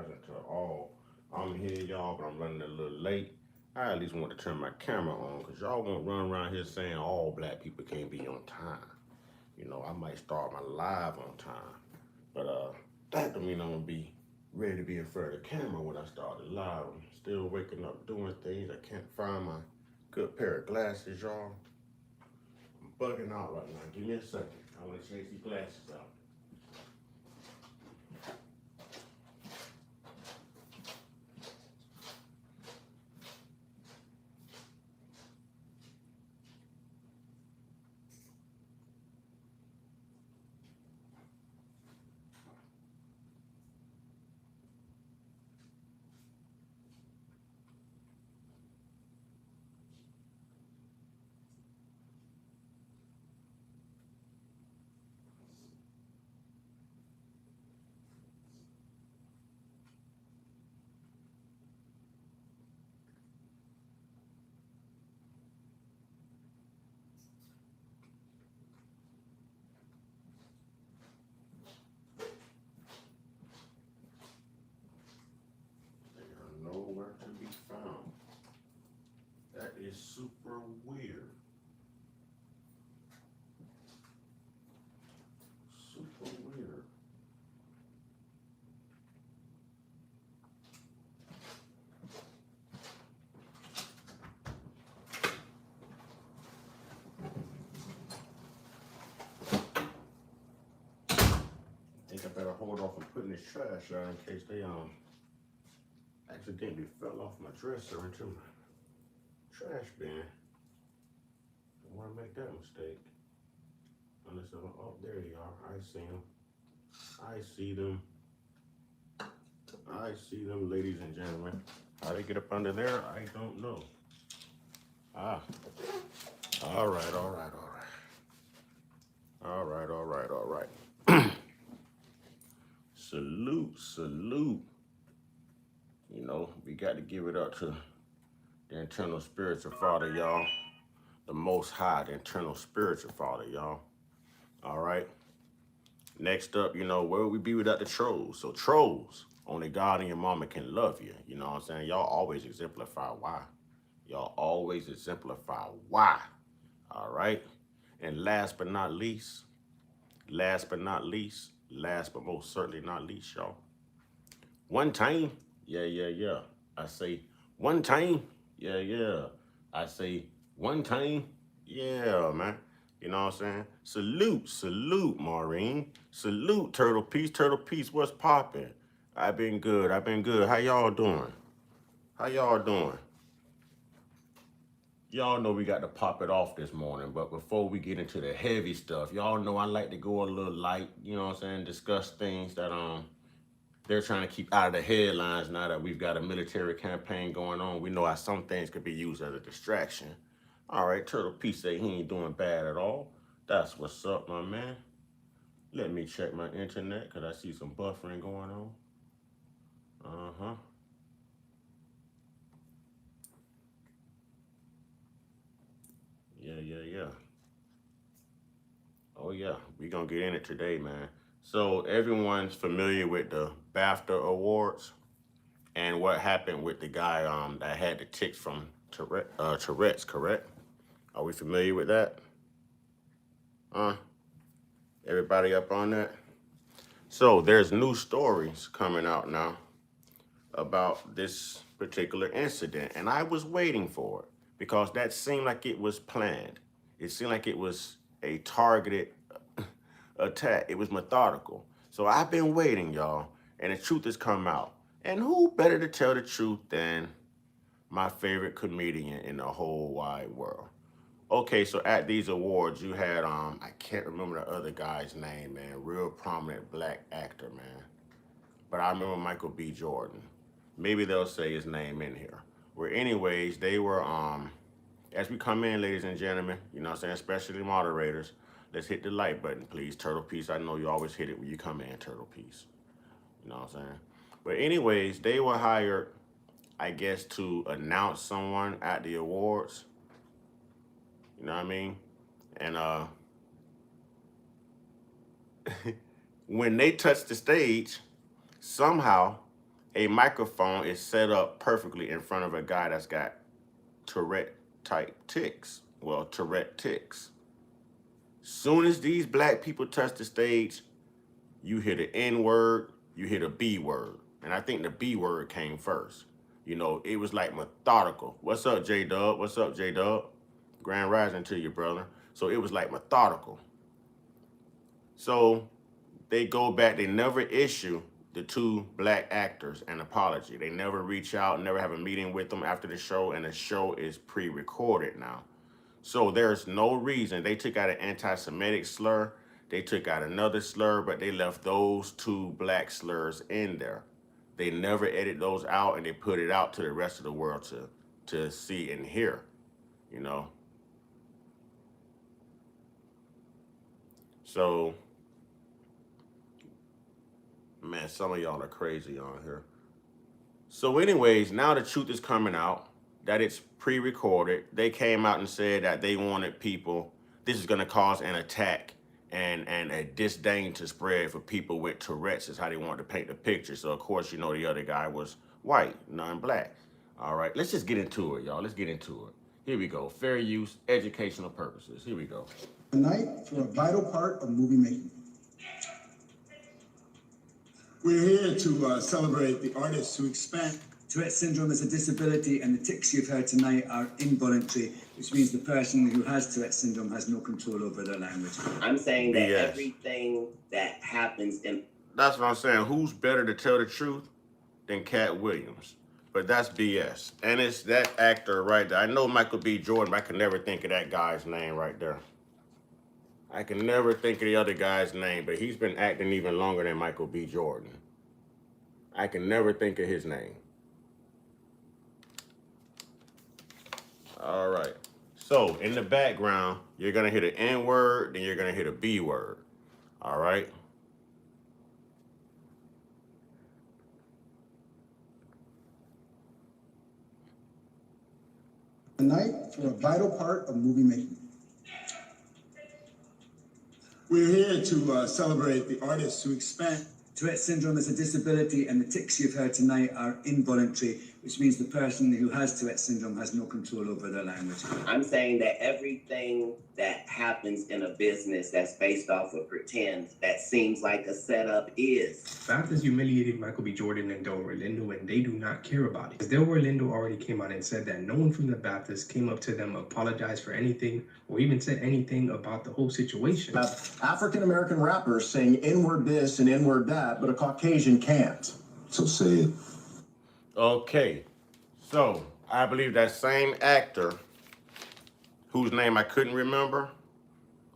rising to all. I'm here, y'all, but I'm running a little late. I at least want to turn my camera on because y'all won't run around here saying all black people can't be on time. You know, I might start my live on time, but that don't mean I'm gonna be ready to be in front of the camera when I start the live. I'm still waking up doing things. I can't find my good pair of glasses, y'all. I'm bugging out right now. Give me a second. I want to change these glasses out. They are nowhere to be found. That is super weird. Super weird. I think I better hold off and putting this trash out in case they accidentally fell off my dresser into my trash bin. Don't want to make that mistake. Unless I'm, oh, there you are. I see them. I see them. I see them, ladies and gentlemen. How they get up under there, I don't know. Ah. All right, all right, all right. All right, all right, all right. Salute, salute. You know, we got to give it up to the internal spiritual father, y'all. The most high, the internal spiritual father, y'all. All right. Next up, you know, where would we be without the trolls? So trolls, only God and your mama can love you. You know what I'm saying? Y'all always exemplify why. Y'all always exemplify why. All right. And last but not least, last but not least, last but most certainly not least, y'all. One time, yeah, yeah, yeah. I say one time, yeah, yeah. I say one time, yeah, man. You know what I'm saying? Salute, salute, Maureen. Salute, Turtle Peace. Turtle Peace, what's popping? I've been good. I've been good. How y'all doing? How y'all doing? Y'all know we got to pop it off this morning, but before we get into the heavy stuff, y'all know I like to go a little light, you know what I'm saying? Discuss things that they're trying to keep out of the headlines now that we've got a military campaign going on. We know how some things could be used as a distraction. All right, Turtle P say he ain't doing bad at all. That's what's up, my man. Let me check my internet because I see some buffering going on. Uh-huh. Yeah, yeah, yeah. Oh, yeah. We going to get in it today, man. So everyone's familiar with the BAFTA Awards and what happened with the guy that had the tics from Tourette's, correct? Are we familiar with that? Everybody up on that? So there's new stories coming out now about this particular incident, and I was waiting for it because that seemed like it was planned. It seemed like it was a targeted attack. It was methodical. So I've been waiting, y'all, and the truth has come out. And who better to tell the truth than my favorite comedian in the whole wide world? Okay, so at these awards, you had I can't remember the other guy's name, man. Real prominent black actor, man. But I remember Michael B. Jordan. Maybe they'll say his name in here. Where anyways, they were as we come in, ladies and gentlemen, you know what I'm saying, especially moderators, let's hit the like button, please. Turtle Peace, I know you always hit it when you come in, Turtle Peace. You know what I'm saying? But anyways, they were hired, I guess, to announce someone at the awards. You know what I mean? And when they touched the stage, somehow a microphone is set up perfectly in front of a guy that's got Tourette type tics. Well, Tourette tics. Soon as these black people touch the stage, you hear the N-word, you hear the B-word. And I think the B-word came first. You know, it was like methodical. What's up, J-Dub? What's up, J-Dub? Grand rising to you, brother. So it was like methodical. So they go back, they never issue the two black actors an apology. They never reach out, never have a meeting with them after the show, and the show is pre-recorded now. So there's no reason. They took out an anti-Semitic slur, they took out another slur, but they left those two black slurs in there. They never edit those out, and they put it out to the rest of the world to see and hear, you know. So, man, some of y'all are crazy on here. So anyways, now the truth is coming out that it's pre-recorded. They came out and said that they wanted people, this is gonna cause an attack and a disdain to spread for people with Tourette's is how they wanted to paint the picture. So of course, you know, the other guy was white, non-black. All right, let's just get into it, y'all. Let's get into it. Here we go. Fair use, educational purposes. Here we go. Tonight for a vital part of movie making. We're here to celebrate the artists who expand. Tourette syndrome is a disability, and the tics you've heard tonight are involuntary, which means the person who has Tourette syndrome has no control over their language. I'm saying that everything that happens in... That's what I'm saying. Who's better to tell the truth than Cat Williams? But that's BS. And it's that actor right there. I know Michael B. Jordan, but I can never think of that guy's name right there. I can never think of the other guy's name, but he's been acting even longer than Michael B. Jordan. I can never think of his name. All right. So in the background, you're going to hear the N-word, then you're going to hear the B-word. All right. Tonight for a vital part of movie making. We're here to celebrate the artists who expand. Tourette syndrome is a disability, and the tics you've heard tonight are involuntary, which means the person who has Tourette syndrome has no control over their language. I'm saying that everything that happens in a business that's based off of pretend, that seems like a setup is. BAFTA's humiliated Michael B. Jordan and Delroy Lindo, and they do not care about it. Because Delroy Lindo already came out and said that no one from the BAFTAs came up to them, apologized for anything, or even said anything about the whole situation. African-American rappers saying N-word this and N-word that, but a Caucasian can't. So say it. Okay. So I believe that same actor, whose name I couldn't remember,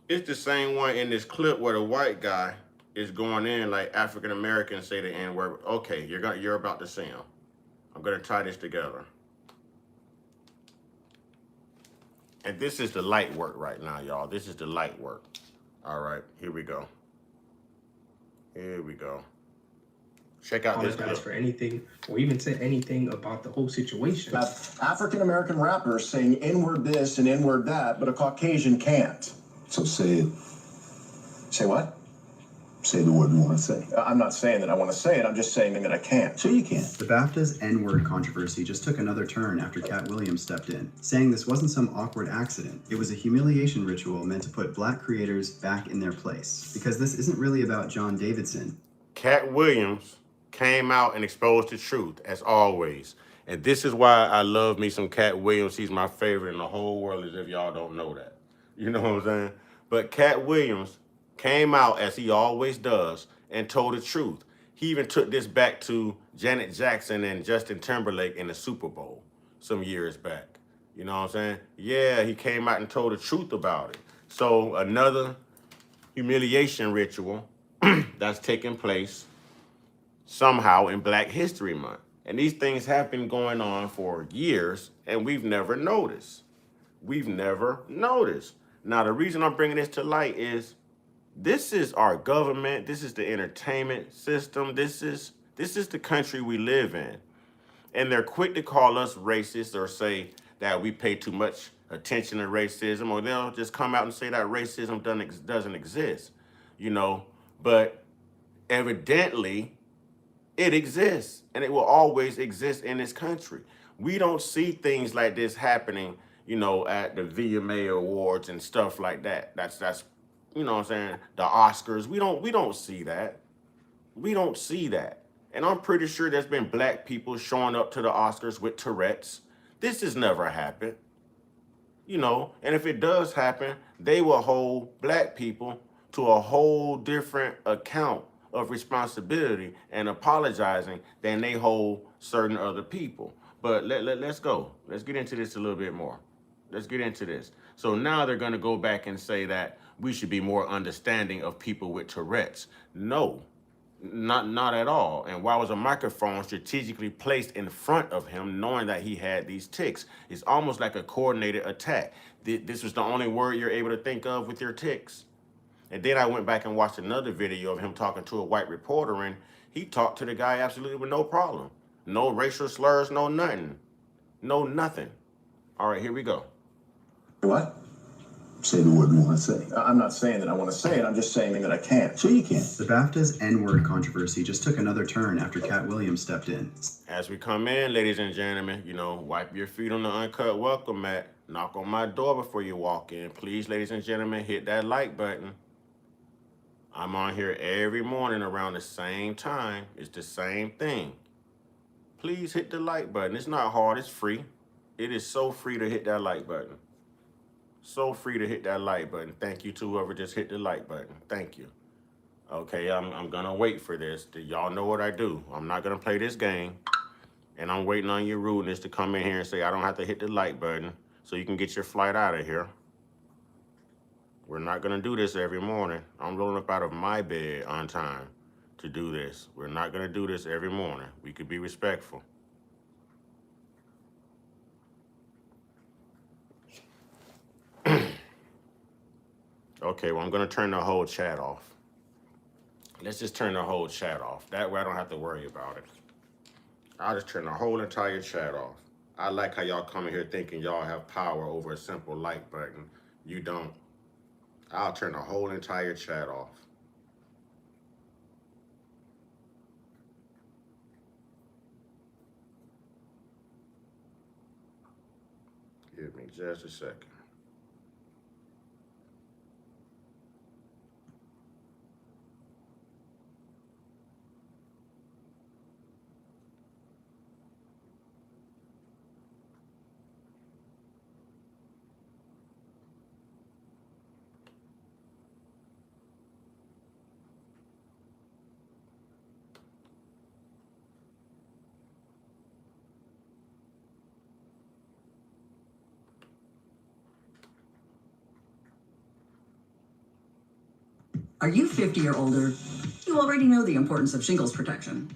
it's the same one in this clip where the white guy is going in like African Americans say the N-word. Okay, you're about to see him. I'm gonna tie this together. And this is the light work right now, y'all. This is the light work. All right, here we go. Here we go. Check out this clip. For anything, or even said anything about the whole situation. African-American rappers saying N-word this and N-word that, but a Caucasian can't. So say it. Say what? Say the word you want to say. I'm not saying that I want to say it. I'm just saying that I can't. So you can't. The BAFTA's N-word controversy just took another turn after Cat Williams stepped in, saying this wasn't some awkward accident. It was a humiliation ritual meant to put black creators back in their place. Because this isn't really about John Davidson. Cat Williams came out and exposed the truth, as always. And this is why I love me some Cat Williams. He's my favorite in the whole world, as if y'all don't know that. You know what I'm saying? But Cat Williams came out, as he always does, and told the truth. He even took this back to Janet Jackson and Justin Timberlake in the Super Bowl some years back. You know what I'm saying? Yeah, he came out and told the truth about it. So another humiliation ritual that's taking place somehow in Black History Month. And these things have been going on for years, and we've never noticed. We've never noticed. Now, the reason I'm bringing this to light is this is our government. This is the entertainment system. This is the country we live in. And they're quick to call us racist or say that we pay too much attention to racism, or they'll just come out and say that racism doesn't exist, you know. But evidently, It exists, and it will always exist in this country. We don't see things like this happening, at the VMA awards and stuff like that. That's you know what I'm saying, the Oscars. We don't see that. We don't see that. And I'm pretty sure there's been black people showing up to the Oscars with Tourette's. This has never happened. And if it does happen, they will hold black people to a whole different account of responsibility and apologizing than they hold certain other people. But let's go. Let's get into this a little bit more. Let's get into this. So now they're going to go back and say that we should be more understanding of people with Tourette's. No, not at all. And why was a microphone strategically placed in front of him, knowing that he had these tics? It's almost like a coordinated attack. This was the only word you're able to think of with your tics. And then I went back and watched another video of him talking to a white reporter, and he talked to the guy absolutely with no problem. No racial slurs, no nothing. No nothing. All right, here we go. What? Say the word you want to say. I'm not saying that I want to say it. I'm just saying that I can't. So you can't. The BAFTA's N-word controversy just took another turn after Cat Williams stepped in. As we come in, ladies and gentlemen, wipe your feet on the uncut welcome mat. Knock on my door before you walk in. Please, ladies and gentlemen, hit that like button. I'm on here every morning around the same time. It's the same thing. Please hit the like button. It's not hard. It's free. It is so free to hit that like button. So free to hit that like button. Thank you to whoever just hit the like button. Thank you. Okay, I'm gonna wait for this. Y'all know what I do. I'm not gonna play this game. And I'm waiting on your rudeness to come in here and say I don't have to hit the like button so you can get your flight out of here. We're not gonna do this every morning. I'm rolling up out of my bed on time to do this. We're not gonna do this every morning. We could be respectful. Okay, well, I'm gonna turn the whole chat off. Let's just turn the whole chat off. That way I don't have to worry about it. I'll just turn the whole entire chat off. I like how y'all come in here thinking y'all have power over a simple like button. You don't. I'll turn the whole entire chat off. Give me just a second. Are you 50 or older? You already know the importance of shingles protection.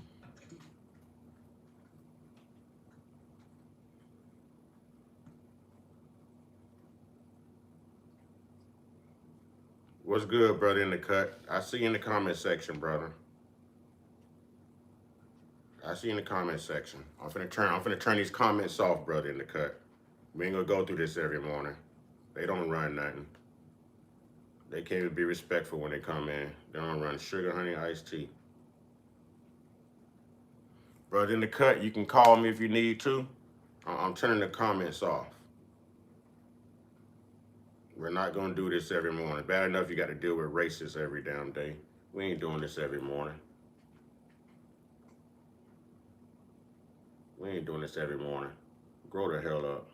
What's good, brother in the cut? I see you in the comment section, brother. I see you in the comment section. I'm finna turn these comments off, brother in the cut. We ain't gonna go through this every morning. They don't run nothing. They can't even be respectful when they come in. They don't run sugar, honey, iced tea. Brother in the cut, you can call me if you need to. I'm turning the comments off. We're not gonna do this every morning. Bad enough you gotta deal with racists every damn day. We ain't doing this every morning. We ain't doing this every morning. Grow the hell up.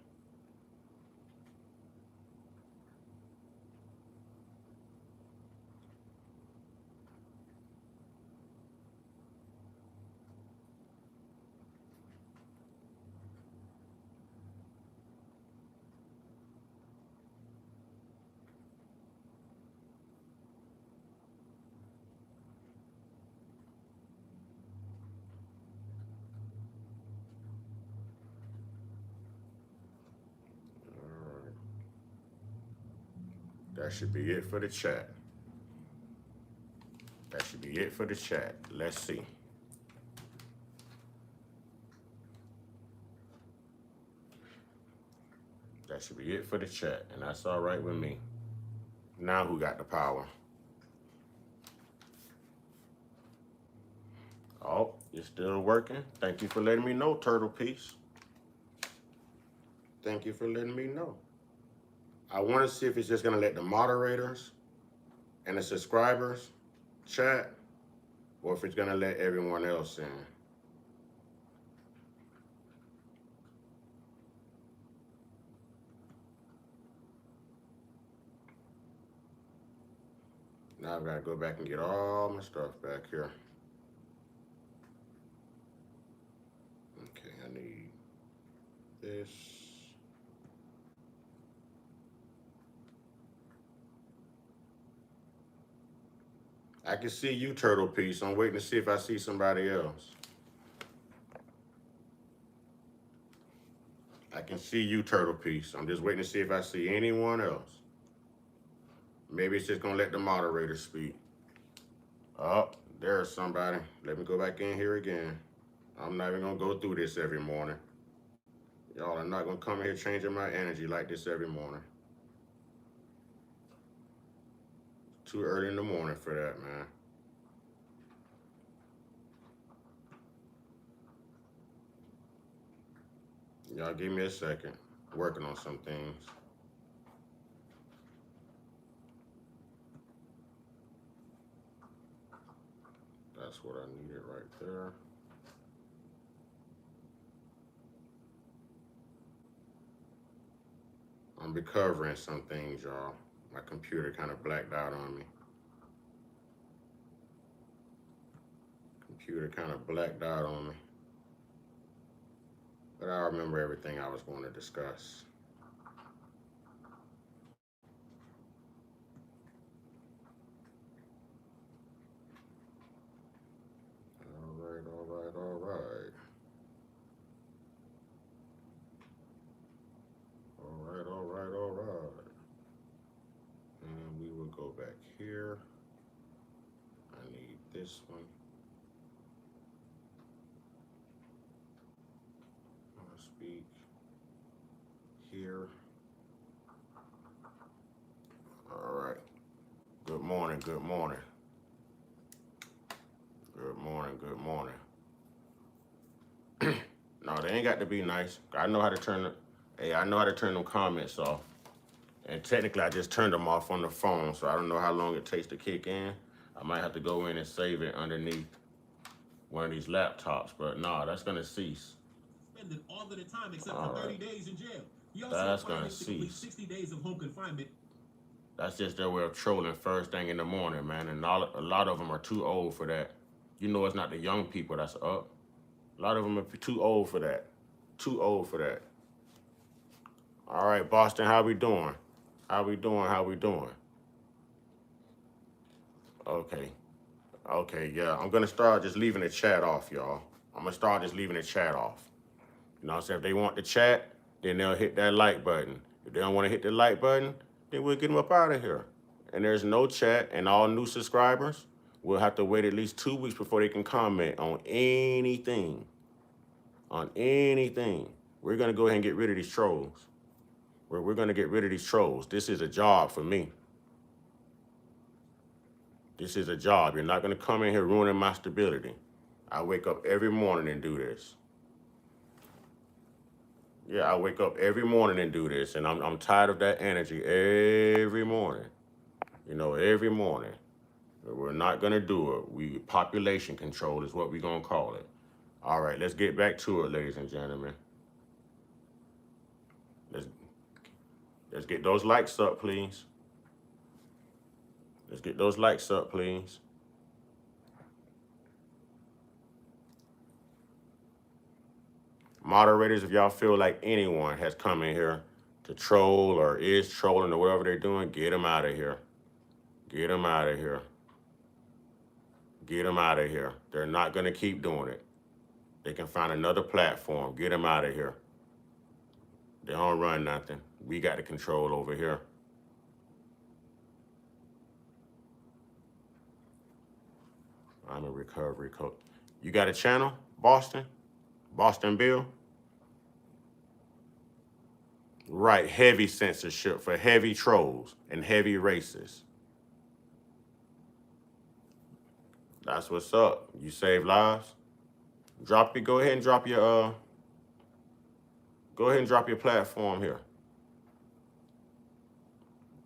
That should be it for the chat. That should be it for the chat. Let's see. That should be it for the chat, and that's all right with me. Now who got the power? Oh, It's still working. Thank you for letting me know, Turtle Piece. Thank you for letting me know. I want to see if it's just gonna let the moderators and the subscribers chat, or if it's gonna let everyone else in. Now I've got to go back and get all my stuff back here. Okay, I need this. I can see you, Turtle Piece. I'm waiting to see if I see somebody else. I can see you, Turtle Piece. I'm just waiting to see if I see anyone else. Maybe it's just gonna let the moderator speak. Oh, there's somebody. Let me go back in here again. I'm not even gonna go through this every morning. Y'all are not gonna come in here changing my energy like this every morning. Too early in the morning for that, man. Y'all give me a second. Working on some things. That's what I needed right there. I'm recovering some things, y'all. My computer kind of blacked out on me. Computer kind of blacked out on me. But I remember everything I was going to discuss. All right, all right, all right. All right, all right, all right. And we will go back here. I need this one. I'll speak here. All right. Good morning, good morning. Good morning, good morning. No, they ain't got to be nice. I know how to turn I know how to turn them comments off. And technically I just turned them off on the phone, so I don't know how long it takes to kick in. I might have to go in and save it underneath one of these laptops, but no, that's gonna cease. Spending all of the time except All for 30 right. days in jail. He also That's required gonna him to complete cease. 60 days of home confinement. That's just their way of trolling first thing in the morning, man. And a lot of them are too old for that. You know, it's not the young people that's up. A lot of them are too old for that. Too old for that. All right, Boston, how we doing? How we doing? How we doing? Okay. Okay, yeah. I'm gonna start just leaving the chat off, y'all. I'm gonna start just leaving the chat off. You know what I'm saying? If they want the chat, then they'll hit that like button. If they don't want to hit the like button, then we'll get them up out of here. And there's no chat, and all new subscribers will have to wait at least 2 weeks before they can comment on anything. On anything. We're gonna go ahead and get rid of these trolls. We're gonna get rid of these trolls. This is a job for me. This is a job. You're not gonna come in here ruining my stability. I wake up every morning and do this. Yeah, I wake up every morning and do this, and I'm tired of that energy every morning. You know, every morning. We're not gonna do it. Population control is what we're gonna call it. All right, let's get back to it, ladies and gentlemen. Let's get those likes up, please. Let's get those likes up, please. Moderators, if y'all feel like anyone has come in here to troll or is trolling or whatever they're doing, get them out of here. Get them out of here. Get them out of here. They're not going to keep doing it. They can find another platform. Get them out of here. They don't run nothing. We got the control over here. I'm a recovery coach. You got a channel, Boston? Boston Bill? Right, heavy censorship for heavy trolls and heavy racists. That's what's up. You save lives? Go ahead and drop your platform here.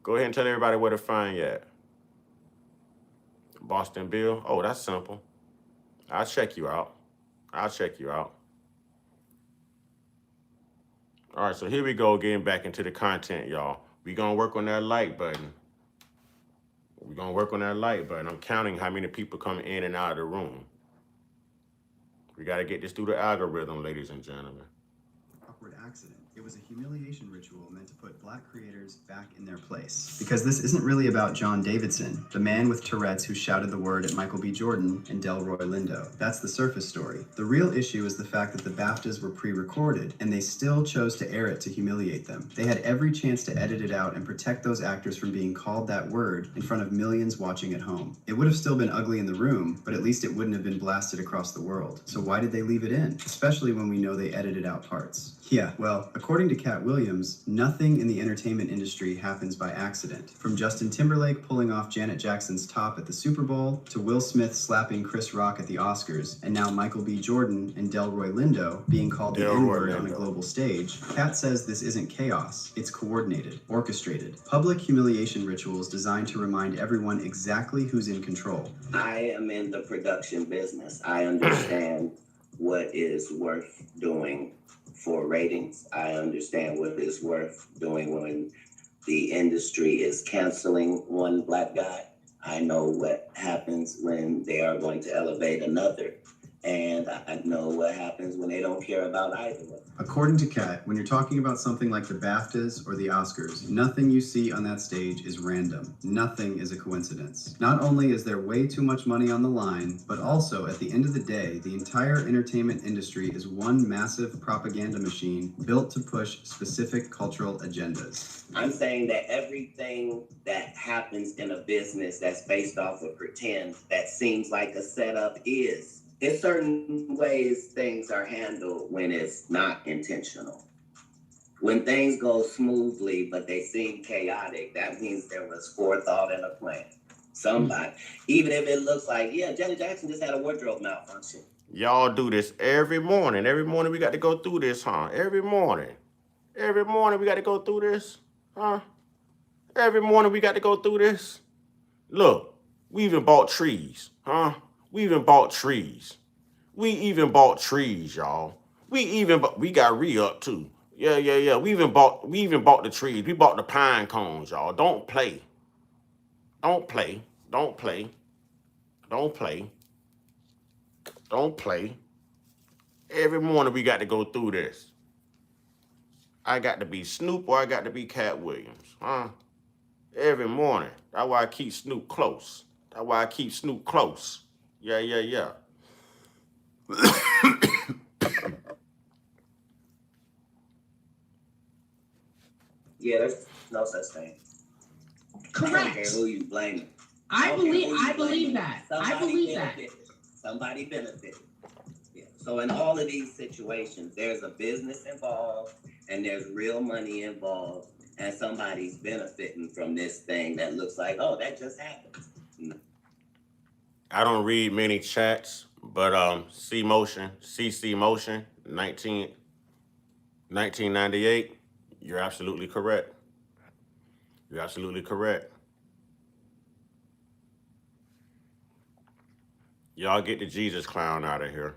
Go ahead and tell everybody where to find you at. Boston Bill. Oh, that's simple. I'll check you out. All right, so here we go, getting back into the content, y'all. We're gonna work on that like button. I'm counting how many people come in and out of the room. We gotta get this through the algorithm, ladies and gentlemen. Awkward accident. It was a humiliation ritual meant to put Black creators back in their place. Because this isn't really about John Davidson, the man with Tourette's who shouted the word at Michael B. Jordan and Delroy Lindo. That's the surface story. The real issue is the fact that the BAFTAs were pre-recorded, and they still chose to air it to humiliate them. They had every chance to edit it out and protect those actors from being called that word in front of millions watching at home. It would have still been ugly in the room, but at least it wouldn't have been blasted across the world. So why did they leave it in? Especially when we know they edited out parts. Yeah, well, according to Cat Williams, nothing in the entertainment industry happens by accident. From Justin Timberlake pulling off Janet Jackson's top at the Super Bowl, to Will Smith slapping Chris Rock at the Oscars, and now Michael B. Jordan and Delroy Lindo being called the N-word on a global stage, Cat says this isn't chaos, it's coordinated, orchestrated. Public humiliation rituals designed to remind everyone exactly who's in control. I am in the production business. I understand what is worth doing for ratings. I understand what is worth doing when the industry is canceling one Black guy. I know what happens when they are going to elevate another. And I know what happens when they don't care about either one. According to Kat, when you're talking about something like the BAFTAs or the Oscars, nothing you see on that stage is random. Nothing is a coincidence. Not only is there way too much money on the line, but also at the end of the day, the entire entertainment industry is one massive propaganda machine built to push specific cultural agendas. I'm saying that everything that happens in a business that's based off of pretend, that seems like a setup is. In certain ways, things are handled when it's not intentional. When things go smoothly, but they seem chaotic, that means there was forethought and a plan. Somebody, even if it looks like, yeah, Janet Jackson just had a wardrobe malfunction. Y'all do this every morning. Every morning we got to go through this, huh? Every morning we got to go through this, huh? Every morning we got to go through this. Look, we even bought trees, huh? We even bought trees, y'all. We got re-up too. Yeah. We even bought the trees. We bought the pine cones, y'all. Don't play. Every morning we got to go through this. I got to be Snoop or I got to be Cat Williams, huh? Every morning. That's why I keep Snoop close. Yeah. Yeah, there's no such thing. I don't care Correct. who you blame. I believe that. Somebody benefited. Yeah. So in all of these situations, there's a business involved and there's real money involved, and somebody's benefiting from this thing that looks like, oh, that just happened. No. I don't read many chats, but CC Motion, 1998, you're absolutely correct. Y'all get the Jesus clown out of here.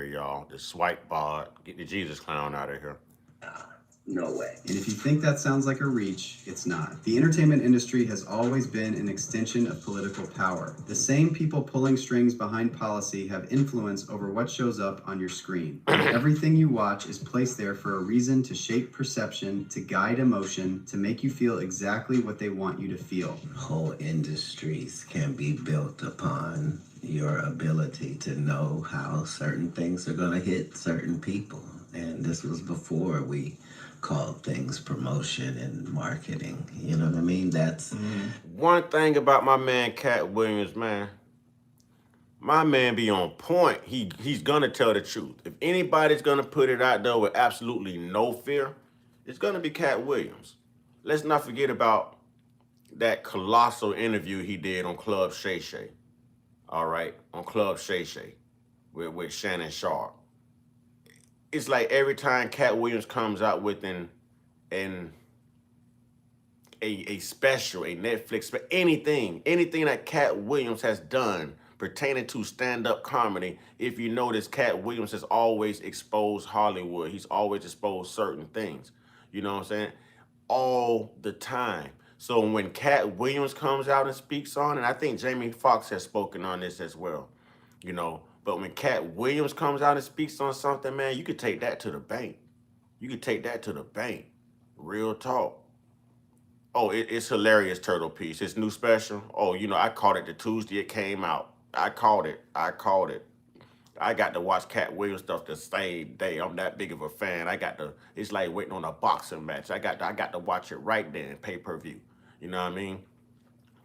Y'all. The swipe bod. Get the Jesus clown out of here. No way. And if you think that sounds like a reach, it's not. The entertainment industry has always been an extension of political power. The same people pulling strings behind policy have influence over what shows up on your screen. Everything you watch is placed there for a reason to shape perception, to guide emotion, to make you feel exactly what they want you to feel. Whole industries can be built upon your ability to know how certain things are going to hit certain people. And this was before we called things promotion and marketing. You know what I mean? That's one thing about my man Cat Williams, man. My man be on point. He's gonna tell the truth. If anybody's gonna put it out there with absolutely no fear, it's gonna be Cat Williams. Let's not forget about that colossal interview he did on Club Shay Shay. All right, on Club Shay Shay. with Shannon Sharp. It's like every time Cat Williams comes out with an a special, a Netflix, anything that Cat Williams has done pertaining to stand-up comedy, if you notice, Cat Williams has always exposed Hollywood. He's always exposed certain things. You know what I'm saying? All the time. So when Cat Williams comes out and speaks on, and I think Jamie Foxx has spoken on this as well, you know, but when Cat Williams comes out and speaks on something, man, you could take that to the bank. You could take that to the bank. Real talk. Oh, it's hilarious, Turtle Piece. His new special. Oh, you know, I caught it the Tuesday it came out. I caught it. I got to watch Cat Williams stuff the same day. I'm that big of a fan. It's like waiting on a boxing match. I got to watch it right then, pay-per-view. You know what I mean?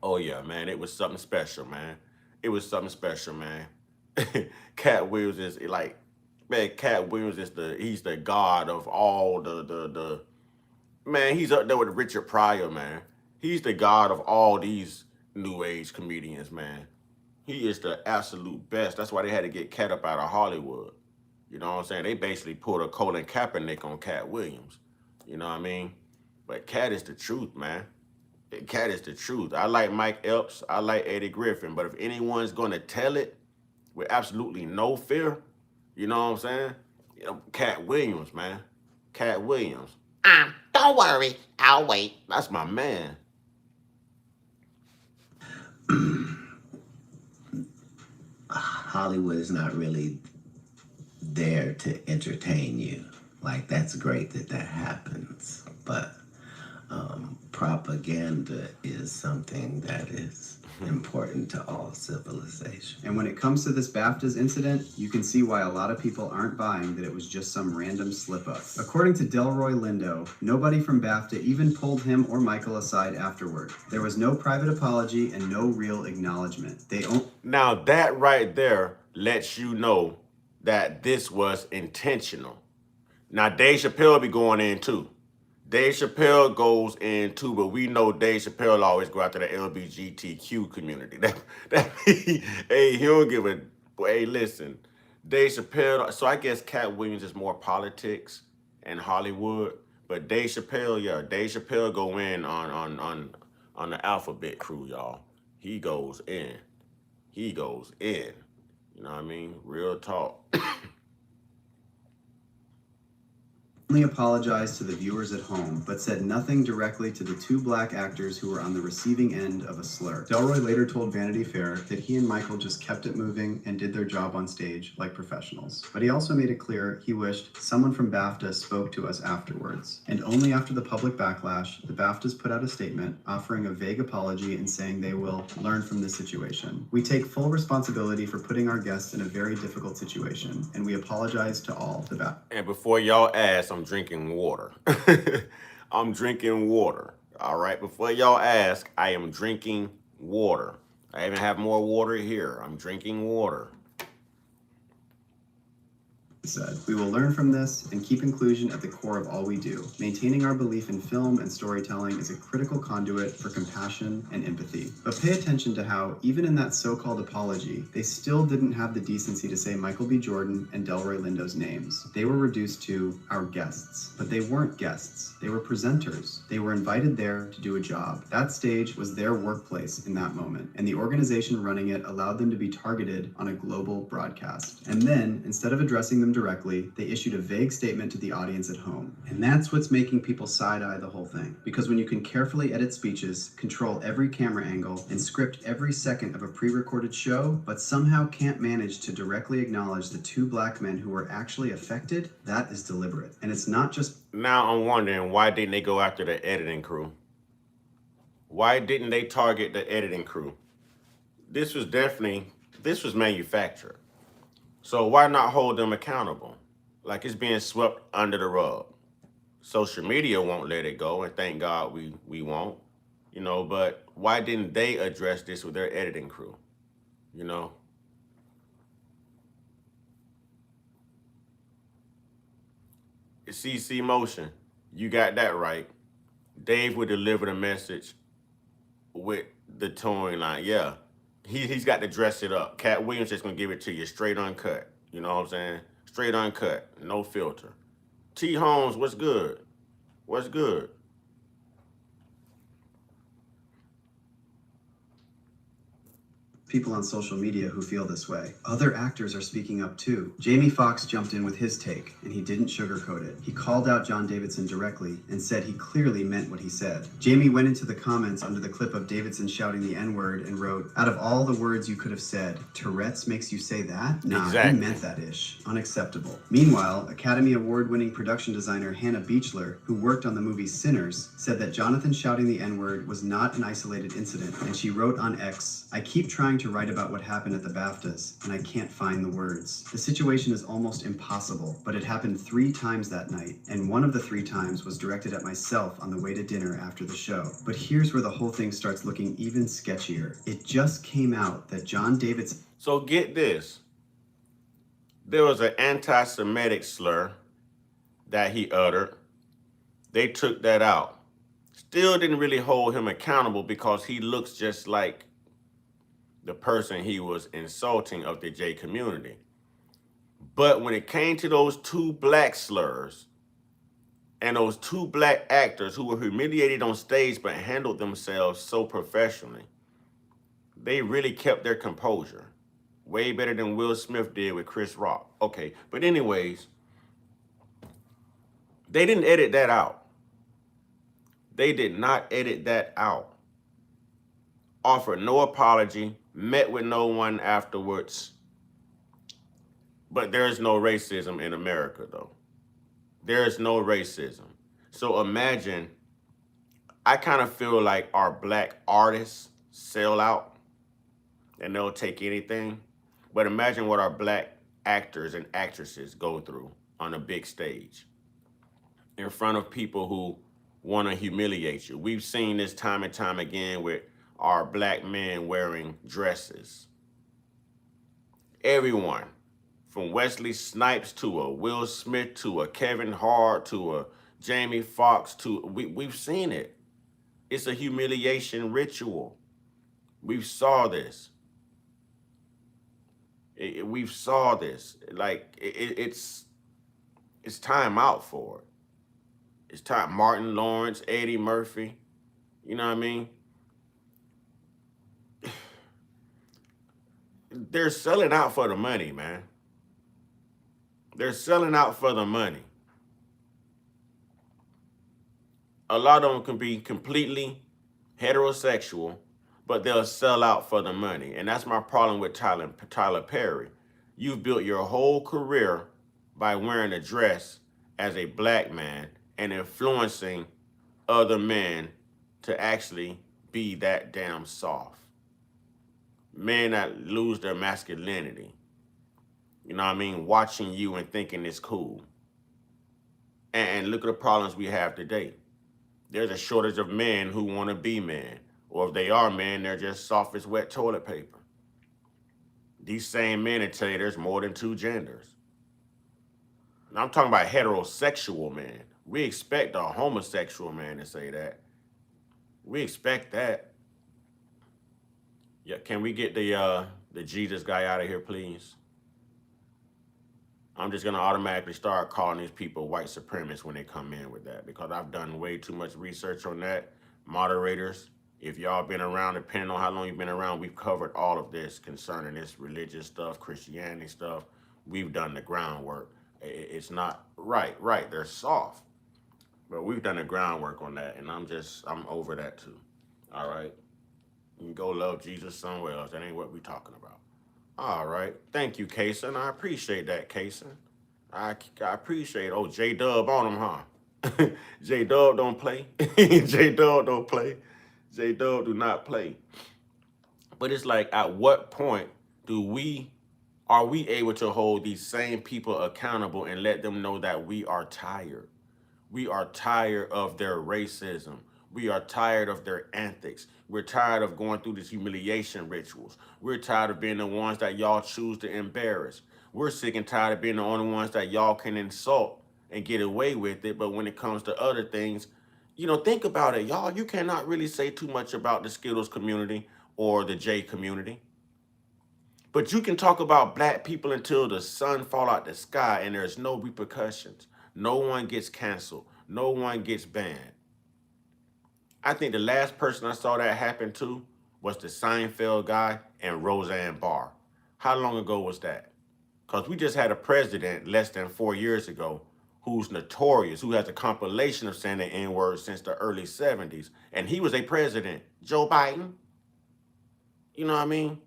Oh yeah, man. It was something special, man. It was something special, man. Cat Williams is like, man, Cat Williams is he's the god of all the man, he's up there with Richard Pryor, man. He's the god of all these new age comedians, man. He is the absolute best. That's why they had to get Cat up out of Hollywood. You know what I'm saying? They basically pulled a Colin Kaepernick on Cat Williams. You know what I mean? But Cat is the truth, man. Cat is the truth. I like Mike Epps. I like Eddie Griffin. But if anyone's going to tell it with absolutely no fear, you know what I'm saying? You know, Cat Williams, man. Cat Williams. Don't worry, I'll wait. That's my man. Hollywood is not really there to entertain you. Like, that's great that happens, but propaganda is something that is important to all civilization. And when it comes to this BAFTAs incident, you can see why a lot of people aren't buying that it was just some random slip-up. According to Delroy Lindo, nobody from BAFTA even pulled him or Michael aside afterward. There was no private apology and no real acknowledgement. Now that right there lets you know that this was intentional. Now Dave Chappelle be going in too. Dave Chappelle goes in too, but we know Dave Chappelle always go after the LGBTQ community. Hey, he don't give a, hey, listen, Dave Chappelle, so I guess Cat Williams is more politics and Hollywood, but Dave Chappelle, yeah, Dave Chappelle go in on the Alphabet Crew, y'all. He goes in. He goes in. You know what I mean? Real talk. only apologized to the viewers at home, but said nothing directly to the two black actors who were on the receiving end of a slur. Delroy later told Vanity Fair that he and Michael just kept it moving and did their job on stage like professionals. But he also made it clear he wished someone from BAFTA spoke to us afterwards. And only after the public backlash, the BAFTAs put out a statement offering a vague apology and saying they will learn from this situation. We take full responsibility for putting our guests in a very difficult situation, and we apologize to all the BAFTA. And before y'all ask, I'm drinking water. I'm drinking water. All right. Before y'all ask, I am drinking water. I even have more water here. I'm drinking water. Said, we will learn from this and keep inclusion at the core of all we do. Maintaining our belief in film and storytelling is a critical conduit for compassion and empathy. But pay attention to how, even in that so-called apology, they still didn't have the decency to say Michael B. Jordan and Delroy Lindo's names. They were reduced to our guests. But they weren't guests. They were presenters. They were invited there to do a job. That stage was their workplace in that moment, and the organization running it allowed them to be targeted on a global broadcast. And then, instead of addressing them directly, they issued a vague statement to the audience at home. And that's what's making people side-eye the whole thing. Because when you can carefully edit speeches, control every camera angle, and script every second of a pre-recorded show, but somehow can't manage to directly acknowledge the two black men who were actually affected, that is deliberate. And it's not just... Now I'm wondering, why didn't they go after the editing crew? Why didn't they target the editing crew? This was manufactured. So why not hold them accountable? Like it's being swept under the rug. Social media won't let it go, and thank God we won't. You know, but why didn't they address this with their editing crew? You know? It's CC Motion. You got that right. Dave would deliver the message with the towing line. Yeah. He's got to dress it up. Cat Williams just gonna give it to you straight uncut. You know what I'm saying? Straight uncut, no filter. T Holmes, what's good? What's good? People on social media who feel this way. Other actors are speaking up too. Jamie Foxx jumped in with his take, and he didn't sugarcoat it. He called out John Davidson directly and said he clearly meant what he said. Jamie went into the comments under the clip of Davidson shouting the N-word and wrote, "Out of all the words you could have said, Tourette's makes you say that? Nah, Exactly. he meant that ish. Unacceptable." Meanwhile, Academy Award-winning production designer Hannah Beachler, who worked on the movie Sinners, said that Jonathan shouting the N-word was not an isolated incident, and she wrote on X, "I keep trying to write about what happened at the BAFTAs, and I can't find the words. The situation is almost impossible, but it happened 3 times that night, and one of the 3 times was directed at myself on the way to dinner after the show. But here's where the whole thing starts looking even sketchier. It just came out that John Davidson..." So get this. There was an anti-Semitic slur that he uttered. They took that out. Still didn't really hold him accountable because he looks just like the person he was insulting of the J community. But when it came to those 2 black slurs and those 2 black actors who were humiliated on stage but handled themselves so professionally, they really kept their composure. Way better than Will Smith did with Chris Rock. Okay, but anyways, they didn't edit that out. They did not edit that out. Offered no apology, met with no one afterwards. But there is no racism in America, though. There is no racism. So imagine, I kind of feel like our black artists sell out and they'll take anything. But imagine what our black actors and actresses go through on a big stage in front of people who want to humiliate you. We've seen this time and time again with our black men wearing dresses. Everyone, from Wesley Snipes to a Will Smith to a Kevin Hart to a Jamie Foxx to, we've seen it. It's a humiliation ritual. We've saw this. We've saw this. Like, it's time out for it. It's time. Martin Lawrence, Eddie Murphy, you know what I mean? They're selling out for the money, man. They're selling out for the money. A lot of them can be completely heterosexual, but they'll sell out for the money. And that's my problem with Tyler Perry. You've built your whole career by wearing a dress as a black man and influencing other men to actually be that damn soft. Men that lose their masculinity. You know what I mean? Watching you and thinking it's cool. And look at the problems we have today. There's a shortage of men who want to be men. Or if they are men, they're just soft as wet toilet paper. These same men will tell you there's more than 2 genders. And I'm talking about heterosexual men. We expect a homosexual man to say that. We expect that. Yeah, can we get the Jesus guy out of here, please? I'm just gonna automatically start calling these people white supremacists when they come in with that, because I've done way too much research on that. Moderators, if y'all been around, depending on how long you've been around, we've covered all of this concerning this religious stuff, Christianity stuff. We've done the groundwork. It's not right, they're soft. But we've done the groundwork on that, and I'm over that too. All right? You can go love Jesus somewhere else. That ain't what we're talking about. All right. Thank you, Kason. I appreciate that, Kason. I appreciate it. Oh, J-Dub on him, huh? J-Dub don't play. J-Dub don't play. J-Dub do not play. But it's like, at what point are we able to hold these same people accountable and let them know that we are tired? We are tired of their racism. We are tired of their antics. We're tired of going through these humiliation rituals. We're tired of being the ones that y'all choose to embarrass. We're sick and tired of being the only ones that y'all can insult and get away with it. But when it comes to other things, think about it, y'all. You cannot really say too much about the Skittles community or the J community. But you can talk about black people until the sun fall out the sky and there's no repercussions. No one gets canceled. No one gets banned. I think the last person I saw that happen to was the Seinfeld guy and Roseanne Barr. How long ago was that? Because we just had a president less than 4 years ago who's notorious, who has a compilation of saying the N-word since the early 70s. And he was a president, Joe Biden. You know what I mean?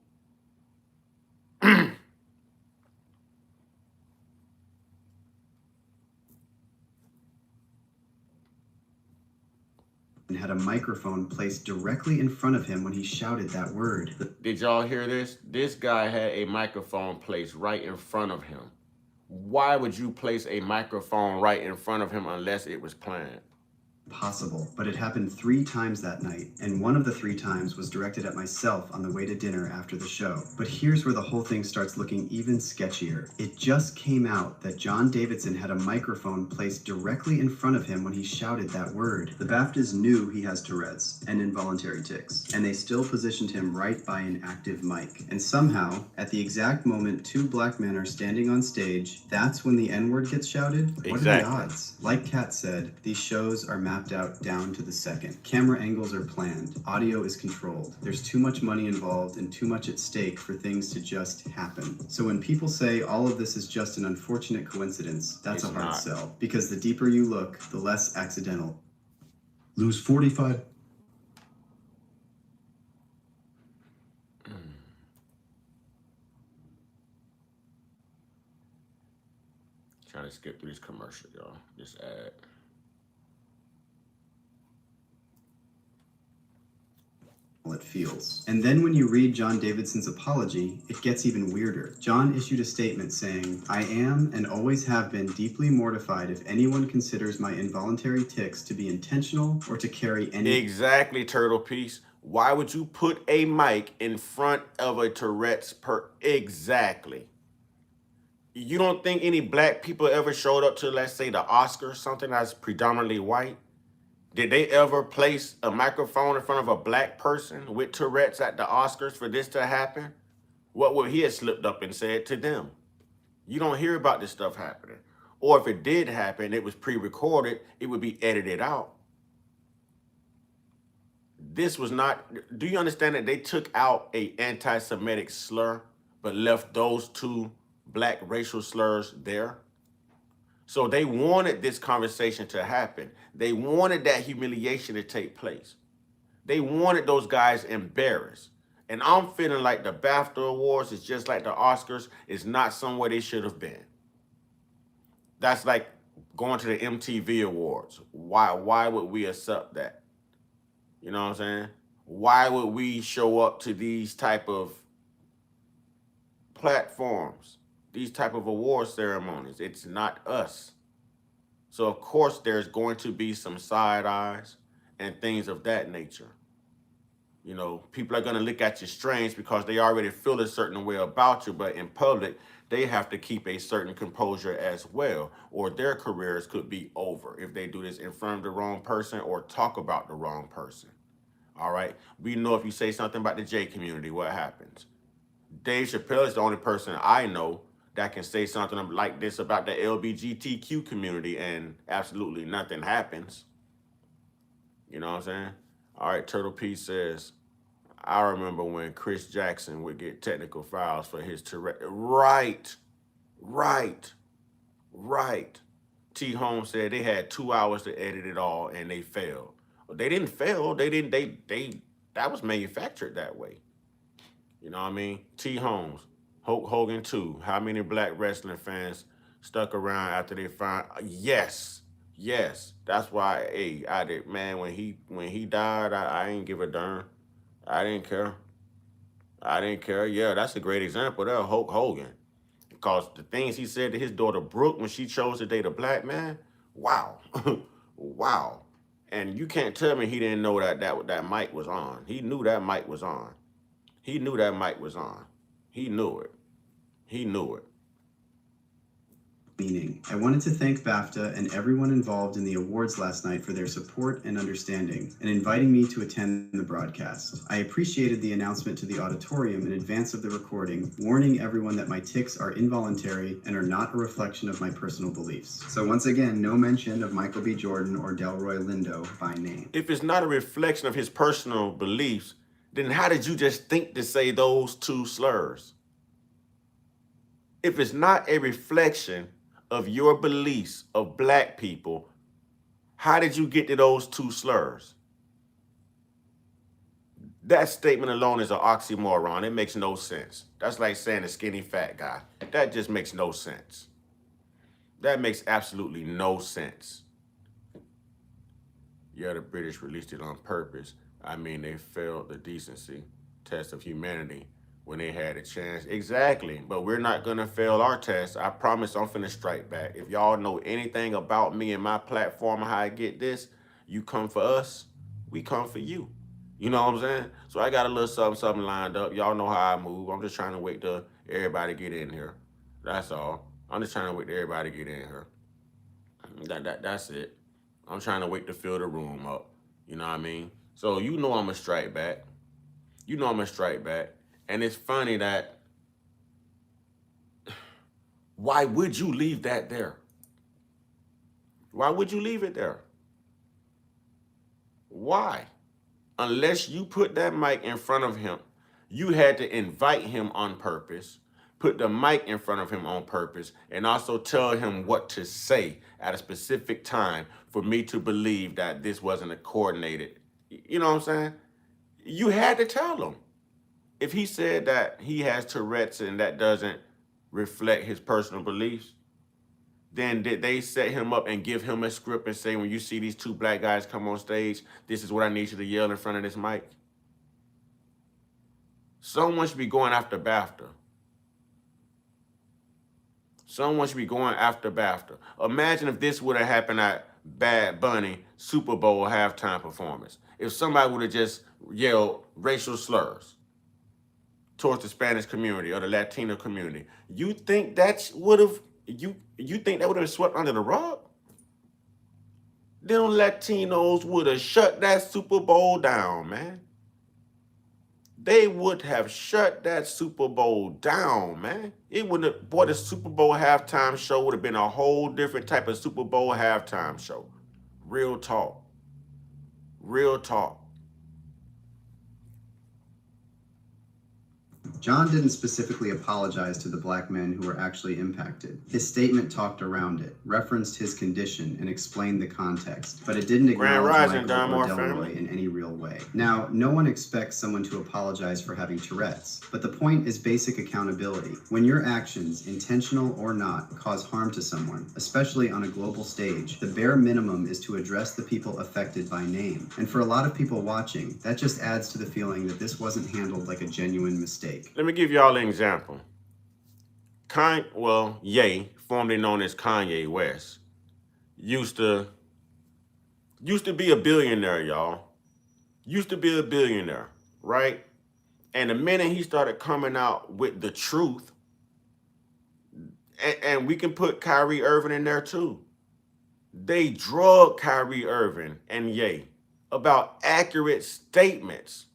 And had a microphone placed directly in front of him when he shouted that word. Did y'all hear this? This guy had a microphone placed right in front of him. Why would you place a microphone right in front of him unless it was planned? Possible, but it happened 3 times that night, and one of the 3 times was directed at myself on the way to dinner after the show. But here's where the whole thing starts looking even sketchier. It just came out that John Davidson had a microphone placed directly in front of him when he shouted that word. The BAFTAs knew he has Tourette's and involuntary tics, and they still positioned him right by an active mic. And somehow, at the exact moment 2 black men are standing on stage, that's when the N-word gets shouted? What are the odds? Like Kat said, these shows are mapped out down to the second. Camera angles are planned. Audio is controlled. There's too much money involved and too much at stake for things to just happen. So when people say all of this is just an unfortunate coincidence, that's a hard sell. Because the deeper you look, the less accidental. Lose 45. Trying to skip through this commercial, y'all. This ad. It feels. And then when you read John Davidson's apology, it gets even weirder. John issued a statement saying, "I am and always have been deeply mortified if anyone considers my involuntary tics to be intentional or to carry any..." Exactly, Turtle Piece. Why would you put a mic in front of a Tourette's Exactly. You don't think any black people ever showed up to, let's say, the Oscars, something that's predominantly white? Did they ever place a microphone in front of a black person with Tourette's at the Oscars for this to happen? What would he have slipped up and said to them? You don't hear about this stuff happening. Or if it did happen, it was pre-recorded, it would be edited out. This was not, do you understand that they took out an anti-Semitic slur, but left those 2 black racial slurs there? So they wanted this conversation to happen. They wanted that humiliation to take place. They wanted those guys embarrassed. And I'm feeling like the BAFTA Awards is just like the Oscars. It's not somewhere they should have been. That's like going to the MTV Awards. Why would we accept that? You know what I'm saying? Why would we show up to these type of platforms, these type of award ceremonies? It's not us. So of course there's going to be some side eyes and things of that nature. You know, people are going to look at you strange because they already feel a certain way about you, but in public, they have to keep a certain composure as well, or their careers could be over if they do this in front of the wrong person or talk about the wrong person. All right. We know if you say something about the J community, what happens? Dave Chappelle is the only person I know that can say something like this about the LGBTQ community and absolutely nothing happens. You know what I'm saying? All right, Turtle P says, I remember when Chris Jackson would get technical files for his Tourette. Right. T. Holmes said they had 2 hours to edit it all and they failed. They didn't fail. That was manufactured that way. You know what I mean? T. Holmes, Hulk Hogan 2. How many black wrestling fans stuck around after they found? Yes. That's why, hey, I did, man, when he died, I ain't give a darn. I didn't care. Yeah, that's a great example there, Hulk Hogan. Because the things he said to his daughter Brooke when she chose to date a black man, wow. Wow. And you can't tell me he didn't know that mic was on. He knew that mic was on. He knew it. meaning. I wanted to thank BAFTA and everyone involved in the awards last night for their support and understanding, and inviting me to attend the broadcast. I appreciated the announcement to the auditorium in advance of the recording, warning everyone that my tics are involuntary and are not a reflection of my personal beliefs. So once again, no mention of Michael B. Jordan or Delroy Lindo by name. If it's not a reflection of his personal beliefs, then how did you just think to say those two slurs? If it's not a reflection of your beliefs of black people, how did you get to those two slurs? That statement alone is an oxymoron. It makes no sense. That's like saying a skinny fat guy. That just makes no sense. That makes absolutely no sense. Yeah, the British released it on purpose. I mean, they failed the decency test of humanity when they had a chance. Exactly, but we're not gonna fail our test. I promise I'm finna strike back. If y'all know anything about me and my platform, how I get this, you come for us, we come for you. You know what I'm saying? So I got a little something lined up. Y'all know how I move. I'm just trying to wait till everybody get in here. That's all. I'm just trying to wait till everybody get in here. That's it. I'm trying to wait to fill the room up. You know what I mean? So you know I'm gonna strike back. You know I'm gonna strike back. And it's funny that, why would you leave that there? Why would you leave it there? Why? Unless you put that mic in front of him, you had to invite him on purpose, put the mic in front of him on purpose, and also tell him what to say at a specific time for me to believe that this wasn't a coordinated, you know what I'm saying? You had to tell him. If he said that he has Tourette's and that doesn't reflect his personal beliefs, then did they set him up and give him a script and say, when you see these two black guys come on stage, this is what I need you to yell in front of this mic? Someone should be going after BAFTA. Someone should be going after BAFTA. Imagine if this would have happened at Bad Bunny Super Bowl halftime performance. If somebody would have just yelled racial slurs towards the Spanish community or the Latino community, you think that would have swept under the rug? Them Latinos would have shut that Super Bowl down, man. They would have shut that Super Bowl down, man. It would have, boy, the Super Bowl halftime show would have been a whole different type of Super Bowl halftime show. Real talk. Real talk. John didn't specifically apologize to the black men who were actually impacted. His statement talked around it, referenced his condition, and explained the context, but it didn't acknowledge Michael or Delroy in any real way. Now, no one expects someone to apologize for having Tourette's, but the point is basic accountability. When your actions, intentional or not, cause harm to someone, especially on a global stage, the bare minimum is to address the people affected by name. And for a lot of people watching, that just adds to the feeling that this wasn't handled like a genuine mistake. Let me give y'all an example. Ye, formerly known as Kanye West, used to be a billionaire, y'all. Used to be a billionaire, right? And the minute he started coming out with the truth, and we can put Kyrie Irving in there too. They drug Kyrie Irving and Ye about accurate statements,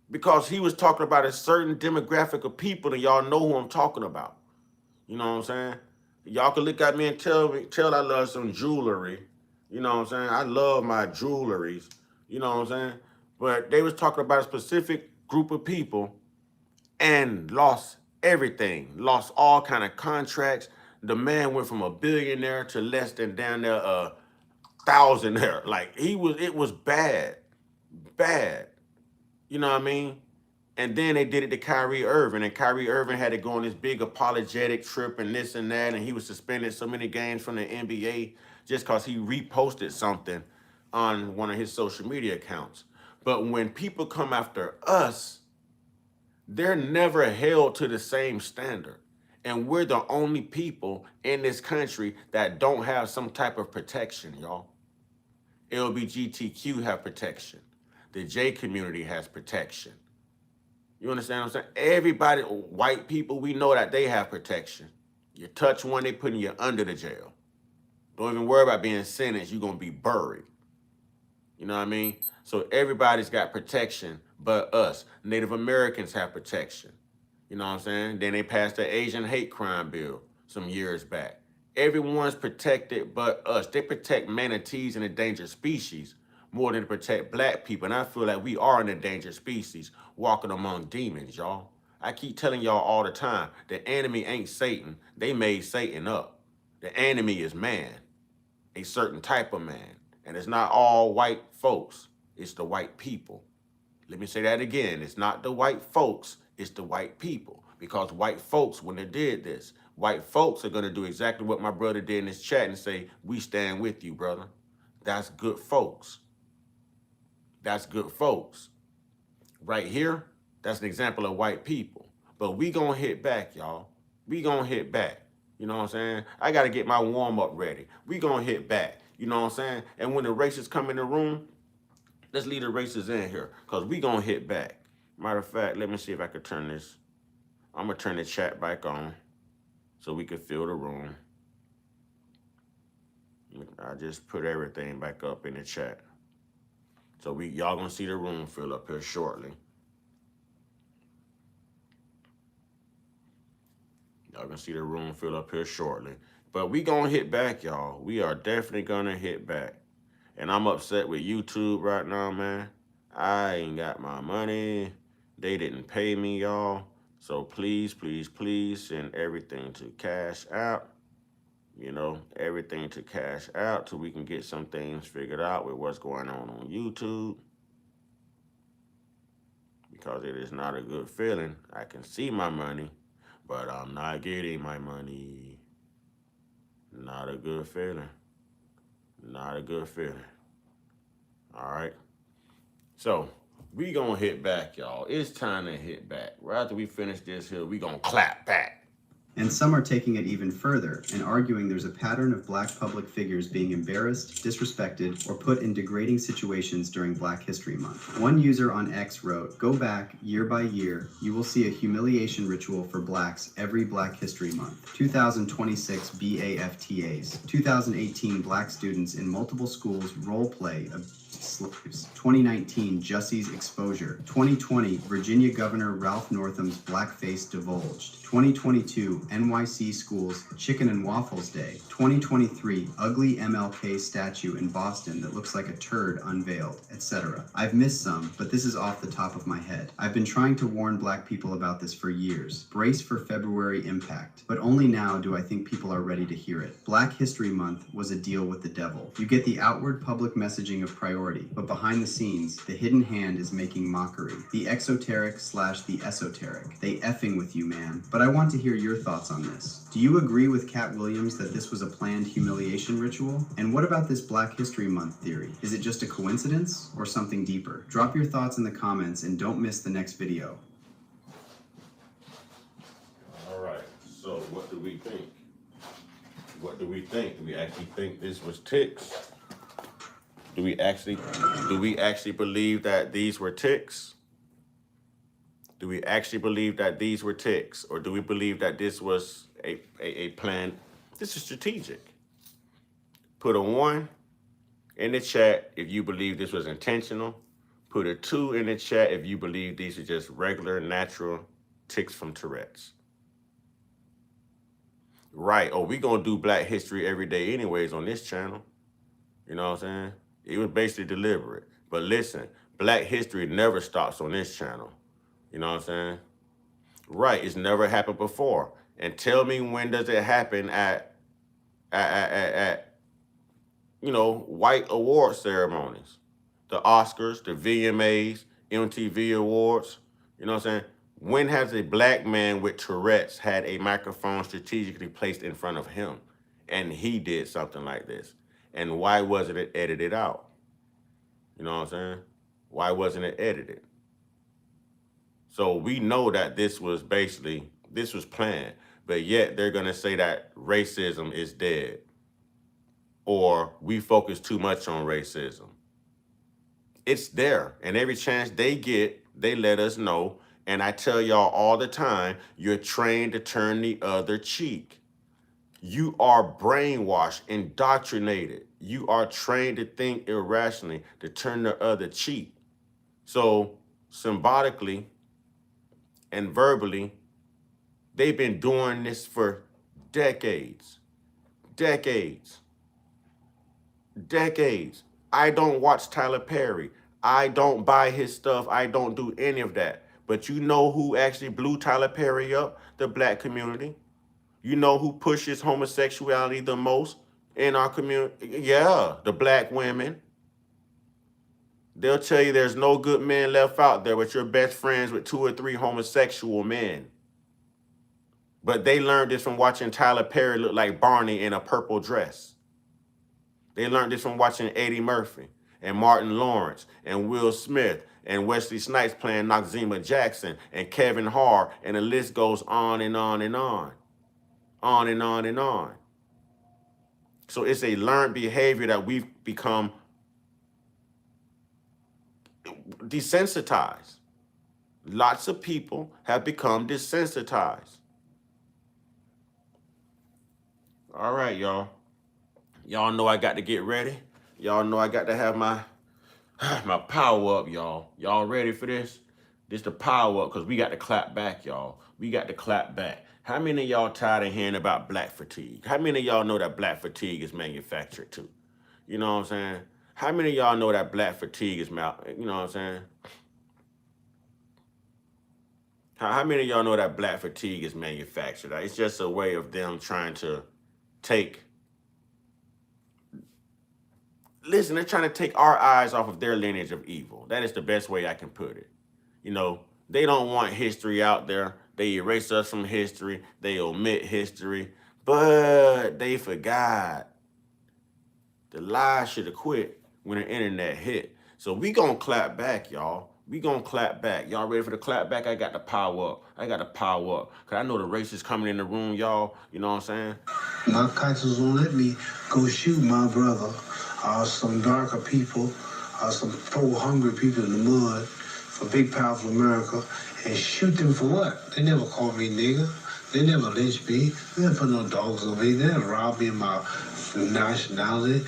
because he was talking about a certain demographic of people, and y'all know who I'm talking about. You know what I'm saying? Y'all can look at me and tell I love some jewelry. You know what I'm saying? I love my jewelries. You know what I'm saying? But they was talking about a specific group of people and lost everything. Lost all kind of contracts. The man went from a billionaire to less than down there a thousandaire. Like it was bad. Bad. You know what I mean? And then they did it to Kyrie Irving, and Kyrie Irving had to go on this big apologetic trip and this and that, and he was suspended so many games from the NBA just because he reposted something on one of his social media accounts. But when people come after us, they're never held to the same standard. And we're the only people in this country that don't have some type of protection, y'all. LGBTQ have protection. The J community has protection. You understand what I'm saying? Everybody, white people, we know that they have protection. You touch one, they putting you under the jail. Don't even worry about being sentenced. You're going to be buried. You know what I mean? So everybody's got protection but us. Native Americans have protection. You know what I'm saying? Then they passed the Asian hate crime bill some years back. Everyone's protected but us. They protect manatees and endangered species more than to protect black people. And I feel like we are an endangered species walking among demons, y'all. I keep telling y'all all the time, the enemy ain't Satan. They made Satan up. The enemy is man, a certain type of man. And it's not all white folks. It's the white people. Let me say that again. It's not the white folks. It's the white people. Because white folks, when they did this, white folks are going to do exactly what my brother did in this chat and say, we stand with you, brother. That's good folks. That's good folks. Right here, that's an example of white people. But we going to hit back, y'all. We going to hit back. You know what I'm saying? I got to get my warm-up ready. We going to hit back. You know what I'm saying? And when the racists come in the room, let's leave the racists in here because we going to hit back. Matter of fact, let me see if I could turn this. I'm going to turn the chat back on so we can fill the room. I just put everything back up in the chat. So y'all going to see the room fill up here shortly. Y'all going to see the room fill up here shortly. But we going to hit back, y'all. We are definitely going to hit back. And I'm upset with YouTube right now, man. I ain't got my money. They didn't pay me, y'all. So please, please, please send everything to Cash App. You know, everything to Cash App so we can get some things figured out with what's going on YouTube. Because it is not a good feeling. I can see my money, but I'm not getting my money. Not a good feeling. Not a good feeling. All right. So we gonna hit back, y'all. It's time to hit back. Right after we finish this here, we gonna clap back. And some are taking it even further and arguing there's a pattern of black public figures being embarrassed, disrespected, or put in degrading situations during Black History Month. One user on X wrote, "Go back year by year, you will see a humiliation ritual for blacks every Black History Month. 2026 BAFTAs, 2018 black students in multiple schools role play of slaves, 2019 Jussie's exposure, 2020 Virginia Governor Ralph Northam's blackface divulged, 2022 NYC schools Chicken and Waffles Day, 2023 ugly MLK statue in Boston that looks like a turd unveiled, etc. I've missed some, but this is off the top of my head. I've been trying to warn black people about this for years. Brace for February impact. But only now do I think people are ready to hear it. Black History Month was a deal with the devil. You get the outward public messaging of priority, but behind the scenes, the hidden hand is making mockery. The exoteric / the esoteric. They effing with you, man. But I want to hear your thoughts on this. Do you agree with Cat Williams that this was a planned humiliation ritual? And what about this Black History Month theory? Is it just a coincidence or something deeper? Drop your thoughts in the comments and don't miss the next video. All right, so what do we think? What do we think? Do we actually think this was ticks? Do we actually believe that these were ticks? Do we actually believe that these were ticks? Or do we believe that this was a plan? This is strategic. Put a 1 in the chat if you believe this was intentional. Put a 2 in the chat if you believe these are just regular, natural ticks from Tourette's. Right, oh, we gonna do Black history every day anyways on this channel. You know what I'm saying? It was basically deliberate. But listen, Black history never stops on this channel. You know what I'm saying? Right, it's never happened before. And tell me, when does it happen at you know, white award ceremonies? The Oscars, the VMAs, MTV Awards. You know what I'm saying? When has a black man with Tourette's had a microphone strategically placed in front of him and he did something like this? And why wasn't it edited out? You know what I'm saying? Why wasn't it edited? So we know that this was planned, but yet they're gonna say that racism is dead, or we focus too much on racism. It's there, and every chance they get, they let us know. And I tell y'all all the time, you're trained to turn the other cheek. You are brainwashed, indoctrinated. You are trained to think irrationally, to turn the other cheek. So symbolically and verbally, they've been doing this for decades, decades, decades. I don't watch Tyler Perry. I don't buy his stuff. I don't do any of that. But you know who actually blew Tyler Perry up? The black community. You know who pushes homosexuality the most in our community? Yeah, the black women. They'll tell you there's no good men left out there, but you're best friends with 2 or 3 homosexual men. But they learned this from watching Tyler Perry look like Barney in a purple dress. They learned this from watching Eddie Murphy and Martin Lawrence and Will Smith and Wesley Snipes playing Noxeema Jackson and Kevin Hart, and the list goes on and on and on. On and on and on. So it's a learned behavior that we've become desensitized. Lots of people have become desensitized. All right, y'all. Y'all know I got to get ready. Y'all know I got to have my power up, y'all. Y'all ready for this? This the power up, because we got to clap back, y'all. We got to clap back. How many of y'all tired of hearing about black fatigue? How many of y'all know that black fatigue is manufactured too? You know what I'm saying? How many of y'all know that black fatigue is you know what I'm saying? How many of y'all know that black fatigue is manufactured? It's just a way of them trying to take, listen, they're trying to take our eyes off of their lineage of evil. That is the best way I can put it. You know, they don't want history out there. They erase us from history. They omit history. But they forgot. The lies should have quit when the internet hit. So we gonna clap back, y'all. We gonna clap back. Y'all ready for the clap back? I got the power up. I got the power up. Cause I know the racists coming in the room, y'all. You know what I'm saying? My conscience won't let me go shoot my brother or some darker people or some poor hungry people in the mud for big powerful America and shoot them for what? They never called me nigger. They never lynched me. They never put no dogs on me. They never robbed me of my nationality,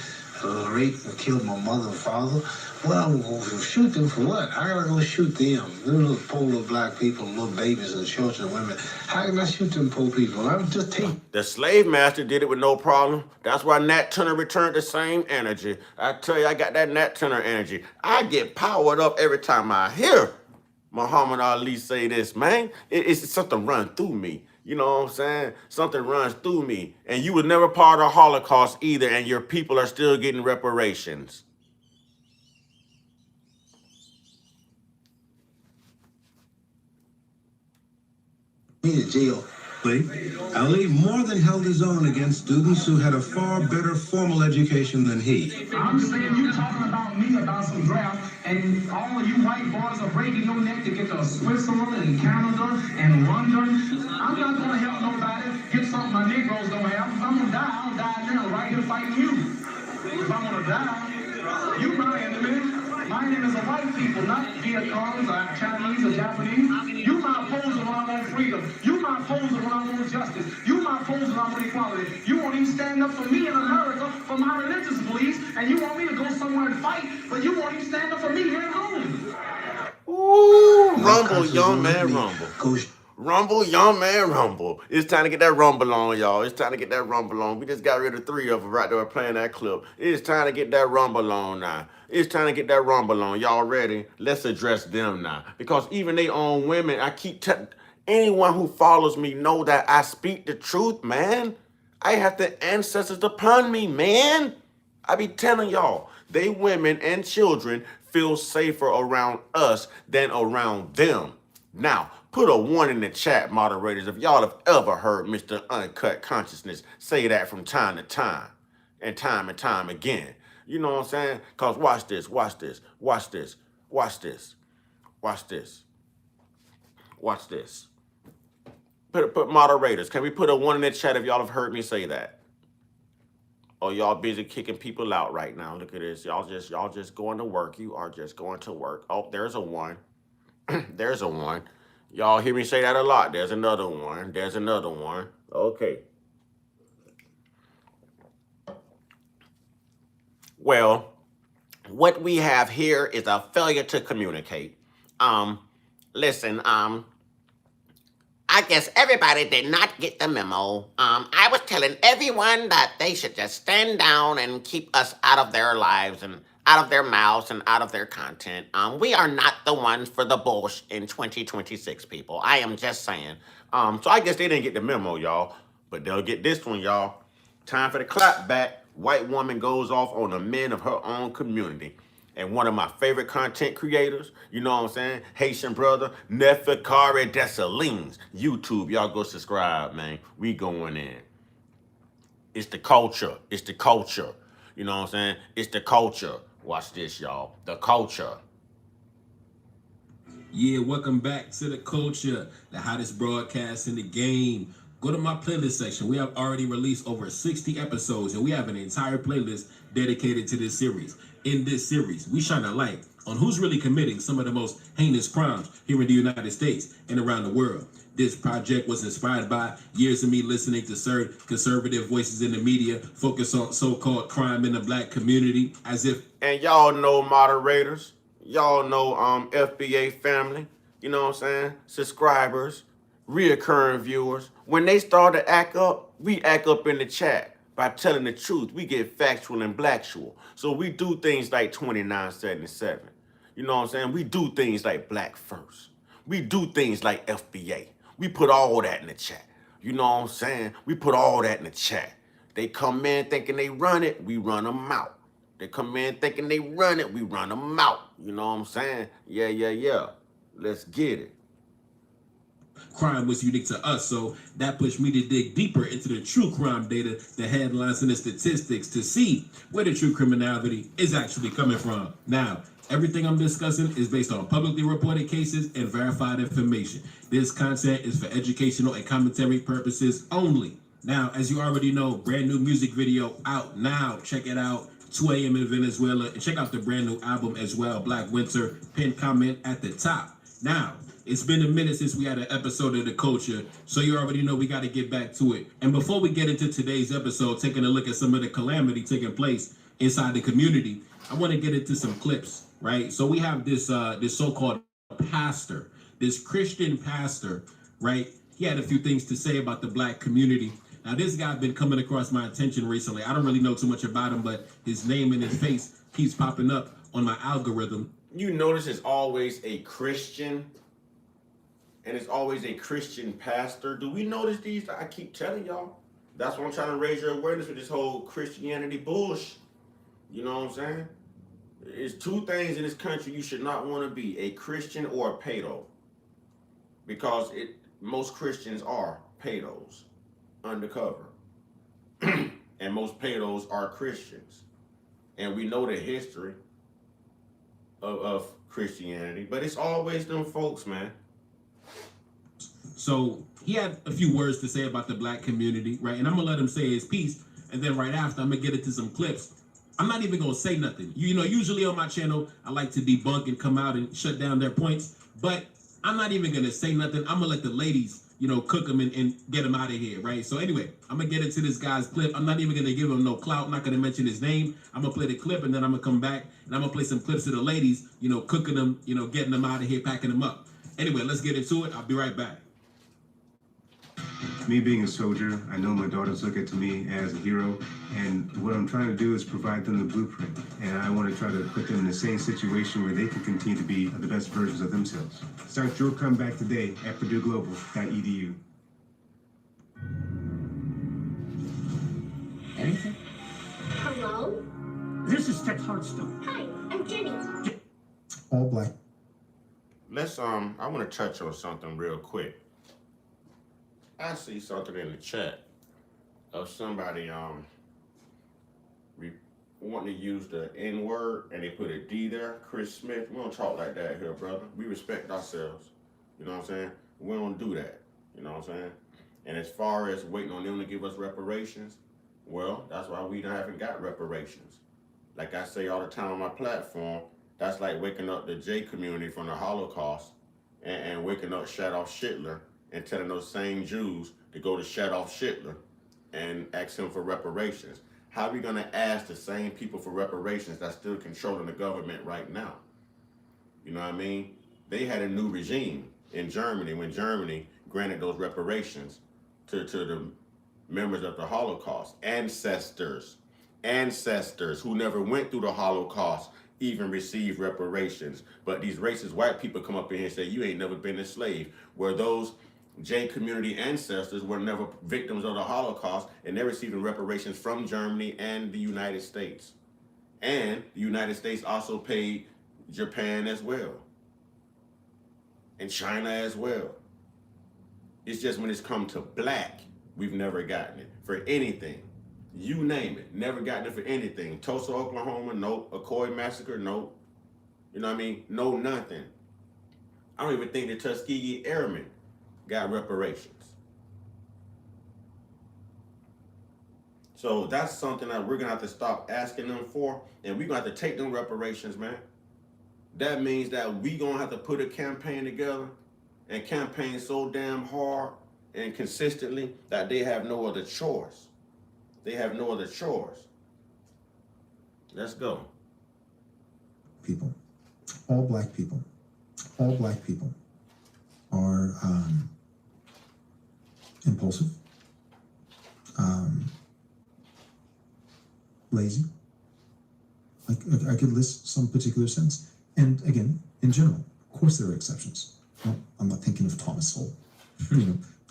raped and killed my mother and father. Well, I'm going to shoot them for what? How can I go shoot them? Them little poor little black people, little babies and children and women. How can I shoot them poor people? I'm just taking. The slave master did it with no problem. That's why Nat Turner returned the same energy. I tell you, I got that Nat Turner energy. I get powered up every time I hear Muhammad Ali say this, man. It's something run through me. You know what I'm saying? Something runs through me. And you were never part of the Holocaust either, and your people are still getting reparations. Me in jail. Ali more than held his own against students who had a far better formal education than he. I'm saying you talking about me about some draft, and all of you white boys are breaking your neck to get to Switzerland and Canada and London. I'm not gonna help nobody get something my Negroes don't have. If I'm gonna die, I'll die now, right here fighting you. If I'm gonna die, you my enemy. My name is a white people, not Vietnamese or Chinese or Japanese. You my opposer when I want freedom. You my opposer when I want justice. You my opposer when I want equality. You won't even stand up for me in America for my religious beliefs, and you want me to go somewhere and fight, but you won't even stand up for me here at home. Ooh, rumble, young man, rumble. Rumble, young man, rumble. It's time to get that rumble on, y'all. It's time to get that rumble on. We just got rid of 3 of them right there playing that clip. It's time to get that rumble on now. It's time to get that rumble on. Y'all ready? Let's address them now. Because even they own women, I keep telling anyone who follows me know that I speak the truth, man. I have the ancestors upon me, man. I be telling y'all, they women and children feel safer around us than around them. Now, put a 1 in the chat, moderators, if y'all have ever heard Mr. Uncut Consciousness say that from time to time and time again. You know what I'm saying? Because watch this, watch this, watch this, watch this, watch this, watch this. Put moderators, can we put a 1 in the chat if y'all have heard me say that? Oh, y'all busy kicking people out right now. Look at this. Y'all just going to work. You are just going to work. Oh, there's a 1. There's a 1. Y'all hear me say that a lot. There's another 1. There's another 1. Okay. Well, what we have here is a failure to communicate. Listen, I guess everybody did not get the memo. I was telling everyone that they should just stand down and keep us out of their lives and out of their mouths and out of their content. We are not the ones for the bullshit in 2026, people. I am just saying. So I guess they didn't get the memo, y'all. But they'll get this one, y'all. Time for the clap back. White woman goes off on the men of her own community. And one of my favorite content creators, you know what I'm saying? Haitian brother, Nefikari Dessalines. YouTube, y'all go subscribe, man. We going in. It's the culture. It's the culture. You know what I'm saying? It's the culture. Watch this, y'all. The culture. Yeah, welcome back to the culture, the hottest broadcast in the game. Go to my playlist section. We have already released over 60 episodes, and we have an entire playlist dedicated to this series. In this series, we shine a light on who's really committing some of the most heinous crimes here in the United States and around the world. This project was inspired by years of me listening to certain conservative voices in the media focus on so-called crime in the black community as if... And y'all know moderators. Y'all know FBA family. You know what I'm saying? Subscribers, reoccurring viewers. When they start to act up, we act up in the chat. By telling the truth, we get factual and blacktual. So we do things like 2977. You know what I'm saying? We do things like Black First. We do things like FBA. We put all that in the chat. You know what I'm saying? We put all that in the chat. They come in thinking they run it, we run them out. They come in thinking they run it, we run them out. You know what I'm saying? Yeah. Let's get it. Crime was unique to us, so that pushed me to dig deeper into the true crime data, the headlines and the statistics to see where the true criminality is actually coming from. Now, everything I'm discussing is based on publicly reported cases and verified information. This content is for educational and commentary purposes only. Now, as you already know, brand new music video out now. Check it out. 2 a.m. in Venezuela. And check out the brand new album as well, Black Winter. Pin comment at the top. Now, it's been a minute since we had an episode of The Culture, so you already know we got to get back to it. And before we get into today's episode, taking a look at some of the calamity taking place inside the community, I want to get into some clips, right? So we have this so-called pastor, this Christian pastor, right? He had a few things to say about the black community. Now, this guy been coming across my attention recently. I don't really know too much about him, but his name and his face keeps popping up on my algorithm. You notice it's always a Christian, and it's always a Christian pastor. Do we notice these? I keep telling y'all. That's what I'm trying to raise your awareness with this whole Christianity bullshit. You know what I'm saying? It's two things in this country you should not want to be, a Christian or a pedo. Because most Christians are pedos, undercover. And most pedos are Christians. And we know the history of Christianity, but it's always them folks, man. So he had a few words to say about the black community, right? And I'm gonna let him say his piece, and then right after I'm gonna get into some clips. I'm not even gonna say nothing. You know, usually on my channel, I like to debunk and come out and shut down their points, but I'm not even gonna say nothing. I'm gonna let the ladies, cook them and get them out of here, right? So anyway, I'm gonna get into this guy's clip. I'm not even gonna give him no clout. I'm not gonna mention his name. I'm gonna play the clip, and then I'm gonna come back and I'm gonna play some clips of the ladies, cooking them, getting them out of here, packing them up. Anyway, let's get into it. I'll be right back. Me being a soldier, I know my daughters look to me as a hero, and what I'm trying to do is provide them the blueprint, and I want to try to put them in the same situation where they can continue to be the best versions of themselves. Start your comeback today at PurdueGlobal.edu. Anything? Hello? This is Tex Hardstone. Hi, I'm Jenny. All black. Let's I want to touch on something real quick. I see something in the chat of somebody wanting to use the N-word and they put a D there. Chris Smith, we don't talk like that here, brother. We respect ourselves. You know what I'm saying? We don't do that. You know what I'm saying? And as far as waiting on them to give us reparations, well, that's why we haven't got reparations. Like I say all the time on my platform, that's like waking up the J community from the Holocaust and waking up Adolf Hitler and telling those same Jews to go to Adolf Hitler and ask him for reparations. How are we going to ask the same people for reparations that's still controlling the government right now? You know what I mean? They had a new regime in Germany when Germany granted those reparations to the members of the Holocaust, ancestors who never went through the Holocaust even received reparations. But these racist white people come up in here and say, you ain't never been a slave. Where those J community ancestors were never victims of the Holocaust, and they're receiving reparations from Germany and the United States. And the United States also paid Japan as well, and China as well. It's just when it's come to black, we've never gotten it for anything. You name it, never gotten it for anything. Tulsa, Oklahoma, nope. Akoi massacre, nope. You know what I mean? No, nothing. I don't even think the Tuskegee Airmen got reparations. So that's something that we're gonna have to stop asking them for, and we're gonna have to take them reparations, man. That means that we gonna have to put a campaign together and campaign so damn hard and consistently that they have no other choice. They have no other choice. Let's go. People, all black people are impulsive, lazy. I could list some particular sense. And again, in general, of course there are exceptions. No, I'm not thinking of Thomas Sowell.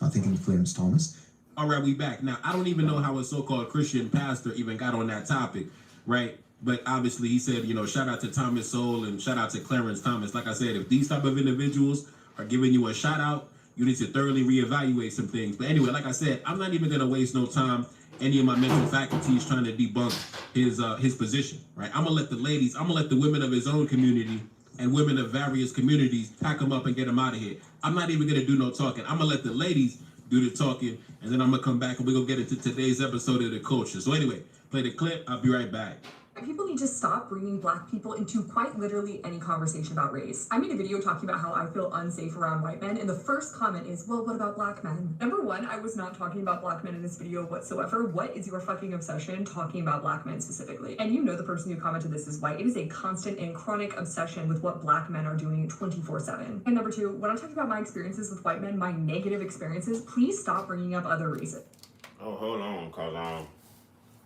Not thinking of Clarence Thomas. All right, we back. Now, I don't even know how a so-called Christian pastor even got on that topic, right? But obviously he said, shout out to Thomas Sowell and shout out to Clarence Thomas. Like I said, if these type of individuals are giving you a shout out, you need to thoroughly reevaluate some things. But anyway, like I said, I'm not even going to waste no time, any of my mental faculties trying to debunk his position, right? I'm going to let the ladies, I'm going to let the women of his own community and women of various communities pack him up and get him out of here. I'm not even going to do no talking. I'm going to let the ladies do the talking, and then I'm going to come back and we're going to get into today's episode of The Culture. So anyway, play the clip. I'll be right back. People need to stop bringing black people into quite literally any conversation about race. I made a video talking about how I feel unsafe around white men, and the first comment is, well, what about black men? Number one, I was not talking about black men in this video whatsoever. What is your fucking obsession talking about black men specifically? And you know the person who commented this is white. It is a constant and chronic obsession with what black men are doing 24/7. And number two, when I'm talking about my experiences with white men, my negative experiences, please stop bringing up other races. Oh, hold on, cause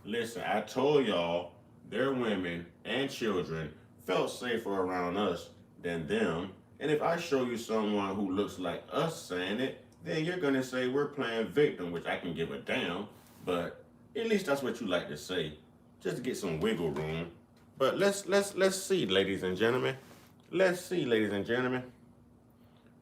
listen, I told y'all their women and children felt safer around us than them. And if I show you someone who looks like us saying it, then you're gonna say we're playing victim, which I can give a damn. But at least that's what you like to say, just to get some wiggle room. But let's see, ladies and gentlemen. Let's see, ladies and gentlemen.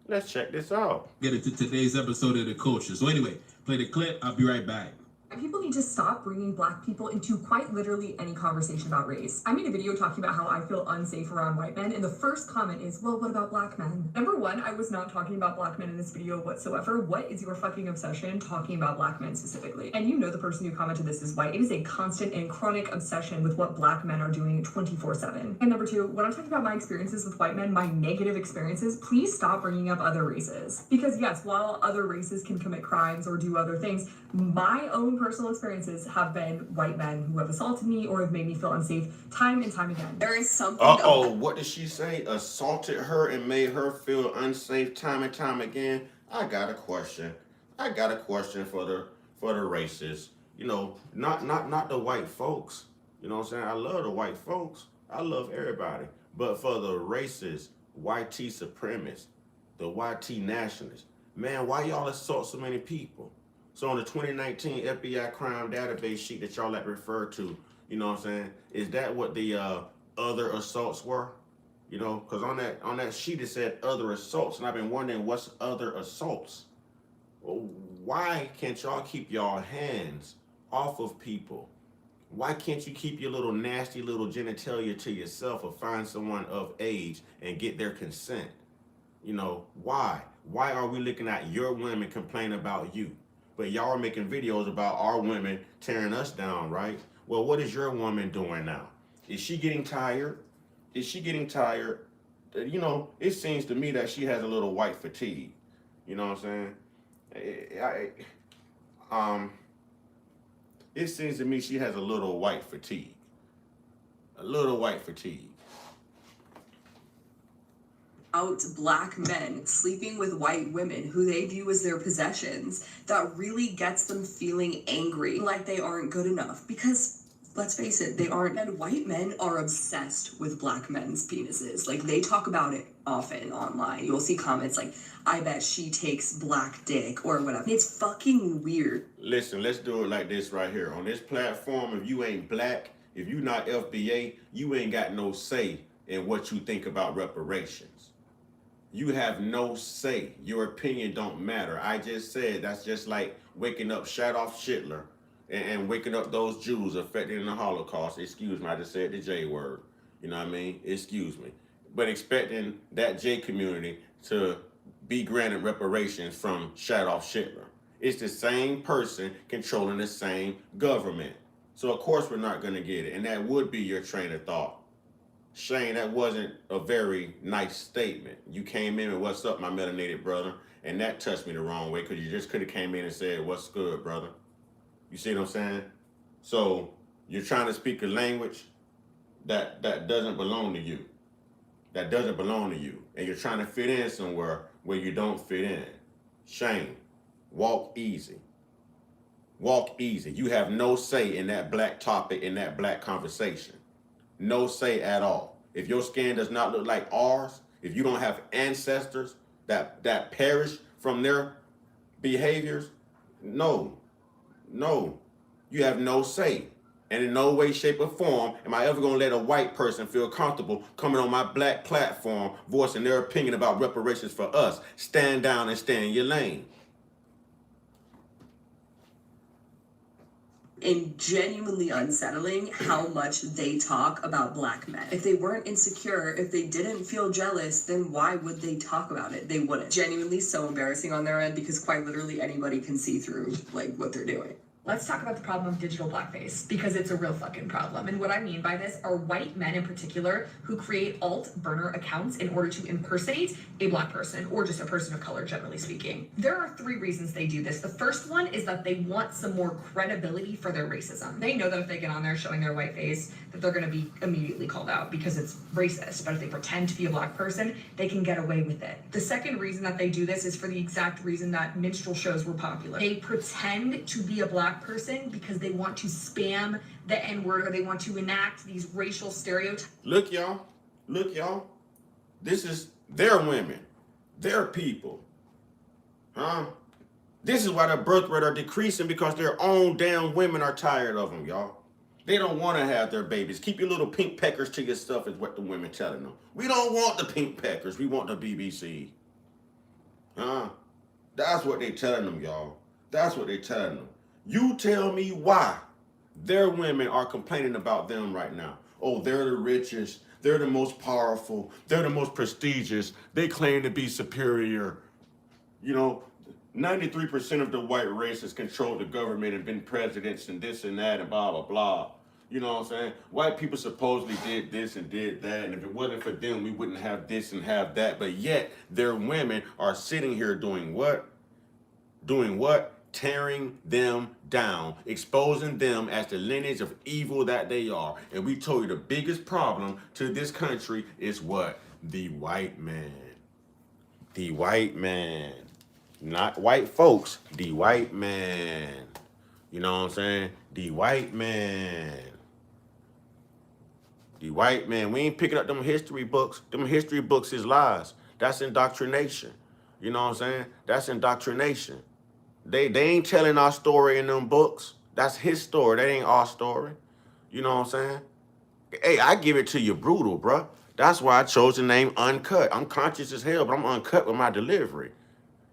Let's check this out. Get into today's episode of The Culture. So anyway, play the clip. I'll be right back. People need to stop bringing black people into quite literally any conversation about race. I made a video talking about how I feel unsafe around white men, and the first comment is, well, what about black men? Number one, I was not talking about black men in this video whatsoever. What is your fucking obsession talking about black men specifically? And you know the person who commented this is white. It is a constant and chronic obsession with what black men are doing 24/7. And number two, when I'm talking about my experiences with white men, my negative experiences, please stop bringing up other races. Because yes, while other races can commit crimes or do other things, my own personal experiences have been white men who have assaulted me or have made me feel unsafe time and time again. There is something. What did she say? Assaulted her and made her feel unsafe time and time again? I got a question. I got a question for the racists. Not the white folks. You know what I'm saying? I love the white folks. I love everybody. But for the racist, YT supremacists, the YT nationalists, man, why y'all assault so many people? So on the 2019 FBI crime database sheet that y'all like refer to, you know what I'm saying? Is that what the other assaults were? Because on that sheet it said other assaults, and I've been wondering what's other assaults. Well, why can't y'all keep y'all hands off of people? Why can't you keep your little nasty little genitalia to yourself or find someone of age and get their consent? Why? Why are we looking at your women complain about you? But y'all are making videos about our women tearing us down, right? Well, what is your woman doing now? Is she getting tired? Is she getting tired? It seems to me that she has a little white fatigue. You know what I'm saying? It seems to me she has a little white fatigue. A little white fatigue. Out black men sleeping with white women who they view as their possessions, that really gets them feeling angry, like they aren't good enough. Because let's face it, they aren't. And white men are obsessed with black men's penises. Like, they talk about it often online. You'll see comments like, I bet she takes black dick or whatever. It's fucking weird. Listen, let's do it like this right here. On this platform, if you ain't black, if you not FBA, you ain't got no say in what you think about reparations. You have no say. Your opinion don't matter. I just said that's just like waking up Adolf Hitler and waking up those Jews affected in the Holocaust. Excuse me, I just said the J word. You know what I mean? Excuse me. But expecting that J community to be granted reparations from Adolf Hitler. It's the same person controlling the same government. So of course we're not going to get it. And that would be your train of thought. Shane, that wasn't a very nice statement. You came in and what's up, my melanated brother, and that touched me the wrong way because you just could have came in and said, what's good, brother? You see what I'm saying? So you're trying to speak a language that doesn't belong to you. That doesn't belong to you. And you're trying to fit in somewhere where you don't fit in. Shane, walk easy. Walk easy. You have no say in that black topic, in that black conversation. No say at all. If your skin does not look like ours, if you don't have ancestors that perish from their behaviors, no, you have no say. And in no way, shape, or form am I ever gonna let a white person feel comfortable coming on my black platform, voicing their opinion about reparations for us. Stand down and stay in your lane. And genuinely unsettling how much they talk about black men. If they weren't insecure, if they didn't feel jealous, then why would they talk about it? They wouldn't. Genuinely so embarrassing on their end because quite literally anybody can see through like what they're doing. Let's talk about the problem of digital blackface, because it's a real fucking problem. And what I mean by this are white men in particular who create alt burner accounts in order to impersonate a black person or just a person of color, generally speaking. There are 3 reasons they do this. The first one is that they want some more credibility for their racism. They know that if they get on there showing their white face, that they're gonna be immediately called out because it's racist. But if they pretend to be a black person, they can get away with it. The second reason that they do this is for the exact reason that minstrel shows were popular. They pretend to be a black person because they want to spam the N-word or they want to enact these racial stereotypes. Look, y'all. This is their women, their people. This is why the birth rate are decreasing, because their own damn women are tired of them, y'all. They don't want to have their babies. Keep your little pink peckers to yourself is what the women telling them. We don't want the pink peckers. We want the BBC. That's what they telling them, y'all. That's what they telling them. You tell me why their women are complaining about them right now. Oh, they're the richest. They're the most powerful. They're the most prestigious. They claim to be superior. You know, 93% of the white race has controlled the government and been presidents and this and that and blah, blah, blah. You know what I'm saying? White people supposedly did this and did that. And if it wasn't for them, we wouldn't have this and have that. But yet their women are sitting here doing what? Doing what? Tearing them down, exposing them as the lineage of evil that they are. And we told you the biggest problem to this country is what? The white man. The white man. Not white folks, the white man. You know what I'm saying? The white man. The white man. We ain't picking up them history books. Them history books is lies. That's indoctrination. You know what I'm saying? That's indoctrination. They ain't telling our story in them books. That's his story. That ain't our story. You know what I'm saying? Hey, I give it to you brutal, bruh. That's why I chose the name Uncut. I'm conscious as hell, but I'm uncut with my delivery.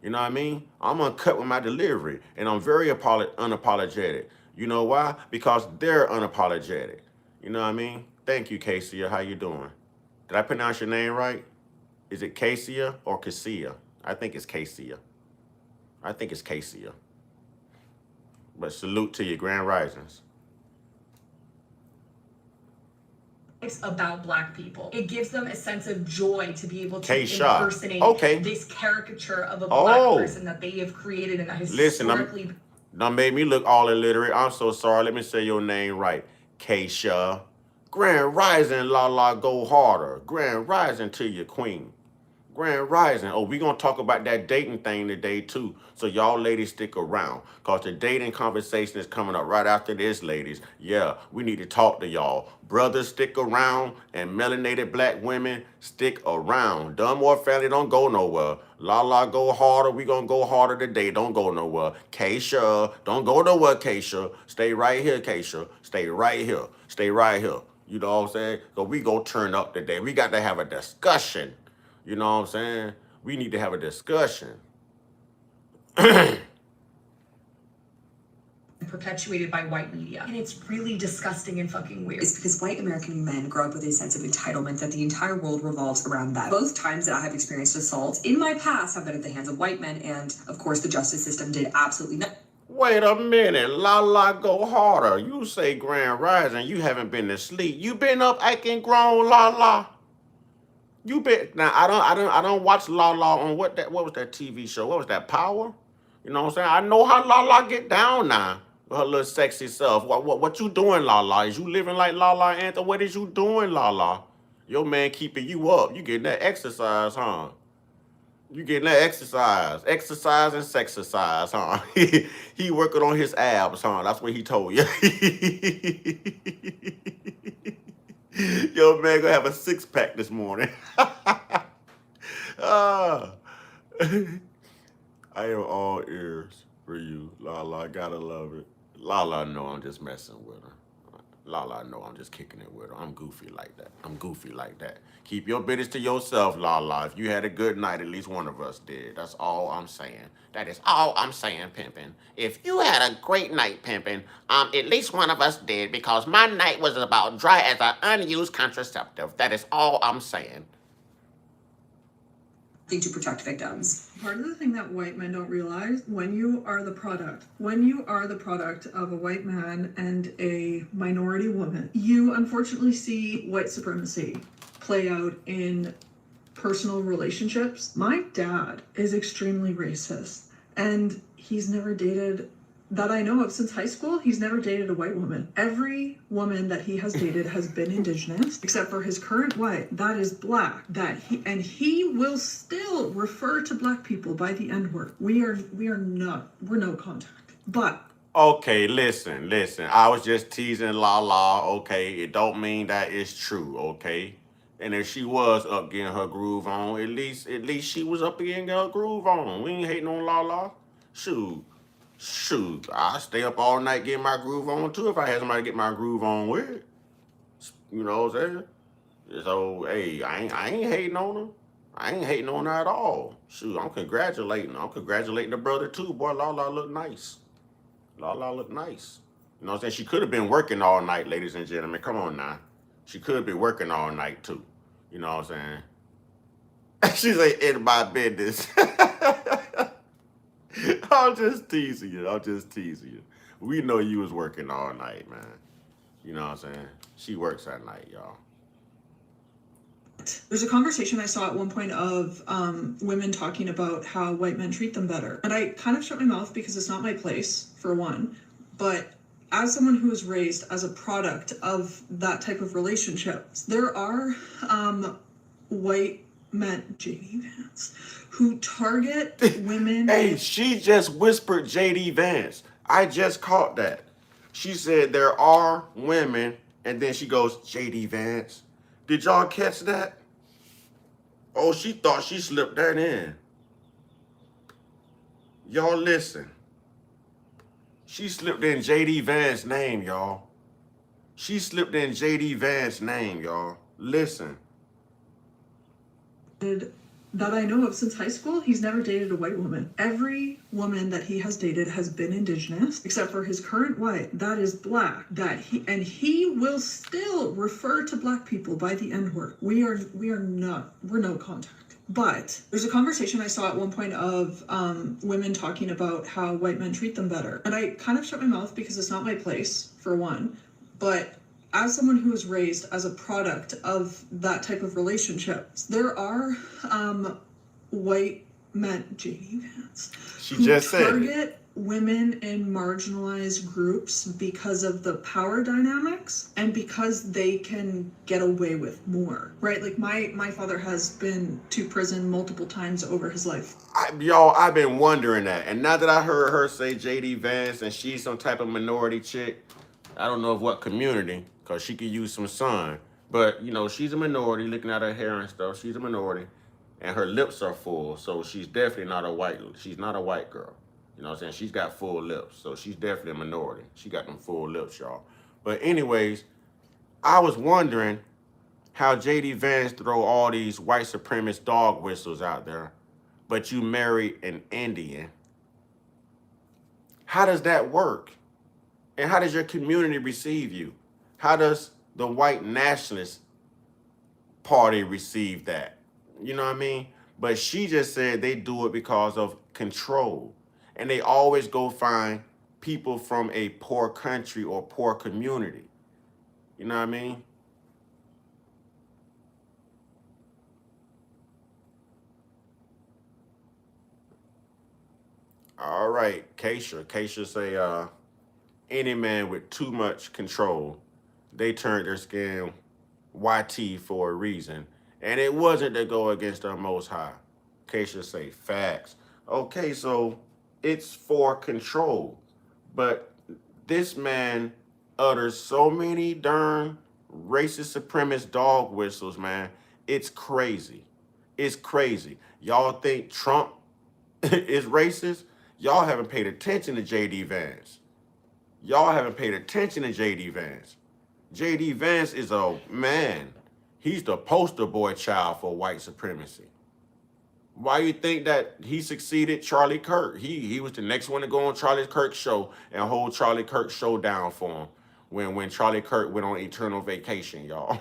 You know what I mean? I'm uncut with my delivery, and I'm very unapologetic. You know why? Because they're unapologetic. You know what I mean? Thank you, Cassia. How you doing? Did I pronounce your name right? Is it Cassia or Cassia? I think it's Cassia. I think it's Cassia. But salute to your grand risings. About black people. It gives them a sense of joy to be able to impersonate this caricature of a black person that they have created and that historically... Done made me look all illiterate. I'm so sorry. Let me say your name right. Keisha. Grand Rising, La go harder. Grand Rising to your queen. Grand Rising. Oh, we gonna talk about that dating thing today too. So y'all ladies stick around. Cause the dating conversation is coming up right after this, ladies. Yeah, we need to talk to y'all. Brothers stick around and melanated black women stick around. Dunmore family don't go nowhere. La go harder. We gonna go harder today. Don't go nowhere. Keisha, don't go nowhere, Keisha. Stay right here, Keisha. Stay right here. Stay right here. You know what I'm saying? So we go turn up today. We got to have a discussion. You know what I'm saying? We need to have a discussion. Perpetuated by white media. And it's really disgusting and fucking weird. It's because white American men grow up with a sense of entitlement that the entire world revolves around them. Both times that I have experienced assault in my past have been at the hands of white men, and of course the justice system did absolutely nothing. Wait a minute, La go harder. You say Grand Rising, you haven't been to sleep. You been up acting grown, La. You been now. I don't watch La on what was that TV show? What was that, Power? You know what I'm saying? I know how La get down now with her little sexy self. What you doing, La? Is you living like La Anthem? What is you doing, La? Your man keeping you up. You getting that exercise, huh? You getting that exercise and sexercise, huh? He working on his abs, huh? That's what he told you. Yo, man, gonna have a 6-pack this morning. I am all ears for you, La. Gotta love it. La know I'm just messing with her. La know I'm just kicking it with her. I'm goofy like that. Keep your business to yourself, La. If you had a good night, at least one of us did. That's all I'm saying. That is all I'm saying, pimpin'. If you had a great night, pimpin', at least one of us did, because my night was about dry as an unused contraceptive. That is all I'm saying. To protect victims. Part of the thing that white men don't realize, when you are the product of a white man and a minority woman, you unfortunately see white supremacy play out in personal relationships. My dad is extremely racist, and he's never dated, that I know of since high school, he's never dated a white woman. Every woman that he has dated has been indigenous, except for his current wife, that is black, he will still refer to black people by the N-word. We're no contact. But okay, listen. I was just teasing La. Okay, it don't mean that it's true. Okay, and if she was up getting her groove on, at least she was up getting her groove on. We ain't hating on La. Shoot, I stay up all night getting my groove on too if I had somebody to get my groove on with. You know what I'm saying? So, hey, I ain't hating on her. I ain't hating on her at all. Shoot, I'm congratulating her. I'm congratulating the brother too. Boy, La look nice. La look nice. You know what I'm saying? She could have been working all night, ladies and gentlemen. Come on now. She could be working all night too. You know what I'm saying? She's like, in my business. I'm just teasing you. We know you was working all night, man. You know what I'm saying? She works at night, y'all. there's a conversation I saw at one point of women talking about how white men treat them better. And I kind of shut my mouth because it's not my place, for one. But as someone who was raised as a product of that type of relationship, there are white men, J.D. Vance, who target women. Hey, she just whispered J.D. Vance. I just caught that. She said there are women, and then she goes, J.D. Vance. Did y'all catch that? Oh, she thought she slipped that in. Y'all listen. She slipped in J.D. Vance's name, y'all. She slipped in J.D. Vance's name, y'all. Listen. That I know of since high school, he's never dated a white woman. Every woman that he has dated has been indigenous, except for his current wife, that is black. He will still refer to black people by the N-word. We're no contact. But there's a conversation I saw at one point of women talking about how white men treat them better. And I kind of shut my mouth because it's not my place, for one. But as someone who was raised as a product of that type of relationship, there are white men, J.D. Vance, she just said target women in marginalized groups because of the power dynamics and because they can get away with more, right? Like my father has been to prison multiple times over his life. Y'all, I've been wondering that. And now that I heard her say JD Vance and she's some type of minority chick, I don't know of what community, because she could use some sun. But, you know, she's a minority, looking at her hair and stuff. She's a minority. And her lips are full. So she's definitely not a white girl. You know what I'm saying? She's got full lips. So she's definitely a minority. She got them full lips, y'all. But anyways, I was wondering how JD Vance throw all these white supremacist dog whistles out there, but you marry an Indian. How does that work? And how does your community receive you? How does the white nationalist party receive that? You know what I mean? But she just said they do it because of control. And they always go find people from a poor country or poor community. You know what I mean? All right, Keisha. Keisha say, any man with too much control, they turned their skin YT for a reason. And it wasn't to go against the Most High. Keisha say, facts. Okay, so it's for control. But this man utters so many darn racist supremacist dog whistles, man. It's crazy. It's crazy. Y'all think Trump is racist? Y'all haven't paid attention to JD Vance. Y'all haven't paid attention to JD Vance. JD Vance is a man. He's the poster boy child for white supremacy. Why you think that he succeeded Charlie Kirk? He was the next one to go on Charlie Kirk's show and hold Charlie Kirk's show down for him when Charlie Kirk went on eternal vacation, y'all.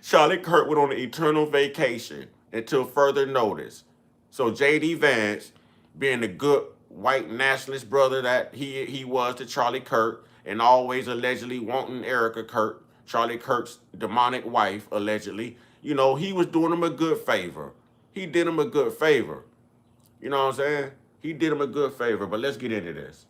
Charlie Kirk went on an eternal vacation until further notice. So JD Vance, being the good white nationalist brother that he was to Charlie Kirk, and always allegedly wanting Erica Kirk, Charlie Kirk's demonic wife, allegedly, you know, he was doing him a good favor. He did him a good favor. You know what I'm saying? He did him a good favor, but let's get into this.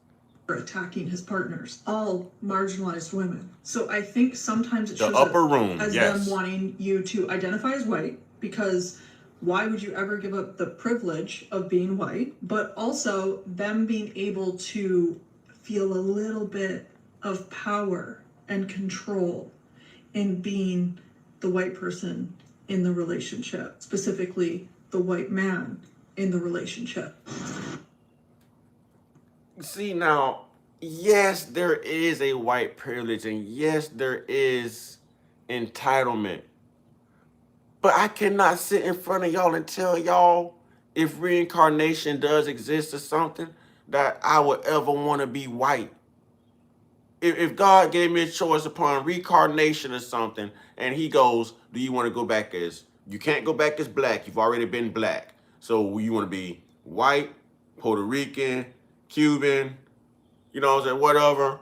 For attacking his partners, all marginalized women. So I think sometimes it The shows upper up room, as yes. them wanting you to identify as white, because why would you ever give up the privilege of being white? But also them being able to feel a little bit of power and control in being the white person in the relationship, specifically the white man in the relationship. See, now, yes, there is a white privilege, and yes, there is entitlement. But I cannot sit in front of y'all and tell y'all if reincarnation does exist or something that I would ever want to be white. If God gave me a choice upon reincarnation or something, and he goes, do you want to go back as, you can't go back as black, you've already been black. So you want to be white, Puerto Rican, Cuban, you know what I'm saying, whatever.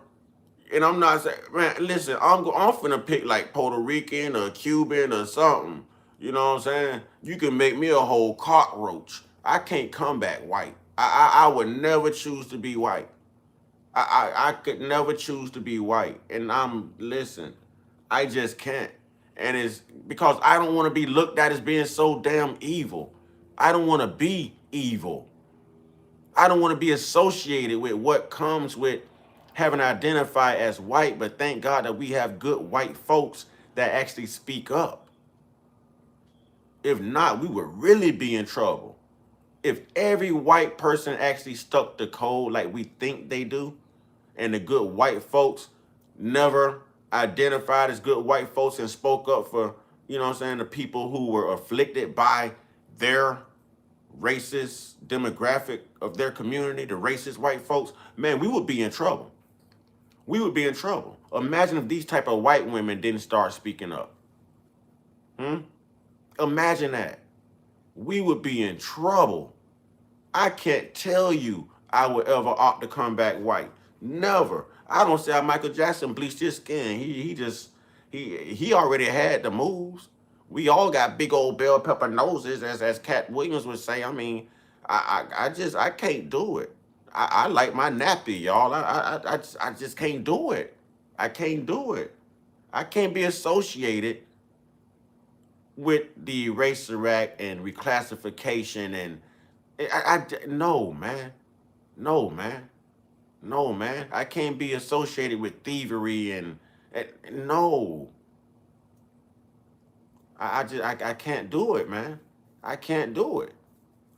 And I'm not saying, man, listen, I'm finna pick like Puerto Rican or Cuban or something. You know what I'm saying? You can make me a whole cockroach. I can't come back white. I would never choose to be white. I could never choose to be white. And listen, I just can't. And it's because I don't want to be looked at as being so damn evil. I don't want to be evil. I don't want to be associated with what comes with having identified as white, but thank God that we have good white folks that actually speak up. If not, we would really be in trouble. If every white person actually stuck to code like we think they do, and the good white folks never identified as good white folks and spoke up for, you know what I'm saying, the people who were afflicted by their racist demographic of their community, the racist white folks, man, we would be in trouble. We would be in trouble. Imagine if these type of white women didn't start speaking up. Imagine that. We would be in trouble. I can't tell you I would ever opt to come back white. Never. I don't see how Michael Jackson bleached his skin. He already had the moves. We all got big old bell pepper noses, as Cat Williams would say. I mean, I can't do it. I like my nappy, y'all. I just can't do it. I can't do it. I can't be associated with the Eraser Act and reclassification and no, man. No, man. No, man. I can't be associated with thievery and no. I can't do it, man. I can't do it.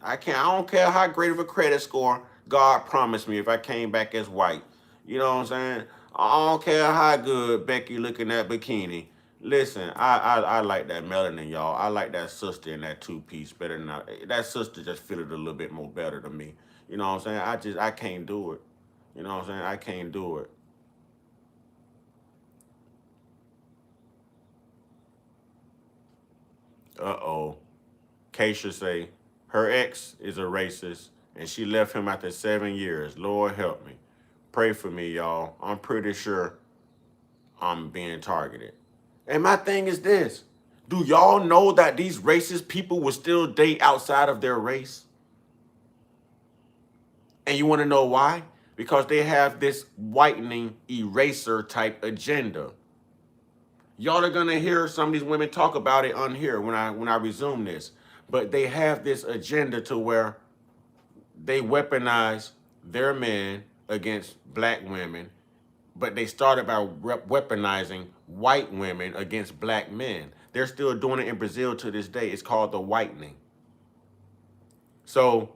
I can't. I don't care how great of a credit score God promised me if I came back as white. You know what I'm saying? I don't care how good Becky looking at bikini. Listen, I like that melanin, y'all. I like that sister in that two-piece better than that sister just feel it a little bit more better than me. You know what I'm saying? I can't do it. You know what I'm saying? I can't do it. Uh-oh. Keisha say, her ex is a racist, and she left him after 7 years. Lord help me. Pray for me, y'all. I'm pretty sure I'm being targeted. And my thing is this. Do y'all know that these racist people will still date outside of their race? And you want to know why? Because they have this whitening eraser type agenda. Y'all are gonna hear some of these women talk about it on here when I resume this. But they have this agenda to where they weaponize their men against black women, but they started by weaponizing white women against black men. They're still doing it in Brazil to this day. It's called the whitening. So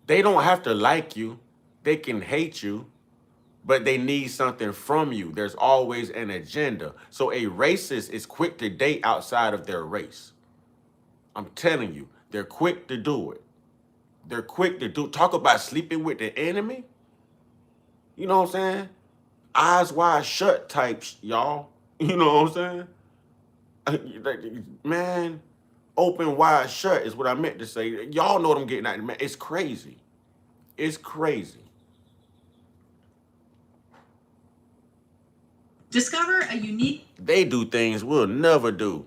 they don't have to like you. They can hate you, but they need something from you. There's always an agenda. So a racist is quick to date outside of their race. I'm telling you, they're quick to do it. They're quick to talk about sleeping with the enemy. You know what I'm saying? Eyes wide shut types, y'all. You know what I'm saying? Man, open wide shut is what I meant to say. Y'all know what I'm getting at. Man, it's crazy. It's crazy. Discover a unique... They do things we'll never do.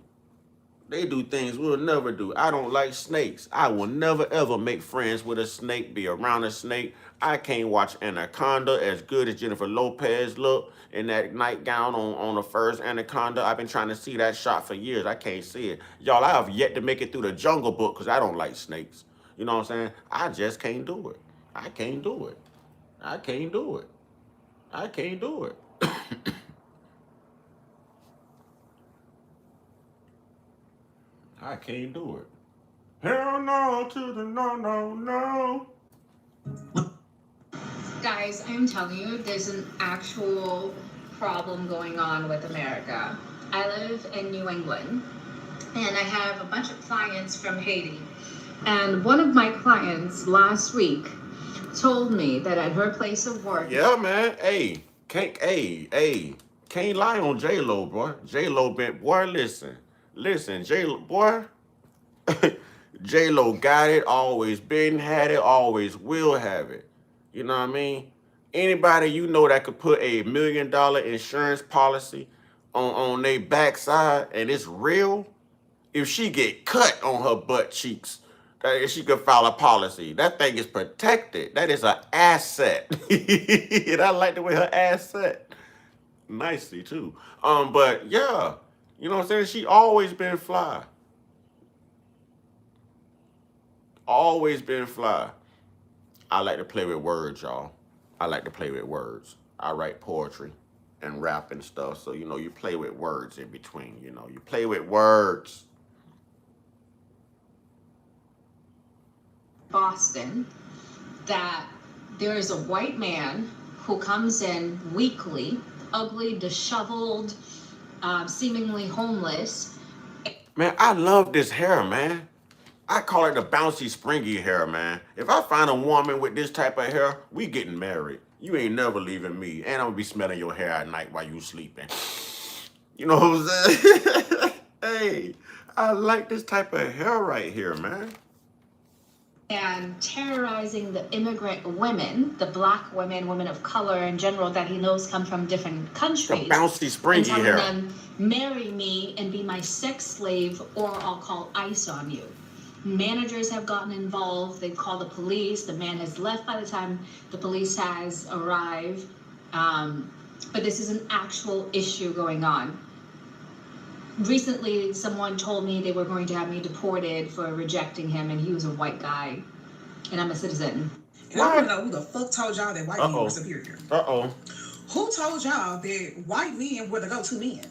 They do things we'll never do. I don't like snakes. I will never, ever make friends with a snake, be around a snake. I can't watch Anaconda as good as Jennifer Lopez look in that nightgown on the first Anaconda. I've been trying to see that shot for years. I can't see it. Y'all, I have yet to make it through the Jungle Book because I don't like snakes. You know what I'm saying? I just can't do it. I can't do it. I can't do it. I can't do it. I can't do it. Hell no to the no, no, no. Guys, I'm telling you, there's an actual problem going on with America. I live in New England, and I have a bunch of clients from Haiti. And one of my clients last week told me that at her place of work... Yeah, man. Hey, can't lie on J-Lo, boy. J-Lo been, boy, listen, J-Lo, boy. J-Lo got it, always been, had it, always will have it. You know what I mean? Anybody you know that could put $1 million insurance policy on their backside and it's real, if she get cut on her butt cheeks, she could file a policy. That thing is protected. That is an asset. And I like the way her ass set. Nicely too. But yeah, you know what I'm saying? She always been fly. Always been fly. I like to play with words, y'all. I like to play with words. I write poetry and rap and stuff. So, you know, you play with words in between, you know. You play with words. Boston, that there is a white man who comes in weekly, ugly, disheveled, seemingly homeless. Man, I love this hair, man. I call it the bouncy, springy hair, man. If I find a woman with this type of hair, we getting married. You ain't never leaving me. And I'm gonna be smelling your hair at night while you sleeping. You know what I'm saying? Hey, I like this type of hair right here, man. And terrorizing the immigrant women, the black women, women of color in general that he knows come from different countries. The bouncy, springy and hair. telling them, marry me and be my sex slave or I'll call ICE on you. Managers have gotten involved. They've called the police. The man has left by the time the police has arrived. But this is an actual issue going on. Recently, someone told me they were going to have me deported for rejecting him, and he was a white guy, and I'm a citizen. And I want to know who the fuck told y'all that white men were superior. Who told y'all that white men were the go-to men?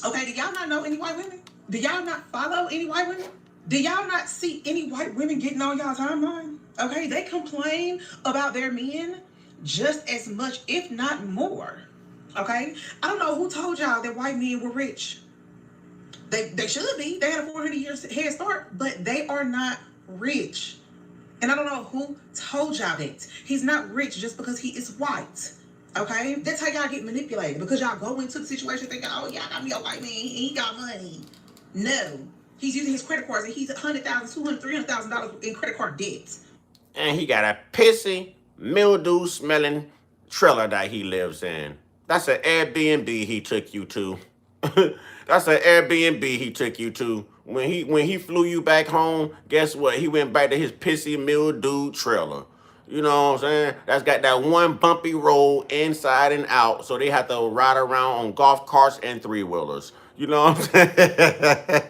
Okay, do y'all not know any white women? Do y'all not follow any white women? Do y'all not see any white women getting on y'all timeline? Okay, they complain about their men just as much, if not more. Okay, I don't know who told y'all that white men were rich. They should be. They had a 400 years head start, but they are not rich. And I don't know who told y'all that. He's not rich just because he is white. Okay? That's how y'all get manipulated. Because y'all go into the situation thinking, oh, yeah, I got me a white man. He got money. No. He's using his credit cards and he's $100,000, $200,000, $300,000 in credit card debt. And he got a pissy, mildew-smelling trailer that he lives in. That's an Airbnb he took you to. That's an Airbnb he took you to. When he flew you back home, guess what? He went back to his pissy, mildew trailer. You know what I'm saying? That's got that one bumpy road inside and out, so they have to ride around on golf carts and three-wheelers. You know what I'm saying?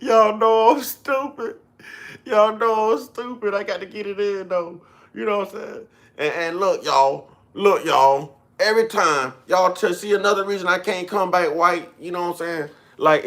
Y'all know I'm stupid. Y'all know I'm stupid. I got to get it in, though. You know what I'm saying? And look, y'all. Every time y'all to see another reason I can't come back white, you know what I'm saying? Like,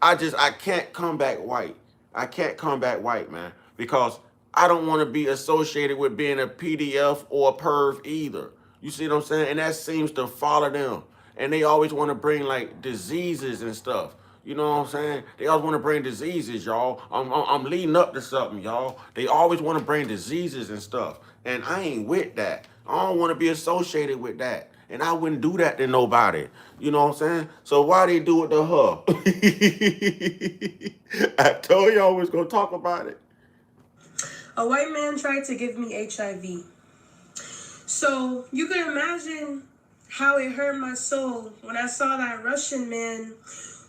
I can't come back white. I can't come back white, man, because I don't want to be associated with being a PDF or a perv either. You see what I'm saying? And that seems to follow them. And they always want to bring, like, diseases and stuff. You know what I'm saying? They always want to bring diseases, y'all. I'm leading up to something, y'all. They always want to bring diseases and stuff. And I ain't with that. I don't want to be associated with that. And I wouldn't do that to nobody. You know what I'm saying? So why they do it to her? I told y'all we was going to talk about it. A white man tried to give me HIV. So you can imagine how it hurt my soul when I saw that Russian man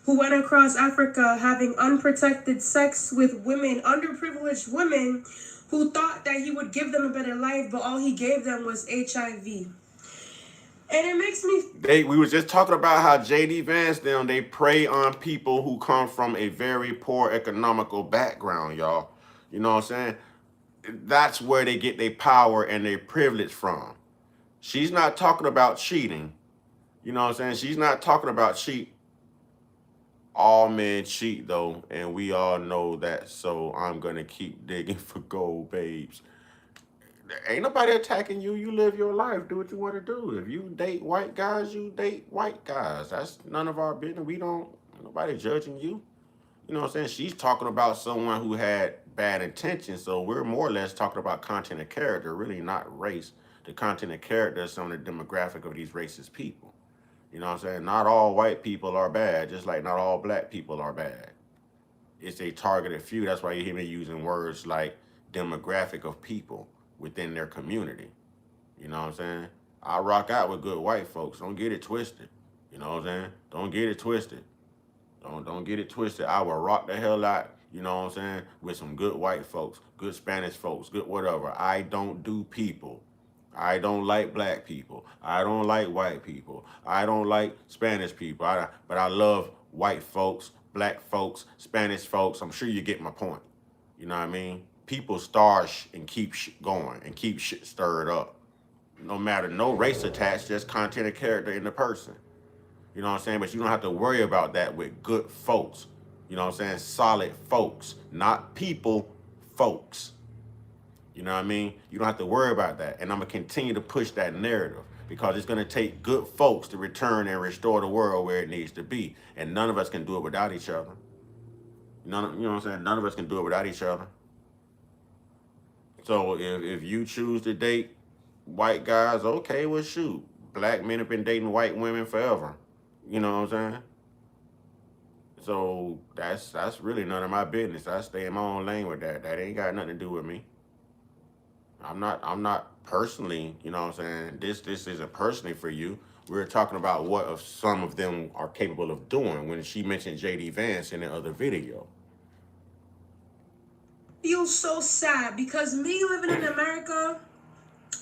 who went across Africa having unprotected sex with women, underprivileged women, who thought that he would give them a better life, but all he gave them was HIV. And it makes me... We was just talking about how J.D. Vance, they prey on people who come from a very poor economical background, y'all. You know what I'm saying? That's where they get their power and their privilege from. She's not talking about cheating. You know what I'm saying? She's not talking about cheat. All men cheat, though, and we all know that, so I'm going to keep digging for gold, babes. Ain't nobody attacking you. You live your life. Do what you want to do. If you date white guys, you date white guys. That's none of our business. Nobody judging you. You know what I'm saying? She's talking about someone who had bad intentions, so we're more or less talking about content and character, really not race. The content and character is some of the demographic of these racist people. You know what I'm saying? Not all white people are bad, just like not all black people are bad. It's a targeted few. That's why you hear me using words like demographic of people within their community. You know what I'm saying? I rock out with good white folks. Don't get it twisted. You know what I'm saying? Don't get it twisted. Don't get it twisted. I will rock the hell out, you know what I'm saying, with some good white folks, good Spanish folks, good whatever. I don't do people. I don't like black people. I don't like white people. I don't like Spanish people. But I love white folks, black folks, Spanish folks. I'm sure you get my point. You know what I mean? People start and keep going and keep shit stirred up. No matter, no race attached, just content and character in the person. You know what I'm saying? But you don't have to worry about that with good folks. You know what I'm saying? Solid folks, not people, folks. You know what I mean? You don't have to worry about that. And I'm going to continue to push that narrative because it's going to take good folks to return and restore the world where it needs to be. And none of us can do it without each other. You know what I'm saying? None of us can do it without each other. So if you choose to date white guys, okay, well, shoot. Black men have been dating white women forever. You know what I'm saying? So that's really none of my business. I stay in my own lane with that. That ain't got nothing to do with me. I'm not personally, you know what I'm saying? This isn't personally for you. We're talking about what of some of them are capable of doing when she mentioned JD Vance in the other video. Feel so sad because me living in America,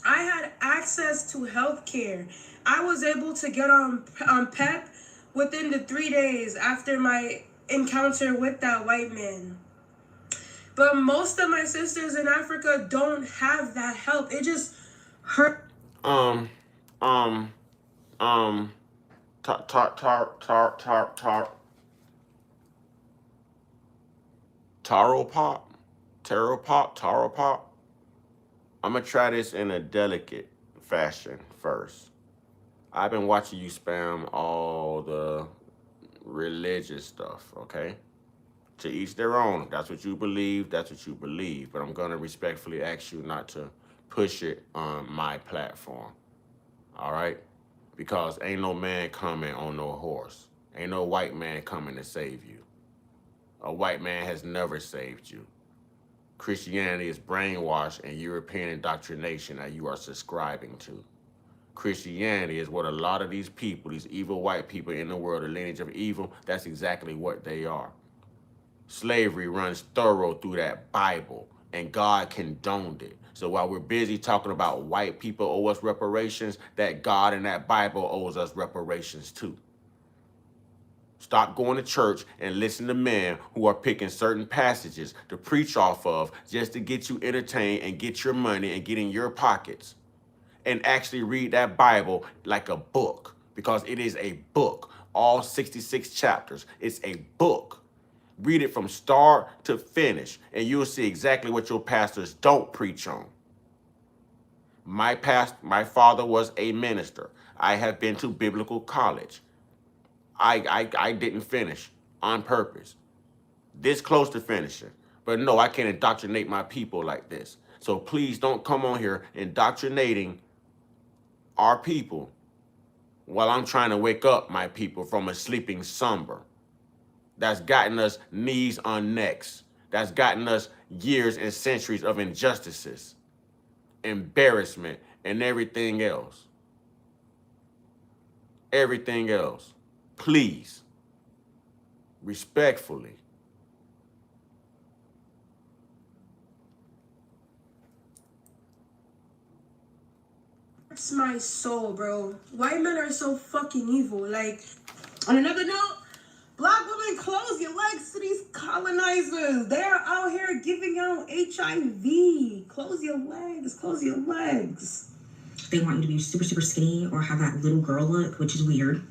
I had access to health care. I was able to get on PEP within the 3 days after my encounter with that white man. But most of my sisters in Africa don't have that help. It just hurt. Taro pop. I'm gonna try this in a delicate fashion first. I've been watching you spam all the religious stuff, okay? To each their own. That's what you believe, that's what you believe. But I'm gonna respectfully ask you not to push it on my platform, all right? Because ain't no man coming on no horse. Ain't no white man coming to save you. A white man has never saved you. Christianity is brainwashed and European indoctrination that you are subscribing to. Christianity is what a lot of these people, these evil white people in the world, the lineage of evil, that's exactly what they are. Slavery runs thorough through that Bible, and God condoned it. So while we're busy talking about white people owe us reparations, that God in that Bible owes us reparations too. Stop going to church and listen to men who are picking certain passages to preach off of just to get you entertained and get your money and get in your pockets. And actually read that Bible like a book, because it is a book. All 66 chapters. It's a book. Read it from start to finish, and you'll see exactly what your pastors don't preach on. My father was a minister. I have been to biblical college. I didn't finish on purpose. This close to finishing. But no, I can't indoctrinate my people like this. So please don't come on here indoctrinating our people while I'm trying to wake up my people from a sleeping slumber. That's gotten us knees on necks. That's gotten us years and centuries of injustices, embarrassment, and everything else. Everything else. Please, respectfully. Hurts my soul, bro. White men are so fucking evil. Like, On another note, Black women, close your legs to these colonizers. They're out here giving out HIV. Close your legs. Close your legs. They want you to be super, super skinny or have that little girl look, which is weird.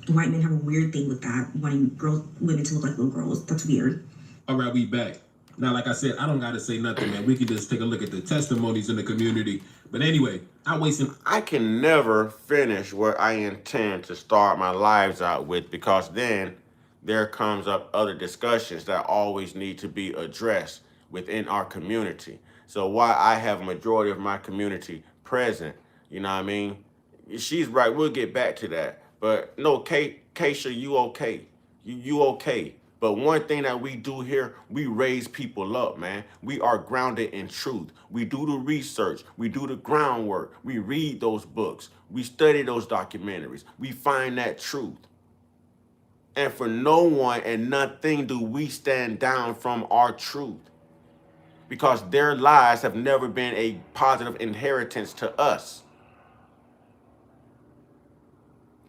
White men have a weird thing with that, wanting women to look like little girls. That's weird. All right, we back. Now, like I said, I don't got to say nothing, man. We can just take a look at the testimonies in the community. But anyway, I can never finish what I intend to start my lives out with, because then there comes up other discussions that always need to be addressed within our community. So while I have a majority of my community present, you know what I mean? She's right. We'll get back to that. But no, Keisha, you okay. You okay. But one thing that we do here, we raise people up, man. We are grounded in truth. We do the research. We do the groundwork. We read those books. We study those documentaries. We find that truth. And for no one and nothing do we stand down from our truth, because their lies have never been a positive inheritance to us.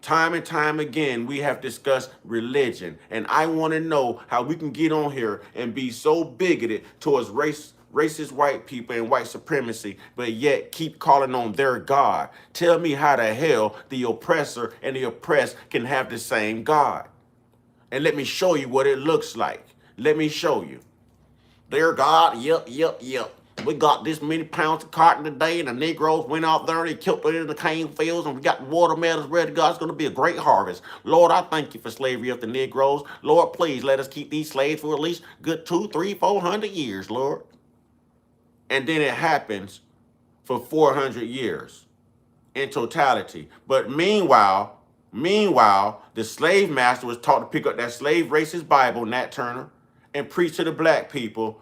Time and time again, we have discussed religion, and I want to know how we can get on here and be so bigoted towards racist white people and white supremacy, but yet keep calling on their God. Tell me how the hell the oppressor and the oppressed can have the same God. And let me show you what it looks like. Let me show you. Their God, yep. We got this many pounds of cotton today, and the Negroes went out there and they killed it in the cane fields, and we got watermelons ready to go. It's going to be a great harvest. Lord, I thank you for slavery of the Negroes. Lord, please let us keep these slaves for at least good 200, 300, 400 years, Lord. And then it happens for 400 years in totality. But meanwhile, the slave master was taught to pick up that slave racist Bible, Nat Turner, and preach to the black people.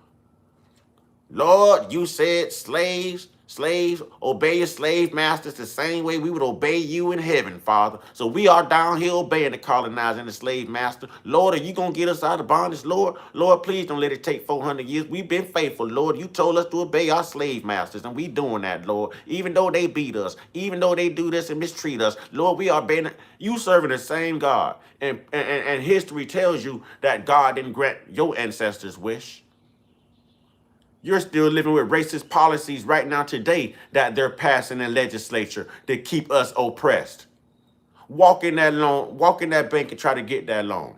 Lord, you said slaves Slaves, obey your slave masters the same way we would obey you in heaven, Father. So we are down here obeying the colonizer and the slave master. Lord, are you going to get us out of bondage, Lord? Lord, please don't let it take 400 years. We've been faithful, Lord. You told us to obey our slave masters, and we doing that, Lord. Even though they beat us, even though they do this and mistreat us, Lord, we are obeying. You serving the same God. And history tells you that God didn't grant your ancestors' wish. You're still living with racist policies right now today that they're passing in legislature to keep us oppressed. Walk in that loan, walk in that bank and try to get that loan.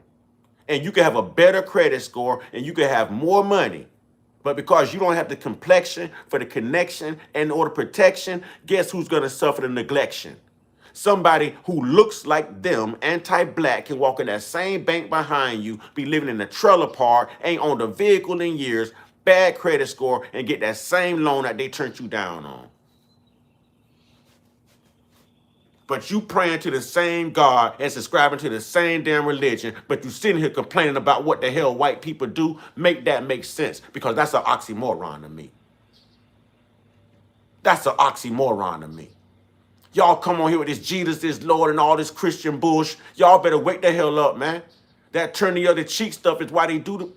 And you can have a better credit score and you can have more money. But because you don't have the complexion for the connection and or the protection, guess who's going to suffer the neglection? Somebody who looks like them, anti-black, can walk in that same bank behind you, be living in a trailer park, ain't owned a vehicle in years, bad credit score, and get that same loan that they turned you down on. But you praying to the same God and subscribing to the same damn religion, but you sitting here complaining about what the hell white people do. Make that make sense, because that's an oxymoron to me. That's an oxymoron to me. Y'all come on here with this Jesus is Lord and all this Christian bullshit. Y'all better wake the hell up, man. That turn the other cheek stuff is why they do the...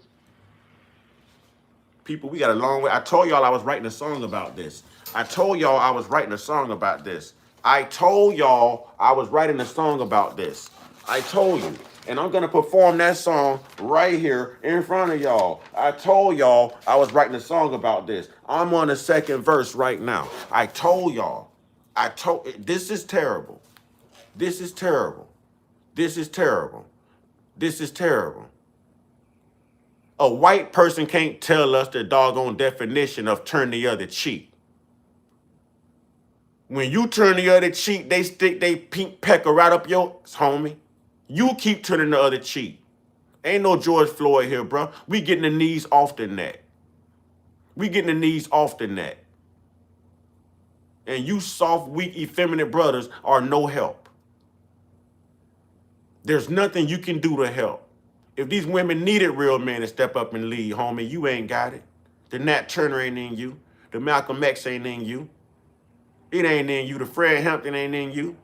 People, we got a long way. I told y'all I was writing a song about this. I told y'all I was writing a song about this. I told y'all I was writing a song about this. I told you. And I'm going to perform that song right here in front of y'all. I told y'all I was writing a song about this. I'm on the second verse right now. I told y'all. This is terrible. This is terrible. This is terrible. This is terrible. A white person can't tell us the doggone definition of turn the other cheek. When you turn the other cheek, they stick their pink pecker right up your homie. You keep turning the other cheek. Ain't no George Floyd here, bro. We getting the knees off the neck. We getting the knees off the neck. And you soft, weak, effeminate brothers are no help. There's nothing you can do to help. If these women needed real men to step up and lead, homie, you ain't got it. The Nat Turner ain't in you. The Malcolm X ain't in you. It ain't in you. The Fred Hampton ain't in you.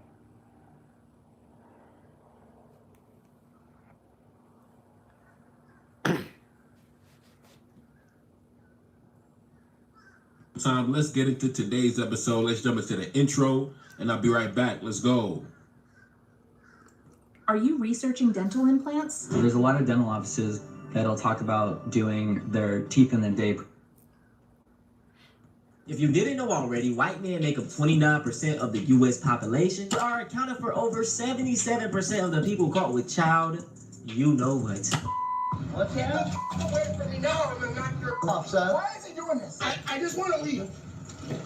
Time, let's get into today's episode. Let's jump into the intro, and I'll be right back. Let's go. Are you researching dental implants? There's a lot of dental offices that'll talk about doing their teeth in the day. If you didn't know already, white men make up 29% of the U.S. population. They are accounted for over 77% of the people caught with child. You know what? What's that? Wait for me now, I'm gonna knock your off, son. Why is he doing this? I just want to leave.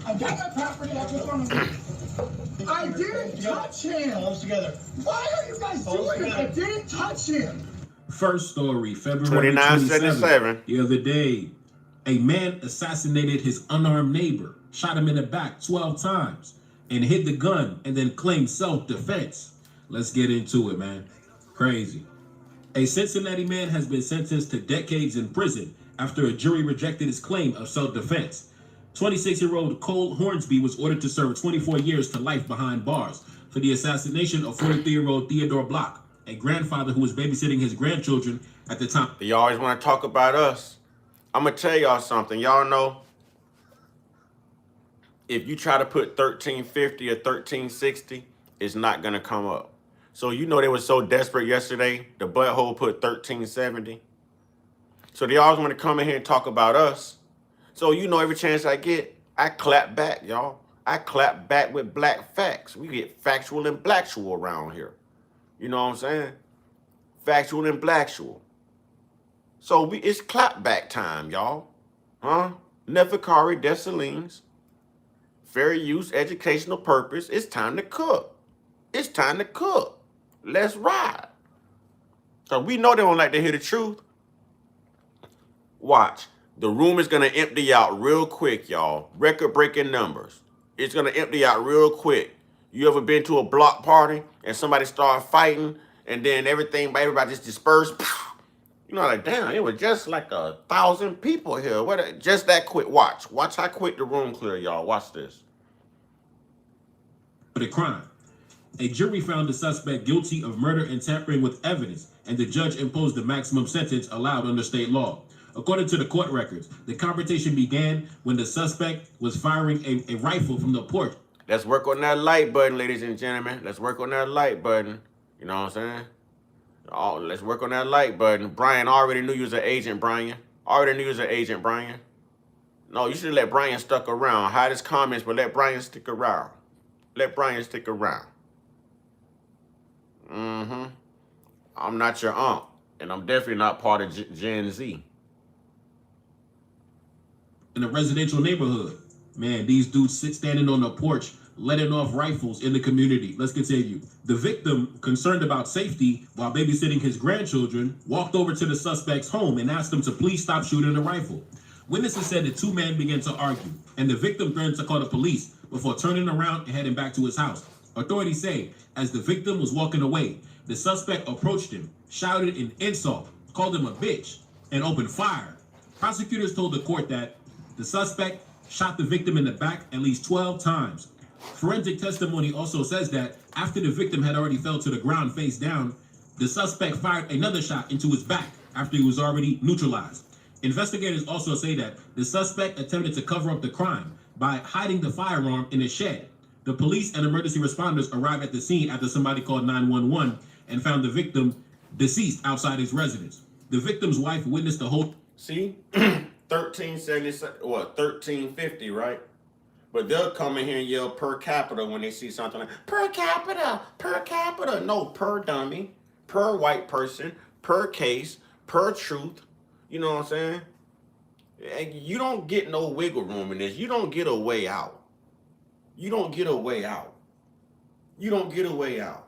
I got my property, I just want to leave. I didn't touch him. Hold us together. Why are you guys doing this? I didn't touch him. First story, February 27th. The other day, a man assassinated his unarmed neighbor, shot him in the back 12 times, and hid the gun and then claimed self-defense. Let's get into it, man. Crazy. A Cincinnati man has been sentenced to decades in prison after a jury rejected his claim of self-defense. 26-year-old Cole Hornsby was ordered to serve 24 years to life behind bars for the assassination of 43-year-old Theodore Block, a grandfather who was babysitting his grandchildren at the time. You always want to talk about us. I'm going to tell y'all something. Y'all know, if you try to put 1350 or 1360, it's not going to come up. So you know they were so desperate yesterday, the butthole put 1370. So they always want to come in here and talk about us. So you know every chance I get, I clap back, y'all. I clap back with black facts. We get factual and blacktual around here. You know what I'm saying? Factual and blacktual. So it's clap back time, y'all. Huh? Neferkari Dessalines. Fair use, educational purpose. It's time to cook. It's time to cook. Let's ride. So we know they don't like to hear the truth. Watch. The room is going to empty out real quick, y'all. Record-breaking numbers. It's going to empty out real quick. You ever been to a block party and somebody start fighting and then everybody just dispersed? You know, like, damn, it was just like 1,000 people here. What? Just that quick. Watch how quick the room clear, y'all. Watch this. For the crime. A jury found the suspect guilty of murder and tampering with evidence, and the judge imposed the maximum sentence allowed under state law. According to the court records, the confrontation began when the suspect was firing a rifle from the porch. Let's work on that like button, ladies and gentlemen. Let's work on that like button. You know what I'm saying? Oh, let's work on that like button. Brian, already knew you was an agent, Brian. Already knew you was an agent, Brian. No, you should have let Brian stuck around. Hide his comments, but let Brian stick around. Let Brian stick around. I'm not your aunt, and I'm definitely not part of Gen Z. In a residential neighborhood. Man, these dudes standing on the porch, letting off rifles in the community. Let's continue. The victim, concerned about safety while babysitting his grandchildren, walked over to the suspect's home and asked him to please stop shooting the rifle. Witnesses said the two men began to argue, and the victim threatened to call the police before turning around and heading back to his house. Authorities say, as the victim was walking away, the suspect approached him, shouted an insult, called him a bitch, and opened fire. Prosecutors told the court that the suspect shot the victim in the back at least 12 times. Forensic testimony also says that after the victim had already fell to the ground face down, the suspect fired another shot into his back after he was already neutralized. Investigators also say that the suspect attempted to cover up the crime by hiding the firearm in a shed. The police and emergency responders arrived at the scene after somebody called 911 and found the victim deceased outside his residence. The victim's wife witnessed the whole... See? 1377, what, 1350, right? But they'll come in here and yell per capita when they see something like, per capita, per capita. No, per dummy, per white person, per case, per truth. You know what I'm saying? And you don't get no wiggle room in this. You don't get a way out. You don't get a way out. You don't get a way out.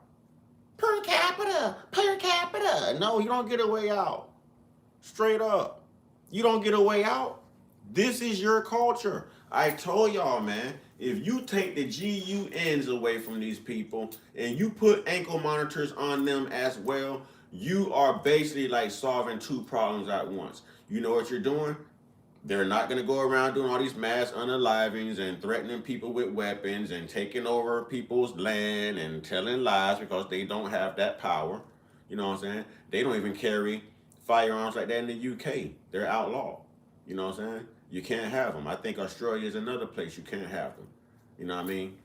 Per capita, per capita. No, you don't get a way out. Straight up. You don't get a way out. This is your culture. I told y'all, man, if you take the GUNs away from these people and you put ankle monitors on them as well, you are basically like solving two problems at once. You know what you're doing? They're not going to go around doing all these mass unalivings and threatening people with weapons and taking over people's land and telling lies because they don't have that power. You know what I'm saying? They don't even carry firearms like that in the UK. They're outlawed. You know what I'm saying? You can't have them. I think Australia is another place you can't have them. You know what I mean?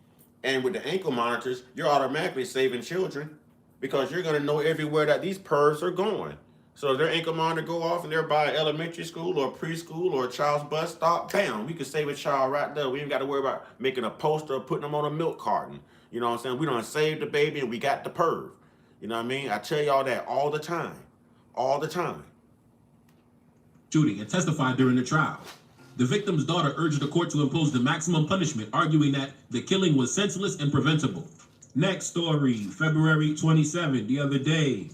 And with the ankle monitors, you're automatically saving children because you're going to know everywhere that these pervs are going. So if their ankle monitor go off and they're by elementary school or preschool or a child's bus stop, bam, we could save a child right there. We ain't got to worry about making a poster or putting them on a milk carton. You know what I'm saying? We done saved the baby and we got the perv. You know what I mean? I tell y'all that all the time. All the time. Shooting and testified during the trial. The victim's daughter urged the court to impose the maximum punishment, arguing that the killing was senseless and preventable. Next story, February 27, the other day.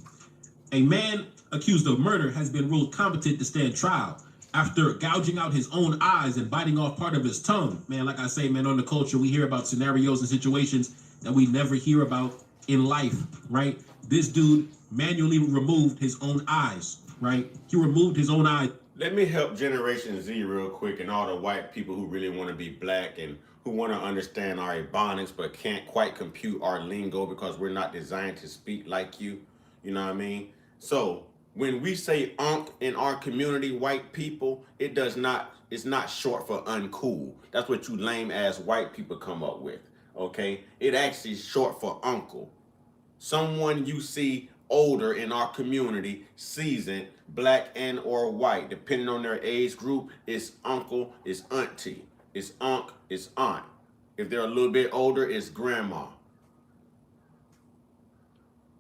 A man accused of murder has been ruled competent to stand trial after gouging out his own eyes and biting off part of his tongue. Man, like I say, man, on the culture, we hear about scenarios and situations that we never hear about in life, right? This dude manually removed his own eyes, right? He removed his own eyes. Let me help Generation Z real quick and all the white people who really want to be black and who want to understand our ebonics but can't quite compute our lingo because we're not designed to speak like you. You know what I mean? So when we say unk in our community, white people, it's not short for uncool. That's what you lame ass white people come up with, okay? It actually is short for uncle. Someone you see older in our community, seasoned, black and or white, depending on their age group, it's uncle, it's auntie, it's unk, it's aunt. If they're a little bit older, it's grandma.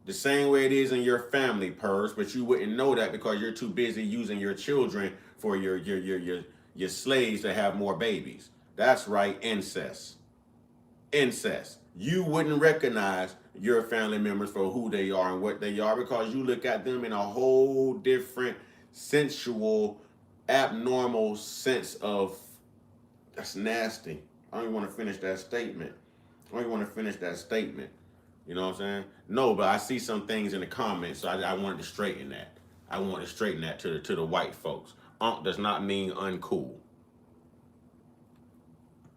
The same way it is in your family, pervs, but you wouldn't know that because you're too busy using your children for your slaves to have more babies. That's right, incest. Incest. You wouldn't recognize your family members for who they are and what they are because you look at them in a whole different sensual, abnormal sense of, that's nasty. I don't even want to finish that statement. You know what I'm saying? No, but I see some things in the comments, so I wanted to straighten that. I want to straighten that to the white folks. Unk does not mean uncool.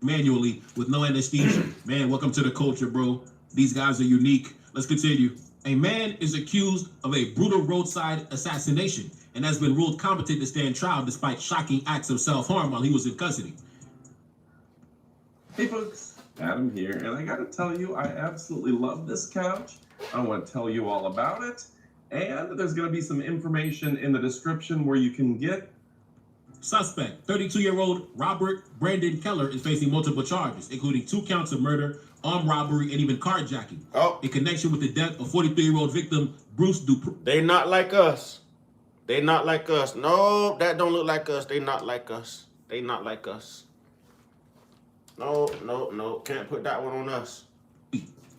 Manually with no anesthesia. Man, welcome to the culture, bro. These guys are unique. Let's continue. A man is accused of a brutal roadside assassination and has been ruled competent to stand trial despite shocking acts of self-harm while he was in custody. Hey folks, Adam here, and I gotta tell you, I absolutely love this couch. I want to tell you all about it, and there's gonna be some information in the description where you can get. Suspect, 32-year-old Robert Brandon Keller, is facing multiple charges, including 2 counts of murder, armed robbery, and even carjacking. In connection with the death of 43-year-old victim Bruce Dupree. They not like us. They not like us. No, that don't look like us. They not like us. They not like us. No, no, no. Can't put that one on us.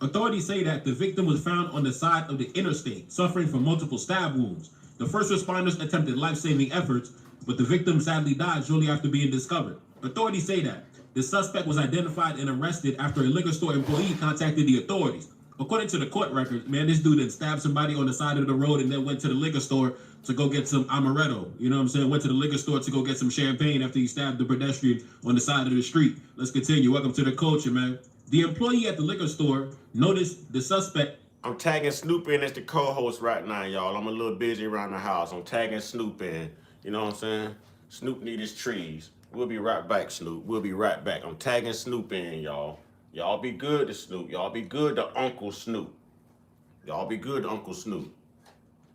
Authorities say that the victim was found on the side of the interstate, suffering from multiple stab wounds. The first responders attempted life-saving efforts, but the victim sadly died shortly after being discovered. Authorities say that the suspect was identified and arrested after a liquor store employee contacted the authorities. According to the court records, man, this dude had stabbed somebody on the side of the road and then went to the liquor store to go get some amaretto. You know what I'm saying? Went to the liquor store to go get some champagne after he stabbed the pedestrian on the side of the street. Let's continue. Welcome to the culture, man. The employee at the liquor store noticed the suspect. I'm tagging Snoop in as the co-host right now, y'all. I'm a little busy around the house. I'm tagging Snoop in. You know what I'm saying? Snoop need his trees. We'll be right back, Snoop. We'll be right back. I'm tagging Snoop in, y'all. Y'all be good to Snoop. Y'all be good to Uncle Snoop. Y'all be good to Uncle Snoop.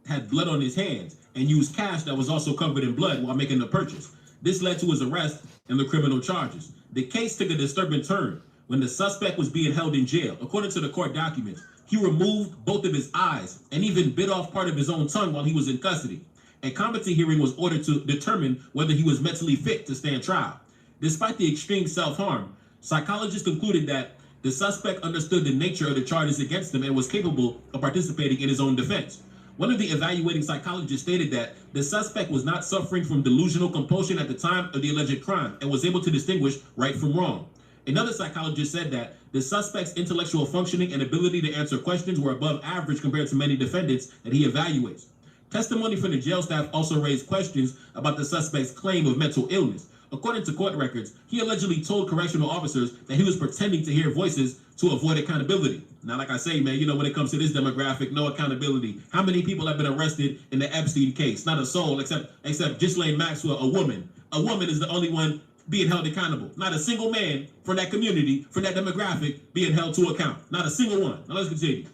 Had blood on his hands and used cash that was also covered in blood while making the purchase. This led to his arrest and the criminal charges. The case took a disturbing turn when the suspect was being held in jail. According to the court documents, he removed both of his eyes and even bit off part of his own tongue while he was in custody. A competency hearing was ordered to determine whether he was mentally fit to stand trial. Despite the extreme self-harm, psychologists concluded that the suspect understood the nature of the charges against him and was capable of participating in his own defense. One of the evaluating psychologists stated that the suspect was not suffering from delusional compulsion at the time of the alleged crime and was able to distinguish right from wrong. Another psychologist said that the suspect's intellectual functioning and ability to answer questions were above average compared to many defendants that he evaluates. Testimony from the jail staff also raised questions about the suspect's claim of mental illness. According to court records, he allegedly told correctional officers that he was pretending to hear voices to avoid accountability. Now, like I say, man, you know, when it comes to this demographic, no accountability. How many people have been arrested in the Epstein case? Not a soul, except Ghislaine Maxwell, a woman. A woman is the only one being held accountable. Not a single man from that community, from that demographic, being held to account. Not a single one. Now let's continue.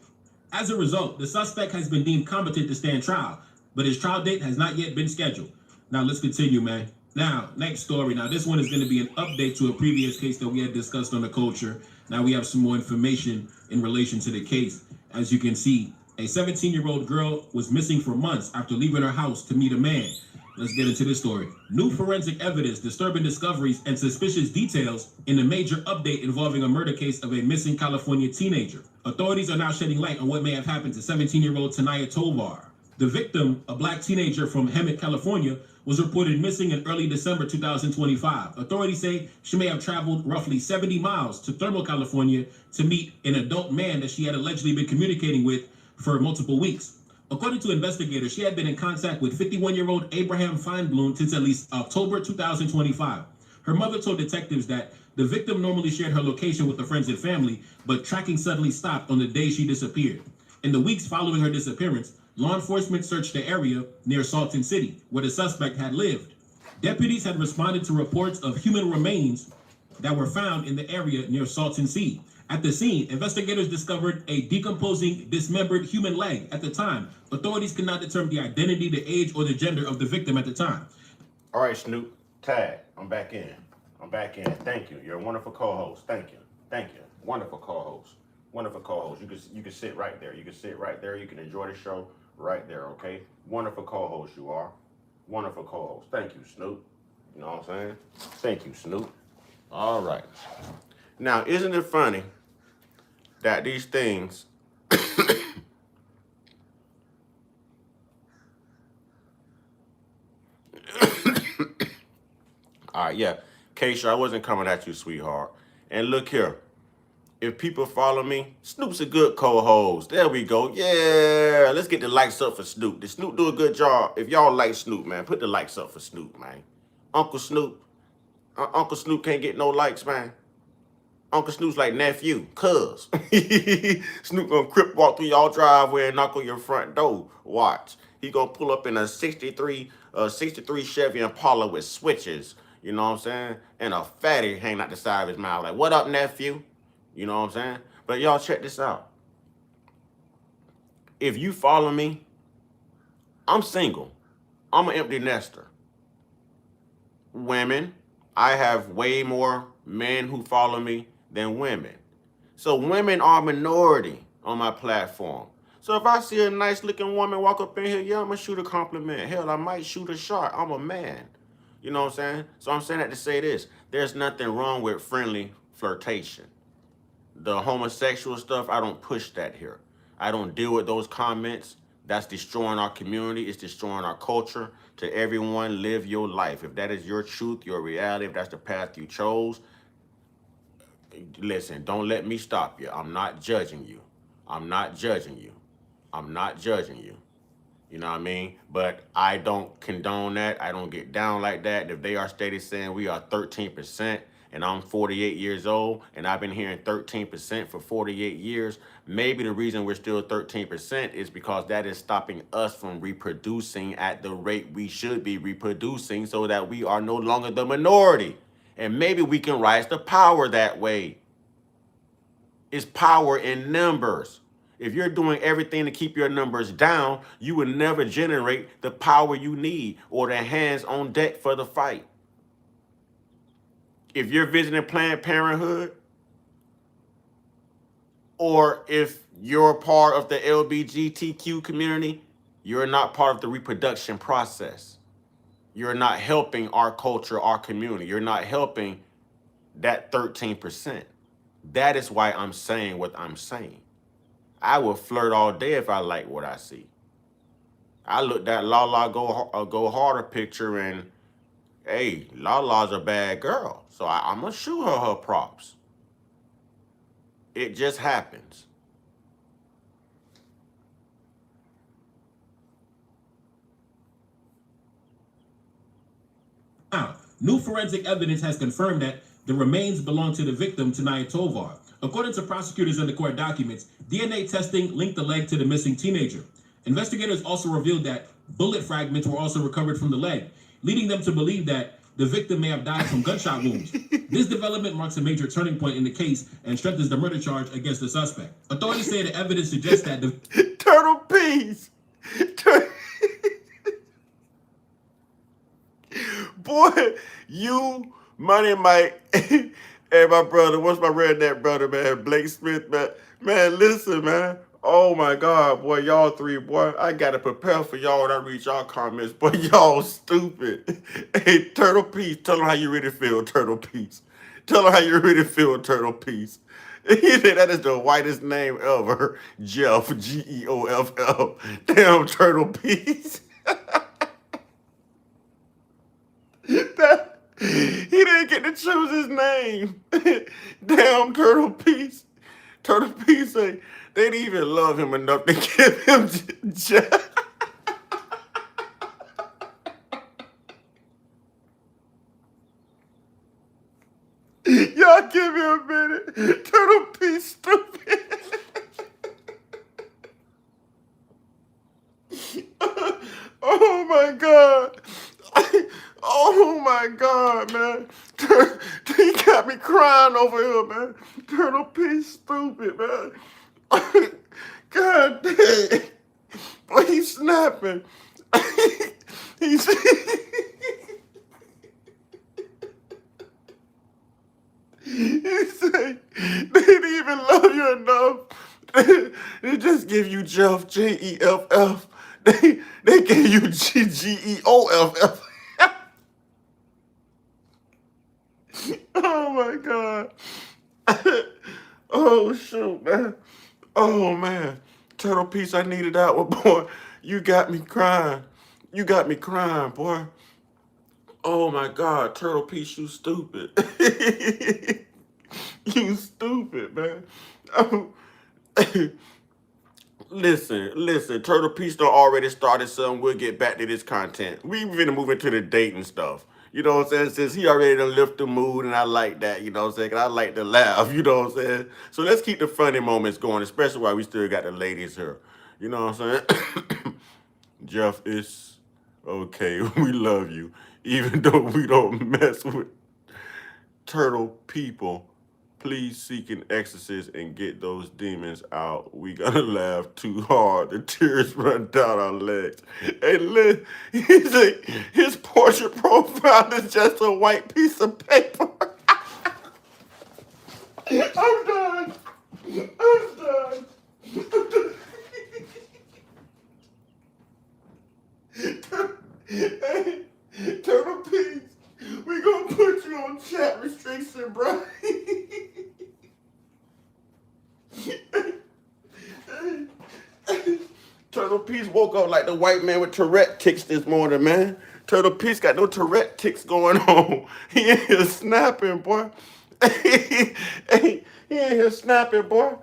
As a result, the suspect has been deemed competent to stand trial, but his trial date has not yet been scheduled. Now let's continue, man. Now, next story. Now, this one is going to be an update to a previous case that we had discussed on the culture. Now we have some more information in relation to the case. As you can see, a 17-year-old girl was missing for months after leaving her house to meet a man. Let's get into this story. New forensic evidence, disturbing discoveries, and suspicious details in a major update involving a murder case of a missing California teenager. Authorities are now shedding light on what may have happened to 17-year-old Tanaya Tovar. The victim, a black teenager from Hemet, California, was reported missing in early December 2025. Authorities say she may have traveled roughly 70 miles to Thermal, California to meet an adult man that she had allegedly been communicating with for multiple weeks. According to investigators, she had been in contact with 51-year-old Abraham Feinblum since at least October 2025. Her mother told detectives that the victim normally shared her location with the friends and family, but tracking suddenly stopped on the day she disappeared. In the weeks following her disappearance, law enforcement searched the area near Salton City, where the suspect had lived. Deputies had responded to reports of human remains that were found in the area near Salton Sea. At the scene, investigators discovered a decomposing, dismembered human leg. At the time, authorities could not determine the identity, the age, or the gender of the victim at the time. All right, Snoop, tag. I'm back in. I'm back in. Thank you. You're a wonderful co-host. Thank you. Thank you. Wonderful co-host. Wonderful co-host. You can sit right there. You can sit right there. You can enjoy the show right there, okay? Wonderful co-host you are. Wonderful co-host. Thank you, Snoop. You know what I'm saying? Thank you, Snoop. All right. Now, isn't it funny that these things all right, yeah. Keisha, I wasn't coming at you, sweetheart. And look here. If people follow me, Snoop's a good co-host. There we go. Yeah, let's get the likes up for Snoop. Did Snoop do a good job? If y'all like Snoop, man, put the likes up for Snoop, man. Uncle Snoop. Uncle Snoop can't get no likes, man. Uncle Snoop's like nephew, cuz. Snoop gonna crip walk through y'all driveway and knock on your front door. Watch. He gonna pull up in a 63 Chevy Impala with switches. You know what I'm saying? And a fatty hanging out the side of his mouth. Like, what up, nephew? You know what I'm saying? But y'all check this out. If you follow me, I'm single. I'm an empty nester. Women, I have way more men who follow me than women. So women are a minority on my platform. So if I see a nice looking woman walk up in here, yeah, I'm gonna shoot a compliment. Hell, I might shoot a shot. I'm a man. You know what I'm saying? So I'm saying that to say this. There's nothing wrong with friendly flirtation. The homosexual stuff, I don't push that here. I don't deal with those comments. That's destroying our community. It's destroying our culture. To everyone, live your life. If that is your truth, your reality, if that's the path you chose, listen, don't let me stop you. I'm not judging you. I'm not judging you. I'm not judging you. You know what I mean? But I don't condone that. I don't get down like that. If they are steady saying we are 13%, and I'm 48 years old, and I've been hearing 13% for 48 years, maybe the reason we're still 13% is because that is stopping us from reproducing at the rate we should be reproducing so that we are no longer the minority. And maybe we can rise to power that way. It's power in numbers. If you're doing everything to keep your numbers down, you will never generate the power you need or the hands on deck for the fight. If you're visiting Planned Parenthood, or if you're part of the LGBTQ community, you're not part of the reproduction process. You're not helping our culture, our community. You're not helping that 13%. That is why I'm saying what I'm saying. I will flirt all day if I like what I see. I looked at Lala Go Harder picture and, hey, Lala's a bad girl. So I'm going to shoot her props. It just happens. Now, new forensic evidence has confirmed that the remains belong to the victim, Tanaya Tovar. According to prosecutors in the court documents, DNA testing linked the leg to the missing teenager. Investigators also revealed that bullet fragments were also recovered from the leg, leading them to believe that the victim may have died from gunshot wounds. This development marks a major turning point in the case and strengthens the murder charge against the suspect. Authorities say the evidence suggests that the Turtle Peas. Boy, you, Money Mike, and my brother, what's my redneck brother, man? Blake Smith, man. Man, listen, man. Oh my God, boy, y'all three, boy. I gotta prepare for y'all when I read y'all comments. Boy, y'all stupid. Hey, Turtle Peas, tell them how you really feel, Turtle Peas. Tell them how you really feel, Turtle Peas. He said that is the whitest name ever. Jeff, Geoff. Damn, Turtle Peas. He didn't get to choose his name. Damn, Turtle Peas. Turtle Peas say they didn't even love him enough to give him Jeff. Y'all give me a minute. Turtle Peas stupid. Oh my God. Oh my God, man. He got me crying over here, man. Turtle Peas stupid, man. God dang. Boy, he's snapping. He's he said they didn't even love you enough. They just give you Jeff, Jeff. They gave you Geoff. Oh my God. Oh shoot, man. Oh man. Turtle Peas, I needed that one, boy. You got me crying. You got me crying, boy. Oh my God, Turtle Peas, you stupid. You stupid, man. Listen, Turtle Peach done already started something. We'll get back to this content. We finna move into the dating stuff. You know what I'm saying? Since he already done lift the mood, and I like that, you know what I'm saying? 'Cause I like to laugh, you know what I'm saying? So let's keep the funny moments going, especially while we still got the ladies here. You know what I'm saying? Jeff, it's okay. We love you. Even though we don't mess with turtle people, please seek an exorcist and get those demons out. We gonna laugh too hard. The tears run down our legs. And he's like, his portrait profile is just a white piece of paper. I'm done. I'm done. Hey, Turtle Peach, we gonna put you on chat restriction, bro. Turtle Peach woke up like the white man with Tourette tics this morning, man. Turtle Peach got no Tourette tics going on. He in here snapping, boy. He in here snapping, boy.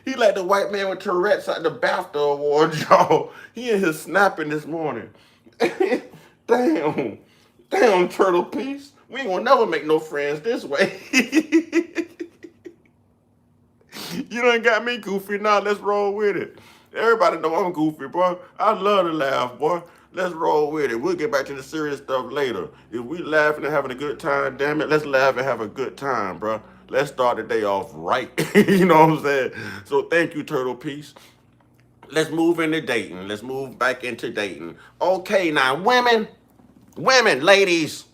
He like the white man with Tourette's at the BAFTA Award, y'all. He in here snapping this morning. Damn, Turtle Peach. We ain't gonna never make no friends this way. You done got me goofy. Now let's roll with it. Everybody know I'm goofy, boy. I love to laugh, boy. Let's roll with it. We'll get back to the serious stuff later. If we laughing and having a good time, damn it, let's laugh and have a good time, bro. Let's start the day off right. You know what I'm saying? So thank you, Turtle Peace. Let's move into dating. Let's move back into dating. Okay, now, women, ladies,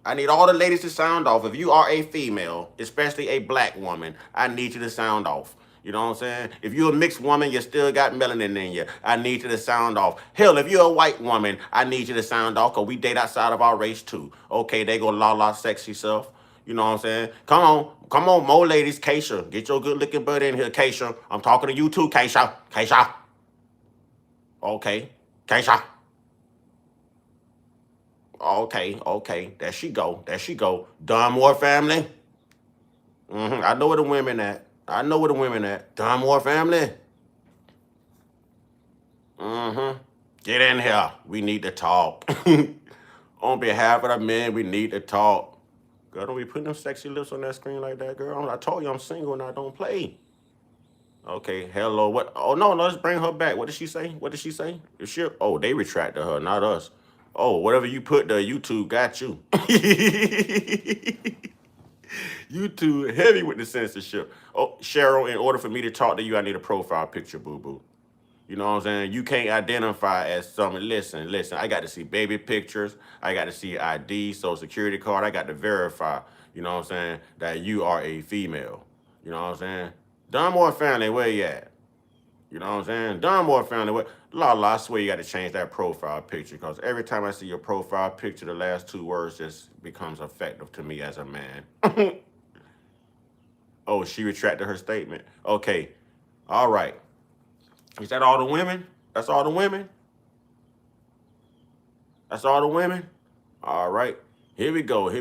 I need all the ladies to sound off. If you are a female, especially a black woman, I need you to sound off. You know what I'm saying? If you're a mixed woman, you still got melanin in you. I need you to sound off. Hell, if you're a white woman, I need you to sound off, because we date outside of our race too. Okay, they go la sexy self. You know what I'm saying? Come on, more ladies. Keisha, get your good looking butt in here, Keisha. I'm talking to you too, Keisha. Okay, Keisha. Okay. There she go. Dunmore family. I know where the women at. Dunmore family. Get in here. We need to talk. On behalf of the men, we need to talk. Girl, don't be putting them sexy lips on that screen like that, girl. I told you I'm single and I don't play. Okay, hello. What? Oh, no, let's bring her back. What did she say? Oh, they retracted her, not us. Oh, whatever you put there, YouTube got you. YouTube heavy with the censorship. Oh, Cheryl, in order for me to talk to you, I need a profile picture, boo-boo. You know what I'm saying? You can't identify as someone. Listen, I got to see baby pictures. I got to see ID, social security card. I got to verify, you know what I'm saying, that you are a female. You know what I'm saying? Dunmore family, where you at? You know what I'm saying? Dunmore family, where? I swear you got to change that profile picture, because every time I see your profile picture, the last two words just becomes effective to me as a man. Oh, she retracted her statement. Okay. All right. Is that all the women? That's all the women? All right. Here we go.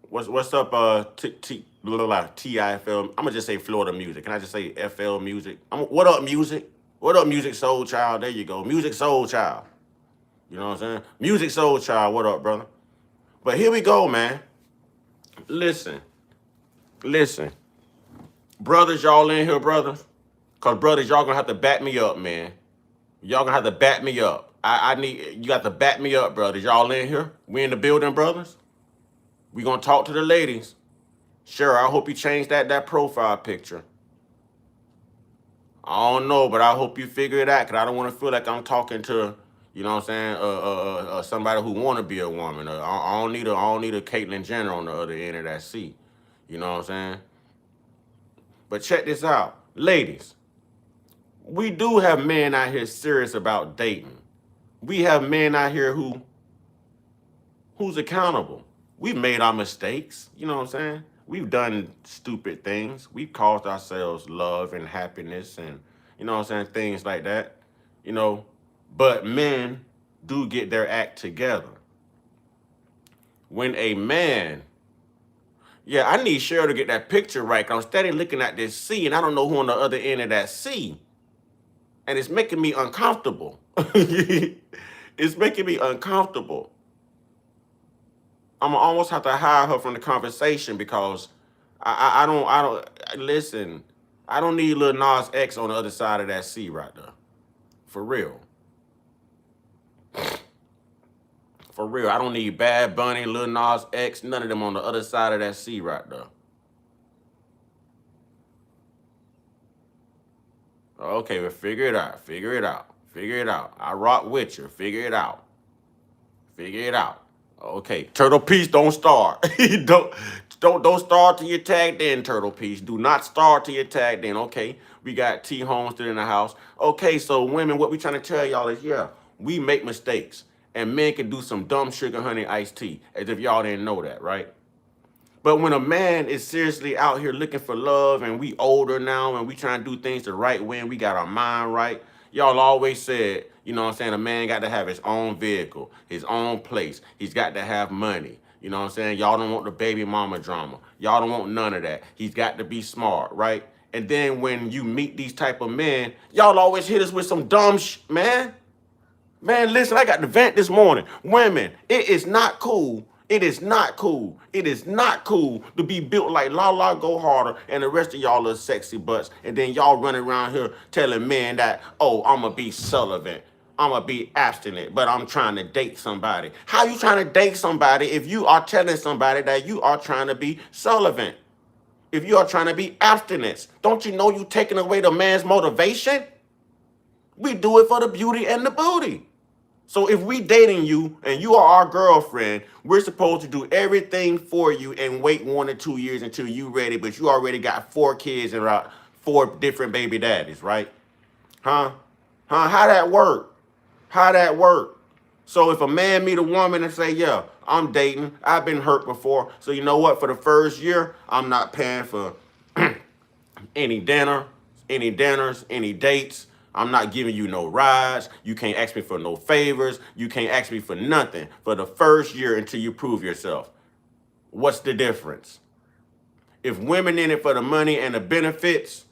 What's up, TIFL? I'm gonna just say Florida music. Can I just say FL music? What up, music? What up, Music Soul Child? There you go. Music Soul Child. You know what I'm saying? Music Soul Child, what up, brother? But here we go, man. Listen. Brothers, y'all in here, brothers? Because, brothers, y'all gonna have to back me up, man. Y'all gonna have to back me up. You got to back me up, brothers. Y'all in here? We in the building, brothers? We gonna talk to the ladies. Sure, I hope you change that profile picture. I don't know, but I hope you figure it out, because I don't want to feel like I'm talking to, you know what I'm saying, somebody who want to be a woman. I don't need a Caitlyn Jenner on the other end of that seat. You know what I'm saying? But check this out. Ladies, we do have men out here serious about dating. We have men out here who's accountable. We've made our mistakes. You know what I'm saying? We've done stupid things. We've caused ourselves love and happiness and, you know what I'm saying, things like that. You know, but men do get their act together. When a man Yeah, I need Cheryl to get that picture right. 'Cause I'm steady looking at this C, and I don't know who on the other end of that C. And it's making me uncomfortable. It's making me uncomfortable. I'm gonna almost have to hire her from the conversation because I don't listen. I don't need Lil Nas X on the other side of that C right there. For real. For real. I don't need Bad Bunny, Lil Nas X, none of them on the other side of that C right there. Okay, well, figure it out. Figure it out. Figure it out. I rock with you. Figure it out. Figure it out. Okay, Turtle Piece, don't start. don't start till you're tagged in, Turtle Piece. Do not start till you're tagged in. Okay, we got T Homestead in the house. Okay, so women, what we trying to tell y'all is, yeah, we make mistakes, and men can do some dumb sugar honey iced tea, as if y'all didn't know that, right? But when a man is seriously out here looking for love, and we older now, and we trying to do things the right way, and we got our mind right, y'all always said, you know what I'm saying, a man got to have his own vehicle, his own place. He's got to have money. You know what I'm saying? Y'all don't want the baby mama drama. Y'all don't want none of that. He's got to be smart, right? And then when you meet these type of men, y'all always hit us with some dumb man. Man, listen, I got to vent this morning. Women, it is not cool. It is not cool. It is not cool to be built like La Go Harder and the rest of y'all little sexy butts. And then y'all running around here telling men that, oh, I'm going to be celibate. I'm going to be abstinent, but I'm trying to date somebody. How you trying to date somebody if you are telling somebody that you are trying to be celibate? If you are trying to be abstinent, don't you know you taking away the man's motivation? We do it for the beauty and the booty. So if we dating you and you are our girlfriend, we're supposed to do everything for you and wait 1 or 2 years until you ready, but you already got 4 kids and 4 different baby daddies, right? Huh? How that work? How that work? So if a man meet a woman and say, yeah, I'm dating, I've been hurt before, so you know what? For the first year, I'm not paying for any dinners, any dates. I'm not giving you no rides. You can't ask me for no favors. You can't ask me for nothing for the first year until you prove yourself. What's the difference? If women in it for the money and the benefits,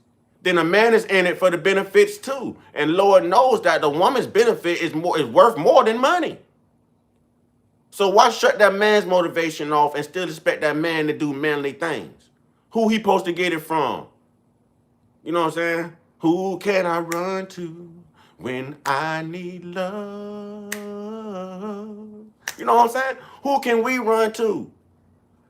then a man is in it for the benefits too. And Lord knows that the woman's benefit is worth more than money. So why shut that man's motivation off and still expect that man to do manly things? Who he supposed to get it from? You know what I'm saying? Who can I run to when I need love? You know what I'm saying? Who can we run to?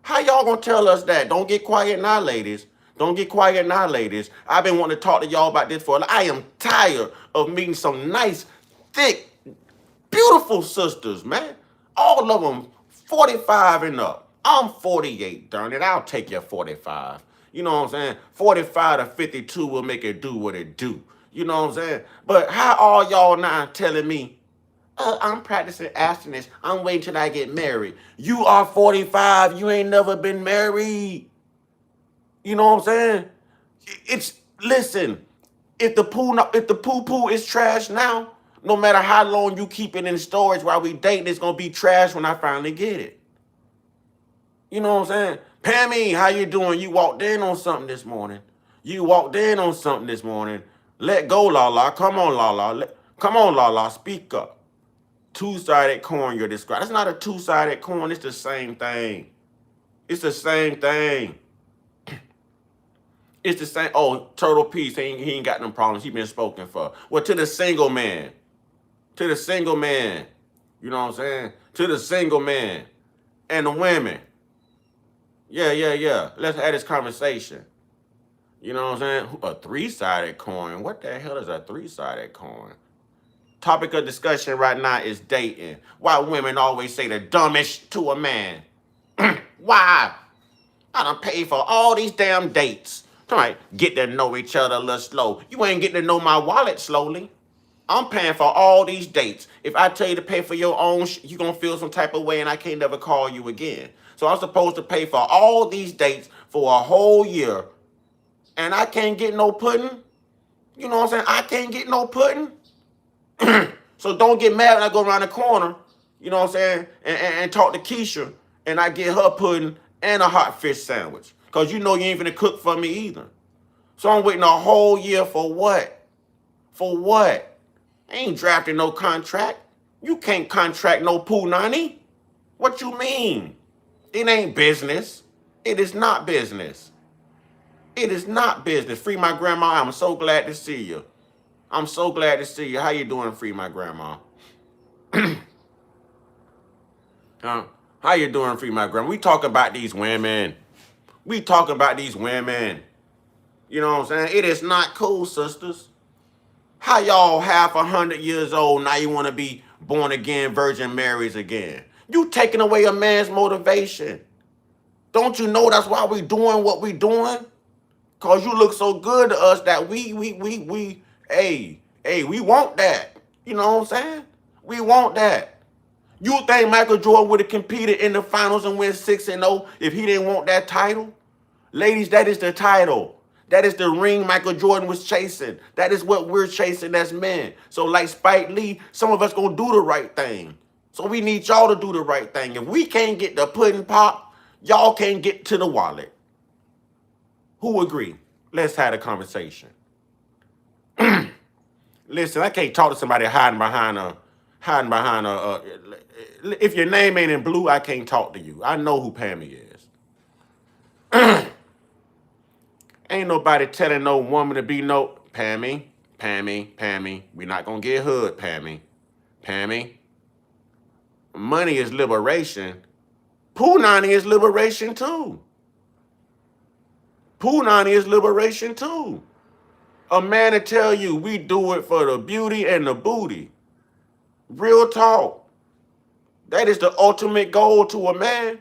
How y'all gonna tell us that? Don't get quiet now, ladies. Don't get quiet now, ladies. I've been wanting to talk to y'all about this for I am tired of meeting some nice, thick, beautiful sisters, man. All of them 45 and up. I'm 48, darn it. I'll take your 45. You know what I'm saying? 45 to 52 will make it do what it do. You know what I'm saying? But how are y'all now telling me, I'm practicing abstinence. I'm waiting till I get married. You are 45. You ain't never been married. You know what I'm saying? Listen, if the poo-poo is trash now, no matter how long you keep it in storage while we dating, it's going to be trash when I finally get it. You know what I'm saying? Pammy, how you doing? You walked in on something this morning. Let go, Lala. Come on, Lala. Come on, Lala. Speak up. Two-sided coin you're describing. That's not a two-sided coin. It's the same thing. It's the same thing. It's the same. Oh, Turtle Piece, he ain't got no problems. He been spoken for. Well, to the single man. To the single man. You know what I'm saying? To the single man. And the women. Yeah. Let's have this conversation. You know what I'm saying? A three-sided coin. What the hell is a three-sided coin? Topic of discussion right now is dating. Why women always say the dumbest to a man. Why? I done paid for all these damn dates. Trying to get to know each other a little slow. You ain't getting to know my wallet slowly. I'm paying for all these dates. If I tell you to pay for your own, you gonna feel some type of way and I can't never call you again. So I'm supposed to pay for all these dates for a whole year and I can't get no pudding? You know what I'm saying? I can't get no pudding. So don't get mad when I go around the corner, you know what I'm saying, and talk to Keisha and I get her pudding and a hot fish sandwich. Because you know you ain't finna cook for me either. So I'm waiting a whole year for what? For what? I ain't drafting no contract. You can't contract no punani. What you mean? It ain't business. It is not business. It is not business. Free my grandma. I'm so glad to see you. I'm so glad to see you. How you doing, Free my grandma? Huh? How you doing, Free my grandma? We talk about these women. We talking about these women. You know what I'm saying? It is not cool, sisters. How y'all 100 years old, now you want to be born again, Virgin Marys again? You taking away a man's motivation. Don't you know that's why we doing what we doing? Cause you look so good to us that we want that. You know what I'm saying? We want that. You think Michael Jordan would have competed in the finals and win 6-0 if he didn't want that title? Ladies, that is the title. That is the ring Michael Jordan was chasing. That is what we're chasing as men. So like Spike Lee, some of us gonna do the right thing. So we need y'all to do the right thing. If we can't get the pudding pop, y'all can't get to the wallet. Who agree? Let's have a conversation. Listen, I can't talk to somebody hiding behind a, if your name ain't in blue, I can't talk to you. I know who Pammy is. Ain't nobody telling no woman to be no, Pammy, we not gonna get hood, Pammy. Money is liberation. Punani is liberation too. Punani is liberation too. A man to tell you we do it for the beauty and the booty. Real talk. That is the ultimate goal to a man.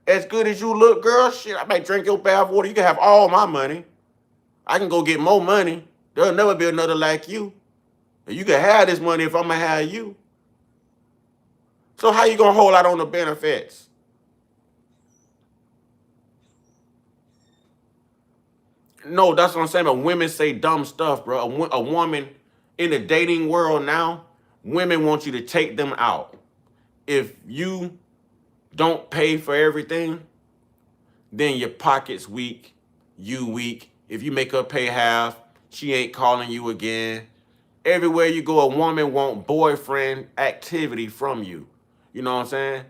As good as you look, girl, shit, I might drink your bath water. You can have all my money. I can go get more money. There'll never be another like you. And you can have this money if I'm gonna have you. So how you gonna hold out on the benefits? No, that's what I'm saying. But women say dumb stuff, bro. A woman in the dating world now, women want you to take them out. If you don't pay for everything, then your pocket's weak, you weak. If you make her pay half, she ain't calling you again. Everywhere you go, a woman want boyfriend activity from you. You know what I'm saying?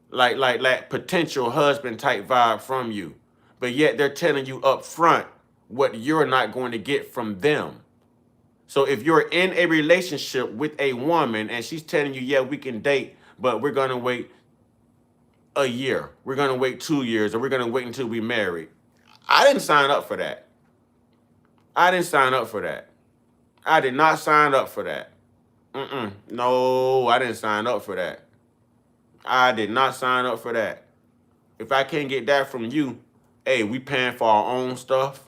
Like potential husband type vibe from you. But yet they're telling you up front what you're not going to get from them. So if you're in a relationship with a woman and she's telling you, yeah, we can date, but we're gonna wait a year, we're gonna wait 2 years, or we're gonna wait until we marry. I didn't sign up for that. I didn't sign up for that. I did not sign up for that. No, I didn't sign up for that. I did not sign up for that. If I can't get that from you, hey, we paying for our own stuff.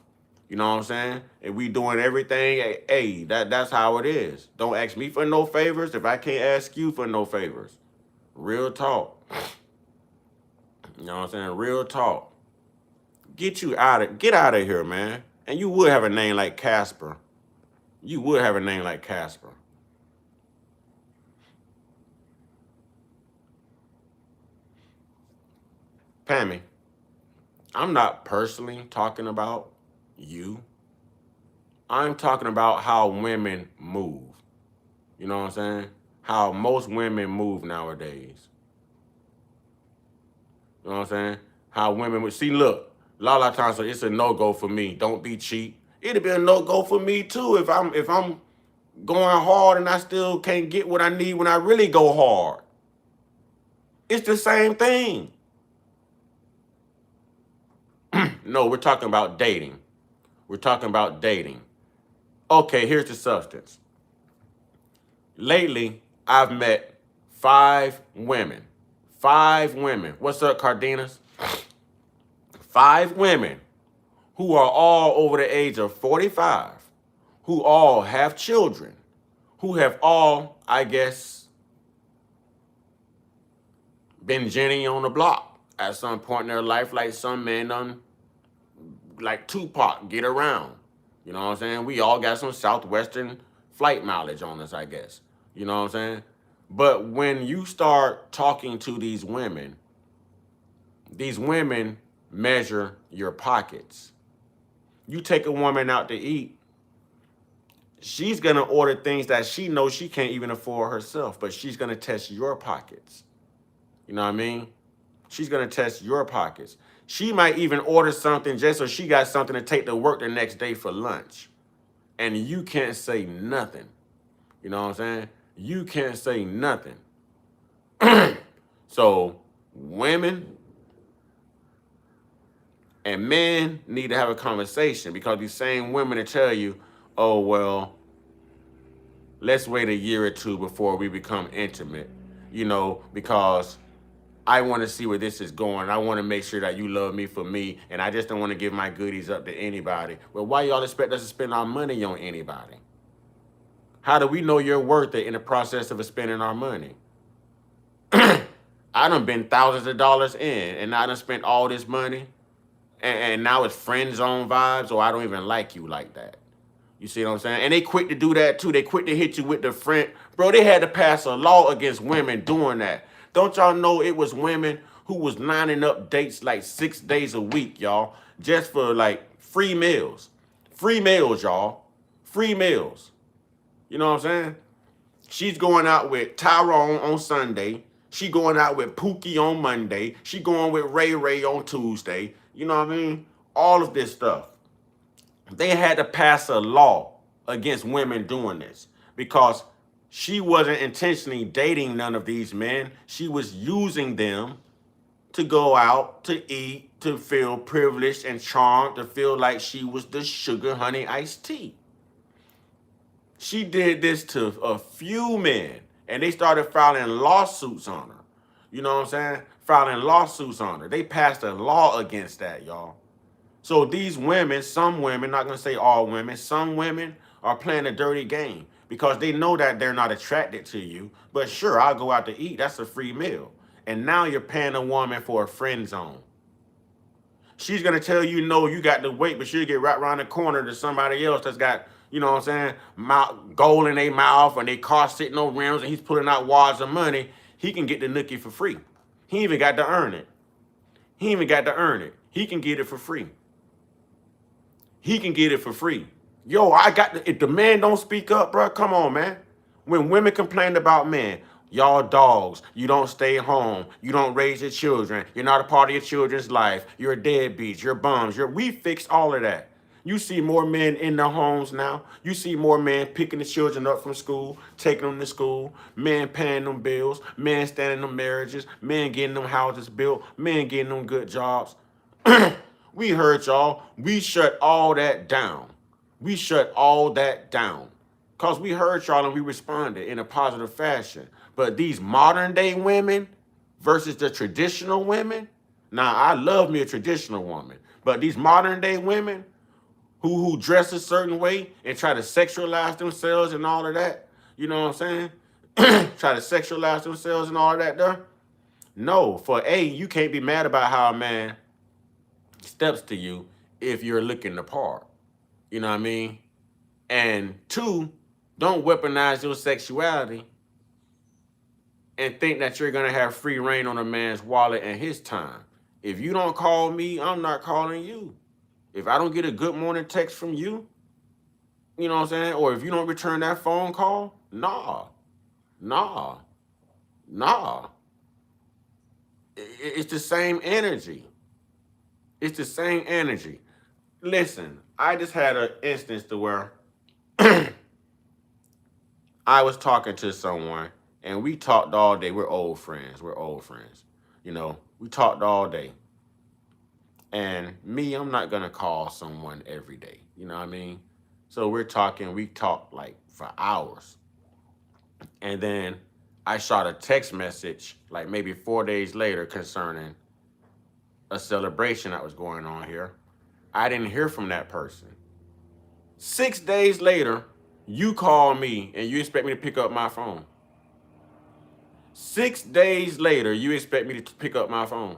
You know what I'm saying? If we doing everything, hey, that's how it is. Don't ask me for no favors if I can't ask you for no favors. Real talk. You know what I'm saying? Real talk. Get out of here, man. And you would have a name like Casper. You would have a name like Casper. Pammy, I'm not personally talking about you. I'm talking about how women move. You know what I'm saying? How most women move nowadays. You know what I'm saying? How women would see, look, a lot of times it's a no-go for me. Don't be cheap. It'd be a no-go for me too if I'm going hard and I still can't get what I need when I really go hard. It's the same thing. No, we're talking about dating. We're talking about dating. Okay, here's the substance. Lately, I've met 5 women. 5 women. What's up, Cardenas? 5 women who are all over the age of 45, who all have children, who have all, I guess, been Jenny on the block at some point in their life, like some men done, like Tupac, get around. You know what I'm saying? We all got some Southwestern flight mileage on us, I guess. You know what I'm saying? But when you start talking to these women, these women measure your pockets. You take a woman out to eat, she's going to order things that she knows she can't even afford herself, but she's going to test your pockets. You know what I mean? She's going to test your pockets. She might even order something just so she got something to take to work the next day for lunch. And you can't say nothing. You know what I'm saying? You can't say nothing. So women and men need to have a conversation, because these same women will tell you, oh, well, let's wait a year or two before we become intimate, you know, because I want to see where this is going. I want to make sure that you love me for me, and I just don't want to give my goodies up to anybody. Well, why y'all expect us to spend our money on anybody? How do we know you're worth it in the process of spending our money? I done been thousands of dollars in, and I done spent all this money, and now it's friend zone vibes, or I don't even like you like that. You see what I'm saying? And they quick to do that too. They quick to hit you with the friend. Bro, they had to pass a law against women doing that. Don't y'all know it was women who was lining up dates like 6 days a week, y'all, just for like free meals. Free meals, y'all. Free meals. You know what I'm saying? She's going out with Tyrone on Sunday. She going out with Pookie on Monday. She going with Ray Ray on Tuesday. You know what I mean? All of this stuff. They had to pass a law against women doing this, because she wasn't intentionally dating none of these men. She was using them to go out, to eat, to feel privileged and charmed, to feel like she was the sugar honey iced tea. She did this to a few men, and they started filing lawsuits on her. You know what I'm saying? Filing lawsuits on her. They passed a law against that, y'all. So these women, some women, not going to say all women, some women are playing a dirty game because they know that they're not attracted to you. But sure, I'll go out to eat. That's a free meal. And now you're paying a woman for a friend zone. She's going to tell you, no, you got to wait, but she'll get right around the corner to somebody else that's got, you know what I'm saying, gold in their mouth, and they car sitting on rims, and he's pulling out wads of money. He can get the nookie for free. He even got to earn it. He even got to earn it. He can get it for free. He can get it for free. Yo, if the man don't speak up, bro, come on, man. When women complain about men, y'all dogs, you don't stay home, you don't raise your children, you're not a part of your children's life, you're deadbeats, you're bums, we fixed all of that. You see more men in their homes now. You see more men picking the children up from school, taking them to school, men paying them bills, men standing them marriages, men getting them houses built, men getting them good jobs. We heard y'all. We shut all that down. We shut all that down because we heard y'all and we responded in a positive fashion. But these modern day women versus the traditional women, now I love me a traditional woman, but these modern day women who dress a certain way and try to sexualize themselves and all of that, you know what I'm saying? Try to sexualize themselves and all of that there. No, for A, you can't be mad about how a man steps to you if you're looking the part. You know what I mean? And 2, don't weaponize your sexuality and think that you're going to have free reign on a man's wallet and his time. If you don't call me, I'm not calling you. If I don't get a good morning text from you, you know what I'm saying? Or if you don't return that phone call, nah. It's the same energy. It's the same energy. Listen, I just had an instance to where I was talking to someone and we talked all day. We're old friends. You know, we talked all day. And me, I'm not going to call someone every day. You know what I mean? So we talked like for hours. And then I shot a text message like maybe 4 days later concerning a celebration that was going on here. I didn't hear from that person. 6 days later, you call me and you expect me to pick up my phone. 6 days later, you expect me to pick up my phone.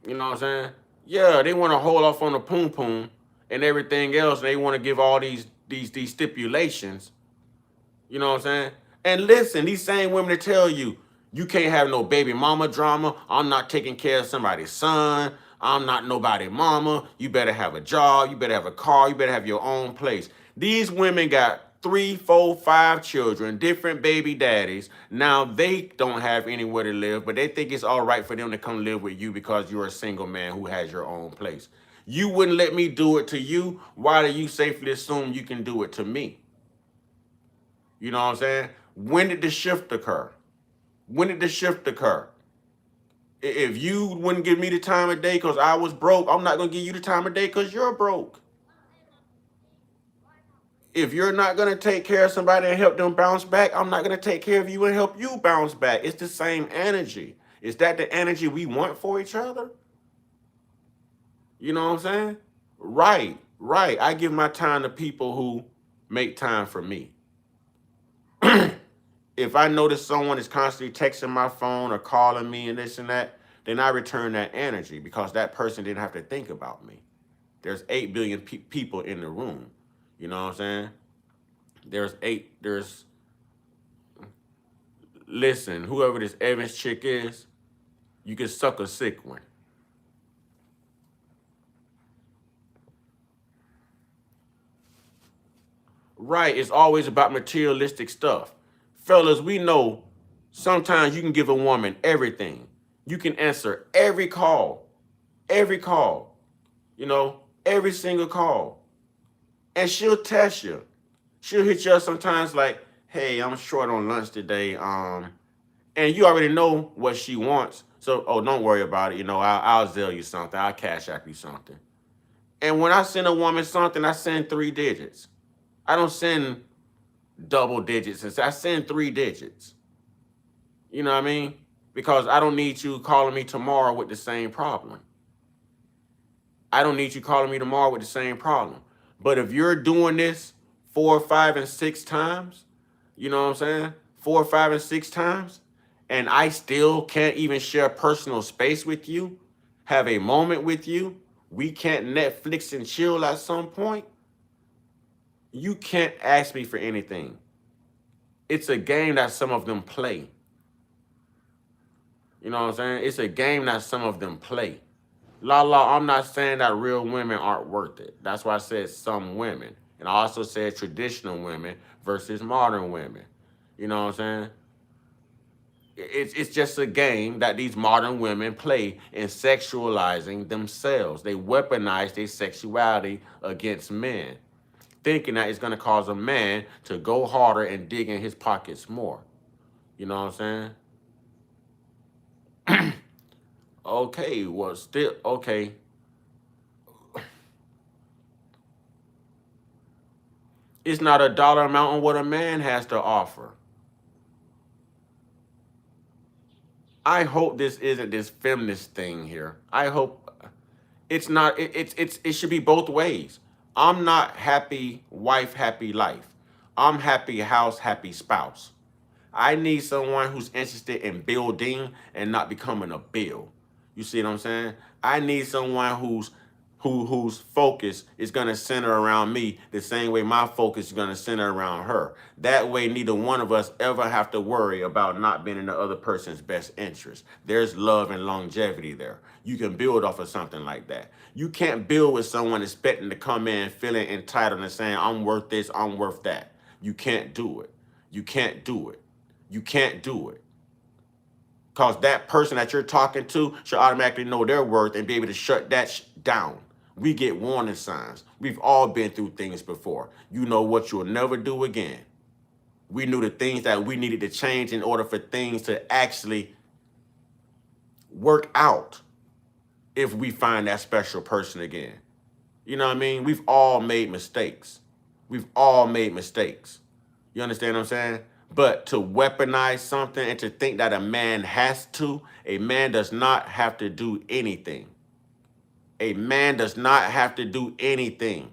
You know what I'm saying? Yeah, they want to hold off on the poom poom and everything else. And they want to give all these stipulations. You know what I'm saying? And listen, these same women to tell you, You can't have no baby mama drama. I'm not taking care of somebody's son. I'm not nobody mama. You better have a job. You better have a car. You better have your own place. These women got 3, 4, 5 children, different baby daddies. Now they don't have anywhere to live, but they think it's all right for them to come live with you because you're a single man who has your own place. You wouldn't let me do it to you. Why do you safely assume you can do it to me? You know what I'm saying? When did the shift occur? When did the shift occur? If you wouldn't give me the time of day because I was broke, I'm not going to give you the time of day because you're broke. If you're not going to take care of somebody and help them bounce back, I'm not going to take care of you and help you bounce back. It's the same energy. Is that the energy we want for each other? You know what I'm saying? Right, right. I give my time to people who make time for me. If I notice someone is constantly texting my phone or calling me and this and that, then I return that energy because that person didn't have to think about me. There's 8 billion people in the room. You know what I'm saying? Listen, whoever this Evans chick is, you can suck a sick one. Right, it's always about materialistic stuff. Fellas, we know sometimes you can give a woman everything. You can answer every call, you know, every single call. And she'll test you. She'll hit you up sometimes like, hey, I'm short on lunch today. And you already know what she wants. So, oh, don't worry about it. You know, I'll Zelle you something. I'll Cash App you something. And when I send a woman something, I send 3 digits. I don't send double digits. I send 3 digits. You know what I mean? Because I don't need you calling me tomorrow with the same problem. I don't need you calling me tomorrow with the same problem. But if you're doing this 4, 5, and 6 times, you know what I'm saying? 4, 5, and 6 times, and I still can't even share personal space with you, have a moment with you, we can't Netflix and chill at some point, you can't ask me for anything. It's a game that some of them play. You know what I'm saying? It's a game that some of them play. I'm not saying that real women aren't worth it. That's why I said some women. And I also said traditional women versus modern women. You know what I'm saying? It's just a game that these modern women play in sexualizing themselves. They weaponize their sexuality against men, thinking that it's going to cause a man to go harder and dig in his pockets more. You know what I'm saying? Okay, well, still, okay. It's not a dollar amount on what a man has to offer. I hope this isn't this feminist thing here. I hope it's not. It should be both ways. I'm not happy wife, happy life. I'm happy house, happy spouse. I need someone who's interested in building and not becoming a bill. You see what I'm saying? I need someone whose focus is going to center around me the same way my focus is going to center around her. That way, neither one of us ever have to worry about not being in the other person's best interest. There's love and longevity there. You can build off of something like that. You can't build with someone expecting to come in feeling entitled and saying, I'm worth this, I'm worth that. You can't do it. You can't do it. You can't do it. Because that person that you're talking to should automatically know their worth and be able to shut that down. We get warning signs. We've all been through things before. You know what you'll never do again. We knew the things that we needed to change in order for things to actually work out if we find that special person again. You know what I mean? We've all made mistakes. We've all made mistakes. You understand what I'm saying? But to weaponize something and to think that a man has to, a man does not have to do anything. A man does not have to do anything.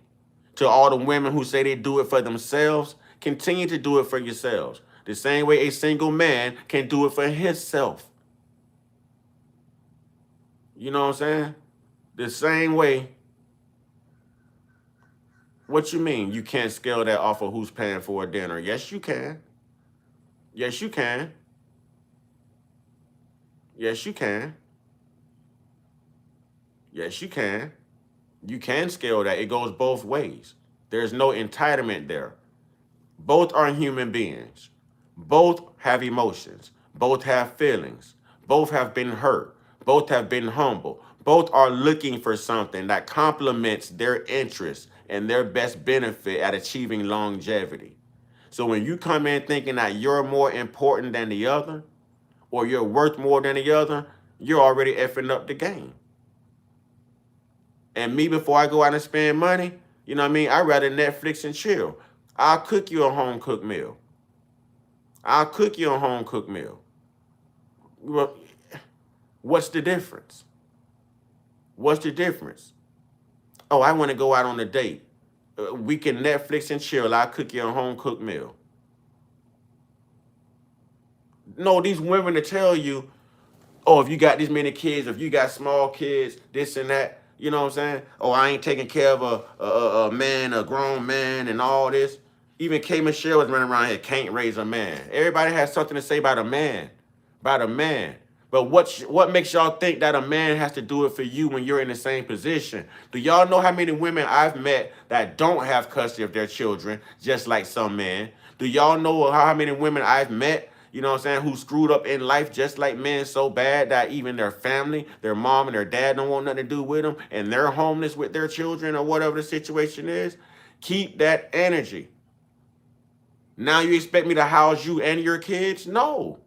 To all the women who say they do it for themselves, continue to do it for yourselves. The same way a single man can do it for himself. You know what I'm saying? The same way. What you mean? You can't scale that off of who's paying for a dinner? Yes, you can. Yes, you can. Yes, you can. Yes, you can. You can scale that. It goes both ways. There's no entitlement there. Both are human beings. Both have emotions. Both have feelings. Both have been hurt. Both have been humble. Both are looking for something that complements their interests and their best benefit at achieving longevity. So when you come in thinking that you're more important than the other, or you're worth more than the other, you're already effing up the game. And me, before I go out and spend money, you know what I mean? I'd rather Netflix and chill. I'll cook you a home cooked meal. I'll cook you a home cooked meal. Well, what's the difference? What's the difference? Oh, I want to go out on a date. We can Netflix and chill. I'll cook you a home cooked meal. No, these women to tell you, oh, if you got this many kids, if you got small kids, this and that, you know what I'm saying? Oh, I ain't taking care of a man, a grown man, and all this. Even K. Michelle was running around here, can't raise a man. Everybody has something to say about a man, But what makes y'all think that a man has to do it for you when you're in the same position? Do y'all know how many women I've met that don't have custody of their children, just like some men? Do y'all know how many women I've met, you know what I'm saying, who screwed up in life just like men so bad that even their family, their mom and their dad don't want nothing to do with them, and they're homeless with their children or whatever the situation is? Keep that energy. Now you expect me to house you and your kids? No.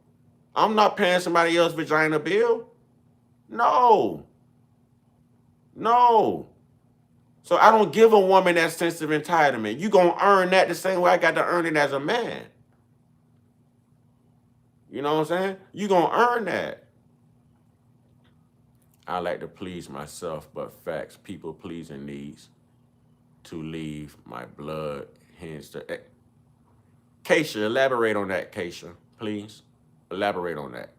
I'm not paying somebody else's vagina bill. No. No. So I don't give a woman that sense of entitlement. You gonna earn that the same way I got to earn it as a man. You know what I'm saying? You gonna earn that. I like to please myself, but facts, people pleasing needs to leave my blood hence to... Keisha, elaborate on that, Keisha, please. Elaborate on that.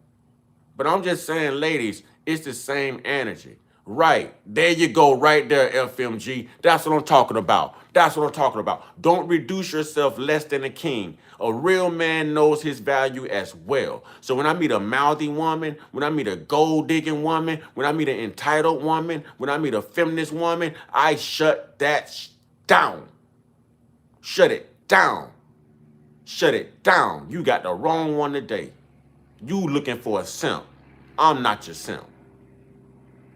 But I'm just saying, ladies, it's the same energy. Right. There you go, right there, FMG. That's what I'm talking about. That's what I'm talking about. Don't reduce yourself less than a king. A real man knows his value as well. So when I meet a mouthy woman, when I meet a gold-digging woman, when I meet an entitled woman, when I meet a feminist woman, I shut that down. Shut it down. Shut it down. You got the wrong one today. You looking for a simp. I'm not your simp.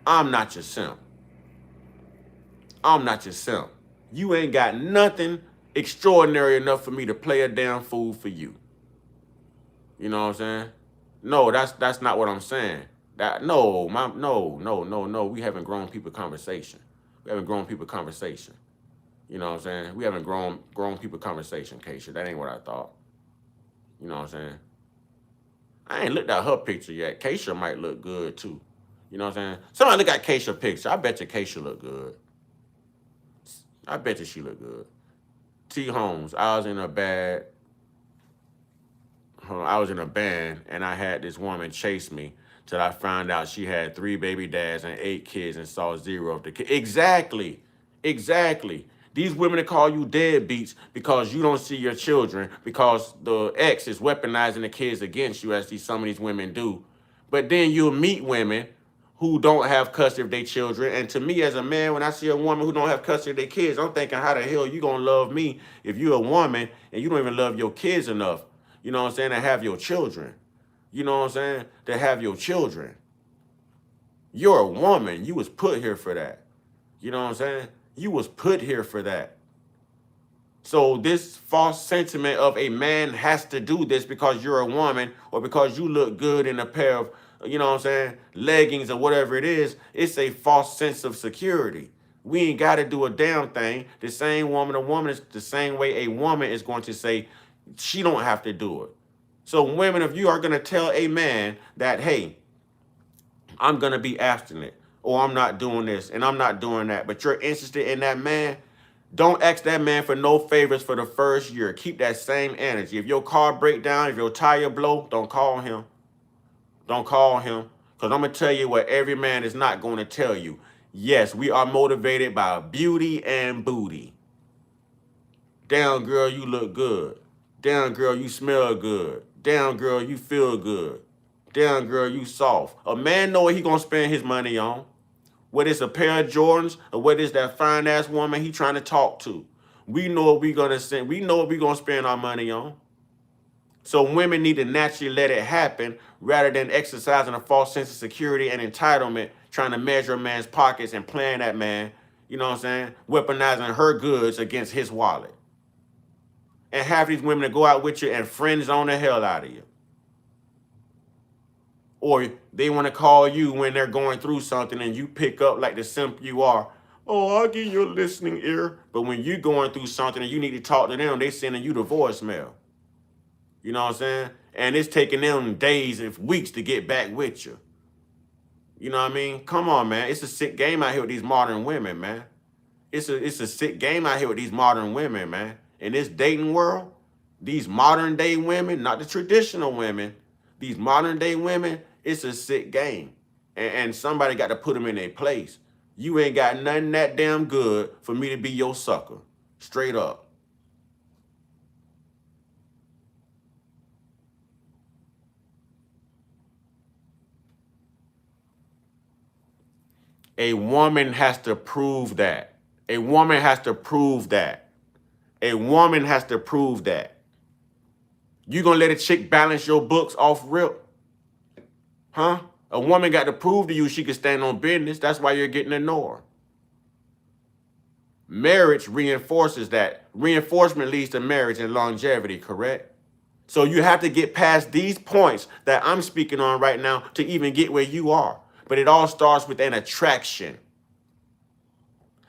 I'm not your simp. I'm not your simp. You ain't got nothing extraordinary enough for me to play a damn fool for you. You know what I'm saying? No, that's not what I'm saying. No. We haven't grown people conversation. We haven't grown people conversation. You know what I'm saying? We haven't grown people conversation, Keisha. That ain't what I thought. You know what I'm saying? I ain't looked at her picture yet. Keisha might look good too. You know what I'm saying? Somebody look at Keisha's picture. I bet you Keisha look good. I bet you she look good. T. Holmes, I was in a band and I had this woman chase me till I found out she had 3 baby dads and 8 kids and saw 0 of the kids. Exactly. These women that call you deadbeats because you don't see your children, because the ex is weaponizing the kids against you, as some of these women do. But then you'll meet women who don't have custody of their children. And to me as a man, when I see a woman who don't have custody of their kids, I'm thinking, how the hell you gonna love me if you're a woman and you don't even love your kids enough, you know what I'm saying, to have your children. You know what I'm saying? To have your children. You're a woman. You was put here for that. You know what I'm saying? You was put here for that. So this false sentiment of a man has to do this because you're a woman or because you look good in a pair of, you know what I'm saying, leggings or whatever it is, it's a false sense of security. We ain't got to do a damn thing. The same woman, a woman is the same way a woman is going to say she don't have to do it. So women, if you are going to tell a man that, hey, I'm going to be abstinent, or I'm not doing this and I'm not doing that, but you're interested in that man, don't ask that man for no favors for the first year. Keep that same energy. If your car break down, if your tire blow, don't call him. Don't call him. Because I'm going to tell you what every man is not going to tell you. Yes, we are motivated by beauty and booty. Damn, girl, you look good. Damn, girl, you smell good. Damn, girl, you feel good. Damn, girl, you soft. A man know what he gonna spend his money on. Whether it's a pair of Jordans or whether it's that fine-ass woman he trying to talk to. We know what we gonna send. We know what we gonna spend our money on. So women need to naturally let it happen rather than exercising a false sense of security and entitlement, trying to measure a man's pockets and playing that man, you know what I'm saying, weaponizing her goods against his wallet. And have these women to go out with you and friend zone the hell out of you. Or they want to call you when they're going through something and you pick up like the simp you are. Oh, I'll give you a listening ear. But when you're going through something and you need to talk to them, they sending you the voicemail. You know what I'm saying? And it's taking them days and weeks to get back with you. You know what I mean? Come on, man. It's a sick game out here with these modern women, man. It's a sick game out here with these modern women, man. In this dating world, these modern day women, not the traditional women, these modern day women, it's a sick game. And somebody got to put them in their place. You ain't got nothing that damn good for me to be your sucker. Straight up. A woman has to prove that. A woman has to prove that. A woman has to prove that. You gonna let a chick balance your books off rip? Huh? A woman got to prove to you she can stand on business. That's why you're getting ignored. Marriage reinforces that. Reinforcement leads to marriage and longevity, correct? So you have to get past these points that I'm speaking on right now to even get where you are. But it all starts with an attraction.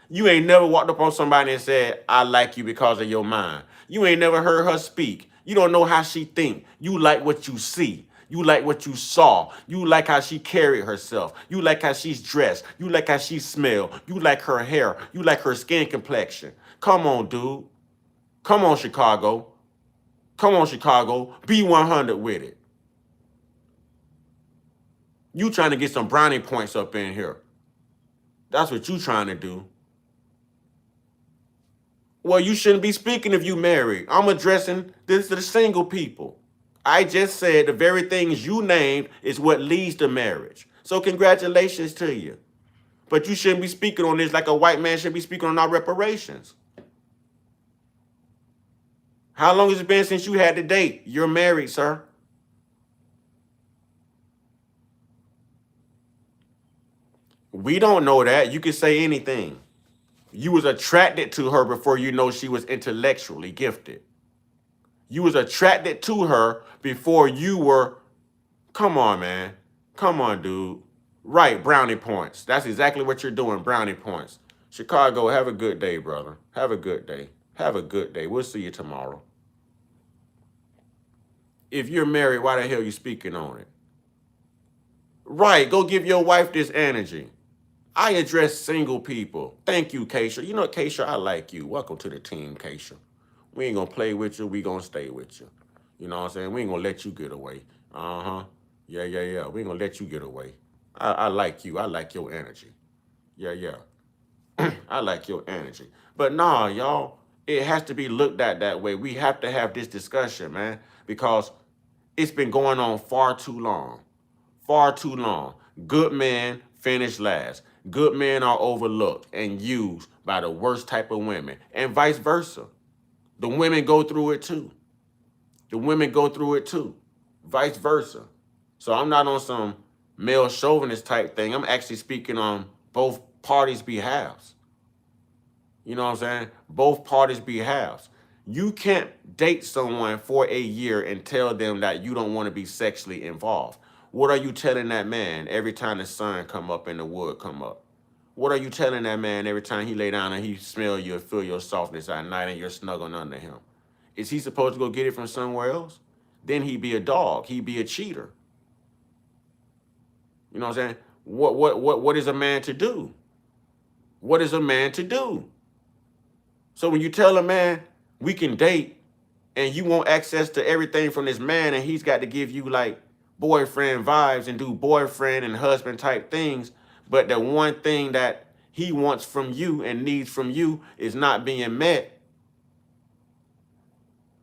You ain't never walked up on somebody and said, I like you because of your mind. You ain't never heard her speak. You don't know how she think. You like what you see. You like what you saw. You like how she carried herself. You like how she's dressed. You like how she smell. You like her hair. You like her skin complexion. Come on, dude. Come on, Chicago. Come on, Chicago. Be 100 with it. You trying to get some brownie points up in here. That's what you trying to do. Well, you shouldn't be speaking if you married. I'm addressing this to the single people. I just said the very things you named is what leads to marriage. So congratulations to you. But you shouldn't be speaking on this like a white man should be speaking on our reparations. How long has it been since you had the date? You're married, sir. We don't know that. You can say anything. You was attracted to her before you know she was intellectually gifted. You was attracted to her before you were, come on, man. Come on, dude. Right, brownie points. That's exactly what you're doing, brownie points. Chicago, have a good day, brother. Have a good day. Have a good day. We'll see you tomorrow. If you're married, why the hell are you speaking on it? Right, go give your wife this energy. I address single people. Thank you, Keisha. You know what, Keisha, I like you. Welcome to the team, Keisha. We ain't gonna play with you. We gonna stay with you. You know what I'm saying? We ain't gonna let you get away. Uh-huh. Yeah. We ain't gonna let you get away. I like you. I like your energy. Yeah. I like your energy. But nah, y'all, it has to be looked at that way. We have to have this discussion, man, because it's been going on far too long. Far too long. Good men finish last. Good men are overlooked and used by the worst type of women, and vice versa. The women go through it too. The women go through it too. Vice versa. So I'm not on some male chauvinist type thing. I'm actually speaking on both parties' behalves. You know what I'm saying? Both parties' behalves. You can't date someone for a year and tell them that you don't want to be sexually involved. What are you telling that man every time the sun come up and the wood come up? What are you telling that man every time he lay down and he smell you and feel your softness at night and you're snuggling under him? Is he supposed to go get it from somewhere else? Then he'd be a dog. He'd be a cheater. You know what I'm saying? What is a man to do? What is a man to do? So when you tell a man we can date and you want access to everything from this man and he's got to give you like boyfriend vibes and do boyfriend and husband type things, but the one thing that he wants from you and needs from you is not being met,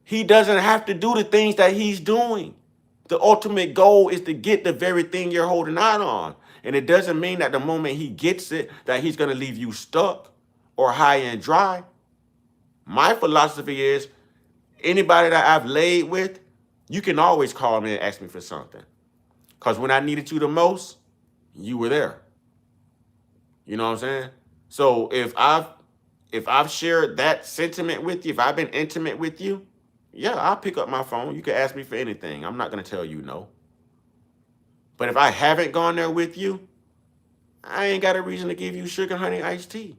he doesn't have to do the things that he's doing. The ultimate goal is to get the very thing you're holding out on. And it doesn't mean that the moment he gets it, that he's going to leave you stuck or high and dry. My philosophy is anybody that I've laid with, you can always call me and ask me for something. Because when I needed you the most, you were there. You know what I'm saying? So if I've shared that sentiment with you, if I've been intimate with you, yeah, I'll pick up my phone. You can ask me for anything. I'm not going to tell you no. But if I haven't gone there with you, I ain't got a reason to give you sugar, honey, iced tea.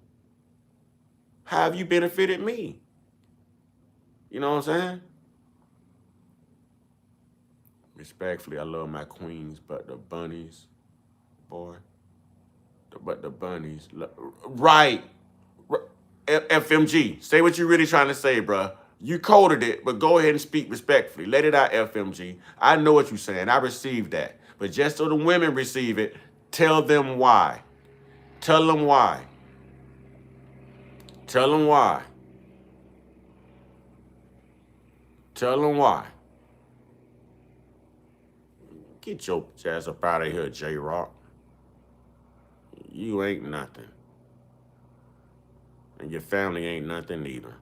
How have you benefited me? You know what I'm saying? Respectfully, I love my queens, but the bunnies, boy. But the bunnies, right. FMG, say what you're really trying to say, bruh. You coded it, but go ahead and speak respectfully. Let it out, FMG. I know what you're saying. I received that. But just so the women receive it, tell them why. Tell them why. Tell them why. Tell them why. Get your ass up out of here, J-Rock. You ain't nothing. And your family ain't nothing either.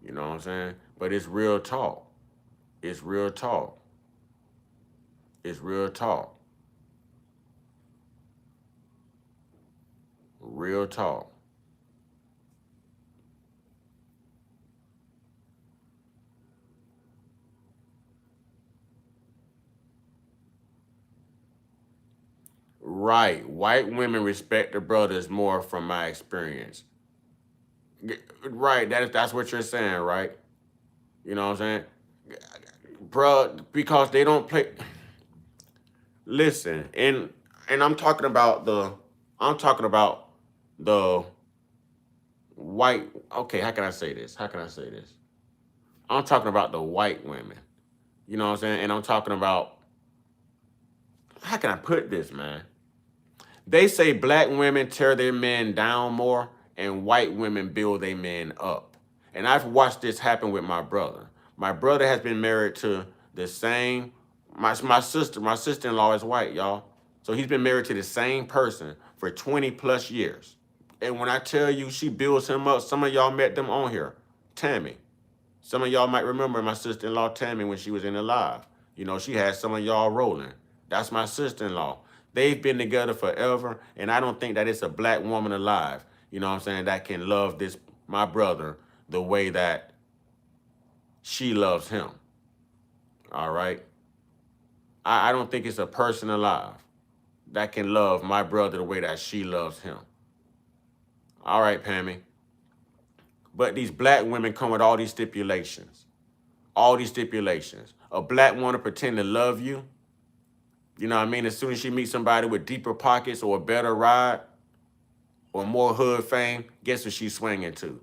You know what I'm saying? But it's real talk. It's real talk. It's real talk. Real talk. Right. White women respect their brothers more from my experience. Right. That's what you're saying, right? You know what I'm saying? Bruh, because they don't play. Listen, and I'm talking about the white. Okay, how can I say this? I'm talking about the white women. You know what I'm saying? And I'm talking about, how can I put this, man? They say black women tear their men down more and white women build their men up. And I've watched this happen with my brother. My brother has been married to the same, my sister-in-law is white, y'all. So he's been married to the same person for 20 plus years. And when I tell you she builds him up, some of y'all met them on here. Tammy. Some of y'all might remember my sister-in-law Tammy when she was in the live. You know, she had some of y'all rolling. That's my sister-in-law. They've been together forever, and I don't think that it's a black woman alive, you know what I'm saying, that can love my brother the way that she loves him. All right? I don't think it's a person alive that can love my brother the way that she loves him. All right, Pammy. But these black women come with all these stipulations. All these stipulations. A black woman pretend to love you. You know what I mean? As soon as she meets somebody with deeper pockets or a better ride or more hood fame, guess what she's swinging to?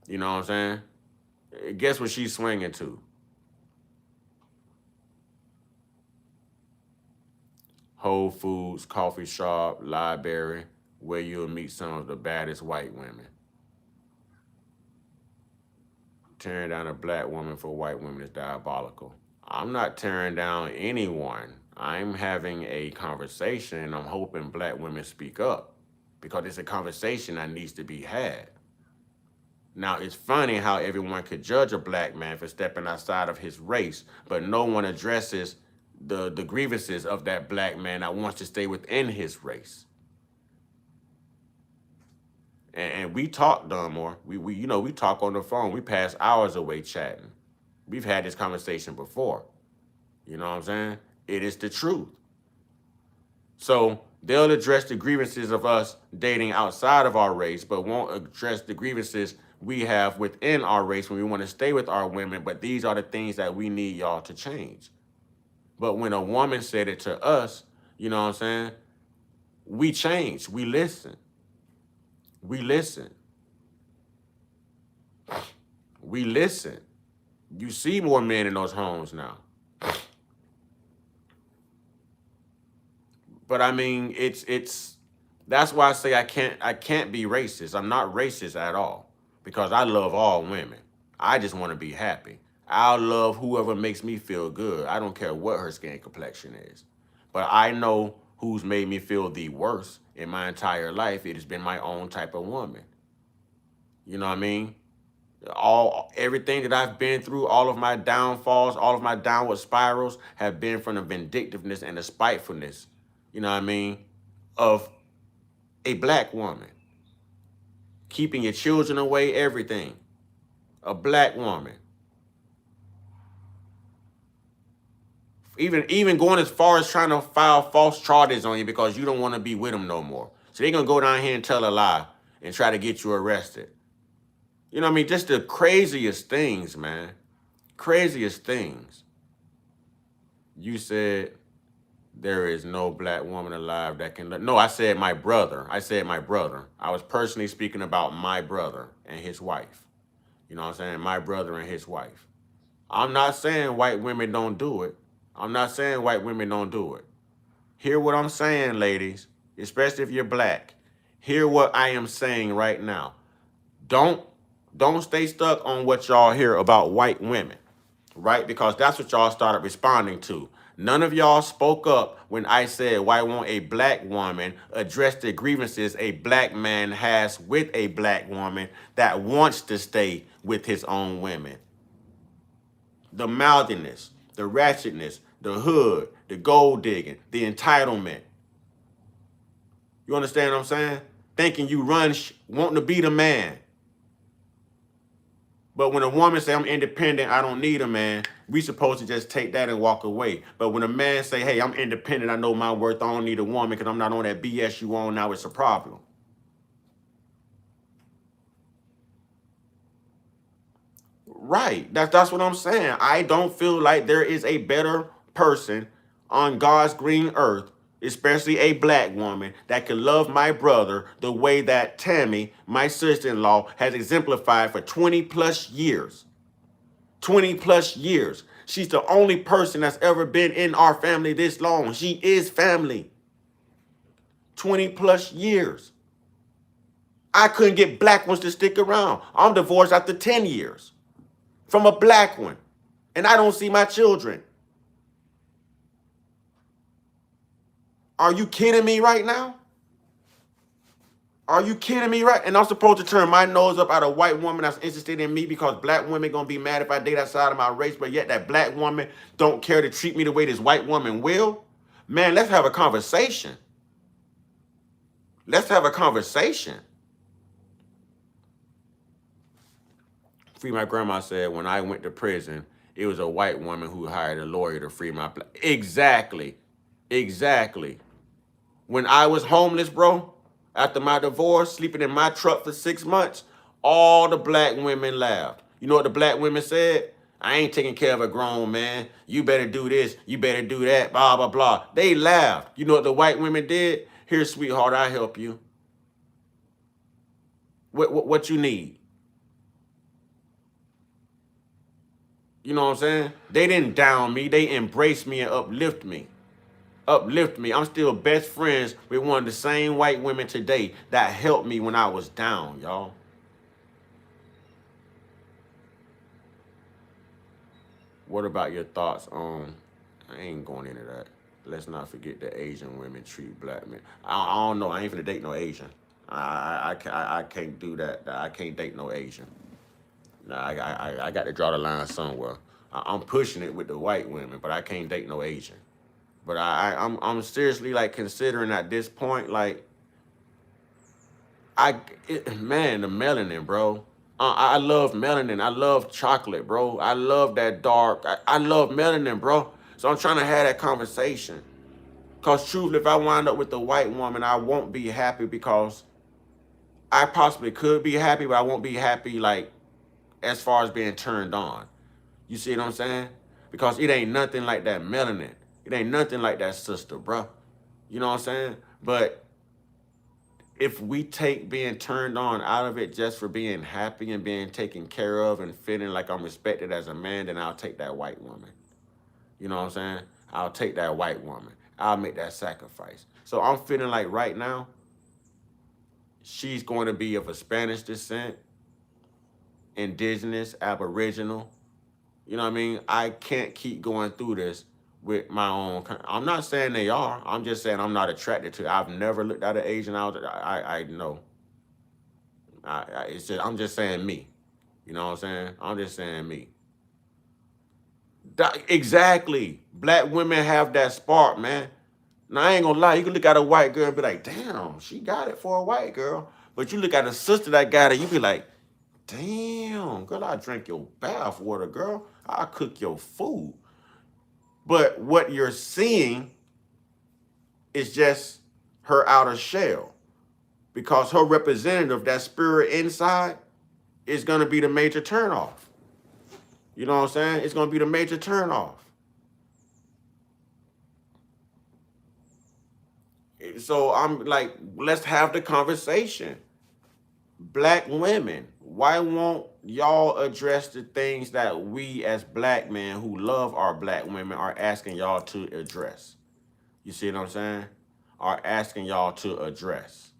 You know what I'm saying? Guess what she's swinging to? Whole Foods, coffee shop, library, where you'll meet some of the baddest white women. Tearing down a black woman for white women is diabolical. I'm not tearing down anyone. I'm having a conversation, and I'm hoping black women speak up because it's a conversation that needs to be had. Now, it's funny how everyone could judge a black man for stepping outside of his race, but no one addresses the grievances of that black man that wants to stay within his race. And we talk, Dunmore. We talk on the phone. We pass hours away chatting. We've had this conversation before. You know what I'm saying? It is the truth. So they'll address the grievances of us dating outside of our race, but won't address the grievances we have within our race when we want to stay with our women. But these are the things that we need y'all to change. But when a woman said it to us, you know what I'm saying? We change. We listen. We listen. We listen. You see more men in those homes now. But I mean, it's That's why I say I can't be racist. I'm not racist at all because I love all women. I just want to be happy. I'll love whoever makes me feel good. I don't care what her skin complexion is. But I know who's made me feel the worst in my entire life. It has been my own type of woman. You know what I mean? Everything that I've been through, all of my downfalls, all of my downward spirals have been from the vindictiveness and the spitefulness, you know what I mean, of a black woman. Keeping your children away, everything. A black woman. Even going as far as trying to file false charges on you because you don't want to be with them no more. So they're going to go down here and tell a lie and try to get you arrested. You know what I mean? Just the craziest things, man. Craziest things. You said there is no black woman alive that can... No, I said my brother. I said my brother. I was personally speaking about my brother and his wife. You know what I'm saying? My brother and his wife. I'm not saying white women don't do it. I'm not saying white women don't do it. Hear what I'm saying, ladies, especially if you're black. Hear what I am saying right now. Don't stay stuck on what y'all hear about white women, right? Because that's what y'all started responding to. None of y'all spoke up when I said, why won't a black woman address the grievances a black man has with a black woman that wants to stay with his own women? The mouthiness, the ratchetness, the hood, the gold digging, the entitlement. You understand what I'm saying? Thinking you run, wanting to be the man. But when a woman say, I'm independent, I don't need a man, we supposed to just take that and walk away. But when a man say, hey, I'm independent, I know my worth, I don't need a woman because I'm not on that BS you on, now it's a problem. Right. That's what I'm saying. I don't feel like there is a better person on God's green earth, especially a black woman, that can love my brother the way that Tammy, my sister-in-law, has exemplified for 20 plus years. 20 plus years. She's the only person that's ever been in our family this long. She is family. 20 plus years. I couldn't get black ones to stick around. I'm divorced after 10 years from a black one. And I don't see my children. Are you kidding me right now? Are you kidding me right? And I'm supposed to turn my nose up at a white woman that's interested in me because black women gonna be mad if I date outside of my race, but yet that black woman don't care to treat me the way this white woman will? Man, let's have a conversation. Let's have a conversation. Free My Grandma said when I went to prison, it was a white woman who hired a lawyer to free my... Exactly. Exactly. When I was homeless, bro, after my divorce, sleeping in my truck for 6 months, all the black women laughed. You know what the black women said? I ain't taking care of a grown man. You better do this. You better do that. Blah, blah, blah. They laughed. You know what the white women did? Here, sweetheart, I'll help you. What you need? You know what I'm saying? They didn't down me. They embraced me and uplift me. Uplift me. I'm still best friends with one of the same white women today that helped me when I was down, y'all. What about your thoughts on... I ain't going into that. Let's not forget that Asian women treat black men. I don't know. I ain't finna date no Asian. I can't do that. I can't date no Asian. I got to draw the line somewhere. I'm pushing it with the white women, but I can't date no Asian. But I'm seriously like considering at this point, like, man, the melanin, bro. I love melanin. I love chocolate, bro. I love that dark. I love melanin, bro. So I'm trying to have that conversation. Because truthfully, if I wind up with the white woman, I won't be happy because I possibly could be happy, but I won't be happy, like, as far as being turned on. You see what I'm saying? Because it ain't nothing like that melanin. It ain't nothing like that sister, bro. You know what I'm saying? But if we take being turned on out of it just for being happy and being taken care of and feeling like I'm respected as a man, then I'll take that white woman. You know what I'm saying? I'll take that white woman. I'll make that sacrifice. So I'm feeling like right now, she's going to be of a Spanish descent, indigenous, aboriginal. You know what I mean? I can't keep going through this with my own. I'm not saying they are. I'm just saying I'm not attracted to. I've never looked at an Asian out. I know. It's just, I'm just saying me. You know what I'm saying? I'm just saying me. Exactly. Black women have that spark, man. Now, I ain't gonna lie. You can look at a white girl and be like, damn, she got it for a white girl. But you look at a sister that got it, you be like, damn, girl, I drink your bath water, girl. I cook your food. But what you're seeing is just her outer shell. Because her representative, that spirit inside, is going to be the major turnoff. You know what I'm saying? It's going to be the major turnoff. So I'm like, let's have the conversation. Black women, why won't y'all address the things that we as black men who love our black women are asking y'all to address? You see what I'm saying? Are asking y'all to address.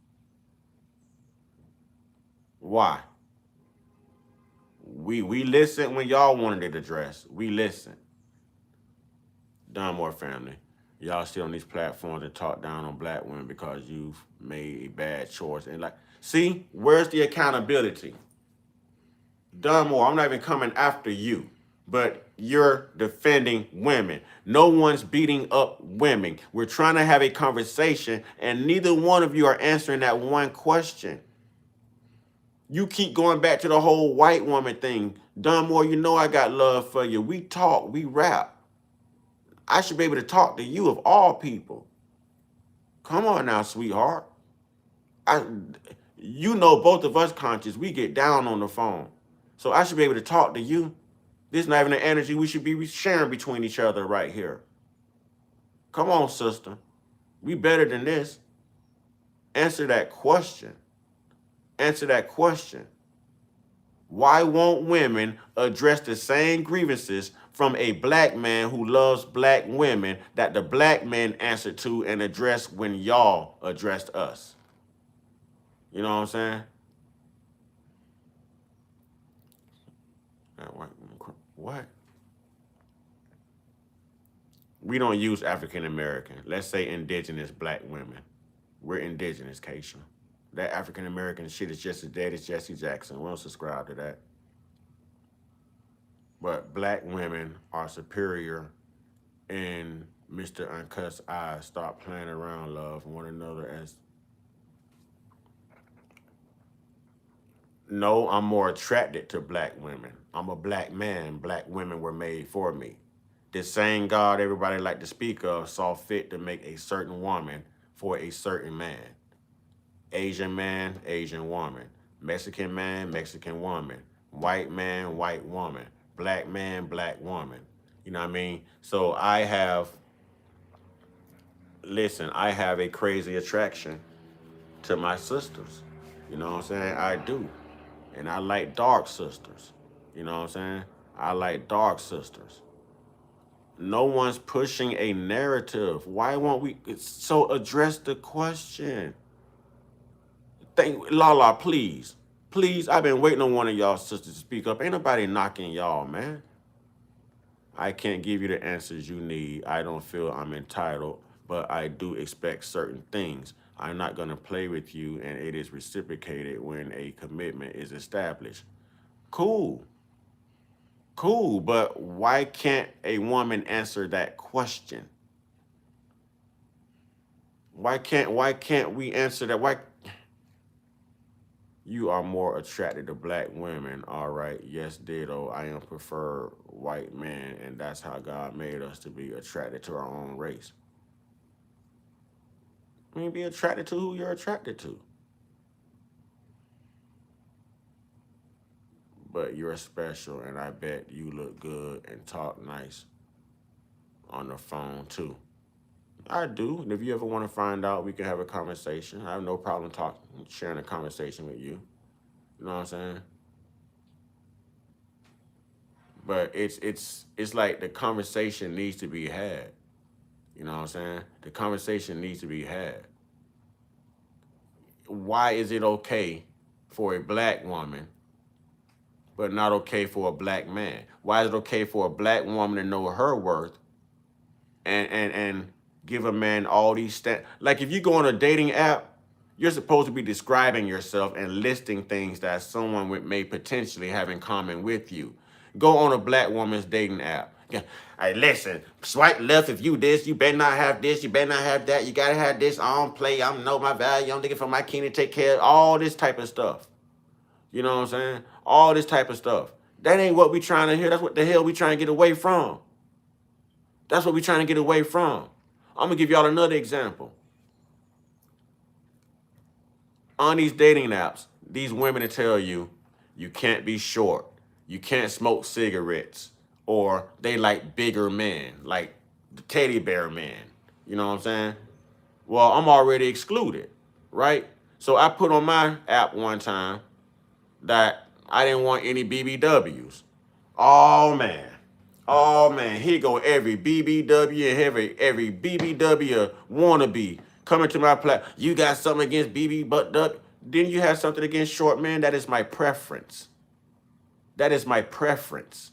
Why? We listen when y'all wanted it addressed. We listen. Dunmore family, y'all sit on these platforms and talk down on black women because you've made a bad choice. And like, see, where's the accountability? Dunmore, I'm not even coming after you, but you're defending women. No one's beating up women. We're trying to have a conversation, and neither one of you are answering that one question. You keep going back to the whole white woman thing. Dunmore, you know I got love for you. We talk, we rap. I should be able to talk to you of all people. Come on now, sweetheart. You know both of us conscious, we get down on the phone. So I should be able to talk to you. This is not even the energy we should be sharing between each other right here. Come on, sister. We better than this. Answer that question. Answer that question. Why won't women address the same grievances from a black man who loves black women that the black men answered to and addressed when y'all addressed us? You know what I'm saying? What? We don't use African American. Let's say indigenous black women. We're indigenous, Keisha. That African American shit is just as dead as Jesse Jackson. We don't subscribe to that. But black women are superior in Mr. Uncut's eyes. Stop playing around, love one another as. No, I'm more attracted to black women. I'm a black man. Black women were made for me. The same God everybody like to speak of saw fit to make a certain woman for a certain man. Asian man, Asian woman. Mexican man, Mexican woman. White man, white woman. Black man, black woman. You know what I mean? So I have a crazy attraction to my sisters. You know what I'm saying? I do. And I like dark sisters. You know what I'm saying? I like dark sisters. No one's pushing a narrative. Why won't we? So address the question. Lala, please. Please, I've been waiting on one of y'all sisters to speak up. Ain't nobody knocking y'all, man. I can't give you the answers you need. I don't feel I'm entitled, but I do expect certain things. I'm not going to play with you, and it is reciprocated when a commitment is established. Cool. Cool, but why can't a woman answer that question? Why can't we answer that? Why? You are more attracted to black women, all right. Yes, ditto. I am preferred white man, and that's how God made us, to be attracted to our own race. I mean, be attracted to who you're attracted to. But you're special, and I bet you look good and talk nice on the phone, too. I do. And if you ever want to find out, we can have a conversation. I have no problem sharing a conversation with you. You know what I'm saying? But it's like the conversation needs to be had. You know what I'm saying? The conversation needs to be had. why is it okay for a black woman, but not okay for a black man? Why is it okay for a black woman to know her worth and give a man all these like if you go on a dating app, you're supposed to be describing yourself and listing things that someone may potentially have in common with you. Go on a black woman's dating app. Yeah. Hey, listen, swipe left if you this, you better not have this, you better not have that, you gotta have this, I don't play, I know my value, I'm looking for my king to take care of all this type of stuff. You know what I'm saying? All this type of stuff. That ain't what we trying to hear. That's what the hell we trying to get away from. That's what we trying to get away from. I'm gonna give y'all another example. On these dating apps, these women will tell you, you can't be short, you can't smoke cigarettes, or they like bigger men, like the teddy bear man. You know what I'm saying? Well, I'm already excluded, right? So I put on my app one time that I didn't want any BBWs. Oh man, here go every BBW and every BBW wannabe coming to my platform. You got something against BB but then you have something against short men? That is my preference. That is my preference.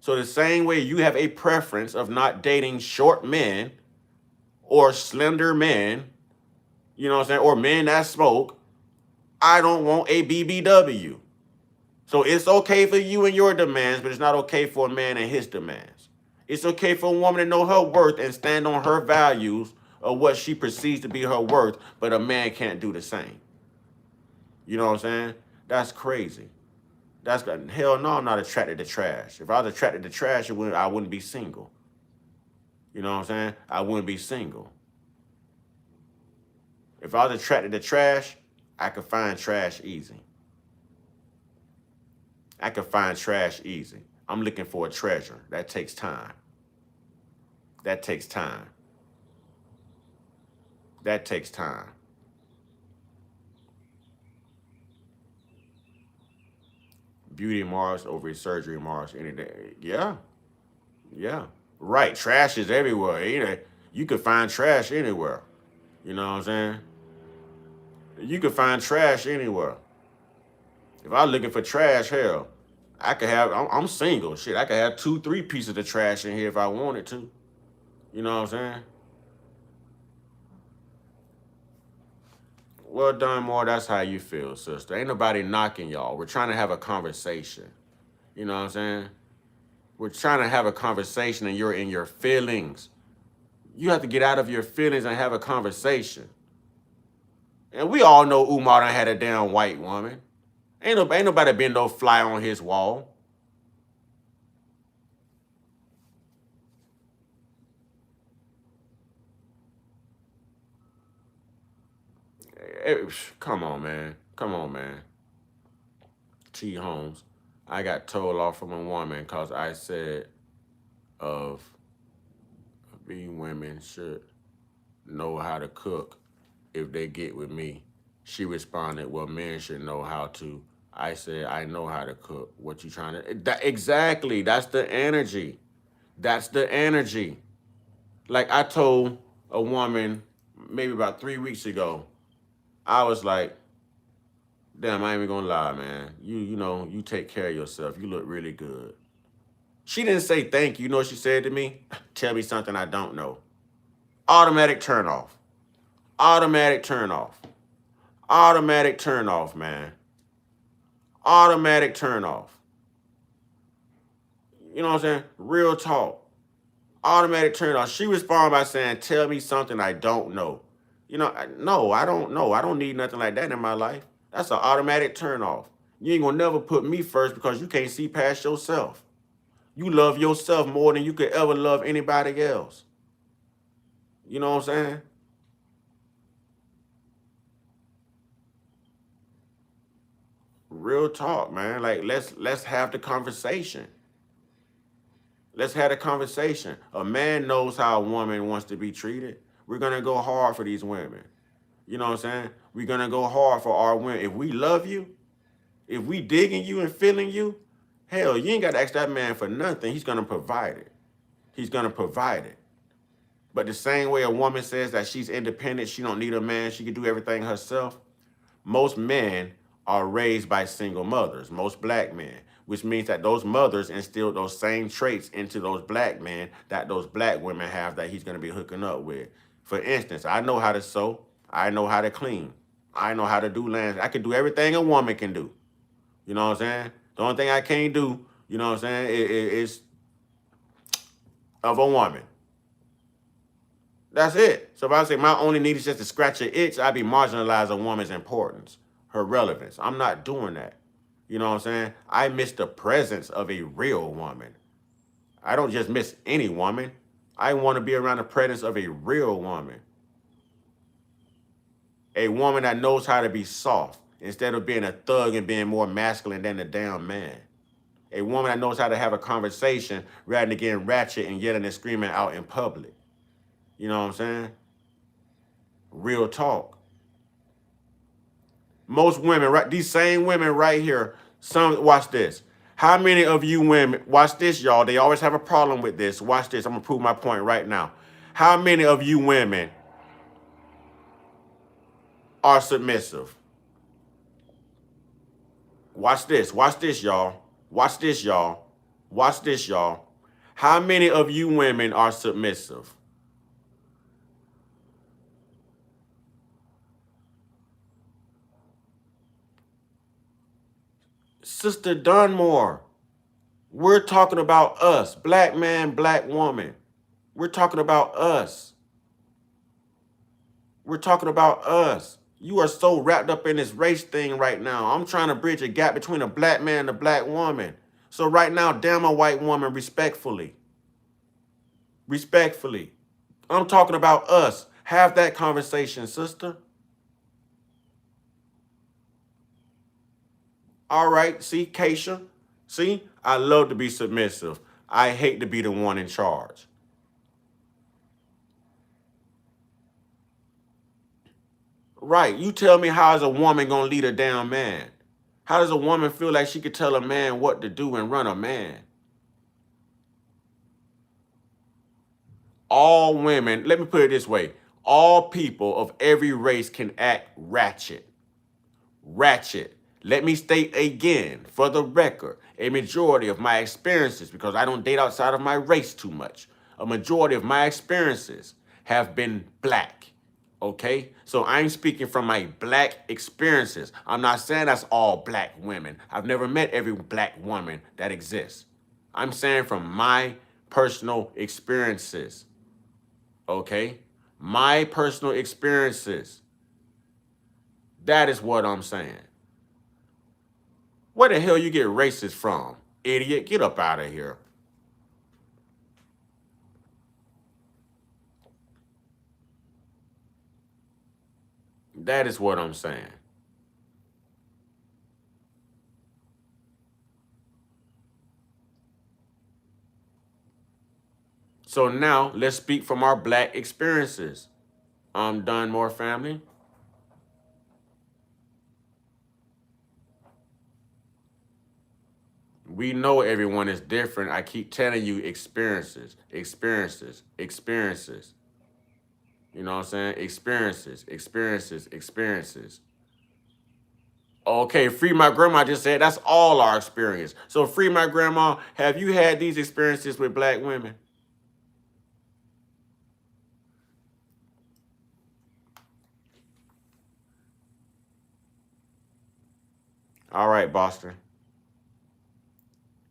So the same way you have a preference of not dating short men or slender men, you know what I'm saying, or men that smoke, I don't want a BBW. So it's okay for you and your demands, but it's not okay for a man and his demands. It's okay for a woman to know her worth and stand on her values of what she perceives to be her worth, but a man can't do the same. You know what I'm saying? That's crazy. That's hell no, I'm not attracted to trash. If I was attracted to trash, I wouldn't be single. You know what I'm saying? I wouldn't be single. If I was attracted to trash, I could find trash easy. I can find trash easy. I'm looking for a treasure. That takes time. That takes time. That takes time. Beauty marks over surgery marks any day. Yeah. Yeah. Right. Trash is everywhere. You can find trash anywhere. You know what I'm saying? You can find trash anywhere. If I'm looking for trash, hell, I could have, I'm single. Shit, I could have 2-3 pieces of trash in here if I wanted to. You know what I'm saying? Well done, more. That's how you feel, sister. Ain't nobody knocking y'all. We're trying to have a conversation. You know what I'm saying? We're trying to have a conversation and you're in your feelings. You have to get out of your feelings and have a conversation. And we all know Umar done had a damn white woman. Ain't nobody been no fly on his wall. Come on, man. Come on, man. T. Holmes. I got told off from a woman because I said women should know how to cook if they get with me. She responded, well, men should know how to. I said, I know how to cook. What you trying to... Exactly. That's the energy. That's the energy. Like I told a woman maybe about 3 weeks ago, I was like, damn, I ain't even gonna lie, man. You know, you take care of yourself. You look really good. She didn't say thank you. You know what she said to me? Tell me something I don't know. Automatic turn off. Automatic turn off. Automatic turn off, man. Automatic turn off. You know what I'm saying? Real talk. Automatic turn off. She responded by saying, tell me something I don't know. You know, no, I don't know. I don't need nothing like that in my life. That's an automatic turn off. You ain't gonna never put me first because you can't see past yourself. You love yourself more than you could ever love anybody else. You know what I'm saying? Real talk, man. Like, let's have the conversation. Let's have a conversation. A man knows how a woman wants to be treated. We're going to go hard for these women. You know what I'm saying? We're going to go hard for our women. If we love you, if we digging you and feeling you, hell, you ain't got to ask that man for nothing. He's going to provide it. He's going to provide it. But the same way a woman says that she's independent, she don't need a man, she can do everything herself, most men are raised by single mothers, most black men, which means that those mothers instilled those same traits into those black men that those black women have that he's going to be hooking up with. For instance, I know how to sew. I know how to clean. I know how to do lands. I can do everything a woman can do. You know what I'm saying? The only thing I can't do, you know what I'm saying, is of a woman. That's it. So if I say my only need is just to scratch an itch, I'd be marginalizing a woman's importance, her relevance. I'm not doing that. You know what I'm saying? I miss the presence of a real woman. I don't just miss any woman. I want to be around the presence of a real woman. A woman that knows how to be soft instead of being a thug and being more masculine than a damn man. A woman that knows how to have a conversation rather than getting ratchet and yelling and screaming out in public. You know what I'm saying? Real talk. Most women, right? These same women right here, watch this. How many of you women, watch this, y'all. They always have a problem with this. Watch this. I'm going to prove my point right now. How many of you women are submissive? Watch this. Watch this, y'all. Watch this, y'all. Watch this, y'all. How many of you women are submissive? Sister Dunmore, we're talking about us. Black man, black woman. We're talking about us. We're talking about us. You are so wrapped up in this race thing right now. I'm trying to bridge a gap between a black man and a black woman. So right now, damn a white woman, respectfully. Respectfully. I'm talking about us. Have that conversation, sister. All right, see, Keisha? See, I love to be submissive. I hate to be the one in charge. Right, you tell me, how is a woman gonna lead a damn man? How does a woman feel like she could tell a man what to do and run a man? All women, let me put it this way, all people of every race can act ratchet. Ratchet. Let me state again, for the record, a majority of my experiences, because I don't date outside of my race too much, a majority of my experiences have been black. Okay, so I'm speaking from my black experiences. I'm not saying that's all black women. I've never met every black woman that exists. I'm saying from my personal experiences. Okay, my personal experiences. That is what I'm saying. Where the hell you get racist from? Idiot, get up out of here. That is what I'm saying. So now let's speak from our black experiences. I'm done, more family. We know everyone is different. I keep telling you experiences, experiences, experiences. You know what I'm saying? Experiences, experiences, experiences. Okay, Free My Grandma just said that's all our experience. So Free My Grandma, have you had these experiences with black women? All right, Boston.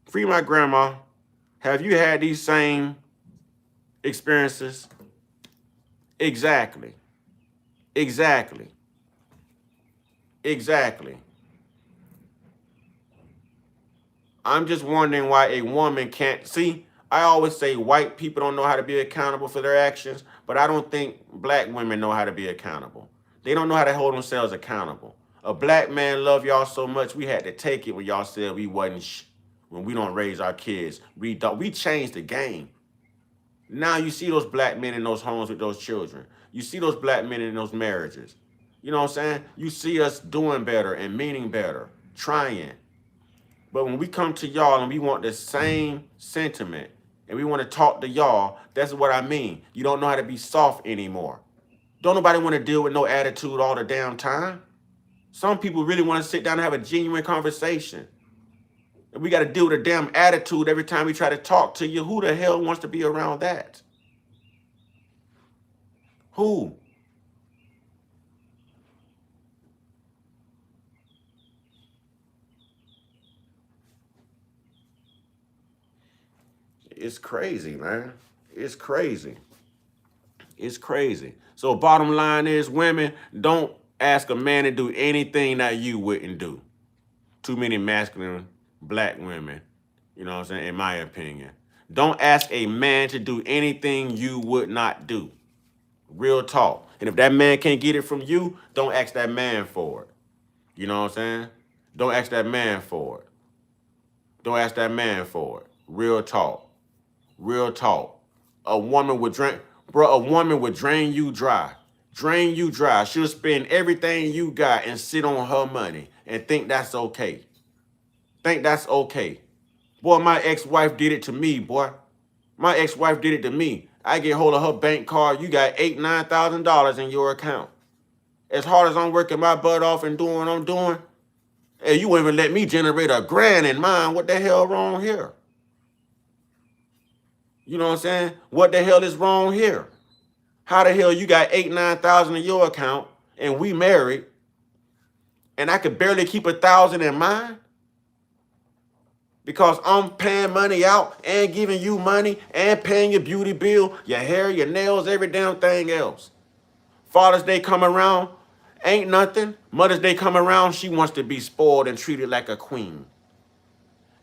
Free My Grandma, have you had these same experiences? Exactly. Exactly. Exactly. I'm just wondering why a woman can't see. I always say white people don't know how to be accountable for their actions, but I don't think black women know how to be accountable. They don't know how to hold themselves accountable. A black man loved y'all so much, we had to take it when y'all said we wasn't when we don't raise our kids. We changed the game. Now you see those black men in those homes with those children. You see those black men in those marriages. You know what I'm saying? You see us doing better and meaning better, trying. But when we come to y'all and we want the same sentiment and we want to talk to y'all, that's what I mean. You don't know how to be soft anymore. Don't nobody want to deal with no attitude all the damn time. Some people really want to sit down and have a genuine conversation. And we got to deal with a damn attitude every time we try to talk to you. Who the hell wants to be around that? Who? It's crazy, man. It's crazy. It's crazy. So bottom line is, women, don't ask a man to do anything that you wouldn't do. Too many masculine black women, you know what I'm saying, in my opinion. Don't ask a man to do anything you would not do. Real talk. And if that man can't get it from you, don't ask that man for it. You know what I'm saying? Don't ask that man for it. Don't ask that man for it. Real talk. Real talk. A woman would drain, bro, a woman would drain you dry. Drain you dry. She'll spend everything you got and sit on her money and think that's okay. Think that's okay. Boy, my ex-wife did it to me, boy. My ex-wife did it to me. I get hold of her bank card. You got $8,000, $9,000 in your account. As hard as I'm working my butt off and doing what I'm doing, hey, you won't even let me generate $1,000 in mine. What the hell wrong here? You know what I'm saying? What the hell is wrong here? How the hell you got $8,000, $9,000 in your account and we married and I could barely keep $1,000 in mine? Because I'm paying money out and giving you money and paying your beauty bill, your hair, your nails, every damn thing else. Father's Day come around, ain't nothing. Mother's Day come around, she wants to be spoiled and treated like a queen.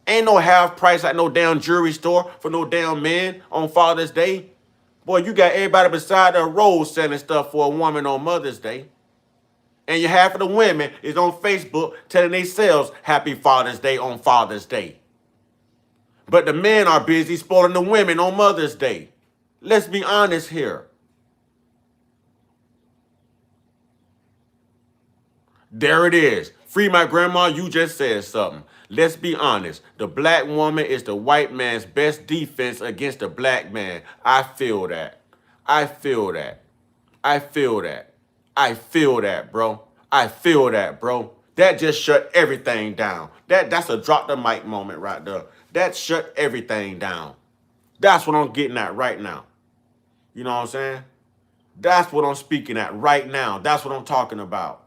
Ain't no half price at no damn jewelry store for no damn man on Father's Day. Boy, you got everybody beside the road selling stuff for a woman on Mother's Day. And your half of the women is on Facebook telling themselves Happy Father's Day on Father's Day. But the men are busy spoiling the women on Mother's Day. Let's be honest here. There it is. Free my grandma, you just said something. Let's be honest. The black woman is the white man's best defense against the black man. I feel that. I feel that. I feel that. I feel that, bro. I feel that, bro. That just shut everything down. That's a drop the mic moment right there. That shut everything down. That's what I'm getting at right now. You know what I'm saying? That's what I'm speaking at right now. That's what I'm talking about.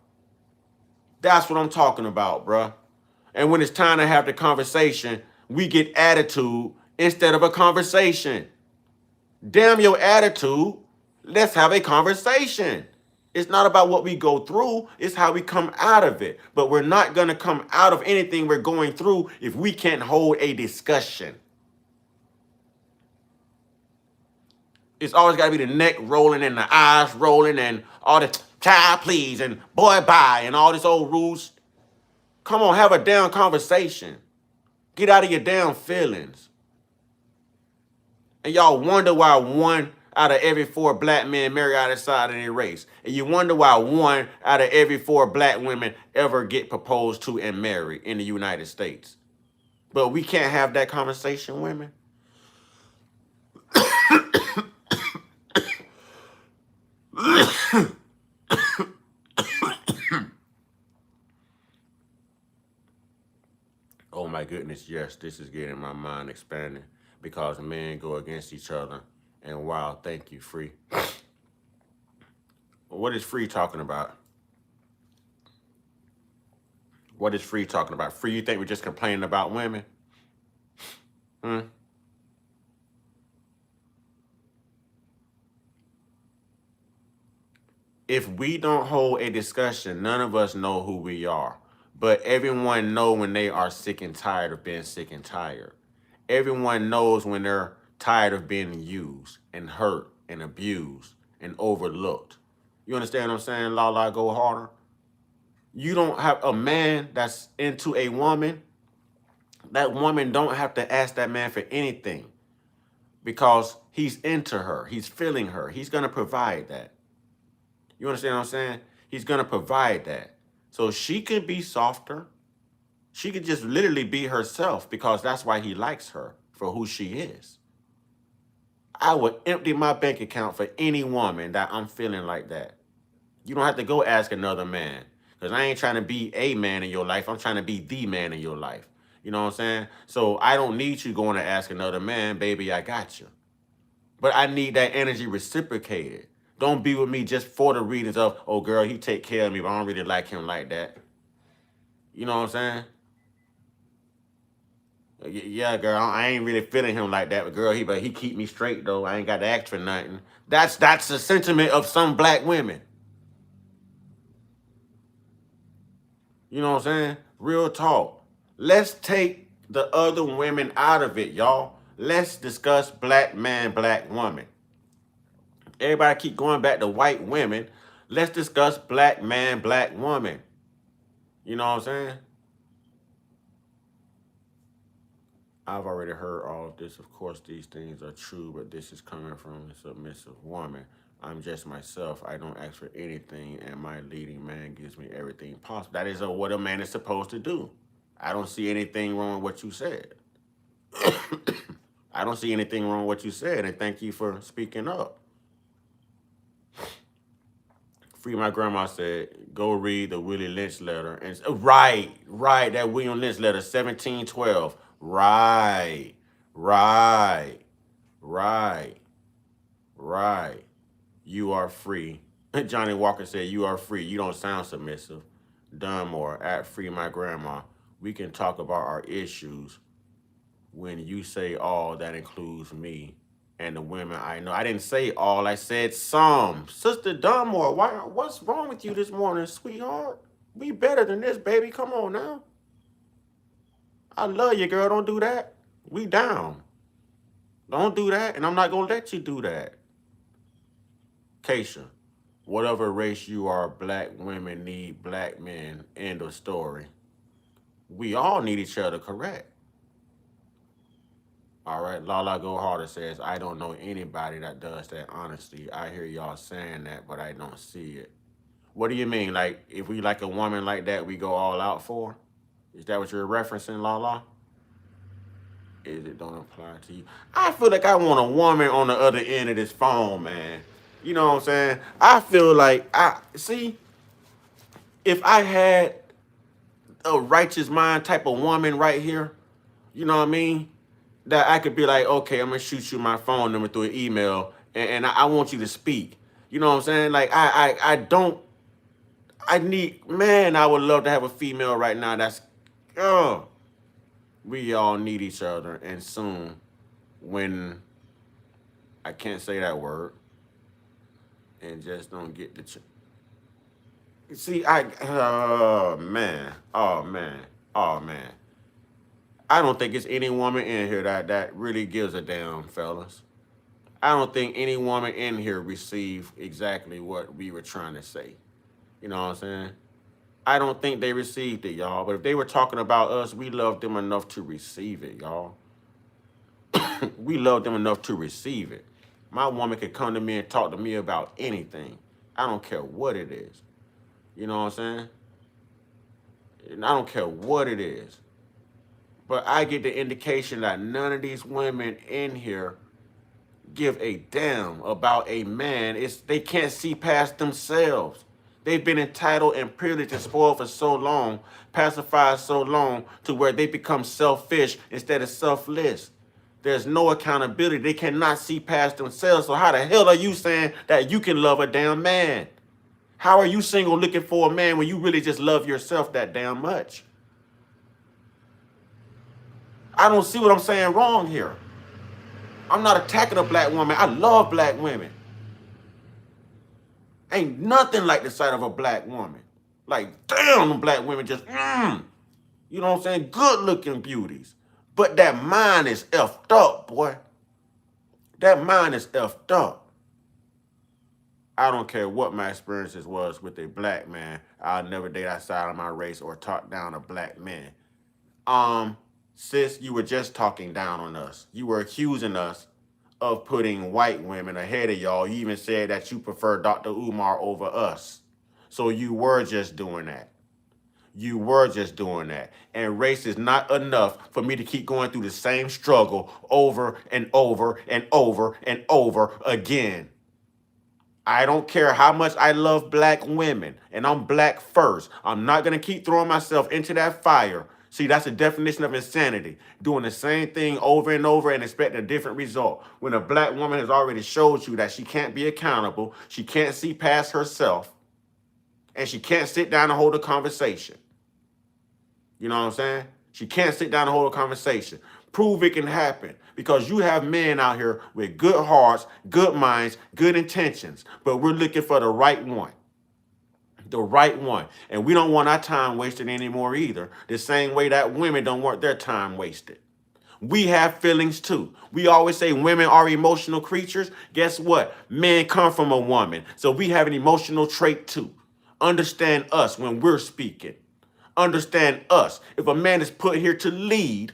That's what I'm talking about, bruh. And when it's time to have the conversation, we get attitude instead of a conversation. Damn your attitude. Let's have a conversation. It's not about what we go through. It's how we come out of it. But we're not going to come out of anything we're going through if we can't hold a discussion. It's always got to be the neck rolling and the eyes rolling and all the child please and boy bye and all this old rules. Come on, have a damn conversation. Get out of your damn feelings. And y'all wonder why 1 out of every 4 black men marry outside of their race. And you wonder why 1 out of every 4 black women ever get proposed to and married in the United States. But we can't have that conversation, women. Oh my goodness, yes, this is getting my mind expanding because men go against each other. And wow, thank you, Free. What is Free talking about? What is Free talking about? Free, you think we're just complaining about women? If we don't hold a discussion, none of us know who we are. But everyone knows when they are sick and tired of being sick and tired. Everyone knows when they're tired of being used and hurt and abused and overlooked. You understand what I'm saying? La la, go harder. You don't have a man that's into a woman. That woman don't have to ask that man for anything because he's into her. He's feeling her. He's going to provide that. You understand what I'm saying? He's going to provide that. So she could be softer. She could just literally be herself because that's why he likes her for who she is. I would empty my bank account for any woman that I'm feeling like that. You don't have to go ask another man Because I ain't trying to be a man in your life. I'm trying to be the man in your life. You know what I'm saying? So I don't need you going to ask another man, baby, I got you. But I need that energy reciprocated. Don't be with me just for the reasons of, oh, girl, he take care of me, but I don't really like him like that. You know what I'm saying? Yeah, girl, I ain't really feeling him like that, but girl, he keep me straight, though. I ain't got to ask for nothing. That's the sentiment of some black women. You know what I'm saying? Real talk. Let's take the other women out of it, y'all. Let's discuss black man, black woman. Everybody keep going back to white women. Let's discuss black man, black woman. You know what I'm saying? I've already heard all of this. Of course, these things are true, but this is coming from a submissive woman. I'm just myself. I don't ask for anything, and my leading man gives me everything possible. That is what a man is supposed to do. I don't see anything wrong with what you said. I don't see anything wrong with what you said, and thank you for speaking up. Free My Grandma said, go read the Willie Lynch letter. And right, that William Lynch letter, 1712. Right. You are free. Johnny Walker said, you are free. You don't sound submissive. Dunmore, at Free My Grandma. We can talk about our issues. When you say all, that includes me and the women I know. I didn't say all, I said some. Sister Dunmore, what's wrong with you this morning, sweetheart? Be better than this, baby. Come on now. I love you, girl. Don't do that. We down. Don't do that, and I'm not going to let you do that. Keisha, whatever race you are, black women need black men. End of story. We all need each other, correct? All right, Lala Go Harder says, I don't know anybody that does that, honestly. I hear y'all saying that, but I don't see it. What do you mean? Like, if we like a woman like that, we go all out for? Is that what you're referencing, Lala? It don't apply to you. I feel like I want a woman on the other end of this phone, man. You know what I'm saying? I feel like, if I had a righteous mind type of woman right here, you know what I mean? That I could be like, okay, I'm gonna shoot you my phone number through an email, and I want you to speak. You know what I'm saying? Like I would love to have a female right now that's, we all need each other, and soon, when I can't say that word, and just don't get the see, oh man. I don't think it's any woman in here that really gives a damn, fellas. I don't think any woman in here received exactly what we were trying to say. You know what I'm saying? I don't think they received it, y'all. But if they were talking about us, we loved them enough to receive it, y'all. We loved them enough to receive it. My woman could come to me and talk to me about anything. I don't care what it is. You know what I'm saying? And I don't care what it is. But I get the indication that none of these women in here give a damn about a man. They can't see past themselves. They've been entitled and privileged and spoiled for so long, pacified so long, to where they become selfish instead of selfless. There's no accountability. They cannot see past themselves. So how the hell are you saying that you can love a damn man? How are you single looking for a man when you really just love yourself that damn much? I don't see what I'm saying wrong here. I'm not attacking a black woman. I love black women. Ain't nothing like the sight of a black woman. Like, damn, them black women just, you know what I'm saying? Good looking beauties. But that mind is effed up, boy. That mind is effed up. I don't care what my experiences was with a black man. I'll never date outside of my race or talk down a black man. Sis, you were just talking down on us. You were accusing us of putting white women ahead of y'all. You even said that you prefer Dr. Umar over us. So you were just doing that. You were just doing that. And race is not enough for me to keep going through the same struggle over and over and over and over again. I don't care how much I love black women, and I'm black first. I'm not going to keep throwing myself into that fire. See, that's the definition of insanity. Doing the same thing over and over and expecting a different result. When a black woman has already showed you that she can't be accountable, she can't see past herself, and she can't sit down and hold a conversation. You know what I'm saying? She can't sit down and hold a conversation. Prove it can happen, because you have men out here with good hearts, good minds, good intentions, but we're looking for the right one. The right one. And we don't want our time wasted anymore either. The same way that women don't want their time wasted. We have feelings too. We always say women are emotional creatures. Guess what? Men come from a woman. So we have an emotional trait too. Understand us when we're speaking. Understand us. If a man is put here to lead,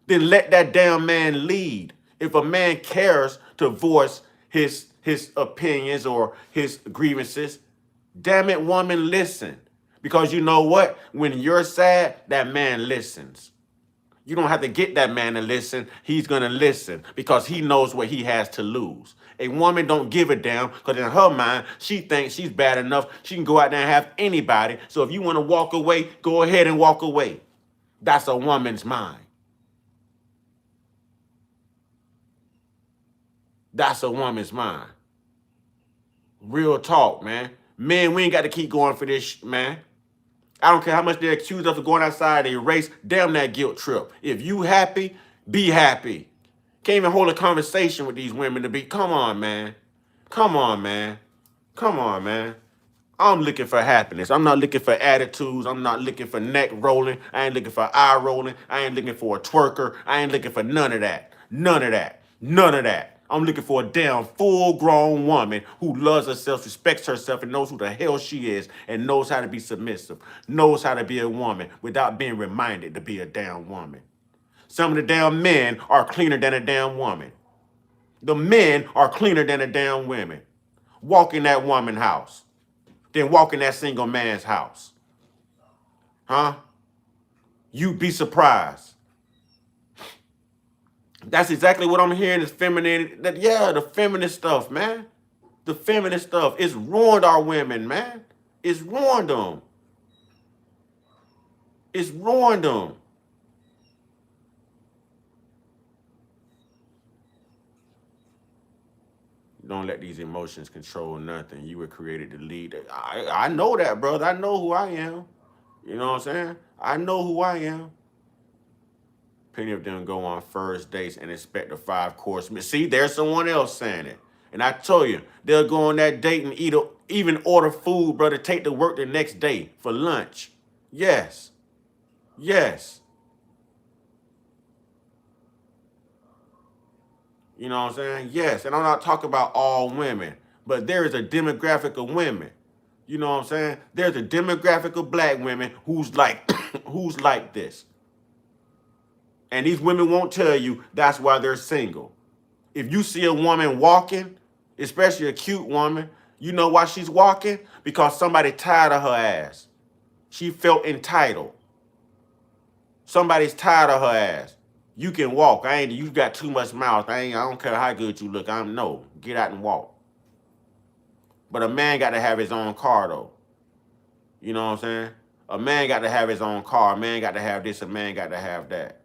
then let that damn man lead. If a man cares to voice his opinions or his grievances, damn it, woman, listen. Because you know what? When you're sad, that man listens. You don't have to get that man to listen. He's going to listen because he knows what he has to lose. A woman don't give a damn because in her mind, she thinks she's bad enough. She can go out there and have anybody. So if you want to walk away, go ahead and walk away. That's a woman's mind. That's a woman's mind. Real talk, man. Men, we ain't got to keep going for this, man. I don't care how much they accuse us of going outside a race. Damn that guilt trip. If you happy, be happy. Can't even hold a conversation with these women to be. Come on, man. Come on, man. Come on, man. I'm looking for happiness. I'm not looking for attitudes. I'm not looking for neck rolling. I ain't looking for eye rolling. I ain't looking for a twerker. I ain't looking for none of that. None of that. None of that. I'm looking for a damn full-grown woman who loves herself, respects herself, and knows who the hell she is, and knows how to be submissive, knows how to be a woman without being reminded to be a damn woman. Some of the damn men are cleaner than a damn woman. The men are cleaner than a damn women. Walk in that woman's house. Then walk in that single man's house. Huh? You'd be surprised. That's exactly what I'm hearing is feminine. The feminist stuff, man. The feminist stuff. It's ruined our women, man. It's ruined them. It's ruined them. Don't let these emotions control nothing. You were created to lead. I know that, brother. I know who I am. You know what I'm saying? I know who I am. Plenty of them go on first dates and expect a 5-course meal. See, there's someone else saying it. And I told you, they'll go on that date and even order food, brother, take to work the next day for lunch. Yes. Yes. You know what I'm saying? Yes. And I'm not talking about all women, but there is a demographic of women. You know what I'm saying? There's a demographic of black women who's like, who's like this. And these women won't tell you that's why they're single. If you see a woman walking, especially a cute woman, you know why she's walking? Because somebody tired of her ass. She felt entitled. Somebody's tired of her ass. You can walk. You got too much mouth. I don't care how good you look. No, get out and walk. But a man got to have his own car though. You know what I'm saying? A man got to have his own car. A man got to have this. A man got to have that.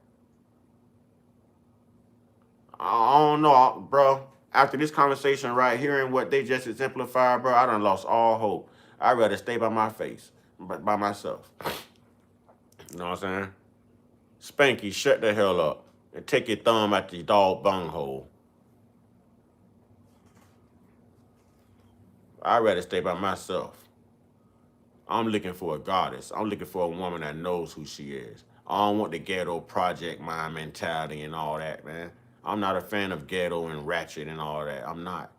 I don't know, bro. After this conversation right here and what they just exemplified, bro, I done lost all hope. I'd rather stay by my face, by myself. You know what I'm saying? Spanky, shut the hell up and take your thumb out the dog bunghole. I'd rather stay by myself. I'm looking for a goddess. I'm looking for a woman that knows who she is. I don't want the ghetto project mind mentality and all that, man. I'm not a fan of ghetto and ratchet and all that. I'm not.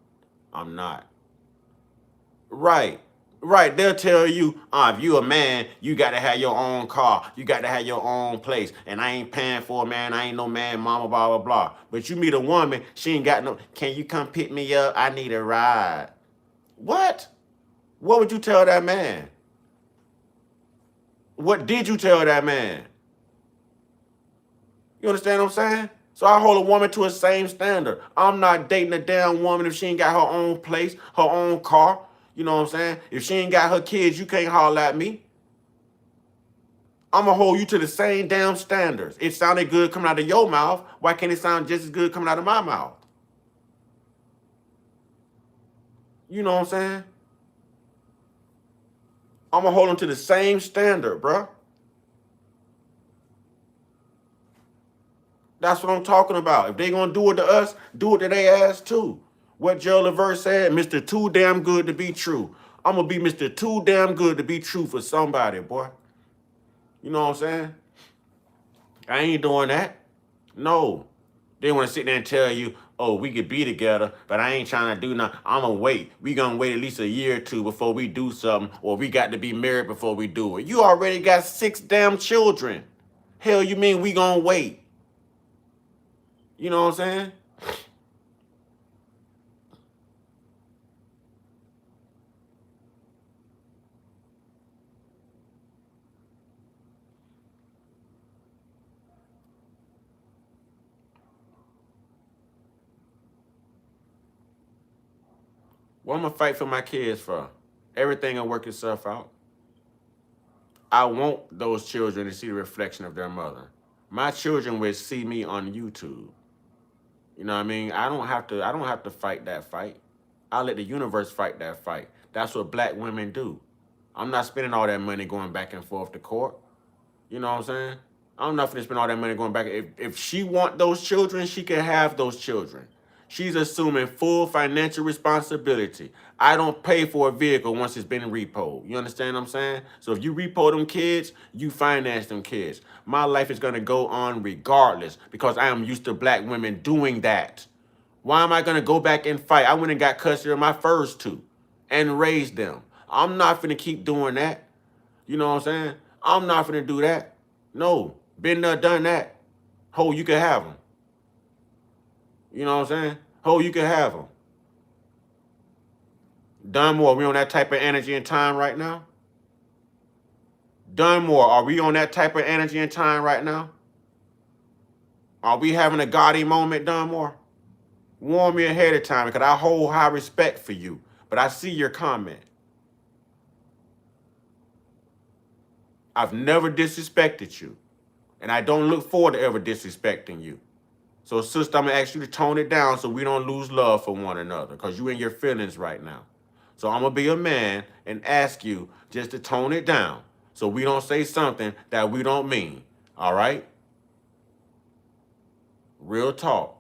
Right. They'll tell you, if you a man, you got to have your own car. You got to have your own place. And I ain't paying for a man. I ain't no man, mama, blah, blah, blah. But you meet a woman, she ain't got no, can you come pick me up? I need a ride. What? What would you tell that man? What did you tell that man? You understand what I'm saying? So I hold a woman to a same standard. I'm not dating a damn woman if she ain't got her own place, her own car. You know what I'm saying? If she ain't got her kids, you can't holler at me. I'm going to hold you to the same damn standards. It sounded good coming out of your mouth. Why can't it sound just as good coming out of my mouth? You know what I'm saying? I'm going to hold them to the same standard, bruh. That's what I'm talking about. If they going to do it to us, do it to their ass too. What Joe Levert said, Mr. Too Damn Good to Be True. I'm going to be Mr. Too Damn Good to be true for somebody, boy. You know what I'm saying? I ain't doing that. No. They want to sit there and tell you, oh, we could be together, but I ain't trying to do nothing. I'm going to wait. We going to wait at least a year or two before we do something, or we got to be married before we do it. You already got 6 damn children. Hell, you mean we going to wait? You know what I'm saying? What I'm going to fight for my kids for? Everything will work itself out. I want those children to see the reflection of their mother. My children will see me on YouTube. You know what I mean? I don't have to fight that fight. I'll let the universe fight that fight. That's what black women do. I'm not spending all that money going back and forth to court. You know what I'm saying? I'm not gonna spend all that money going back. If she want those children, she can have those children. She's assuming full financial responsibility. I don't pay for a vehicle once it's been repoed. You understand what I'm saying? So if you repo them kids, you finance them kids. My life is gonna go on regardless because I am used to black women doing that. Why am I gonna go back and fight? I went and got custody of my first 2 and raised them. I'm not gonna keep doing that. You know what I'm saying? I'm not gonna do that. No, been there, done that. Ho, you can have them. You know what I'm saying? Ho, you can have them. Dunmore, we on that type of energy and time right now? Dunmore, are we on that type of energy and time right now? Are we having a gaudy moment, Dunmore? Warn me ahead of time because I hold high respect for you. But I see your comment. I've never disrespected you. And I don't look forward to ever disrespecting you. So, sister, I'm going to ask you to tone it down so we don't lose love for one another because you in your feelings right now. So I'm going to be a man and ask you just to tone it down so we don't say something that we don't mean. All right? Real talk.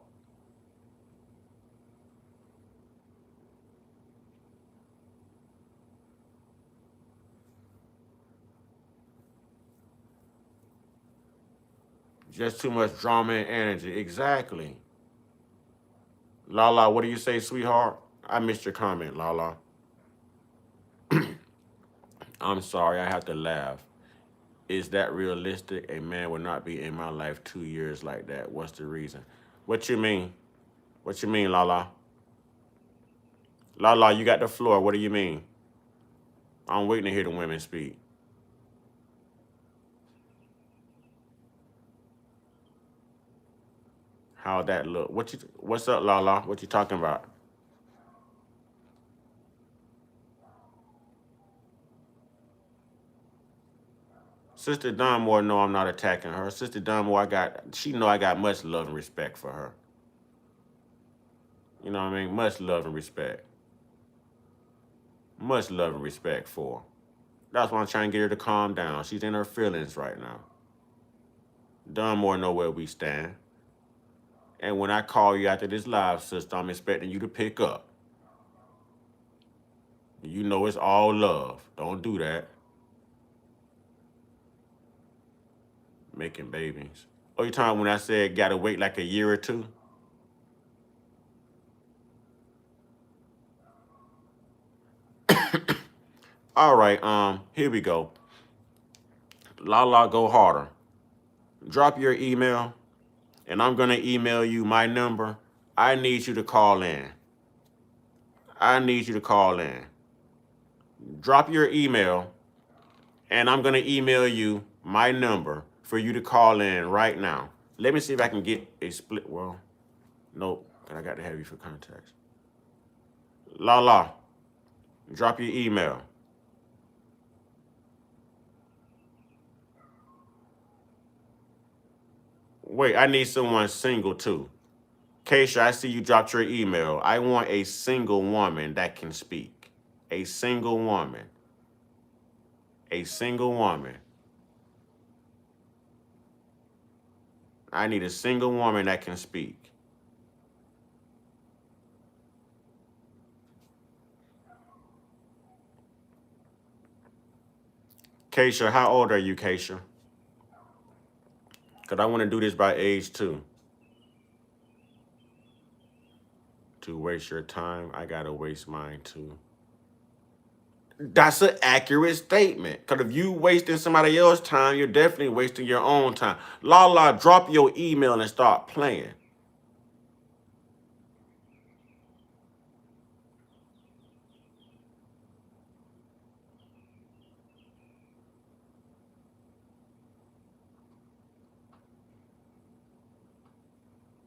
Just too much drama and energy. Exactly. Lala, what do you say, sweetheart? I missed your comment, Lala. I'm sorry, I have to laugh. Is that realistic? A man would not be in my life 2 years like that. What's the reason? What you mean? What you mean, Lala? Lala, you got the floor. What do you mean? I'm waiting to hear the women speak. How'd that look? What's up, Lala? What you talking about? Sister Dunmore know I'm not attacking her. Sister Dunmore, she know I got much love and respect for her. You know what I mean? Much love and respect. Much love and respect for her. That's why I'm trying to get her to calm down. She's in her feelings right now. Dunmore know where we stand. And when I call you after this live, sister, I'm expecting you to pick up. You know it's all love. Don't do that. Making babies. Oh, you talking when I said gotta wait like a year or 2? All right, here we go. Lala, go harder. Drop your email, and I'm gonna email you my number. I need you to call in. I need you to call in. Drop your email, and I'm gonna email you my number for you to call in right now. Let me see if I can get a split. Well, nope. I got to have you for context. La, drop your email. Wait, I need someone single too. Keisha, I see you dropped your email. I want a single woman that can speak. A single woman. A single woman. I need a single woman that can speak. Keisha, how old are you, Keisha? Because I want to do this by age too. To waste your time, I got to waste mine too. That's an accurate statement. Because if you wasting somebody else's time, you're definitely wasting your own time. La, drop your email and start playing.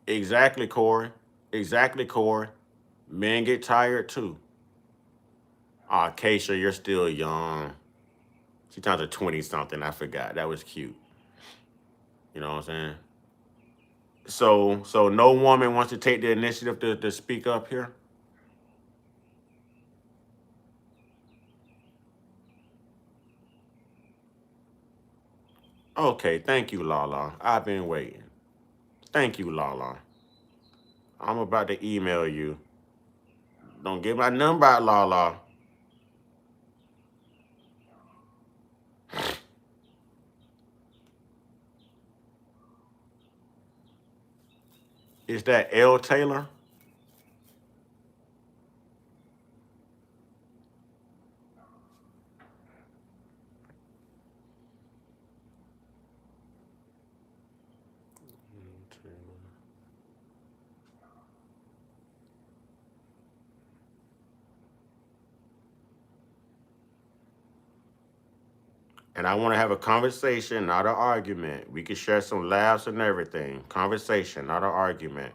Exactly, Corey. Exactly, Corey. Men get tired too. Keisha, you're still young. She turns a 20-something. I forgot. That was cute. You know what I'm saying? So no woman wants to take the initiative to speak up here? Okay, thank you, Lala. I've been waiting. Thank you, Lala. I'm about to email you. Don't give my number out, Lala. Is that L. Taylor? And I want to have a conversation, not an argument. We can share some laughs and everything. Conversation, not an argument.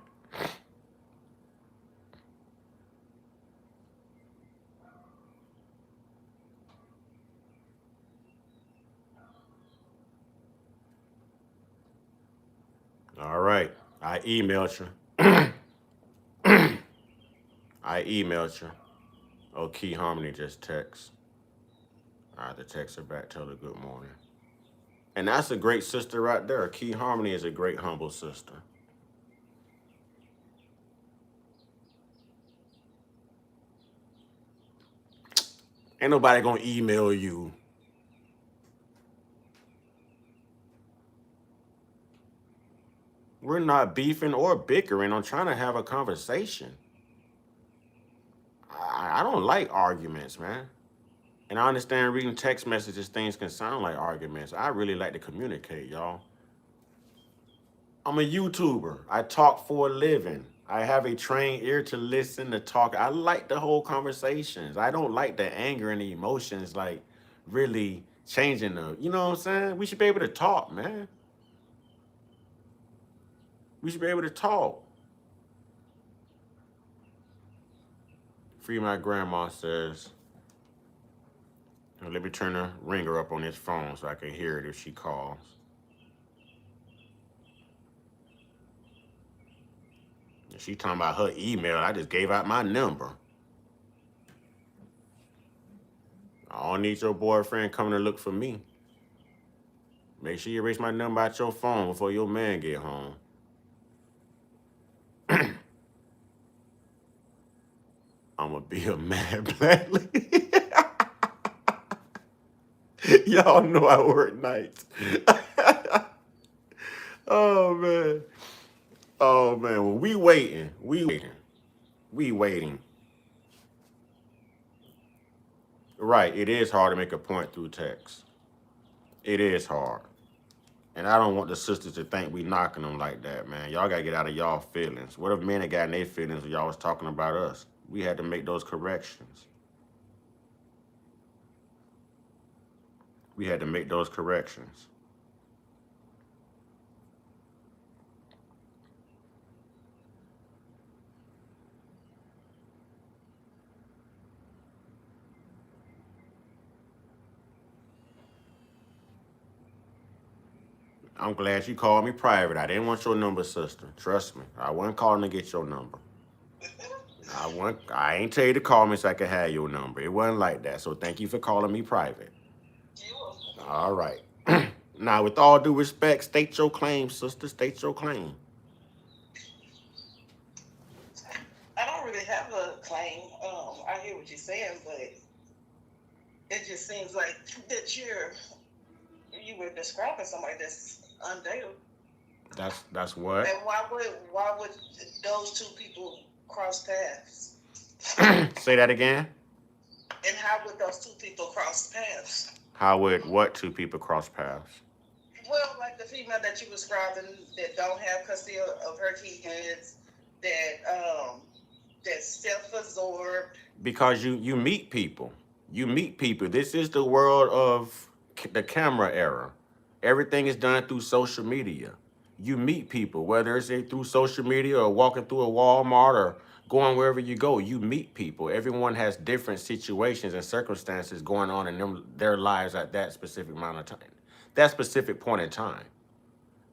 All right. I emailed you. I emailed you. Oh, Key Harmony just text. I have to text her back, tell her good morning. And that's a great sister right there. Key Harmony is a great, humble sister. Ain't nobody gonna email you. We're not beefing or bickering. I'm trying to have a conversation. I don't like arguments, man. And I understand reading text messages, things can sound like arguments. I really like to communicate, y'all. I'm a YouTuber. I talk for a living. I have a trained ear to listen, to talk. I like the whole conversations. I don't like the anger and the emotions, like really changing the, you know what I'm saying? We should be able to talk, man. We should be able to talk. Free My Grandma says, let me turn the ringer up on his phone so I can hear it if she calls. She talking about her email. I just gave out my number. I don't need your boyfriend coming to look for me. Make sure you erase my number out your phone before your man get home. I'ma be a mad black lady. Y'all know I work nights. Oh, man. Oh, man. Well, we waiting. We waiting. Right. It is hard to make a point through text. It is hard. And I don't want the sisters to think we knocking them like that, man. Y'all got to get out of y'all feelings. What if men had got in their feelings when y'all was talking about us? We had to make those corrections. We had to make those corrections. I'm glad you called me private. I didn't want your number, sister. Trust me. I wasn't calling to get your number. I ain't tell you to call me so I could have your number. It wasn't like that. So thank you for calling me private. All right. Now, with all due respect, state your claim, sister. State your claim. I don't really have a claim. I hear what you're saying, but it just seems like that you were describing somebody that's undateable. That's what? And why would those two people cross paths? Say that again. And how would those two people cross paths? How would what two people cross paths? Well, like the female that you describing that don't have custody of her kids, that's self-absorbed. Because you meet people. You meet people. This is the world of the camera era. Everything is done through social media. You meet people, whether it's through social media or walking through a Walmart or going wherever you go, you meet people. Everyone has different situations and circumstances going on in their lives at that specific amount of time, that specific point in time.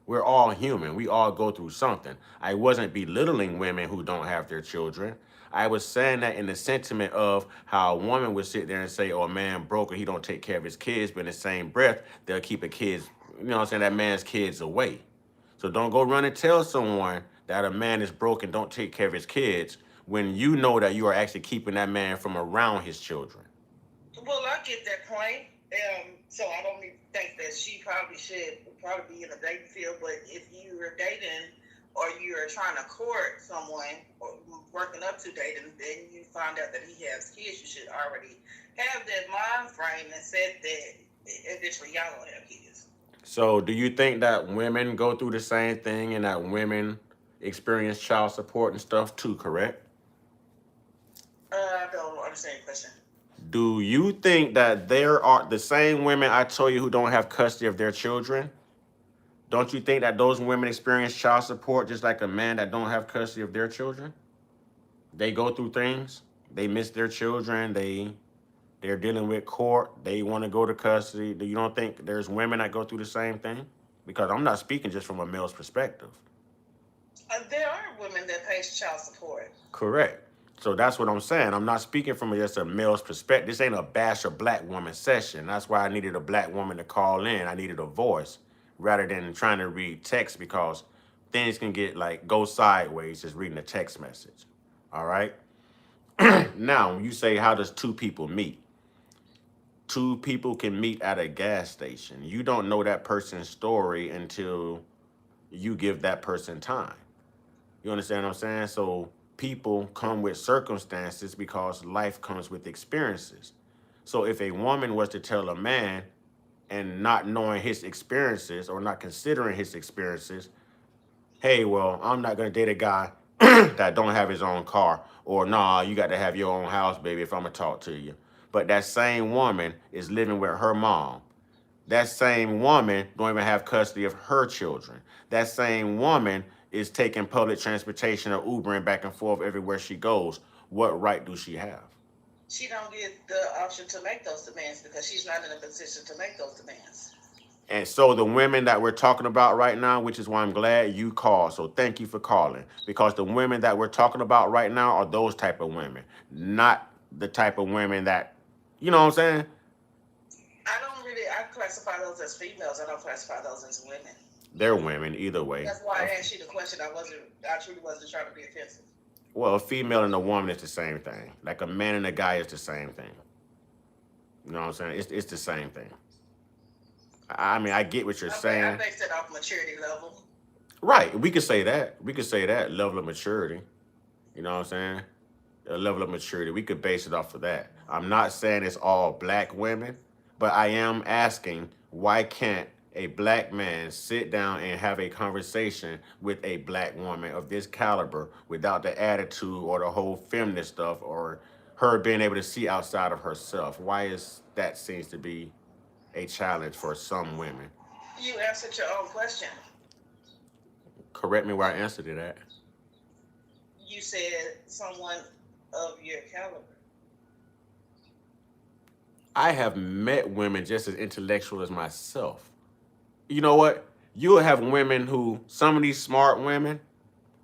We're all human. We all go through something. I wasn't belittling women who don't have their children. I was saying that in the sentiment of how a woman would sit there and say, oh, a man broke or he don't take care of his kids, but in the same breath, they'll keep a kid's, you know what I'm saying, that man's kids away. So don't go run and tell someone that a man is broke and don't take care of his kids when you know that you are actually keeping that man from around his children. Well, I get that point. So I don't even think that she should be in the dating field, but if you are dating or you're trying to court someone or working up to dating, then you find out that he has kids, you should already have that mind frame and said that eventually y'all don't have kids. So do you think that women go through the same thing and that women experience child support and stuff too, correct? I don't understand your question. Do you think that there are the same women I told you who don't have custody of their children? Don't you think that those women experience child support just like a man that don't have custody of their children? They go through things. They miss their children. They're dealing with court. They want to go to custody. Do you don't think there's women that go through the same thing? Because I'm not speaking just from a male's perspective. There are women that pay child support. Correct. So that's what I'm saying. I'm not speaking from just a male's perspective. This ain't a bash a black woman session. That's why I needed a black woman to call in. I needed a voice rather than trying to read text because things can go sideways just reading a text message. All right. Now, when you say, how does two people meet? Two people can meet at a gas station. You don't know that person's story until you give that person time. You understand what I'm saying? So people come with circumstances because life comes with experiences. So if a woman was to tell a man and not knowing his experiences or not considering his experiences, hey, well, I'm not going to date a guy that don't have his own car, or nah, you got to have your own house, baby, if I'm going to talk to you. But that same woman is living with her mom. That same woman don't even have custody of her children. That same woman is taking public transportation or Ubering back and forth everywhere she goes. What right do she have? She don't get the option to make those demands because she's not in a position to make those demands. And so the women that we're talking about right now, which is why I'm glad you called. So thank you for calling. Because the women that we're talking about right now are those type of women, not the type of women that, you know what I'm saying? I classify those as females. I don't classify those as women. They're women either way. That's why I asked you the question. I truly wasn't trying to be offensive. Well, a female and a woman is the same thing. Like a man and a guy is the same thing. You know what I'm saying? It's the same thing. I mean, I get what you're saying. I based it off maturity level. Right. We could say that. We could say that level of maturity. You know what I'm saying? A level of maturity. We could base it off of that. I'm not saying it's all black women, but I am asking, why can't a black man sit down and have a conversation with a black woman of this caliber without the attitude or the whole feminist stuff or her being able to see outside of herself? Why is that seems to be a challenge for some women? You answered your own question. Correct me where I answered it at. You said someone of your caliber. I have met women just as intellectual as myself. You know what? You'll have women who, some of these smart women,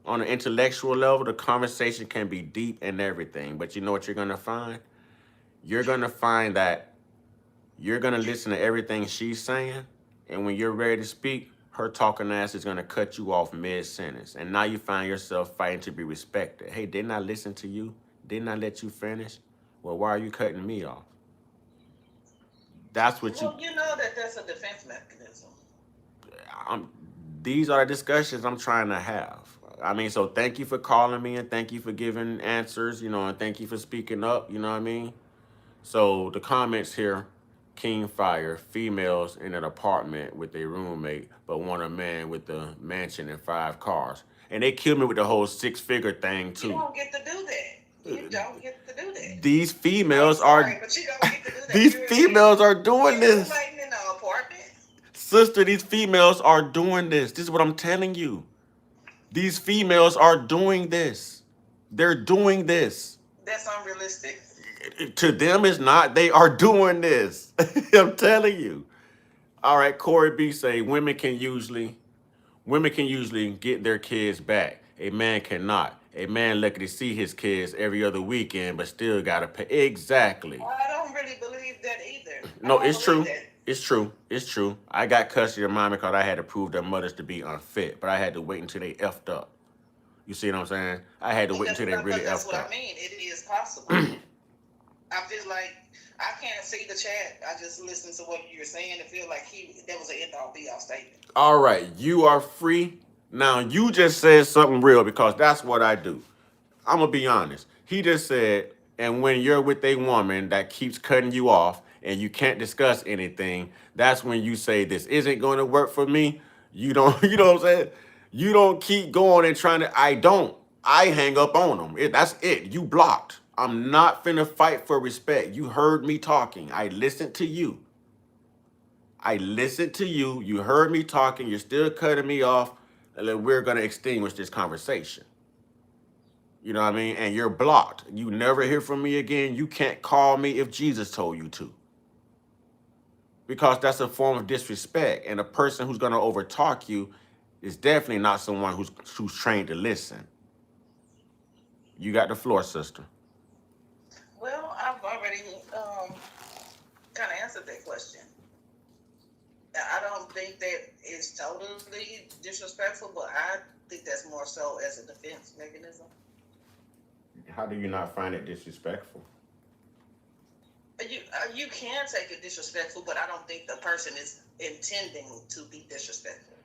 on an intellectual level, the conversation can be deep and everything. But you know what you're going to find? You're going to find that you're going to listen to everything she's saying. And when you're ready to speak, her talking ass is going to cut you off mid-sentence. And now you find yourself fighting to be respected. Hey, didn't I listen to you? Didn't I let you finish? Well, why are you cutting me off? That's what Well, you know that's a defense mechanism. These are the discussions I'm trying to have. I mean, so thank you for calling me and thank you for giving answers, you know, and thank you for speaking up, you know what I mean? So the comments here, King Fire, females in an apartment with their roommate, but want a man with a mansion and 5 cars. And they killed me with the whole 6-figure thing too. You don't get to do that. You don't get to do that. These females are these females are doing this. In an apartment. Sister, these females are doing this. This is what I'm telling you. These females are doing this. They're doing this. That's unrealistic. To them, it's not. They are doing this. I'm telling you. All right, Corey B say women can usually get their kids back. A man cannot. A man lucky to see his kids every other weekend, but still gotta pay. Exactly. Well, I don't really believe that either. No, it's true. It's true. It's true. I got custody of mine because I had to prove their mothers to be unfit, but I had to wait until they effed up. You see what I'm saying? I had to wait until they really effed up. That's what I mean. It is possible. I feel like I can't see the chat. I just listened to what you're saying and feel like that was an end-all be-all statement. All right, you are free. Now, you just said something real because that's what I do. I'm going to be honest. He just said, and when you're with a woman that keeps cutting you off and you can't discuss anything, that's when you say, this isn't going to work for me. You don't, you know what I'm saying? You don't keep going and trying to, I hang up on them. That's it. You blocked. I'm not finna fight for respect. You heard me talking. I listened to you. You heard me talking. You're still cutting me off. And we're going to extinguish this conversation. You know what I mean? And you're blocked. You never hear from me again. You can't call me if Jesus told you to. Because that's a form of disrespect. And a person who's going to overtalk you is definitely not someone who's trained to listen. You got the floor, sister. Well, I've already kind of answered that question. I don't think that it's totally disrespectful, but I think that's more so as a defense mechanism. How do you not find it disrespectful? You can take it disrespectful, but I don't think the person is intending to be disrespectful.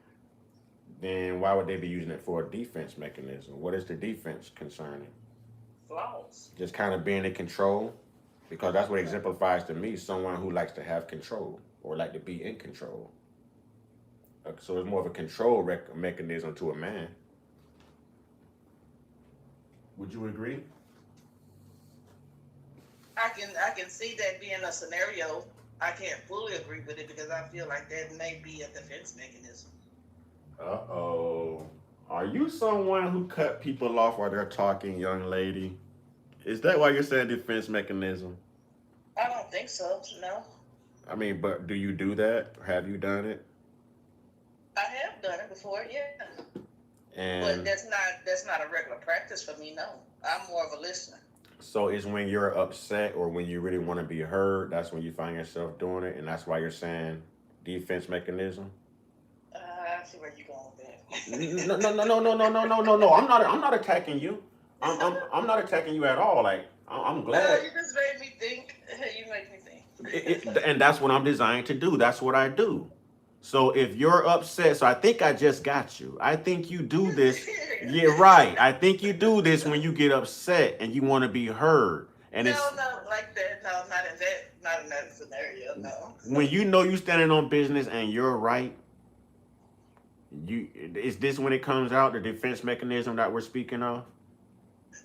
Then why would they be using it for a defense mechanism? What is the defense concerning? Flaws. Just kind of being in control? Because that's what exemplifies to me someone who likes to have control or like to be in control. So it's more of a control mechanism to a man. Would you agree? I can see that being a scenario. I can't fully agree with it because I feel like that may be a defense mechanism. Uh-oh. Are you someone who cut people off while they're talking, young lady? Is that why you're saying defense mechanism? I don't think so, no. I mean, but do you do that? Have you done it? I have done it before, yeah. And but that's not a regular practice for me, no. I'm more of a listener. So it's when you're upset or when you really want to be heard, that's when you find yourself doing it, and that's why you're saying defense mechanism? I see where you're going with that. No. I'm not attacking you. I'm not attacking you at all. Like, I'm glad. No, you just made me think. You make me think. And that's what I'm designed to do. That's what I do. So if you're upset, so I think I just got you. I think you do this. Yeah, right. I think you do this when you get upset and you want to be heard. And no, like that. No, not in that scenario, no. When you know you're standing on business and you're right, is this when it comes out, the defense mechanism that we're speaking of?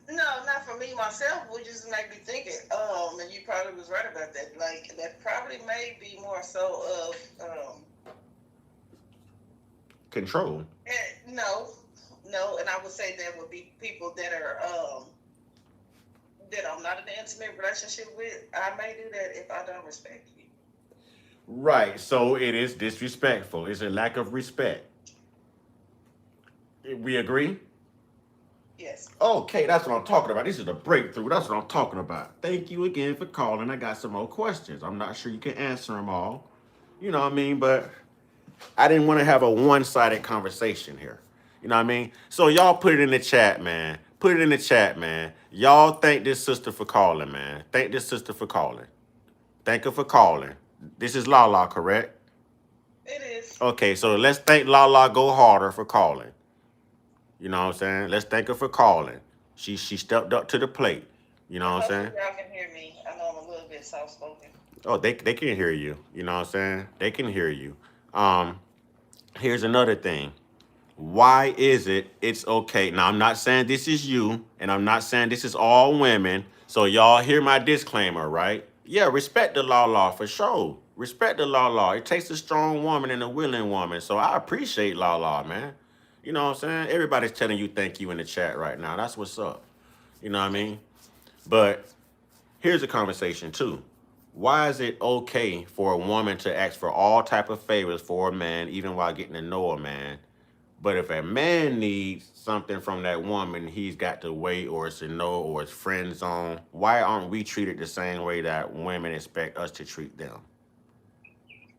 No, not for me myself. Would just make me think it. And you probably was right about that. Like that probably may be more so of control. No, and I would say that would be people that are that I'm not in an intimate relationship with. I may do that if I don't respect you. Right. So it is disrespectful. It's a lack of respect. We agree? Yes. Okay, that's what I'm talking about. This is a breakthrough. That's what I'm talking about. Thank you again for calling. I got some more questions. I'm not sure you can answer them all. You know what I mean? But I didn't want to have a one-sided conversation here. You know what I mean? So y'all put it in the chat, man. Put it in the chat, man. Y'all thank this sister for calling, man. Thank this sister for calling. Thank her for calling. This is Lala, correct? It is. Okay, so let's thank Lala Go Harder for calling. You know what I'm saying? Let's thank her for calling. She stepped up to the plate. You know what I'm saying? Y'all can hear me. I know I'm a little bit soft-spoken. Oh, they can hear you. You know what I'm saying? They can hear you. Here's another thing. Why is it's okay? Now, I'm not saying this is you, and I'm not saying this is all women. So y'all hear my disclaimer, right? Yeah, respect the law for sure. Respect the law. It takes a strong woman and a willing woman. So I appreciate law, man. You know what I'm saying? Everybody's telling you thank you in the chat right now. That's what's up. You know what I mean? But here's a conversation too. Why is it okay for a woman to ask for all type of favors for a man, even while getting to know a man? But if a man needs something from that woman, he's got to wait, or it's a no, or it's friend zone. Why aren't we treated the same way that women expect us to treat them?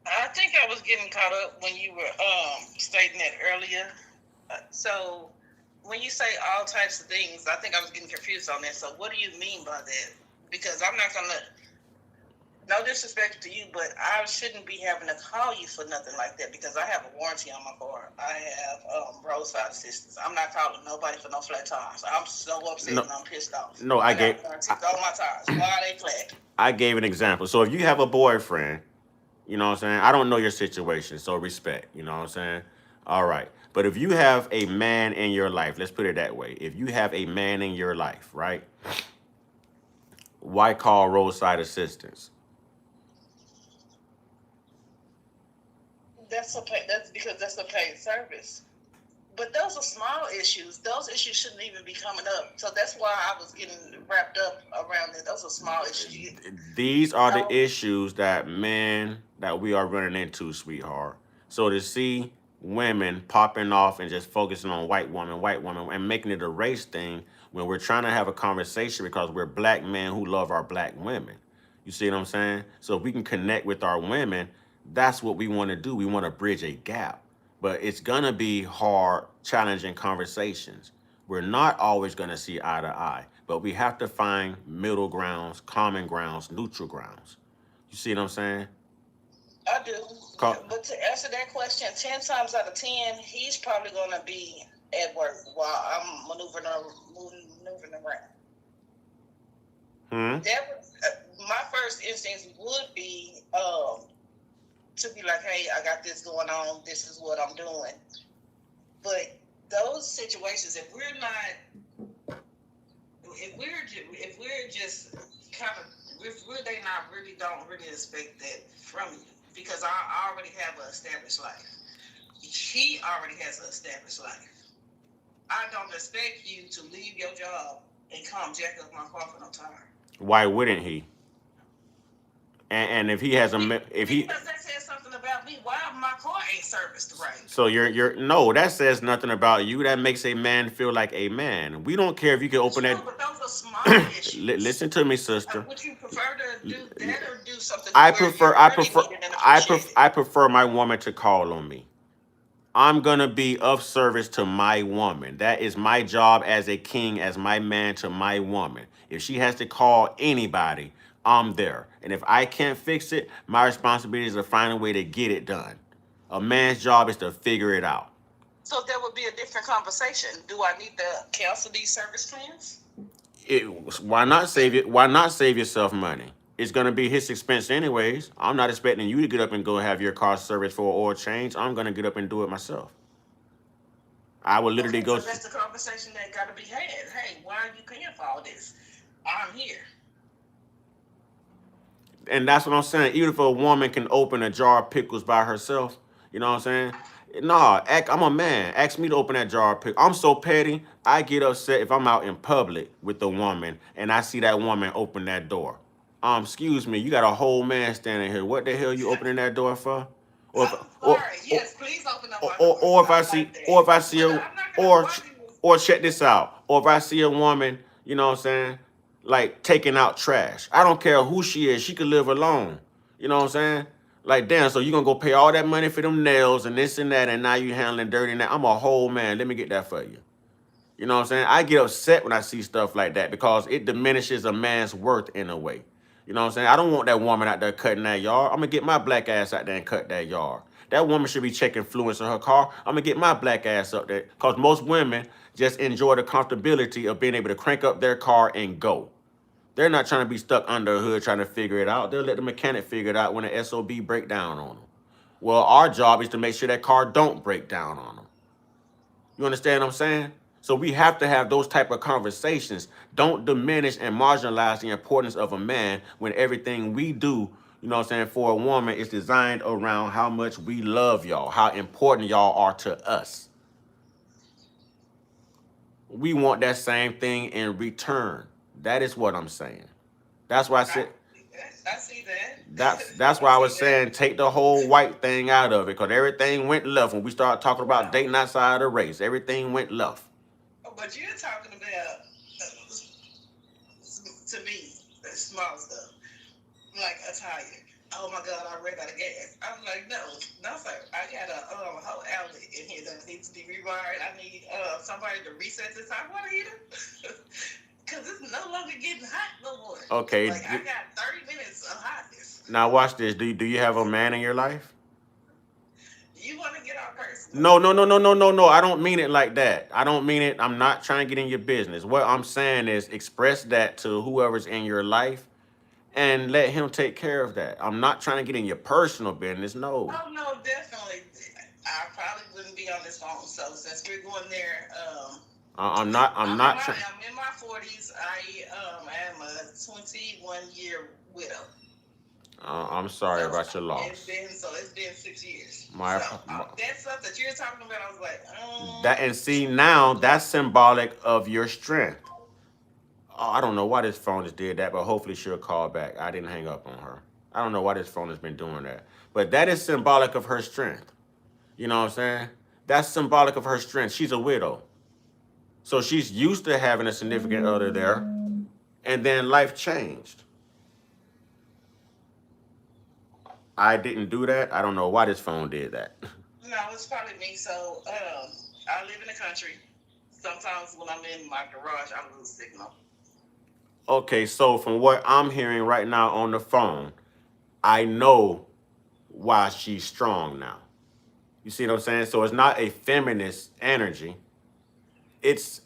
I think I was getting caught up when you were stating that earlier. So when you say all types of things, I think I was getting confused on that. So what do you mean by that? Because I'm not gonna, no disrespect to you, but I shouldn't be having to call you for nothing like that because I have a warranty on my car. I have roadside assistance. I'm not calling nobody for no flat tires. I'm so upset and I'm pissed off. No, I gave all my tires. Why are they flat? I gave an example. So if you have a boyfriend, you know what I'm saying? I don't know your situation, so respect. You know what I'm saying? All right. But if you have a man in your life, let's put it that way. If you have a man in your life, right? Why call roadside assistance? That's because that's a paid service. But those are small issues. Those issues shouldn't even be coming up. So that's why I was getting wrapped up around it. Those are small issues. These are the issues that we are running into, sweetheart. So to see women popping off and just focusing on white woman, and making it a race thing when we're trying to have a conversation because we're black men who love our black women. You see what I'm saying? So if we can connect with our women, that's what we want to do. We want to bridge a gap. But it's going to be hard, challenging conversations. We're not always going to see eye to eye, but we have to find middle grounds, common grounds, neutral grounds. You see what I'm saying? I do. But to answer that question, 10 times out of 10, he's probably going to be at work while I'm maneuvering around. That was, my first instinct would be to be like, hey, I got this going on. This is what I'm doing. But those situations, if we're don't really expect that from you, because I already have an established life. He already has an established life. I don't expect you to leave your job and come jack up my car for no tire. Why wouldn't he? And if he has because that says something about me. Why my car ain't serviced right? So no, that says nothing about you. That makes a man feel like a man. We don't care if you can open that. But those are small issues. Listen to me, sister. Would you prefer to do that or do something? I prefer my woman to call on me. I'm gonna be of service to my woman. That is my job as a king, as my man to my woman. If she has to call anybody, I'm there. And if I can't fix it, my responsibility is to find a way to get it done. A man's job is to figure it out. So there would be a different conversation. Do I need to cancel these service plans? Why not save it? Why not save yourself money? It's gonna be his expense anyways. I'm not expecting you to get up and go have your car serviced for an oil change. I'm gonna get up and do it myself. I would literally go. So that's the conversation that gotta be had. Hey, why are you paying for all this? I'm here. And that's what I'm saying. Even if a woman can open a jar of pickles by herself, you know what I'm saying? Nah, I'm a man. Ask me to open that jar of pickles. I'm so petty, I get upset if I'm out in public with a woman and I see that woman open that door. Excuse me, you got a whole man standing here. What the hell you opening that door for? Yes, please open up my door. Or if I see I'm not Or check this out. Or if I see a woman, you know what I'm saying, like taking out trash. I don't care who she is. She could live alone. You know what I'm saying? Like, damn, so you gonna go pay all that money for them nails and this and that, and now you handling dirty and that. I'm a whole man. Let me get that for you. You know what I'm saying? I get upset when I see stuff like that because it diminishes a man's worth in a way. You know what I'm saying? I don't want that woman out there cutting that yard. I'm gonna get my black ass out there and cut that yard. That woman should be checking fluids in her car. I'm gonna get my black ass up there because most women just enjoy the comfortability of being able to crank up their car and go. They're not trying to be stuck under a hood trying to figure it out. They'll let the mechanic figure it out when the SOB break down on them. Well, our job is to make sure that car don't break down on them. You understand what I'm saying? So we have to have those type of conversations. Don't diminish and marginalize the importance of a man when everything we do, you know what I'm saying, for a woman is designed around how much we love y'all, how important y'all are to us. We want that same thing in return. That is what I'm saying. That's why I said. I see that. That's why I was saying take the whole white thing out of it, because everything went left when we started talking about dating outside of the race. Everything went left. But you're talking about, to me, the small stuff, like attire. Oh my God, I ran out of gas. I'm like, no, sir. I got a whole outlet in here that needs to be rewired. I need somebody to reset this hot water heater. Because it's no longer getting hot no more. Okay. Like, I got 30 minutes of hotness. Now watch this. Do you have a man in your life? You want to get our person? No. I don't mean it like that. I don't mean it. I'm not trying to get in your business. What I'm saying is express that to whoever's in your life and let him take care of that. I'm not trying to get in your personal business. No. Oh, no, definitely. I probably wouldn't be on this phone. So since we're going there, I'm not I'm in my 40s. I am a 21-year widow. I'm sorry about your loss. It's been 6 years. That stuff that you're talking about, I was like, that, and see, now that's symbolic of your strength. Oh, I don't know why this phone just did that, but hopefully she'll call back. I didn't hang up on her. I don't know why this phone has been doing that. But that is symbolic of her strength. You know what I'm saying? That's symbolic of her strength. She's a widow. So she's used to having a significant other there. And then life changed. I didn't do that. I don't know why this phone did that. No, it's probably me. So I live in the country. Sometimes when I'm in my garage, I lose signal. Okay, so from what I'm hearing right now on the phone, I know why she's strong now. You see what I'm saying? So it's not a feminist energy. It's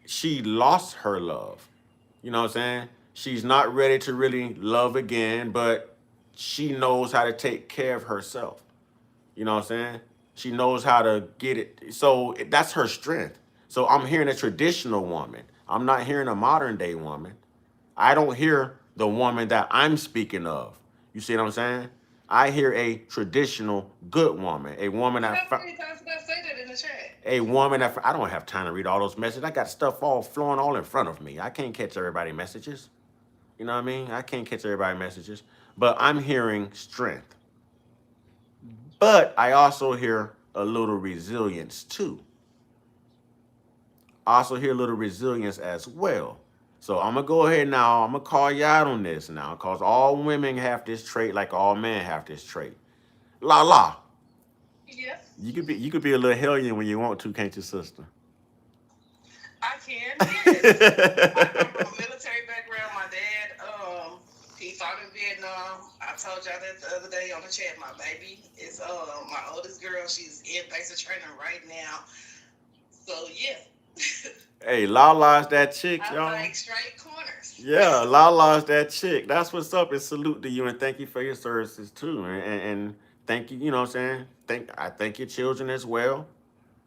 she lost her love. You know what I'm saying? She's not ready to really love again, but she knows how to take care of herself. You know what I'm saying? She knows how to get it. So that's her strength. So I'm hearing a traditional woman. I'm not hearing a modern day woman. I don't hear the woman that I'm speaking of. You see what I'm saying? I hear a traditional good woman, a woman that I don't have time to read all those messages. I got stuff all flowing all in front of me. I can't catch everybody's messages. You know what I mean? I can't catch everybody's messages. But I'm hearing strength. But I also hear a little resilience too. I also hear a little resilience as well. So I'm going to go ahead now. I'm going to call you out on this now, because all women have this trait like all men have this trait. La. Yes. You could be a little hellion when you want to, can't you, sister? I can, yes. I come from a military background. My dad, he fought in Vietnam. I told y'all that the other day on the chat. My baby is my oldest girl. She's in basic training right now. So, yeah. Hey, Lala's that chick, y'all. I like straight corners. Yeah, Lala's that chick. That's what's up. And salute to you, and thank you for your services too. And thank you, you know what I'm saying? I thank your children as well.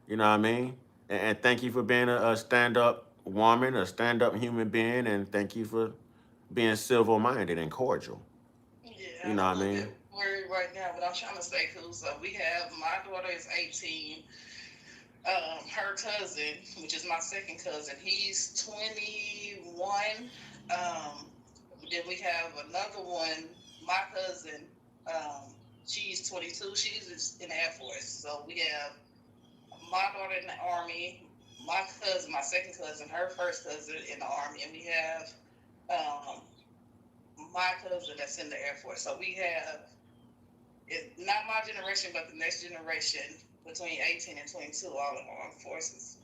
You know what I mean? And thank you for being a stand-up woman, a stand-up human being, and thank you for being civil-minded and cordial. Yeah, you know what I mean? I'm worried right now, but I'm trying to stay cool. So we have, my daughter is 18. Her cousin, which is my second cousin, he's 21. Then we have another one, my cousin, she's 22. She's in the Air Force. So we have my daughter in the Army, my cousin, my second cousin, her first cousin in the Army, and we have my cousin that's in the Air Force. So we have, it's not my generation, but the next generation between 18 and 22, all in the armed forces.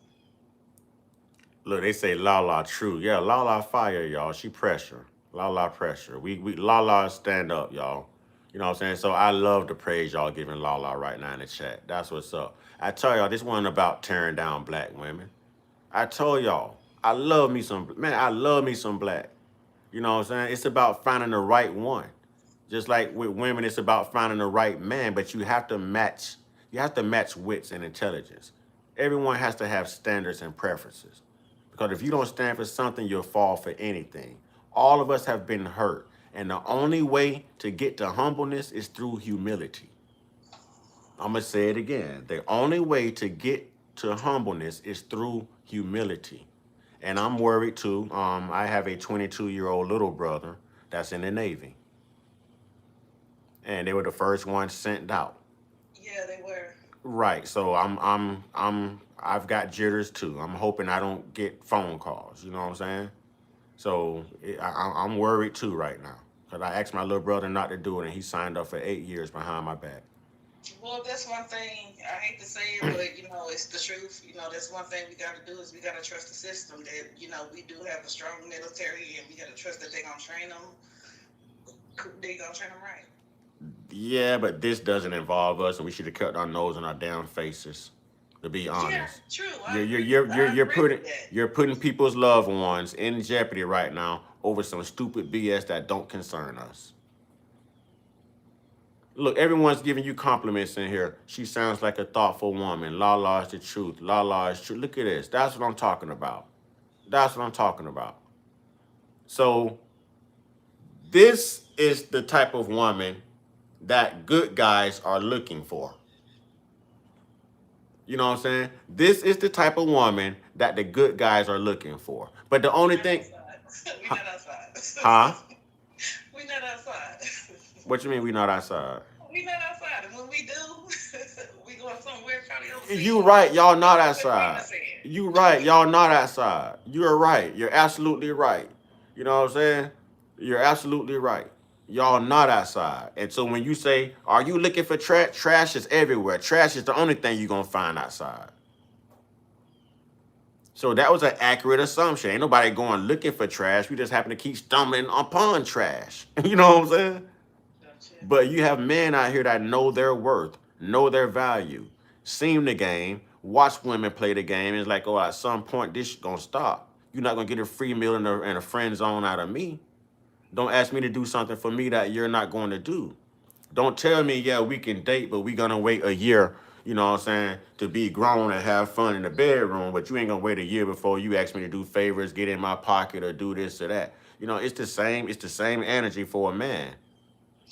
Look, they say Lala true. Yeah, Lala fire, y'all. She pressure. Lala pressure. We Lala stand up, y'all. You know what I'm saying? So I love the praise y'all giving Lala right now in the chat. That's what's up. I tell y'all, this wasn't about tearing down black women. I told y'all, I love me some black. You know what I'm saying? It's about finding the right one. Just like with women, it's about finding the right man, but you have to match wits and intelligence. Everyone has to have standards and preferences. Because if you don't stand for something, you'll fall for anything. All of us have been hurt. And the only way to get to humbleness is through humility. I'm going to say it again. The only way to get to humbleness is through humility. And I'm worried too. I have a 22-year-old little brother that's in the Navy. And they were the first ones sent out. Yeah, they were. Right. So I've got jitters too. I'm hoping I don't get phone calls. You know what I'm saying? So I'm worried too right now. Because I asked my little brother not to do it, and he signed up for 8 years behind my back. Well, that's one thing. I hate to say it, but, you know, it's the truth. You know, that's one thing we got to do is we got to trust the system that, you know, we do have a strong military, and we got to trust that they're going to train them. They're going to train them right. Yeah, but this doesn't involve us, and we should have kept our nose in our damn faces. To be honest, yeah, true. You're putting people's loved ones in jeopardy right now over some stupid BS that don't concern us. Look, everyone's giving you compliments in here. She sounds like a thoughtful woman. Lala is the truth. Lala is true. Look at this. That's what I'm talking about. That's what I'm talking about. So this is the type of woman that good guys are looking for. You know what I'm saying? This is the type of woman that the good guys are looking for. But the only thing... We not outside. Huh? We not outside. What you mean we not outside? We not outside. And when we do, we going somewhere probably overseas. You right, y'all not outside. You right, y'all not outside. You're right. You're absolutely right. You know what I'm saying? You're absolutely right. Y'all not outside. And so when you say, are you looking for trash? Trash is everywhere. Trash is the only thing you're going to find outside. So that was an accurate assumption. Ain't nobody going looking for trash. We just happen to keep stumbling upon trash. You know what I'm saying? Gotcha. But you have men out here that know their worth, know their value, seen the game, watch women play the game. And it's like, oh, at some point, this is going to stop. You're not going to get a free meal and a friend zone out of me. Don't ask me to do something for me that you're not going to do. Don't tell me, yeah, we can date, but we're going to wait a year, you know what I'm saying, to be grown and have fun in the bedroom, but you ain't going to wait a year before you ask me to do favors, get in my pocket, or do this or that. You know, it's the same energy for a man.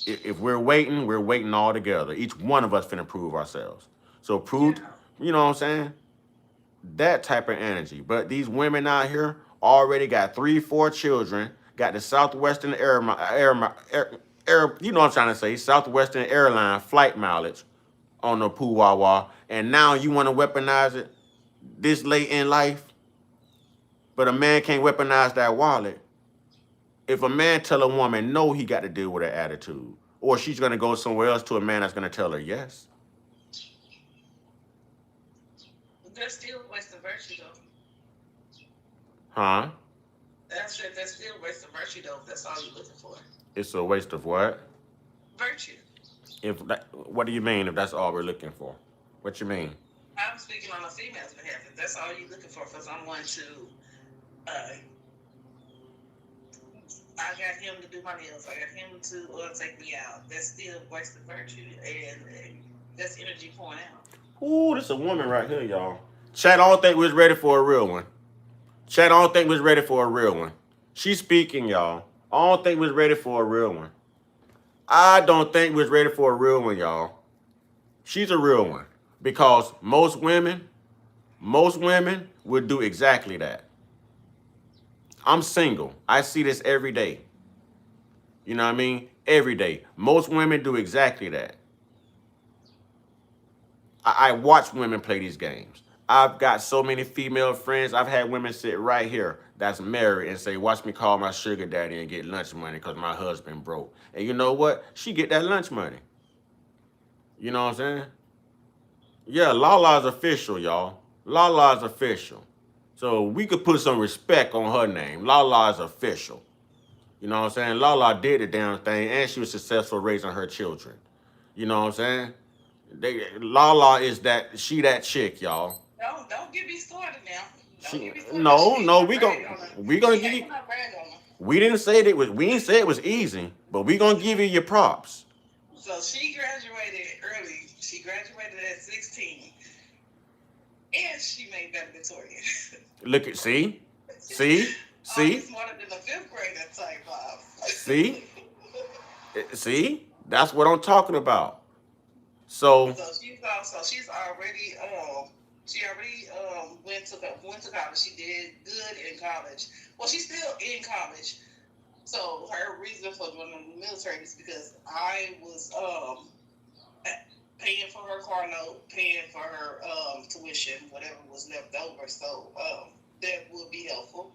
If we're waiting all together. Each one of us finna prove ourselves. So prove, you know what I'm saying? That type of energy. But these women out here already got 3-4 children, got the Southwestern you know what I'm trying to say, Southwestern airline flight mileage on the poo-wah-wah, and now you want to weaponize it this late in life? But a man can't weaponize that wallet. If a man tell a woman no, he got to deal with her attitude. Or she's going to go somewhere else to a man that's going to tell her yes. There's still waste of virtue, though. Huh? That's still waste of virtue, though, if that's all you're looking for. It's a waste of what? Virtue. What do you mean if that's all we're looking for? What you mean? I'm speaking on a female's behalf. If that's all you're looking for someone to, I got him to do my nails, I got him to take me out. That's still waste of virtue, and that's energy pouring out. Ooh, this a woman right here, y'all. Chat, I don't think we was ready for a real one. Chat, I don't think we was ready for a real one. She's speaking, y'all. I don't think we was ready for a real one. I don't think we was ready for a real one, y'all. She's a real one. Because most women would do exactly that. I'm single. I see this every day. You know what I mean? Every day. Most women do exactly that. I watch women play these games. I've got so many female friends. I've had women sit right here that's married and say, watch me call my sugar daddy and get lunch money because my husband broke. And you know what? She get that lunch money. You know what I'm saying? Yeah, Lala's official, y'all. Lala's official. So we could put some respect on her name. Lala's official. You know what I'm saying? Lala did the damn thing, and she was successful raising her children. You know what I'm saying? Lala is that chick, y'all. Don't get me started now. No, we gonna give you. We didn't say it was easy, but we gonna give you your props. So she graduated early. She graduated at 16, and she made valedictorian. Look at see. Smarter than a 5th grader type of. See, that's what I'm talking about. So she's already went to college. She did good in college. Well, she's still in college. So her reason for joining the military is because I was paying for her car note, paying for her tuition, whatever was left over. So that would be helpful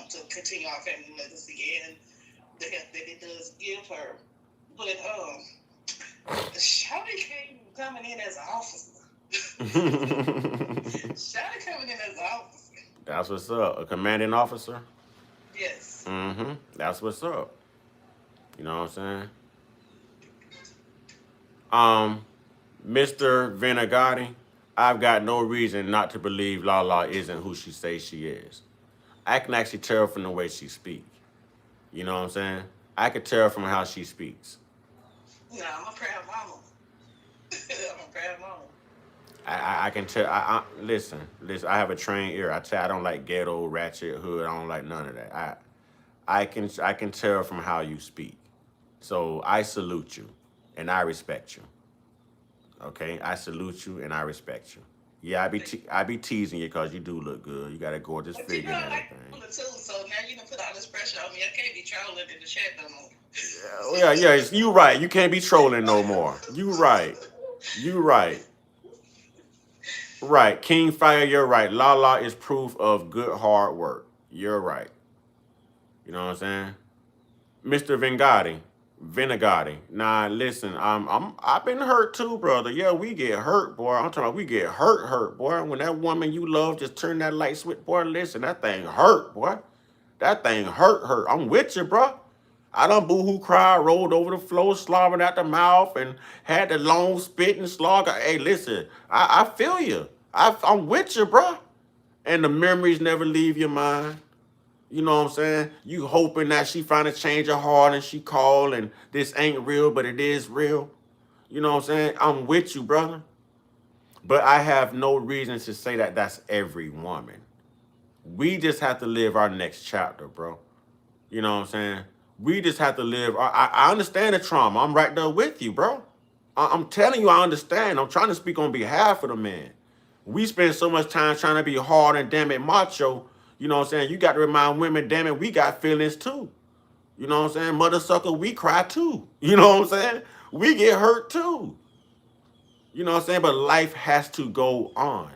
to continue our family legacy and the help that it does give her. But Shawty came coming in as an officer. Shawty coming in as an officer. That's what's up. A commanding officer? Yes. Mm-hmm. That's what's up. You know what I'm saying? Mr. Venegatti, I've got no reason not to believe Lala isn't who she says she is. I can actually tell from the way she speaks. You know what I'm saying? I could tell from how she speaks. Yeah, I'm a proud mama. I'm a proud mama. I can tell. Listen. I have a trained ear. I don't like ghetto, ratchet, hood. I don't like none of that. I can tell from how you speak. So I salute you, and I respect you. Okay, I salute you and I respect you. Yeah, I be teasing you because you do look good. You got a gorgeous figure and everything. So now you done put all this pressure on me. I can't be trolling in the chat no more. Yeah, you right. You can't be trolling no more. You right. Right, King Fire, you're right. Lala is proof of good hard work. You're right. You know what I'm saying? Mr. Venegatti. Nah, listen, I've been hurt too, brother. Yeah, we get hurt, boy. I'm talking about we get hurt, boy. When that woman you love just turn that light switch, boy, listen, that thing hurt, boy. That thing hurt. I'm with you, bro. I done boo-hoo cried, rolled over the floor, slobbering out the mouth, and had the long spit and slog. Hey, listen, I feel you. I'm with you, bro. And the memories never leave your mind. You know what I'm saying? You hoping that she finally change her heart and she call and this ain't real, but it is real. You know what I'm saying? I'm with you, brother. But I have no reason to say that that's every woman. We just have to live our next chapter, bro. You know what I'm saying? We just have to live. I understand the trauma. I'm right there with you, bro. I'm telling you, I understand. I'm trying to speak on behalf of the men. We spend so much time trying to be hard and damn it macho. You know what I'm saying? You got to remind women, damn it, we got feelings too. You know what I'm saying? Mother sucker, we cry too. You know what I'm saying? We get hurt too. You know what I'm saying? But life has to go on.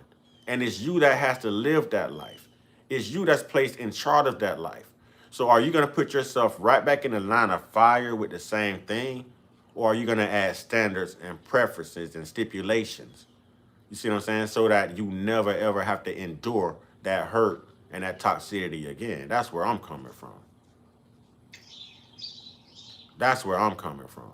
And it's you that has to live that life. It's you that's placed in charge of that life. So are you going to put yourself right back in the line of fire with the same thing? Or are you going to add standards and preferences and stipulations? You see what I'm saying? So that you never, ever have to endure that hurt and that toxicity again. That's where I'm coming from. That's where I'm coming from.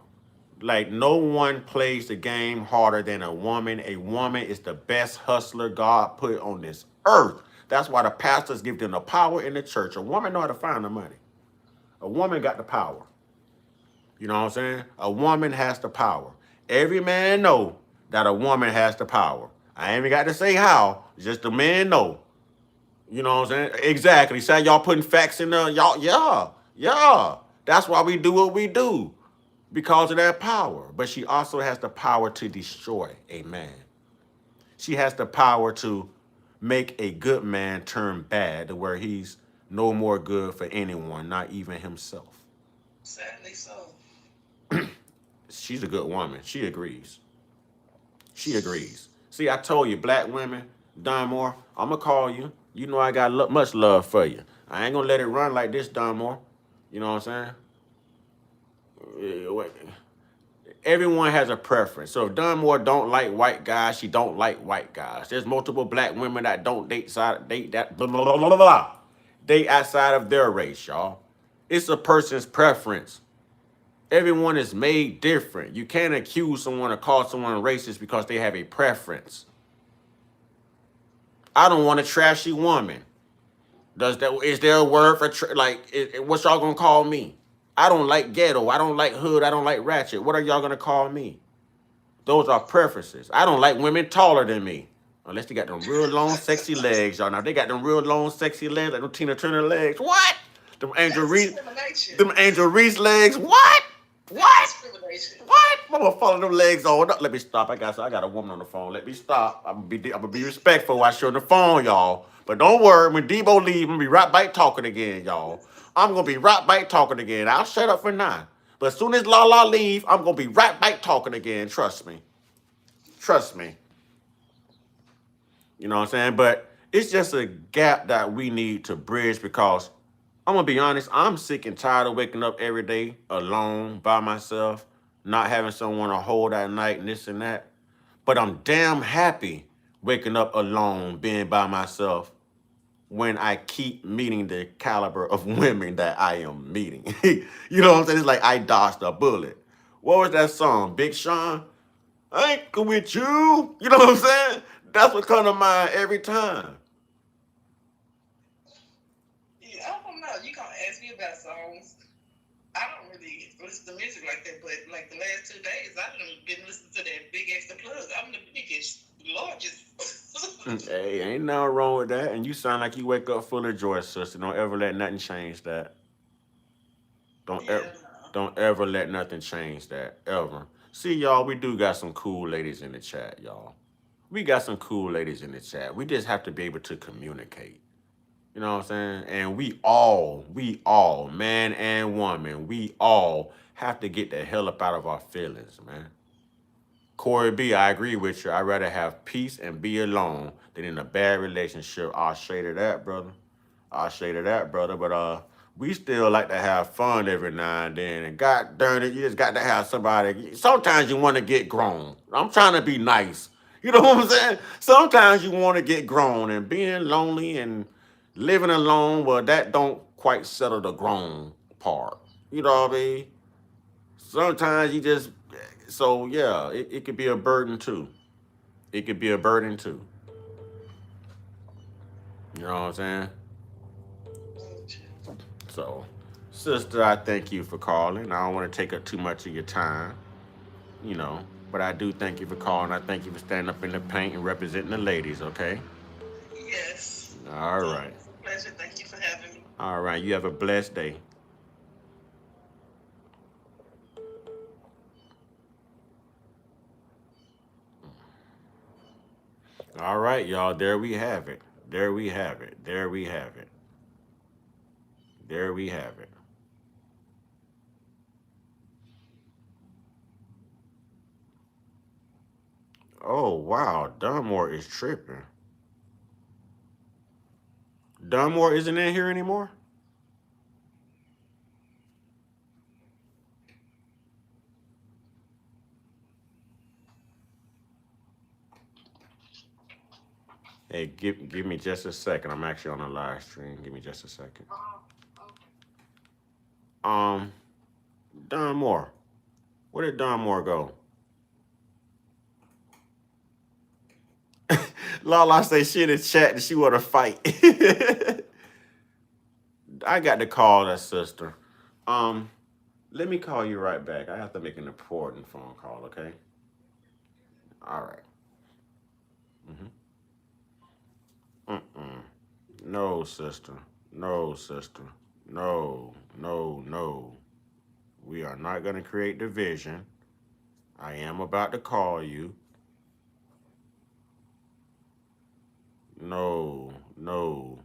Like, no one plays the game harder than a woman. A woman is the best hustler God put on this earth. That's why the pastors give them the power in the church. A woman know how to find the money. A woman got the power. You know what I'm saying? A woman has the power. Every man know that a woman has the power. I ain't even got to say how. Just the men know. You know what I'm saying? Exactly. Say y'all putting facts in there. Y'all, yeah. That's why we do what we do. Because of that power. But she also has the power to destroy a man. She has the power to make a good man turn bad to where he's no more good for anyone, not even himself. Sadly so. She's a good woman. She agrees. She agrees. See, I told you, black women, Don Moore, I'm gonna call you. You know I got much love for you. I ain't gonna let it run like this, Don Moore. You know what I'm saying? Everyone has a preference. So if Don Moore don't like white guys, she don't like white guys. There's multiple black women that don't date that blah, blah, blah, blah, blah, date outside of their race, y'all. It's a person's preference. Everyone is made different. You can't accuse someone or call someone racist because they have a preference. I don't want a trashy woman. Is there a word for what y'all gonna call me? I don't like ghetto. I don't like hood. I don't like ratchet. What are y'all gonna call me? Those are preferences. I don't like women taller than me. Unless they got them real long, sexy legs, y'all. Now, they got them real long, sexy legs, like them Tina Turner legs. What? Them Angel Reese legs. What? What? What? I'm gonna follow them legs on. Let me stop. I got a woman on the phone. Let me stop. I'm gonna be respectful while she's on the phone, y'all. But don't worry, when Debo leave, I'm gonna be right back talking again, y'all. I'm gonna be right back talking again. I'll shut up for now. But as soon as Lala leave, I'm gonna be right back talking again. Trust me. Trust me. You know what I'm saying? But it's just a gap that we need to bridge because I'm gonna be honest, I'm sick and tired of waking up every day alone by myself, not having someone to hold at night and this and that. But I'm damn happy waking up alone, being by myself, when I keep meeting the caliber of women that I am meeting. You know what I'm saying? It's like I dodged a bullet. What was that song? Big Sean? I ain't with you. You know what I'm saying? That's what comes to mind every time. Yeah, I don't know. You gonna ask me about songs? I don't really listen to music like that, but like the last 2 days, I've been listening to that Big Extra Plus. I'm the biggest, largest. Hey, ain't nothing wrong with that. And you sound like you wake up full of joy, sister. Don't ever let nothing change that. Don't ever let nothing change that. Ever. See, y'all, we do got some cool ladies in the chat, y'all. We got some cool ladies in the chat. We just have to be able to communicate. You know what I'm saying? And we all, man and woman, we all have to get the hell up out of our feelings, man. Corey B, I agree with you. I'd rather have peace and be alone than in a bad relationship. I'll shade of that, brother. But we still like to have fun every now and then. And God darn it, you just got to have somebody. Sometimes you want to get grown. I'm trying to be nice. You know what I'm saying? Sometimes you want to get grown, and being lonely and living alone, well, that don't quite settle the grown part. You know what I mean? Sometimes you just, so yeah, it could be a burden too. It could be a burden too. You know what I'm saying? So, sister, I thank you for calling. I don't want to take up too much of your time, you know, but I do thank you for calling. I thank you for standing up in the paint and representing the ladies, okay? Yes. All right. It's a pleasure. Thank you for having me. All right. You have a blessed day. All right, y'all. There we have it. There we have it. There we have it. There we have it. Oh, wow. Dunmore is tripping. Dunmore isn't in here anymore? Hey, give me just a second. I'm actually on a live stream. Give me just a second. Don Moore. Where did Don Moore go? Lala say she in the chat and she want to fight. I got to call that sister. Let me call you right back. I have to make an important phone call, okay? All right. No, sister. No, sister. No, no, no. We are not going to create division. I am about to call you. No, no.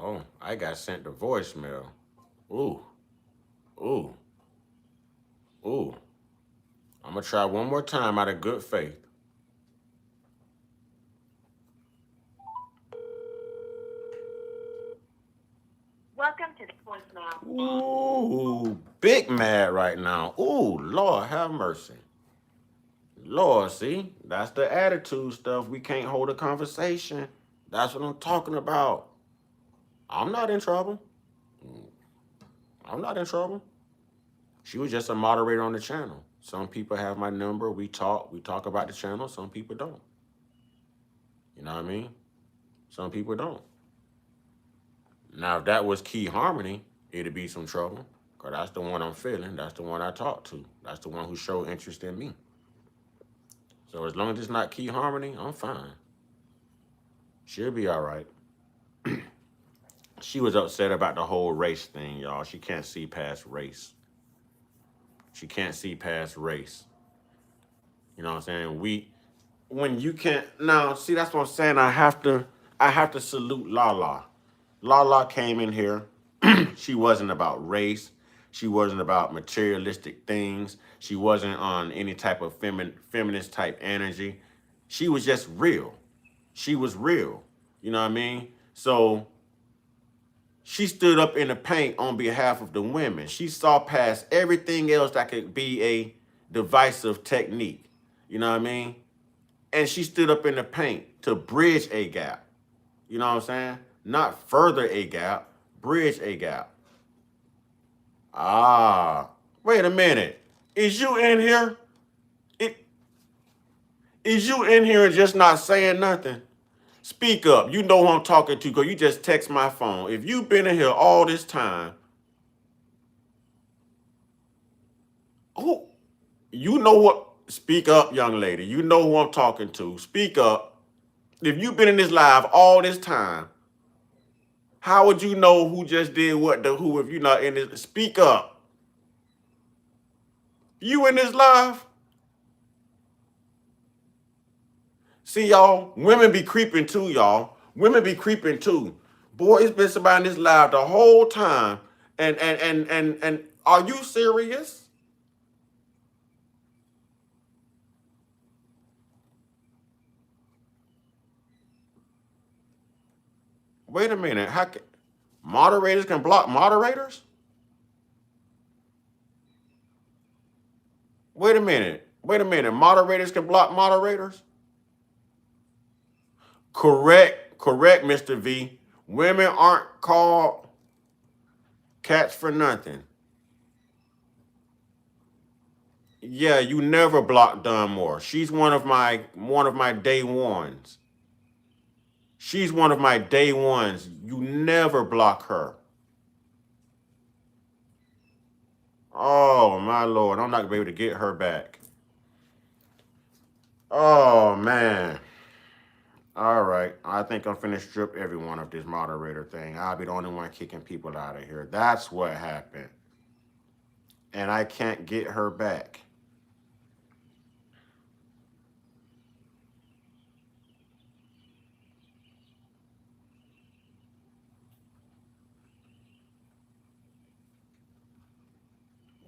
Oh, I got sent the voicemail. Ooh. Ooh. Ooh. I'm going to try one more time out of good faith. Welcome to the voicemail. Ooh, big mad right now. Ooh, Lord, have mercy. Lord, see, that's the attitude stuff. We can't hold a conversation. That's what I'm talking about. I'm not in trouble. I'm not in trouble. She was just a moderator on the channel. Some people have my number. We talk about the channel. Some people don't. You know what I mean? Some people don't. Now, if that was Key Harmony, it'd be some trouble. Because that's the one I'm feeling. That's the one I talk to. That's the one who showed interest in me. So as long as it's not Key Harmony, I'm fine. She'll be all right. She was upset about the whole race thing, y'all. She can't see past race. She can't see past race. You know what I'm saying? When you can't, now, see, that's what I'm saying. I have to salute Lala. Lala came in here. She wasn't about race. She wasn't about materialistic things. She wasn't on any type of feminist type energy. She was just real. She was real. You know what I mean? So she stood up in the paint on behalf of the women. She saw past everything else that could be a divisive technique. You know what I mean? And she stood up in the paint to bridge a gap. You know what I'm saying? Not further a gap, bridge a gap. Ah, wait a minute. Is you in here? Is you in here and just not saying nothing? Speak up. You know who I'm talking to because you just text my phone. If you've been in here all this time, who, you know what? Speak up, young lady. You know who I'm talking to. Speak up. If you've been in this live all this time, how would you know who just did what to who if you're not in this? Speak up. You in this live? See, y'all, women be creeping too, y'all. Women be creeping too. Boy, it's been somebody in this live the whole time. And are you serious? Wait a minute. How can moderators can block moderators? Wait a minute. Wait a minute. Moderators can block moderators? Correct, Mr. V. Women aren't called cats for nothing. Yeah, you never block Dunmore. She's one of my day ones. She's one of my day ones. You never block her. Oh, my Lord. I'm not going to be able to get her back. Oh, man. All right. I think I'm finna strip everyone of this moderator thing. I'll be the only one kicking people out of here. That's what happened. And I can't get her back.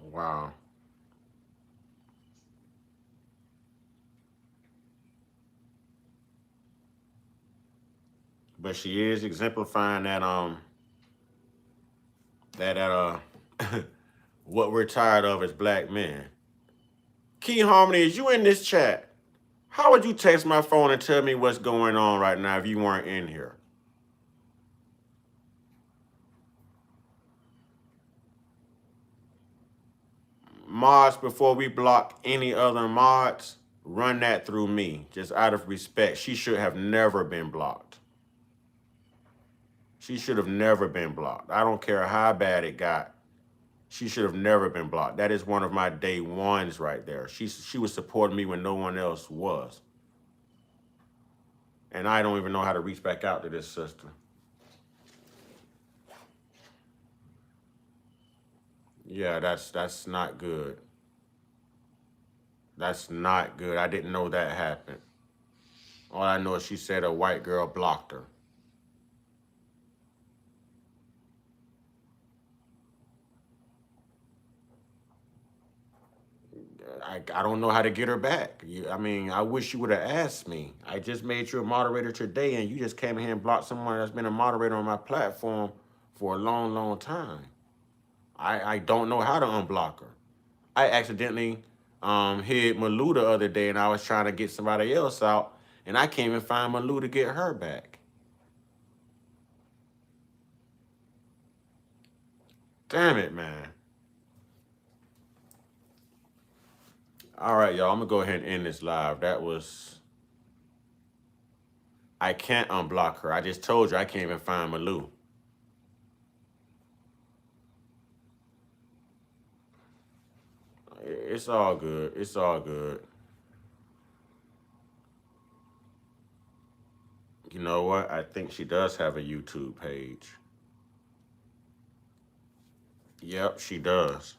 Wow. But she is exemplifying that what we're tired of as black men. Key Harmony, is you in this chat? How would you text my phone and tell me what's going on right now if you weren't in here? Mods, before we block any other mods, run that through me, just out of respect. She should have never been blocked. She should have never been blocked. I don't care how bad it got. She should have never been blocked. That is one of my day ones right there. She was supporting me when no one else was. And I don't even know how to reach back out to this sister. Yeah, that's not good. That's not good. I didn't know that happened. All I know is she said a white girl blocked her. I don't know how to get her back. I mean, I wish you would have asked me. I just made you a moderator today, and you just came in here and blocked someone that's been a moderator on my platform for a long, long time. I don't know how to unblock her. I accidentally hid Malou the other day, and I was trying to get somebody else out, and I can't even find Malou to get her back. Damn it, man. All right, y'all, I'm gonna go ahead and end this live. I can't unblock her. I just told you I can't even find Malou. It's all good. It's all good. You know what? I think she does have a YouTube page. Yep, she does.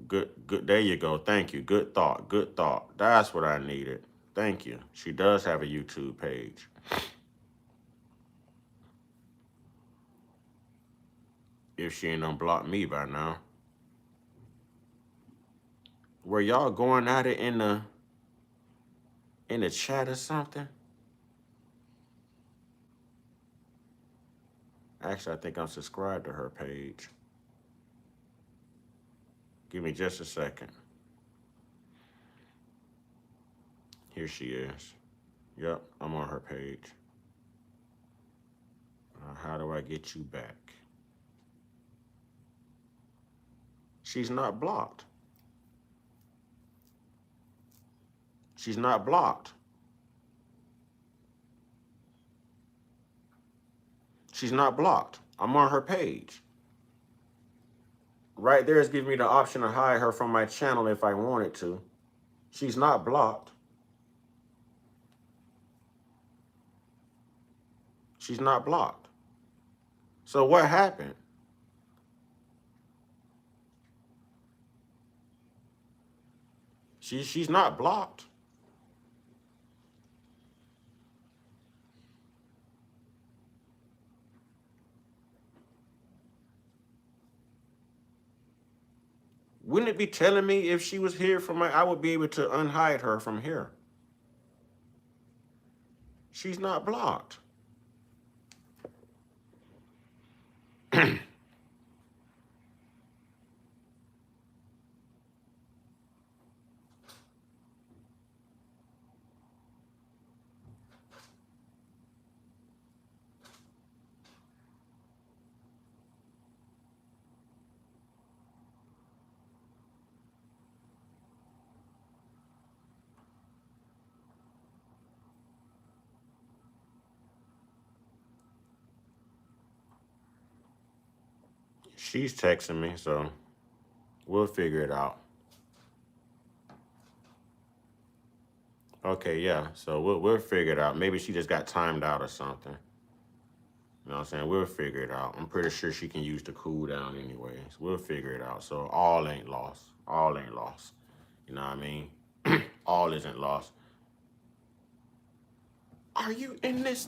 Good. There you go. Thank you. Good thought. Good thought. That's what I needed. Thank you. She does have a YouTube page. If she ain't unblocked me by now. Were y'all going at it in the chat or something? Actually, I think I'm subscribed to her page. Give me just a second. Here she is. Yep, I'm on her page. How do I get you back? She's not blocked. She's not blocked. She's not blocked. I'm on her page. Right there is giving me the option to hide her from my channel if I wanted to. She's not blocked. She's not blocked. So what happened? She's not blocked. Wouldn't it be telling me if she was here from I would be able to unhide her from here. She's not blocked. She's texting me, so we'll figure it out. Okay, yeah. So we'll figure it out. Maybe she just got timed out or something. You know what I'm saying? We'll figure it out. I'm pretty sure she can use the cooldown anyways. We'll figure it out. So all ain't lost. All ain't lost. You know what I mean? All isn't lost. Are you in this?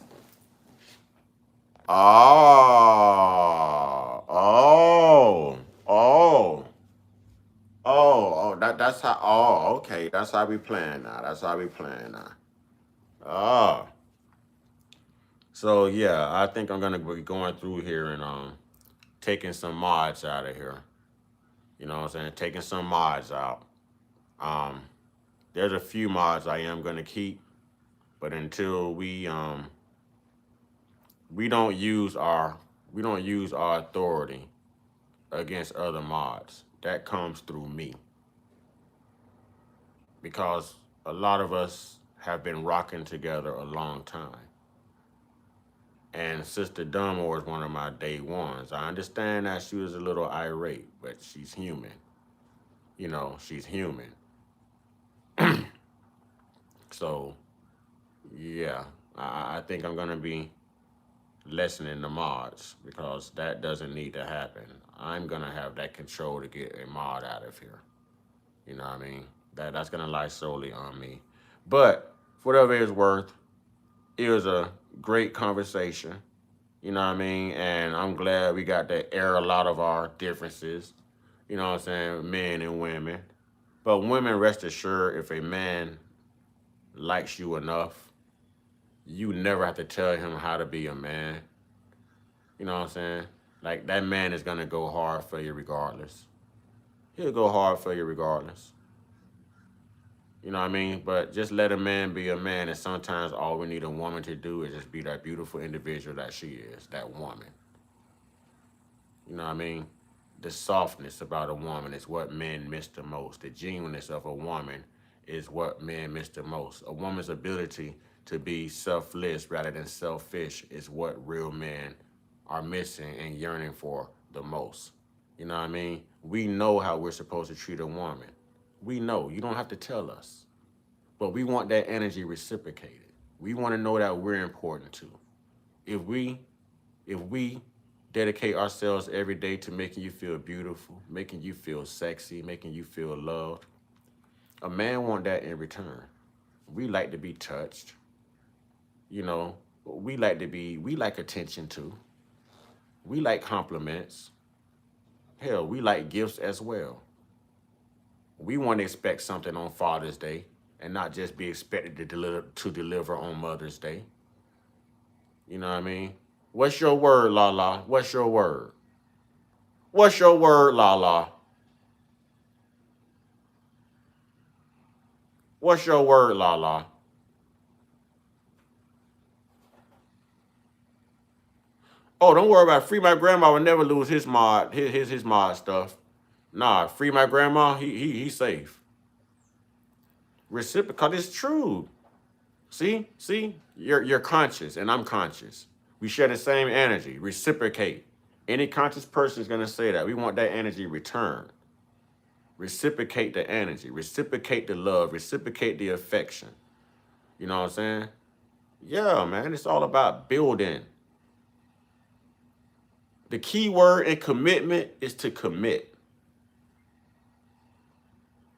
That's how, okay. That's how we playing now. That's how we playing now. Oh. So yeah, I think I'm gonna be going through here and taking some mods out of here. You know what I'm saying? Taking some mods out. There's a few mods I am gonna keep, but until we don't use our authority against other mods. That comes through me. Because a lot of us have been rocking together a long time. And Sister Dunmore is one of my day ones. I understand that she was a little irate, but she's human. You know, she's human. So, yeah, I think I'm going to be lessening the mods because that doesn't need to happen. I'm going to have that control to get a mod out of here. You know what I mean? That's going to lie solely on me. But for whatever it's worth, it was a great conversation. You know what I mean? And I'm glad we got to air a lot of our differences. You know what I'm saying? Men and women. But women, rest assured, if a man likes you enough, you never have to tell him how to be a man. You know what I'm saying? Like, that man is gonna go hard for you regardless. He'll go hard for you regardless. You know what I mean? But just let a man be a man, and sometimes all we need a woman to do is just be that beautiful individual that she is, that woman. You know what I mean? The softness about a woman is what men miss the most. The genuineness of a woman is what men miss the most. A woman's ability to be selfless rather than selfish is what real men are missing and yearning for the most. You know what I mean? We know how we're supposed to treat a woman. We know. You don't have to tell us. But we want that energy reciprocated. We want to know that we're important too. If we dedicate ourselves every day to making you feel beautiful, making you feel sexy, making you feel loved, a man wants that in return. We like to be touched. You know, we like attention too. We like compliments. Hell, we like gifts as well. We want to expect something on Father's Day and not just be expected to deliver on Mother's Day. You know what I mean? What's your word, Lala? What's your word? What's your word, Lala? What's your word, Lala? Oh, don't worry about it. Free My Grandma will never lose his mod, his mod stuff. Nah, Free My Grandma, he's safe. Reciprocal, it's true. See? You're conscious and I'm conscious. We share the same energy. Reciprocate. Any conscious person is gonna say that. We want that energy returned. Reciprocate the energy. Reciprocate the love. Reciprocate the affection. You know what I'm saying? Yeah, man. It's all about building. The key word in commitment is to commit.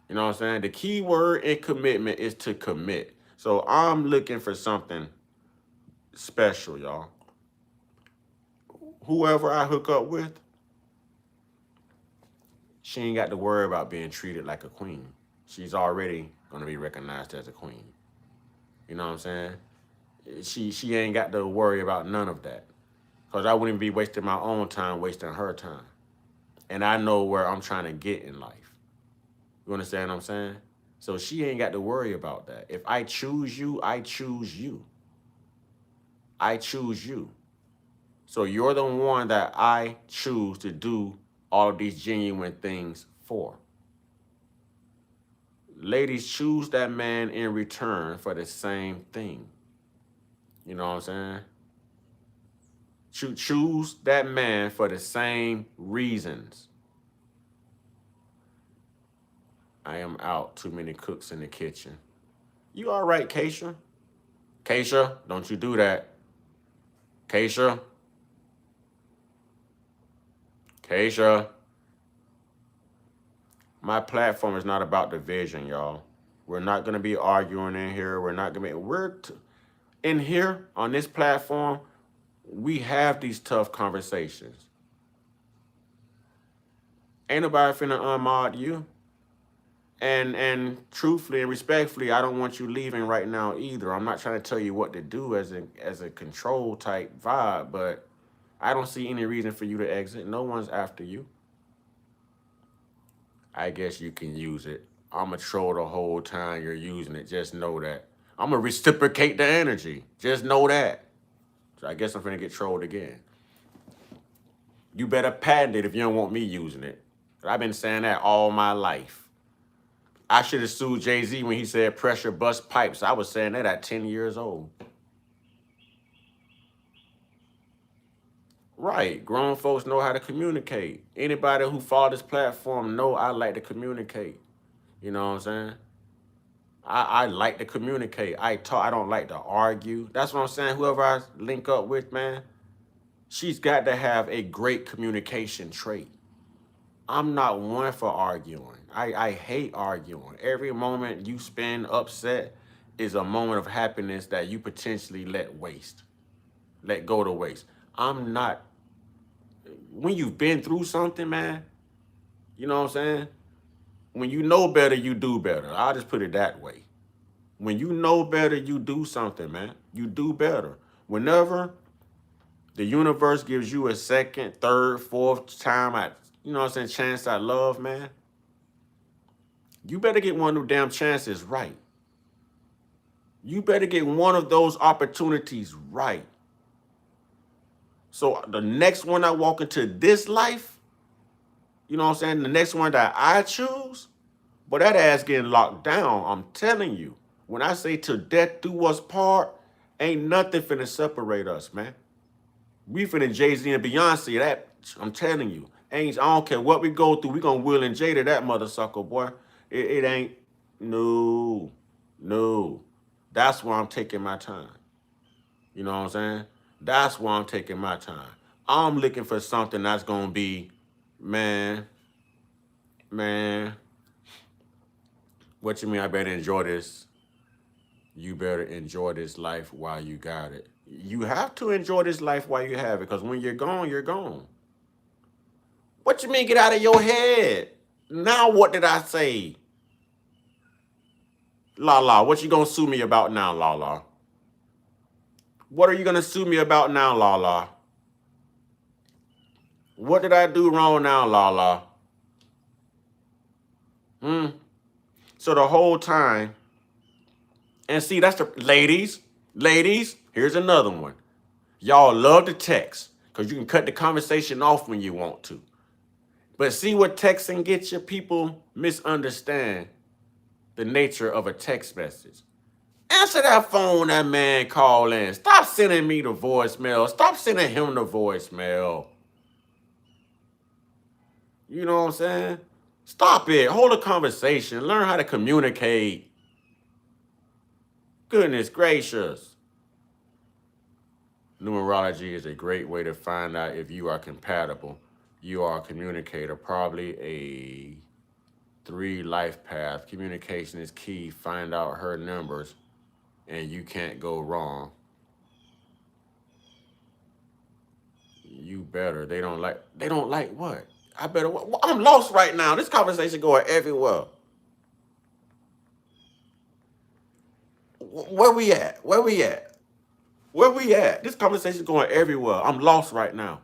You know what I'm saying? The key word in commitment is to commit. So I'm looking for something special, y'all. Whoever I hook up with, she ain't got to worry about being treated like a queen. She's already gonna be recognized as a queen. You know what I'm saying? She ain't got to worry about none of that. Because I wouldn't be wasting my own time, wasting her time. And I know where I'm trying to get in life. You understand what I'm saying? So she ain't got to worry about that. If I choose you, I choose you. I choose you. So you're the one that I choose to do all of these genuine things for. Ladies, choose that man in return for the same thing. You know what I'm saying? Choose that man for the same reasons. I am out. Too many cooks in the kitchen. You all right, Keisha? Keisha, don't you do that. Keisha? Keisha? My platform is not about division, y'all. We're not going to be arguing in here. We're not going to be... in here, on this platform, we have these tough conversations. Ain't nobody finna unmod you. And truthfully and respectfully, I don't want you leaving right now either. I'm not trying to tell you what to do as a control type vibe, but I don't see any reason for you to exit. No one's after you. I guess you can use it. I'm going to troll the whole time you're using it. Just know that. I'm going to reciprocate the energy. Just know that. So I guess I'm finna get trolled again. You better patent it if you don't want me using it. I've been saying that all my life. I should have sued Jay-Z when he said pressure bust pipes. I was saying that at 10 years old. Right. Grown folks know how to communicate. Anybody who follow this platform know I like to communicate. You know what I'm saying? I like to communicate. I don't like to argue. That's what I'm saying. Whoever I link up with, man, she's got to have a great communication trait. I'm not one for arguing. I hate arguing. Every moment you spend upset is a moment of happiness that you potentially let go to waste. I'm not, when you've been through something, man, you know what I'm saying? when you know better, you do better. I'll just put it that way. When you know better, you do something, man. You do better. Whenever the universe gives you a second, third, fourth time at, chance at love, man, you better get one of them damn chances right. You better get one of those opportunities right. So the next one I walk into this life, the next one that I choose, but that ass getting locked down. I'm telling you. When I say till death do us part, ain't nothing finna separate us, man. We finna Jay-Z and Beyonce, that, I'm telling you. I don't care what we go through, we gonna Will and Jay to that mother sucker, boy. It ain't, no. That's why I'm taking my time. You know what I'm saying? That's why I'm taking my time. I'm looking for something that's gonna be, man, what you mean I better enjoy this? You better enjoy this life while you got it. You have to enjoy this life while you have it, because when you're gone, you're gone. What you mean get out of your head? Now what did I say? La, what you gonna sue me about now, La? What are you gonna sue me about now, La? What did I do wrong now, La? So the whole time, and see, that's the, ladies, here's another one. Y'all love to text, because you can cut the conversation off when you want to. But see what texting gets you? People misunderstand the nature of a text message. Answer that phone that man call in. Stop sending me the voicemail. Stop sending him the voicemail. You know what I'm saying? Stop it. Hold a conversation. Learn how to communicate. Goodness gracious. Numerology is a great way to find out if you are compatible. You are a communicator, probably a 3 life path. Communication is key. Find out her numbers and you can't go wrong. You better. They don't like what? I better. I'm lost right now. This conversation going everywhere. Where we at? This conversation going everywhere. I'm lost right now.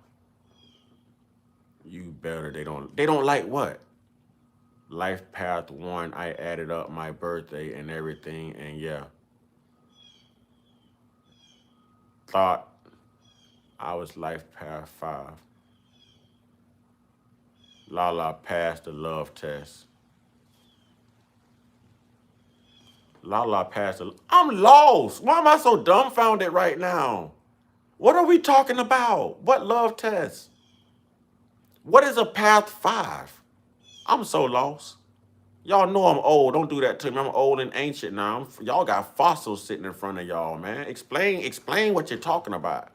You better. They don't like what? Life path 1, I added up my birthday and everything, and yeah. Thought I was life path 5. La passed the love test. La passed the... I'm lost. Why am I so dumbfounded right now? What are we talking about? What love test? What is a path 5? I'm so lost. Y'all know I'm old. Don't do that to me. I'm old and ancient now. Y'all got fossils sitting in front of y'all, man. Explain what you're talking about.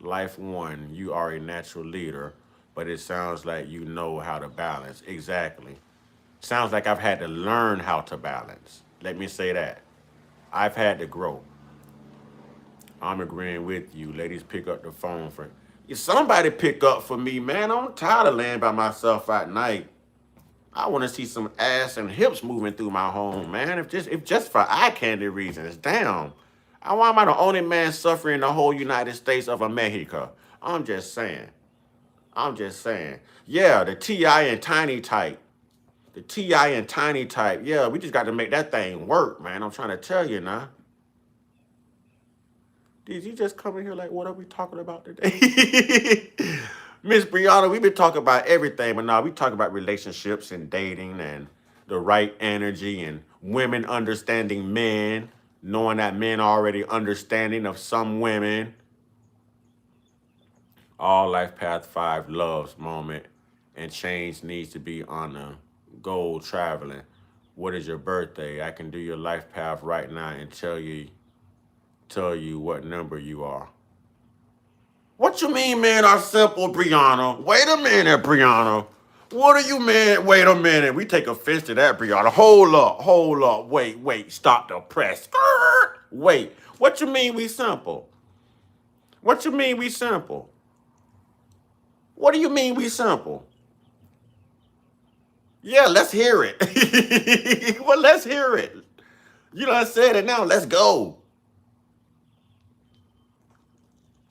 Life 1, you are a natural leader, but it sounds like you know how to balance. Exactly. Sounds like I've had to learn how to balance. Let me say that. I've had to grow. I'm agreeing with you. Ladies, pick up the phone for... Somebody pick up for me, man. I'm tired of laying by myself at night. I want to see some ass and hips moving through my home, man. If just for eye candy reasons. Damn. Why am I the only man suffering in the whole United States of America? I'm just saying. Yeah, the T.I. and Tiny type. Yeah, we just got to make that thing work, man. I'm trying to tell you now. Did you just come in here like, what are we talking about today? Miss Brianna, we've been talking about everything, but now we talk about relationships and dating and the right energy and women understanding men, knowing that men are already understanding of some women. All life path 5 loves moment and change needs to be on the goal traveling. What is your birthday? I can do your life path right now and tell you what number you are. What you mean, men are simple, Brianna? Wait a minute, Brianna. What do you mean? Wait a minute. We take offense to that, Brianna. Hold up. Wait. Stop the press. Wait. What you mean we simple? What do you mean we simple? Yeah, let's hear it. Well, let's hear it. You done said it now. Let's go.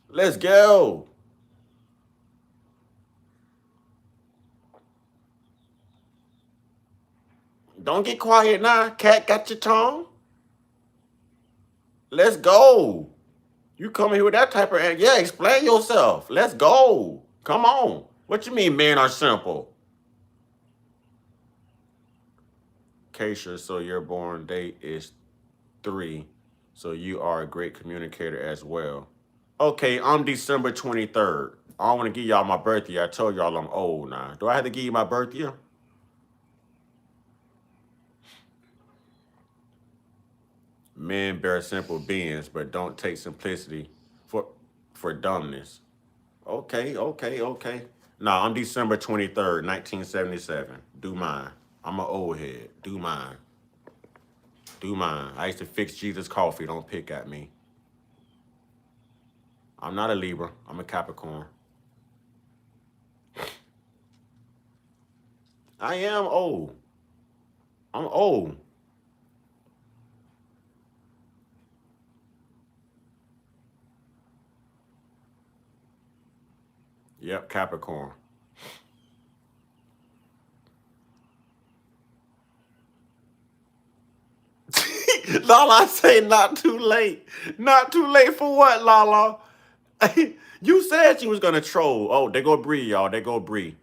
Let's go. Don't get quiet now. Cat got your tongue. Let's go. You come here with that type of, yeah, explain yourself. Let's go. Come on. What you mean men are simple? Keisha, so your born date is 3. So you are a great communicator as well. Okay, I'm December 23rd. I don't want to give y'all my birth year. I told y'all I'm old now. Do I have to give you my birth year? Men bear simple beings, but don't take simplicity for dumbness. Okay. No, I'm December 23rd, 1977. Do mine. I'm an old head. Do mine. I used to fix Jesus' coffee. Don't pick at me. I'm not a Libra. I'm a Capricorn. I am old. I'm old. Yep, Capricorn. Lala say not too late. Not too late for what, Lala? You said you was gonna troll. Oh, they go Bree, y'all. They go Bree.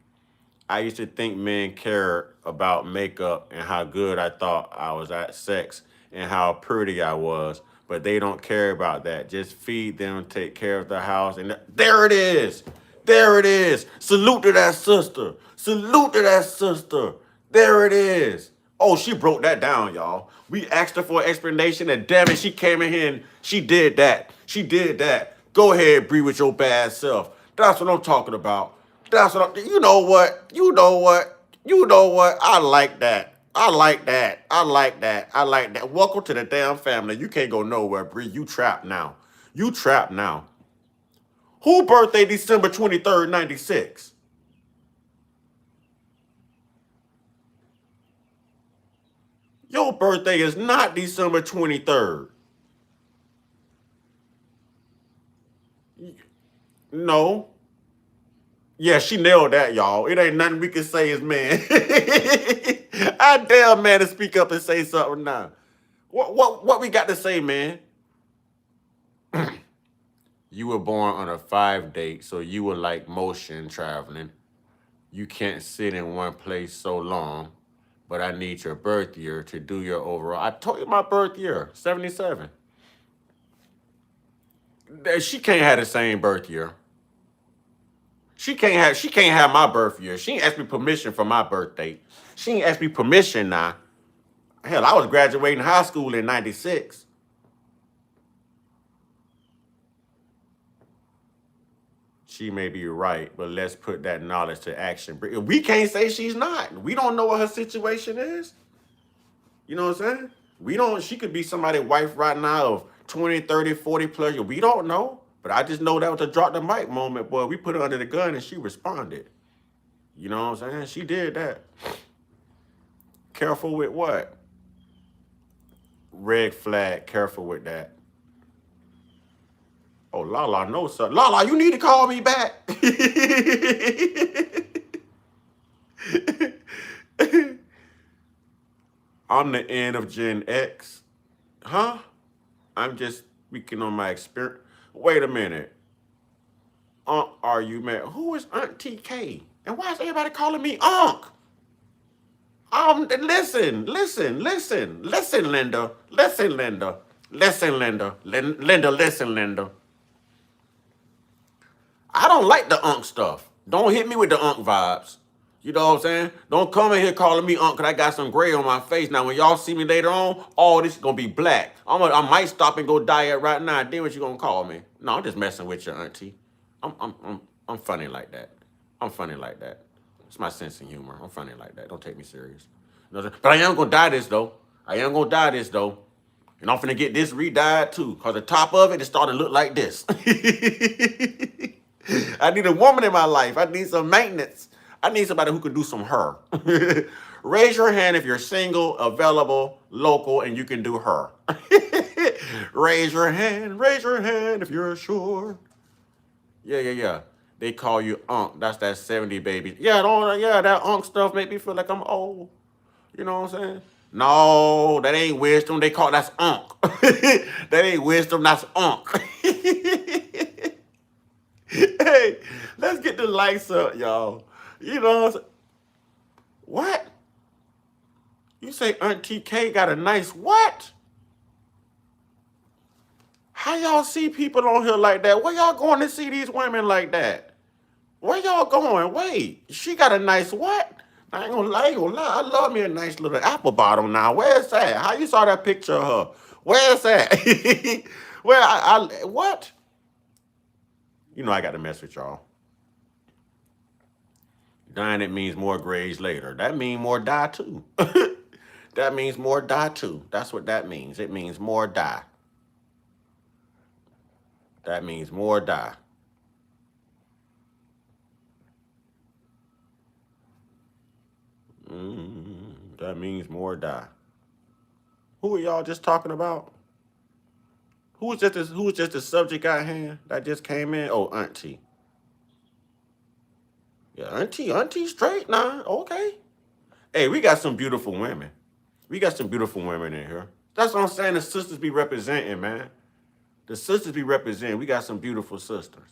I used to think men cared about makeup and how good I thought I was at sex and how pretty I was, but they don't care about that. Just feed them, take care of the house, and there it is. There it is. Salute to that sister. Salute to that sister. There it is. Oh, she broke that down, y'all. We asked her for an explanation, and damn it, she came in here and she did that. She did that. Go ahead, Bree, with your bad self. That's what I'm talking about. That's what you know what? You know what? You know what? I like that. I like that. I like that. I like that. Welcome to the damn family. You can't go nowhere, Bree. You trapped now. You trapped now. Who birthday December 23rd, 96? Your birthday is not December 23rd. No. Yeah, she nailed that, y'all. It ain't nothing we can say as men. I dare a man to speak up and say something now. What we got to say, man? You were born on a 5 date, so you were like motion traveling. You can't sit in one place so long, but I need your birth year to do your overall. I told you my birth year, 77. She can't have the same birth year. She can't have my birth year. She ain't asked me permission for my birthday. She ain't asked me permission now. Hell, I was graduating high school in 96. She may be right, but let's put that knowledge to action. We can't say she's not. We don't know what her situation is. You know what I'm saying? She could be somebody's wife right now of 20, 30, 40 plus years. We don't know. But I just know that was a drop the mic moment, boy. We put her under the gun and she responded. You know what I'm saying? She did that. Careful with what? Red flag, careful with that. Oh, Lala knows something. Lala, you need to call me back. I'm the end of Gen X. Huh? I'm just speaking on my experience. Wait a minute. Are you mad? Who is Aunt TK? And why is everybody calling me Unc? Listen, Linda. Listen, Linda. I don't like the Unc stuff. Don't hit me with the Unc vibes. You know what I'm saying? Don't come in here calling me Unc because I got some gray on my face. Now, when y'all see me later on, all this is going to be black. I might stop and go diet right now. Then what you going to call me? No, I'm just messing with your auntie. I'm funny like that. I'm funny like that. It's my sense of humor. I'm funny like that. Don't take me serious. You know what I'm saying? But I am going to dye this, though. And I'm finna get this re-dyed, too. Because the top of it is starting to look like this. I need a woman in my life. I need some maintenance. I need somebody who can do some hair. Raise your hand if you're single, available, local, and you can do her. Raise your hand if you're sure. Yeah. They call you Unc. That's that 70 baby. Yeah, that Unc stuff make me feel like I'm old. You know what I'm saying? No, that ain't wisdom. That's Unc. That ain't wisdom, that's Unc. Hey, let's get the lights up, y'all. You know what I'm saying? What? You say Auntie K got a nice what? How y'all see people on here like that? Where y'all going to see these women like that? Where y'all going? Wait, she got a nice what? I ain't gonna lie. I love me a nice little apple bottom now. Where's that? How you saw that picture of her? Where's that? What? You know I got to mess with y'all. Dying, it means more graves later. That means more die too. That means more die too. That's what that means. It means more die. That means more die. That means more die. Who are y'all just talking about? Who was just the subject at hand that just came in? Oh, Auntie. Yeah, Auntie straight now. Okay. Hey, we got some beautiful women. We got some beautiful women in here. That's what I'm saying. The sisters be representing, man. The sisters be representing. We got some beautiful sisters.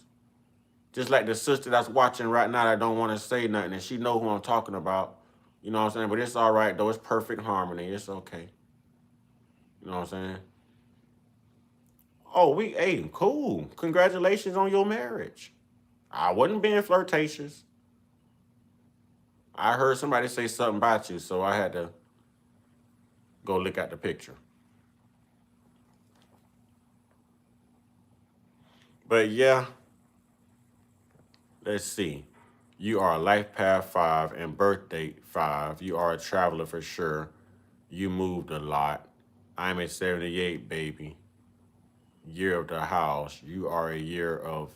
Just like the sister that's watching right now that don't want to say nothing, and she know who I'm talking about. You know what I'm saying? But it's all right, though. It's perfect harmony. It's okay. You know what I'm saying? Oh, hey, cool. Congratulations on your marriage. I wasn't being flirtatious. I heard somebody say something about you, so I had to go look at the picture. But yeah, let's see. You are a life path 5 and birth date 5. You are a traveler for sure. You moved a lot. I'm a 78 baby. Year of the house. You are a year of,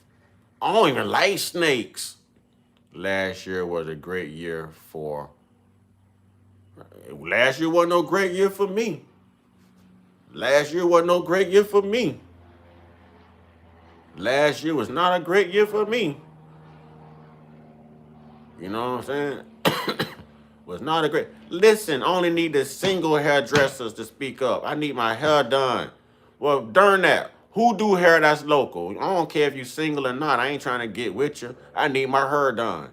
I don't even like snakes. Last year was a great year for, last year wasn't no great year for me. Last year wasn't no great year for me. Last year was not a great year for me. You know what I'm saying? Was not a great, listen, I only need the single hairdressers to speak up. I need my hair done. Well, darn that. Who do hair that's local? I don't care if you're single or not. I ain't trying to get with you. I need my hair done.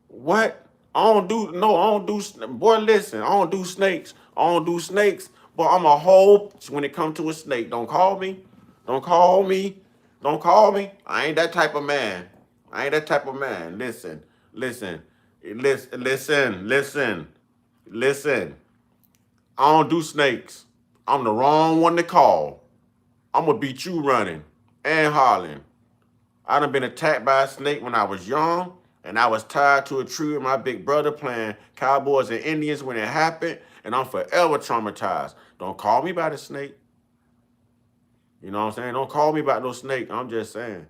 What? I don't do, boy, listen, I don't do snakes. I don't do snakes, but I'm a whole, when it comes to a snake, don't call me. Don't call me. Don't call me. I ain't that type of man. I ain't that type of man. Listen. I don't do snakes. I'm the wrong one to call. I'm gonna beat you running and hollering. I done been attacked by a snake when I was young, and I was tied to a tree with my big brother playing Cowboys and Indians when it happened, and I'm forever traumatized. Don't call me about a snake. You know what I'm saying? Don't call me about no snake. I'm just saying.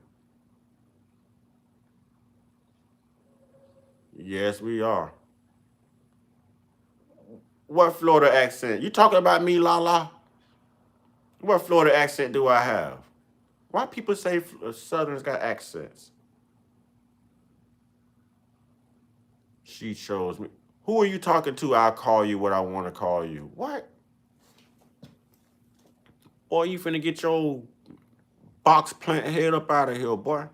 Yes, we are. What Florida accent? You talking about me, Lala? What Florida accent do I have? Why people say Southerners got accents? She chose me. Who are you talking to? I'll call you what I want to call you. What? Or you finna get your box plant head up out of here, boy.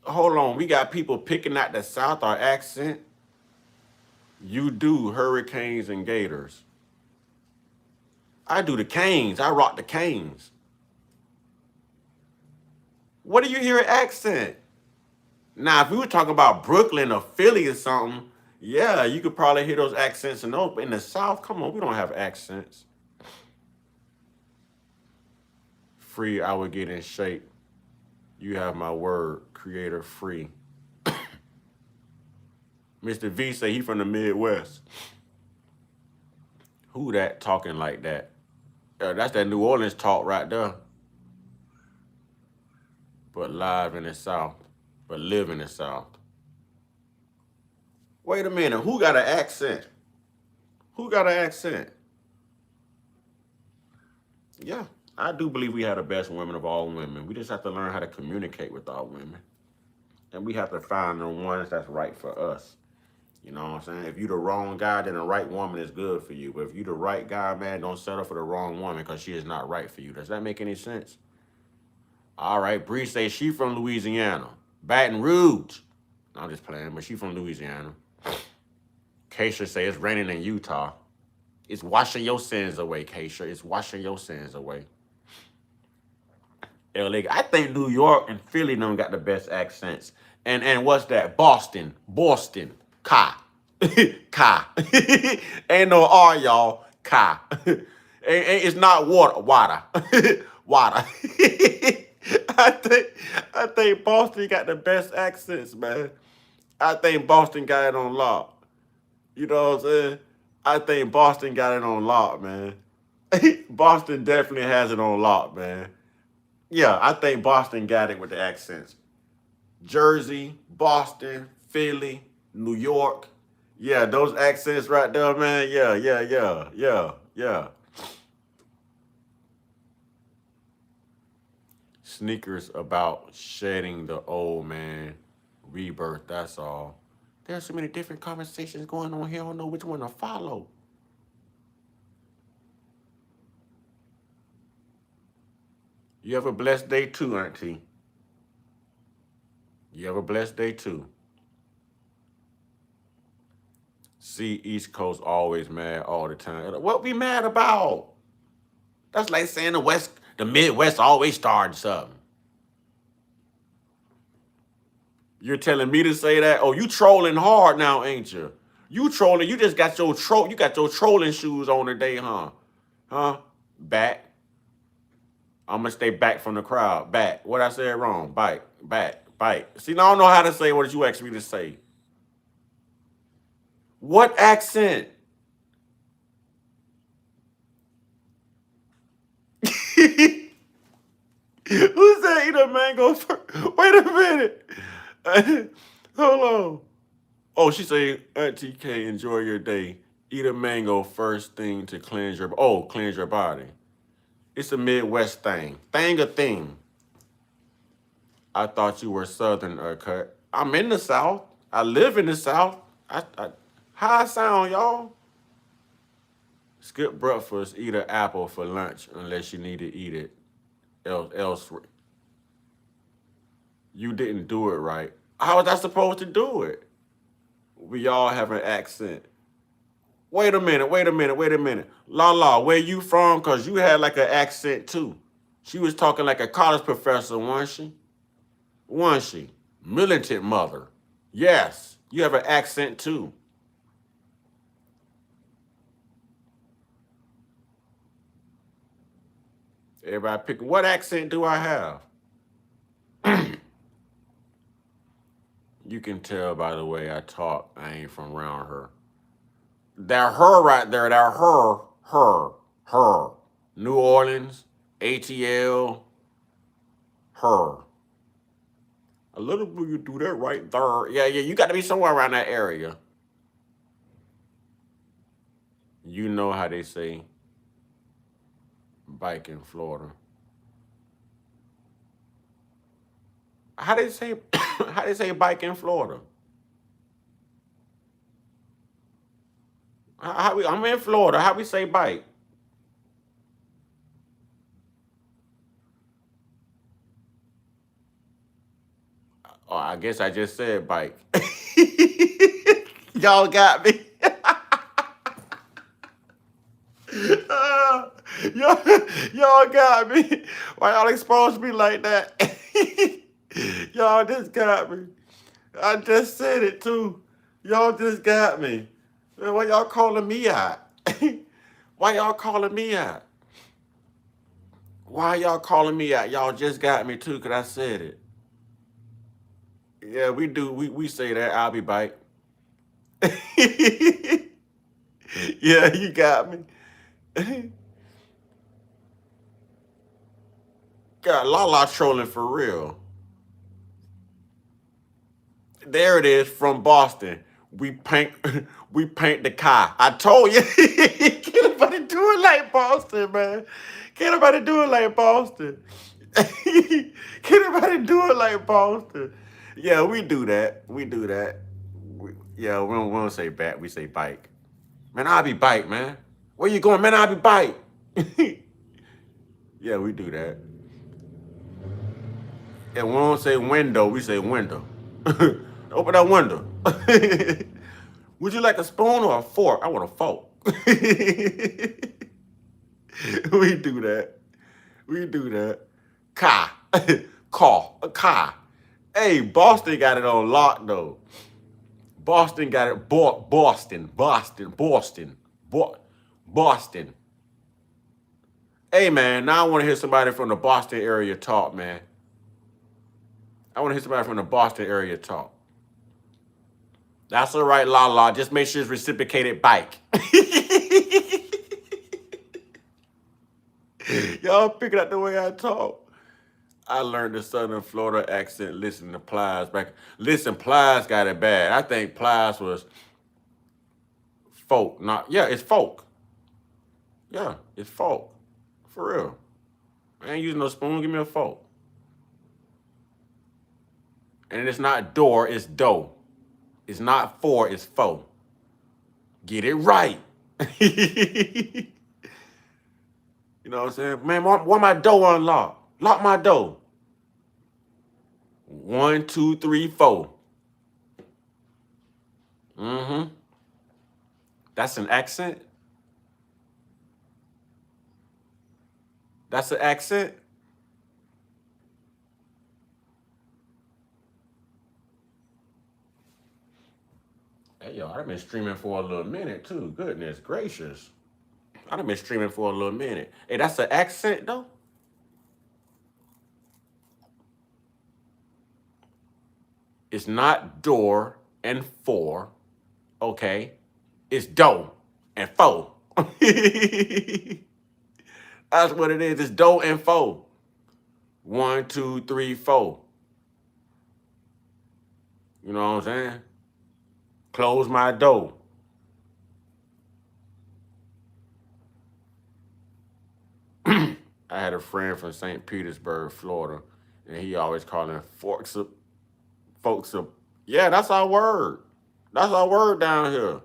Hold on, we got people picking out the South, our accent. You do hurricanes and gators. I do the canes. I rock the canes. What do you hear an accent? Now, if we were talking about Brooklyn or Philly or something, yeah, you could probably hear those accents in those. But in the South, come on, we don't have accents. Free, I would get in shape. You have my word, creator free. Mr. V say he from the Midwest. Who that talking like that? That's that New Orleans talk right there. But live in the South. But live in the South. Wait a minute. Who got an accent? Who got an accent? Yeah, I do believe we have the best women of all women. We just have to learn how to communicate with our women. And we have to find the ones that's right for us. You know what I'm saying? If you the wrong guy, then the right woman is good for you. But if you the right guy, man, don't settle for the wrong woman because she is not right for you. Does that make any sense? All right, Bree says she from Louisiana. Baton Rouge. No, I'm just playing, but she from Louisiana. Keisha say it's raining in Utah. It's washing your sins away, Keisha. It's washing your sins away. LA, I think New York and Philly don't got the best accents. And what's that? Boston. Ka. Ka. Ain't no R, y'all. Ka. It's not water. Water. I think Boston got the best accents, man. I think Boston got it on lock. You know what I'm saying? I think Boston got it on lock, man. Boston definitely has it on lock, man. Yeah, I think Boston got it with the accents. Jersey, Boston, Philly, New York. Yeah, those accents right there, man. Yeah. Sneakers about shedding the old man. Rebirth, that's all. There's so many different conversations going on here. I don't know which one to follow. You have a blessed day too, Auntie. You have a blessed day too. See, East Coast always mad all the time. What we mad about? That's like saying the Midwest always starting something. You're telling me to say that? Oh, you trolling hard now, ain't you? You trolling. You just got your trolling shoes on today, huh? Huh? Back. I'm gonna stay back from the crowd. Back. What I said wrong? Back. See, now I don't know how to say what you asked me to say. What accent? Who said eat a mango first? Wait a minute. Hold on. Oh, she said, Auntie K, enjoy your day. Eat a mango first thing to cleanse your body. It's a Midwest thing. Thing. I thought you were Southern, cut. I'm in the South. I live in the South. How I sound, y'all? Skip breakfast, eat an apple for lunch unless you need to eat it elsewhere. You didn't do it right. How was I supposed to do it? We all have an accent. Wait a minute. La, where you from? Because you had like an accent too. She was talking like a college professor, wasn't she? Militant mother. Yes, you have an accent too. Everybody pick, what accent do I have? You can tell by the way I talk, I ain't from around her. That her right there, that her. New Orleans, ATL, her. A little bit you do that right there. Yeah, you got to be somewhere around that area. You know how they say bike in Florida. How they say bike in Florida? I'm in Florida. How we say bike? Oh, I guess I just said bike. Y'all got me. Y'all got me. Why y'all expose me like that? Y'all just got me. I just said it too. Y'all just got me. Man, why y'all calling me out? Why y'all calling me out? Why y'all calling me out? Y'all just got me too, because I said it. Yeah, we do. We say that. I'll be bike. Yeah, you got me. God, Lala trolling for real. There it is from Boston. We paint the car. I told you. Can't nobody do it like Boston, man. Can't nobody do it like Boston. Can't nobody do it like Boston. Yeah, we do that. We do that. We don't say bat. We say bike. Man, I'll be bike, man. Where you going? Man, I'll be bike. Yeah, we do that. And we don't say window. We say window. Open that window. Would you like a spoon or a fork? I want a fork. We do that. We do that. Car. Car. A car. Hey, Boston got it on lock, though. Boston got it. Boston. Hey, man, now I want to hear somebody from the Boston area talk, man. I want to hear somebody from the Boston area talk. That's all right, Lala. Just make sure it's reciprocated bike. Y'all picking out the way I talk. I learned the Southern Florida accent listening to Plies back. Listen, Plies got it bad. I think Plies was folk. It's folk. Yeah, it's folk. For real. I ain't using no spoon. Give me a fork. And it's not door, it's dough. It's not for, it's fo. Get it right. You know what I'm saying? Man, why my dough unlocked? Lock my dough. 1, 2, 3, 4. Mm-hmm. That's an accent? That's an accent? Hey, yo, I've been streaming for a little minute, too. Goodness gracious. I've been streaming for a little minute. Hey, that's an accent, though? It's not door and for, okay? It's dough and fo. That's what it is. It's dough and fo. 1, 2, 3, 4. You know what I'm saying? Close my door. I had a friend from St. Petersburg, Florida, and he always called them folks up. Yeah, that's our word. That's our word down here.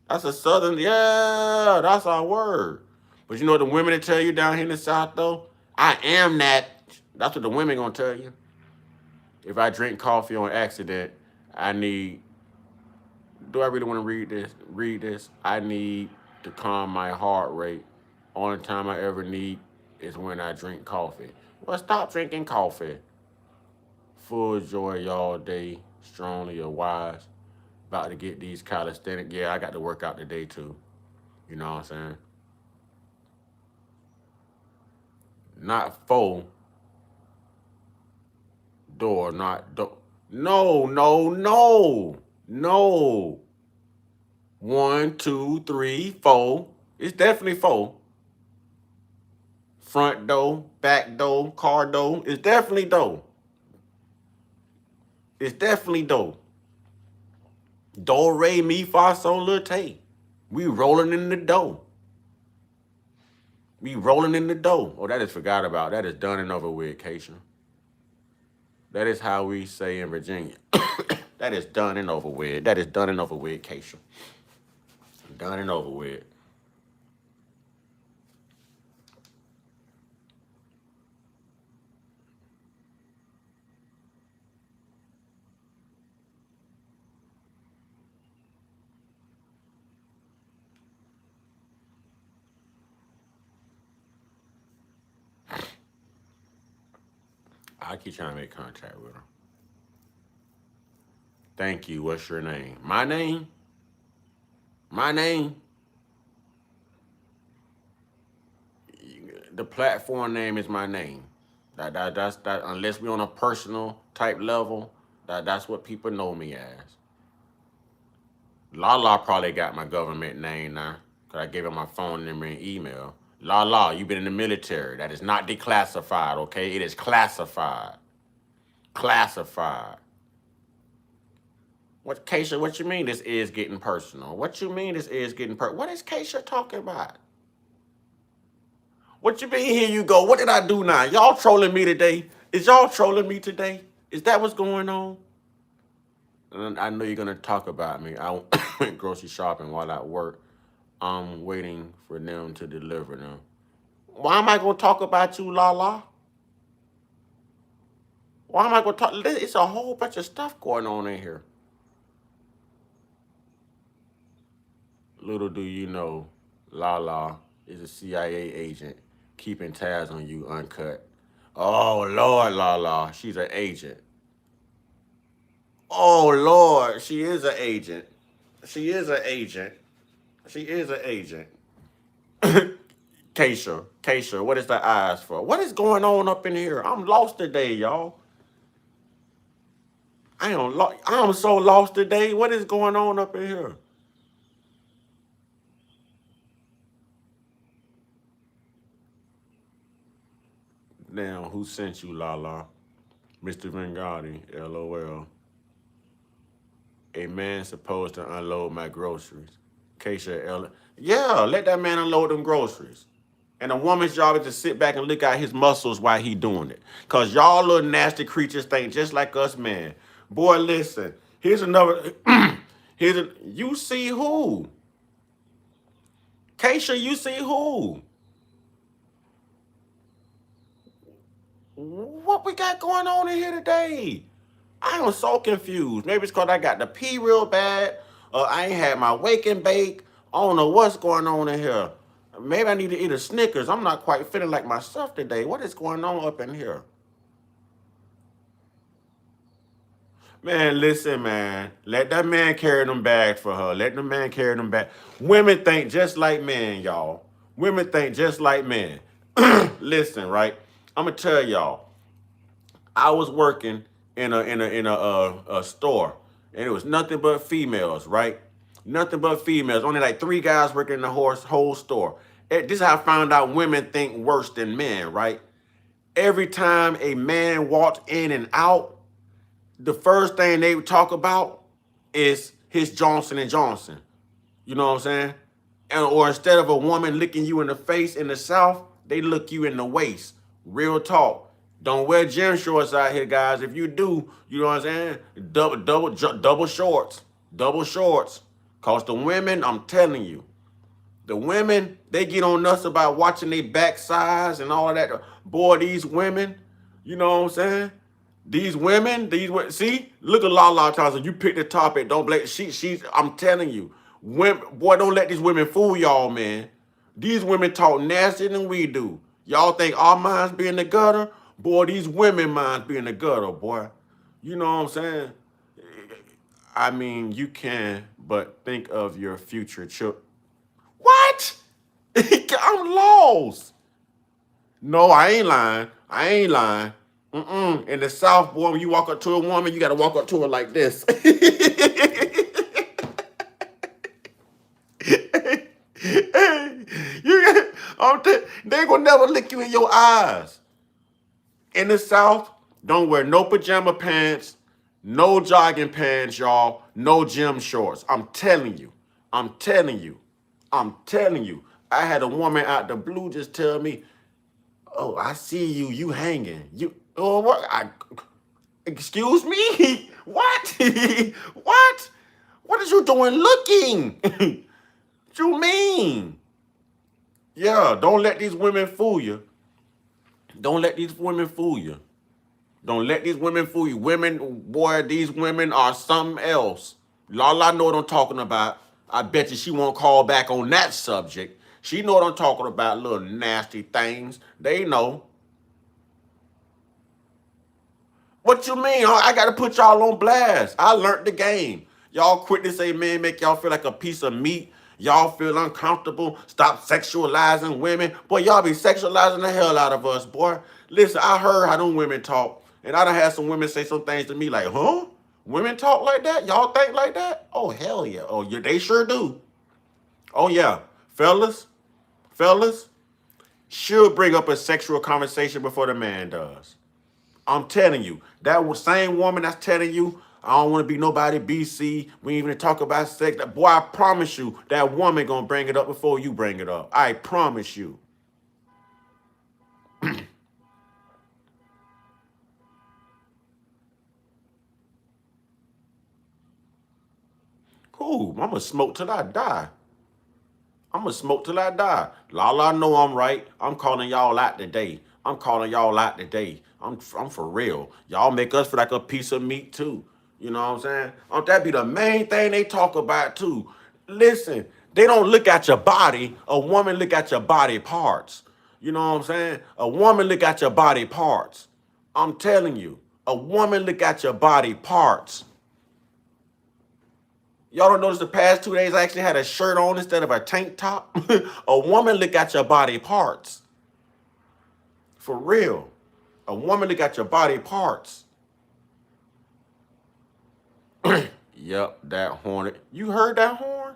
That's a southern, yeah, that's our word. But you know what the women that tell you down here in the South, though? I am that. That's what the women gonna tell you. If I drink coffee on accident, do I really want to read this? I need to calm my heart rate. Only time I ever need is when I drink coffee. Well, stop drinking coffee. Full joy all day, strongly or wise. About to get these calisthenic. Yeah, I got to work out today too. You know what I'm saying? Not full. Door, not door. No. 1, 2, 3, 4. It's definitely 4. Front door, back door, car door. It's definitely door. It's definitely door. Do, re, mi, fa, sol, la, te. We rolling in the dough. We rolling in the dough. Oh, that is forgot about. That is done and over with, Keisha. That is how we say in Virginia. That is done and over with. That is done and over with, Keisha. Done and over with. I keep trying to make contact with her. Thank you. What's your name? My name? My name? The platform name is my name. That's unless we're on a personal type level, that's what people know me as. Lala probably got my government name now, because I gave her my phone number and email. La, you've been in the military. That is not declassified, okay? It is classified. Classified. What, Keisha, what you mean this is getting personal? What you mean this is getting personal? What is Keisha talking about? What you mean, here you go? What did I do now? Y'all trolling me today? Is y'all trolling me today? Is that what's going on? And I know you're going to talk about me. I went grocery shopping while at work. I'm waiting for them to deliver them. Why am I going to talk about you, La? Why am I going to talk? It's a whole bunch of stuff going on in here. Little do you know, La is a CIA agent keeping tabs on you, Uncut. Oh, Lord, La, she's an agent. Oh, Lord, she is an agent. She is an agent. She is an agent. Keisha, what is the eyes for? What is going on up in here? I'm lost today, y'all. I'm so lost today. What is going on up in here? Now, who sent you, La? Mr. Vanguardi, LOL. A man supposed to unload my groceries. Keisha, yeah, let that man unload them groceries. And a woman's job is to sit back and look at his muscles while he doing it. Because y'all little nasty creatures think just like us, man. Boy, listen, here's another, you see who? Keisha, you see who? What we got going on in here today? I am so confused. Maybe it's because I got to pee real bad, or I ain't had my wake and bake. I don't know what's going on in here. Maybe I need to eat a Snickers. I'm not quite feeling like myself today. What is going on up in here? Man, listen, man. Let that man carry them bags for her. Let the man carry them bags. Women think just like men, y'all. Women think just like men. Listen, right? I'm gonna tell y'all. I was working in a store, and it was nothing but females, right? Nothing but females. Only like 3 guys working in the whole store. This is how I found out women think worse than men, right? Every time a man walked in and out, the first thing they would talk about is his Johnson & Johnson. You know what I'm saying? Or instead of a woman licking you in the face in the South, they look you in the waist. Real talk. Don't wear gym shorts out here, guys. If you do, you know what I'm saying? Double shorts. Double shorts. Cause the women, I'm telling you, the women, they get on us about watching their backsides and all of that. Boy, these women, you know what I'm saying? These women, see, look at La Thompson. You pick the topic. Don't blame. I'm telling you, women, boy, don't let these women fool y'all, man. These women talk nastier than we do. Y'all think our minds be in the gutter? Boy, these women minds be in the gutter, boy. You know what I'm saying? I mean, you can, but think of your future children. What? I'm lost. No, I ain't lying. I ain't lying. In the South, boy, when you walk up to a woman, you got to walk up to her like this. They gonna never look you in your eyes. In the South, don't wear no pajama pants, no jogging pants, y'all, no gym shorts. I'm telling you. I'm telling you. I'm telling you. I had a woman out the blue just tell me, "Oh, I see you. You hanging. Oh, what? Excuse me? What? What? What is you doing looking? What you mean? Yeah, don't let these women fool you. Don't let these women fool you. Don't let these women fool you. Women, boy, these women are something else. La know what I'm talking about. I bet you she won't call back on that subject. She know what I'm talking about, little nasty things. They know. What you mean? I got to put y'all on blast. I learned the game. Y'all quit to say men make y'all feel like a piece of meat. Y'all feel uncomfortable. Stop sexualizing women. Boy, y'all be sexualizing the hell out of us, boy. Listen, I heard how them women talk. And I done had some women say some things to me like, huh? Women talk like that? Y'all think like that? Oh, hell yeah. Oh, yeah, they sure do. Oh, yeah. Fellas, should bring up a sexual conversation before the man does. I'm telling you, that same woman that's telling you, I don't want to be nobody BC, we ain't even talk about sex. Boy, I promise you, that woman gonna bring it up before you bring it up. I promise you. Cool, I'm gonna smoke till I die. I'm gonna smoke till I die. All I know I'm right. I'm calling y'all out today. I'm calling y'all out today. I'm for real. Y'all make us feel like a piece of meat too. You know what I'm saying? That be the main thing they talk about too. Listen, they don't look at your body. A woman look at your body parts. You know what I'm saying? A woman look at your body parts. I'm telling you, a woman look at your body parts. Y'all don't notice the past 2 days I actually had a shirt on instead of a tank top? A woman look at your body parts. For real. A woman look at your body parts. Yep, that horn. You heard that horn?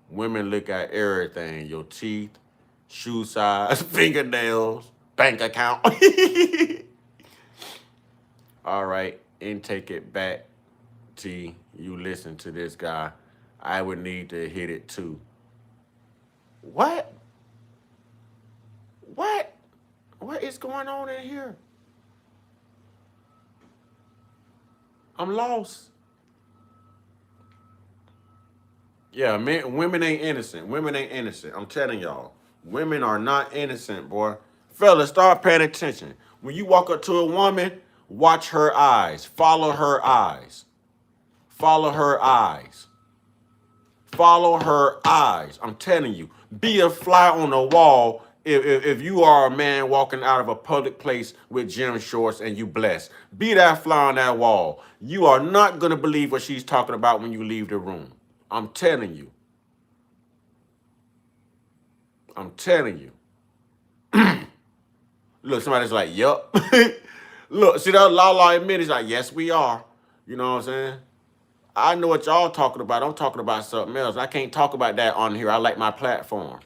Women look at everything. Your teeth, shoe size, fingernails, bank account. All right, and take it back. T, you listen to this guy. I would need to hit it too. What? What? What is going on in here? I'm lost. Yeah, women ain't innocent. Women ain't innocent. I'm telling y'all. Women are not innocent, boy. Fellas, start paying attention. When you walk up to a woman, watch her eyes. Follow her eyes. Follow her eyes. Follow her eyes. I'm telling you. Be a fly on the wall if you are a man walking out of a public place with gym shorts and you blessed. Be that fly on that wall. You are not going to believe what she's talking about when you leave the room. I'm telling you. I'm telling you. Look, somebody's like, yup. Look, see that la admit, he's like, yes, we are. You know what I'm saying? I know what y'all talking about. I'm talking about something else. I can't talk about that on here. I like my platform.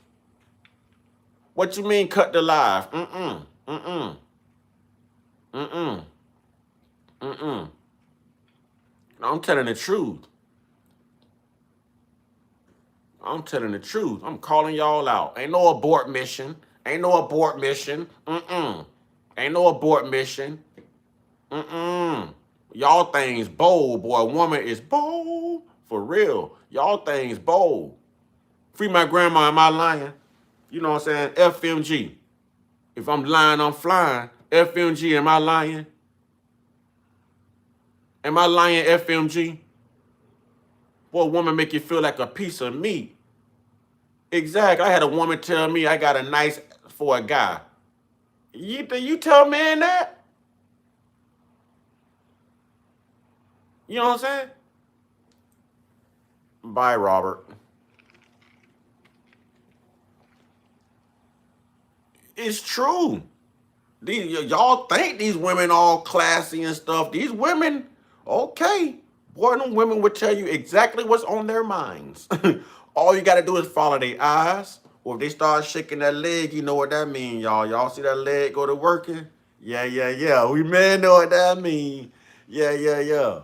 What you mean cut the live? I'm telling the truth. I'm telling the truth. I'm calling y'all out. Ain't no abort mission. Ain't no abort mission. Ain't no abort mission. Y'all things bold, boy. A woman is bold. For real. Y'all things bold. Free my grandma, am I lying? You know what I'm saying? FMG. If I'm lying, I'm flying. FMG, am I lying? Am I lying, FMG? Boy, a woman make you feel like a piece of meat. Exactly. I had a woman tell me I got a nice for a guy. You tell a man that? You know what I'm saying? Bye, Robert. It's true. Y'all think these women all classy and stuff. These women, okay. Boy, them women would tell you exactly what's on their minds. All you got to do is follow their eyes. Or if they start shaking that leg, you know what that means, y'all. Y'all see that leg go to working? Yeah. We men know what that means. Yeah.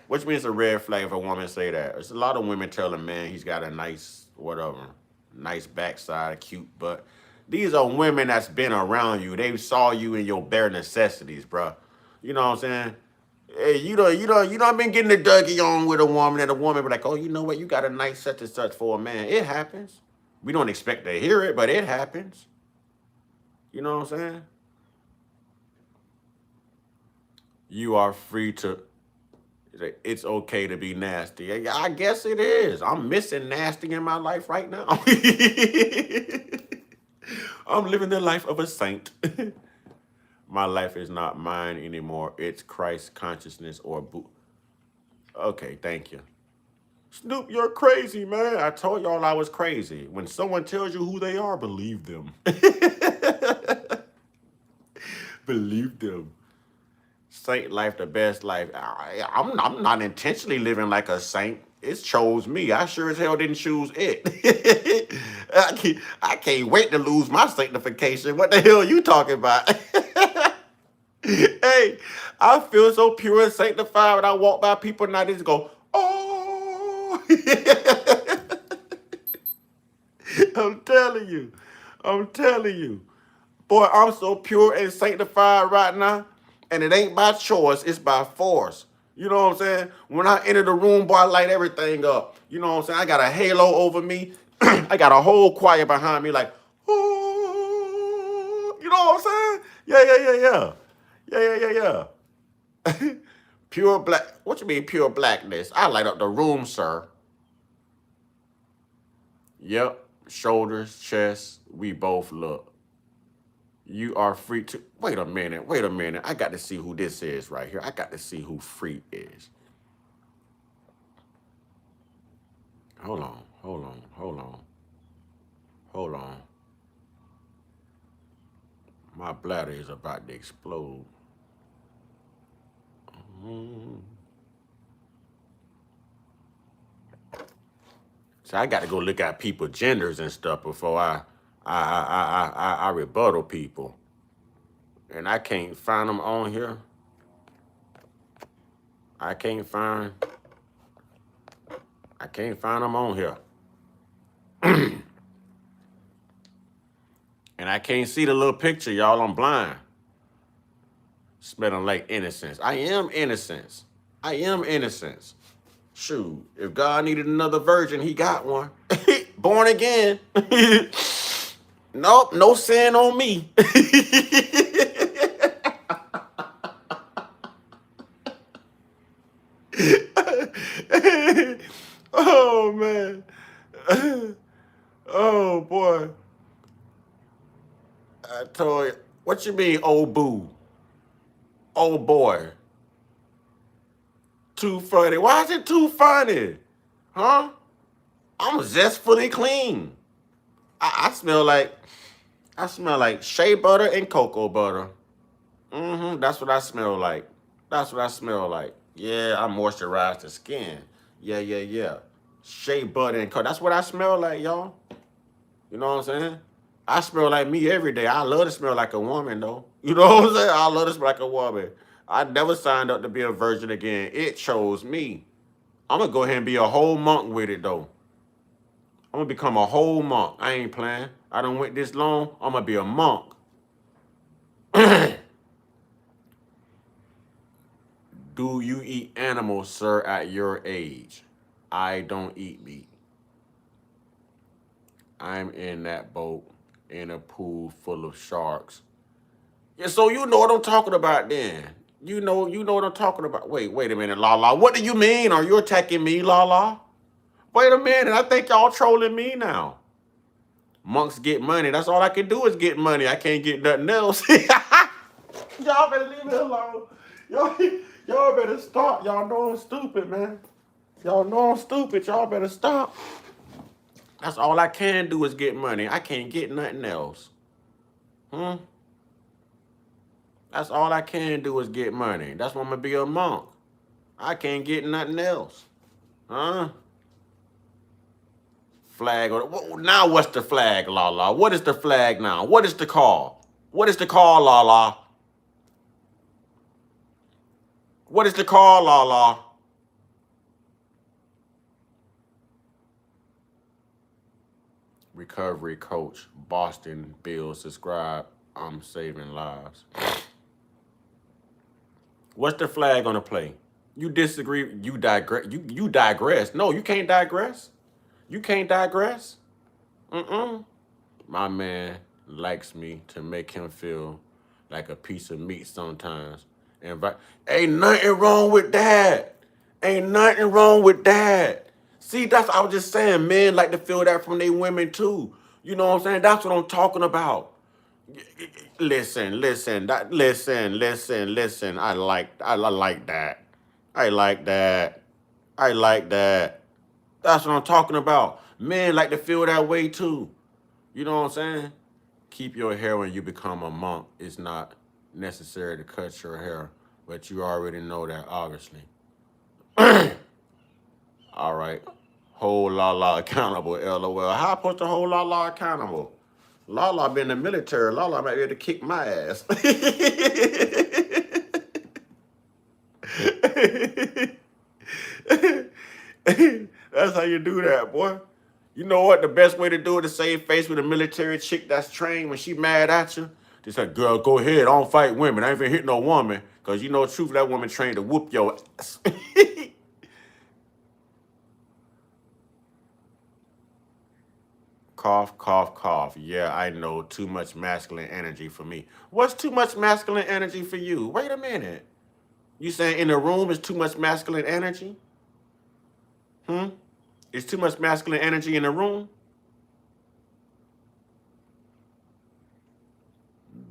Which means a red flag if a woman say that. There's a lot of women tell a man he's got a nice, whatever, nice backside, cute butt. These are women that's been around you. They saw you in your bare necessities, bro. You know what I'm saying? Hey, you don't been getting the Dougie on with a woman and a woman be like, oh, you know what? You got a nice such and such for a man. It happens. We don't expect to hear it, but it happens. You know what I'm saying? You are free to, it's okay to be nasty. I guess it is. I'm missing nasty in my life right now. I'm living the life of a saint. My life is not mine anymore. It's Christ consciousness or Okay, thank you. Snoop, you're crazy, man. I told y'all I was crazy. When someone tells you who they are, believe them. Believe them. Saint life, the best life. I'm not intentionally living like a saint. It chose me. I sure as hell didn't choose it. I can't wait to lose my sanctification. What the hell are you talking about? Hey, I feel so pure and sanctified when I walk by people and I just go, oh. I'm telling you. I'm telling you. Boy, I'm so pure and sanctified right now. And it ain't by choice, it's by force. You know what I'm saying? When I enter the room, boy, I light everything up. You know what I'm saying? I got a halo over me. I got a whole choir behind me like, oh, you know what I'm saying? Yeah. Pure black. What you mean pure blackness? I light up the room, sir. Yep. Shoulders, chest, we both look. You are free to... Wait a minute. I got to see who this is right here. I got to see who free is. Hold on. My bladder is about to explode. So I got to go look at people's genders and stuff before I rebuttal people. And I can't find them on here. I can't find them on here. And I can't see the little picture, y'all. I'm blind. Smelling like innocence. I am innocence. Shoot, if God needed another virgin, he got one. Born again. Nope, no sin on me. Oh, man. Oh, boy. I told you. What you mean, old boo? Oh, boy. Too funny. Why is it too funny? Huh? I'm zestfully clean. I smell like shea butter and cocoa butter. That's what I smell like. Yeah, I moisturize the skin. Yeah. Shea butter and cocoa. That's what I smell like, y'all. You know what I'm saying? I smell like me every day. I love to smell like a woman, though. You know what I'm saying? I love to smell like a woman. I never signed up to be a virgin again. It chose me. I'm going to go ahead and be a whole monk with it, though. I'm going to become a whole monk. I ain't playing. I done went this long. I'm going to be a monk. Do you eat animals, sir, at your age? I don't eat meat. I'm in that boat in a pool full of sharks. Yeah, so you know what I'm talking about then. You know what I'm talking about. Wait a minute, Lala. What do you mean? Are you attacking me, Lala? Wait a minute. I think y'all trolling me now. Monks get money. That's all I can do is get money. I can't get nothing else. Y'all better leave me alone. Y'all better stop. Y'all know I'm stupid, man. Y'all know I'm stupid. Y'all better stop. That's all I can do is get money. I can't get nothing else. That's all I can do is get money. That's why I'm going to be a monk. I can't get nothing else. Huh? Flag. Now what's the flag, Lala? What is the flag now? What is the call? What is the call, Lala? What is the call, Lala? Recovery coach, Boston, Bill, subscribe. I'm saving lives. What's the flag gonna play? You disagree? You digress? You digress? No, you can't digress. You can't digress. My man likes me to make him feel like a piece of meat sometimes. Ain't nothing wrong with that. See, that's I was just saying, men like to feel that from their women too. You know what I'm saying? That's what I'm talking about. Listen. I like that. I like that. That's what I'm talking about. Men like to feel that way too. You know what I'm saying? Keep your hair when you become a monk. It's not necessary to cut your hair, but you already know that, obviously. All right. Hold Lala accountable, LOL. How I supposed to hold Lala accountable? Lala been in the military. Lala might be able to kick my ass. That's how you do that, boy. You know what? The best way to do it is save face with a military chick that's trained when she mad at you. Just say, girl, go ahead. I don't fight women. I ain't finna hit no woman. Because you know the truth, that woman trained to whoop your ass. Cough, cough, cough. Yeah, I know. Too much masculine energy for me. What's too much masculine energy for you? Wait a minute. You saying in the room is too much masculine energy? Is too much masculine energy in the room?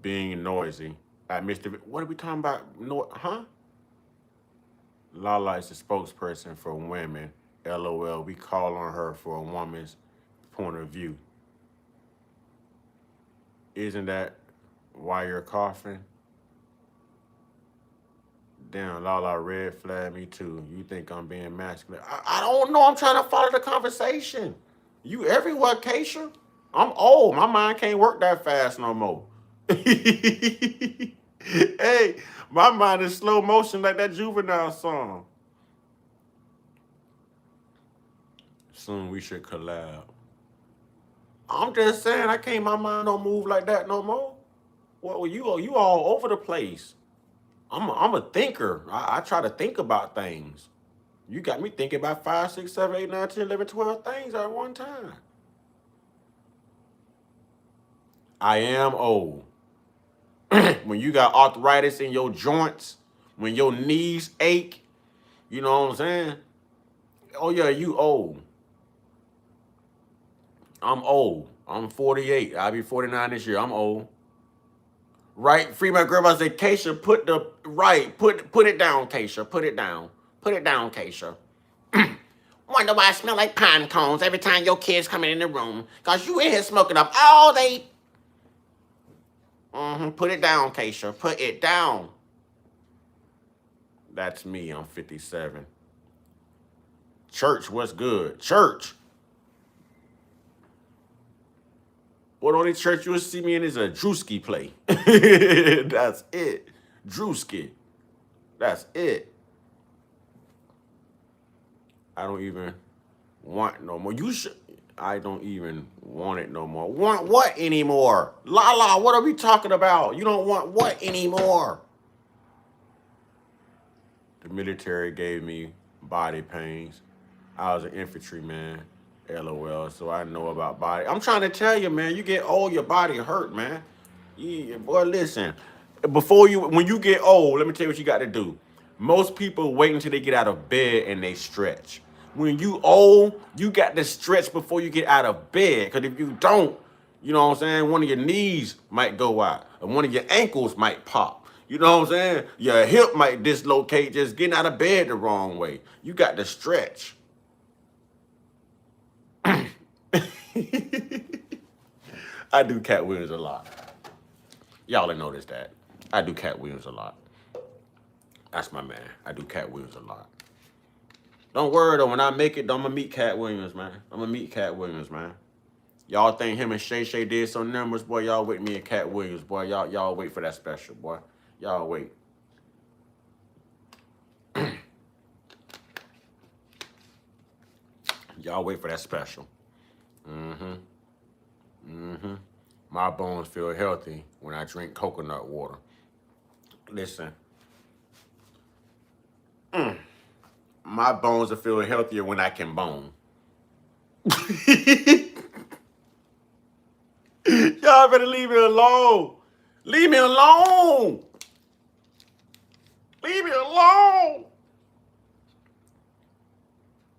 Being noisy. What are we talking about? No, huh? Lala is the spokesperson for women. LOL. We call on her for a woman's point of view. Isn't that why you're coughing? Damn, Lala, red flag me too. You think I'm being masculine? I don't know. I'm trying to follow the conversation. You everywhere, Keisha? I'm old. My mind can't work that fast no more. Hey, my mind is slow motion like that Juvenile song. Soon we should collab. I'm just saying, my mind don't move like that no more. Well, you all over the place. I'm a thinker. I try to think about things. You got me thinking about 5, 6, 7, 8, 9, 10, 11, 12 things at one time. I am old. When you got arthritis in your joints, when your knees ache, you know what I'm saying? Oh yeah, you old. I'm old. I'm 48. I'll be 49 this year. I'm old. Right? Free my grandma said, Keisha, put it down, Keisha. Put it down. Put it down, Keisha. Wonder why I smell like pine cones every time your kids come in the room. Cause you in here smoking up all day. Put it down, Keisha. Put it down. That's me. I'm 57. Church, what's good? Church. What only church you'll see me in is a Drewski play. That's it. Drewski. That's it. I don't even want no more. I don't even want it no more. Want what anymore? Lala, what are we talking about? You don't want what anymore? The military gave me body pains. I was an infantryman. LOL, so I know about body. I'm trying to tell you, man, you get old, your body hurt, man. Boy, listen. When you get old, let me tell you what you got to do. Most people wait until they get out of bed and they stretch. When you old, you got to stretch before you get out of bed. Because if you don't, you know what I'm saying, one of your knees might go out. And one of your ankles might pop. You know what I'm saying? Your hip might dislocate just getting out of bed the wrong way. You got to stretch. I do Cat Williams a lot. Y'all ain't noticed that. I do Cat Williams a lot. That's my man. I do Cat Williams a lot. Don't worry though, when I make it, I'm gonna meet Cat Williams, man. I'm gonna meet Cat Williams, man. Y'all think him and Shay Shay did some numbers, boy? Y'all wait me and Cat Williams, boy. Y'all wait for that special, boy. Y'all wait. Y'all wait for that special. My bones feel healthy when I drink coconut water. Listen. My bones are feeling healthier when I can bone. Y'all better leave me alone. Leave me alone. Leave me alone.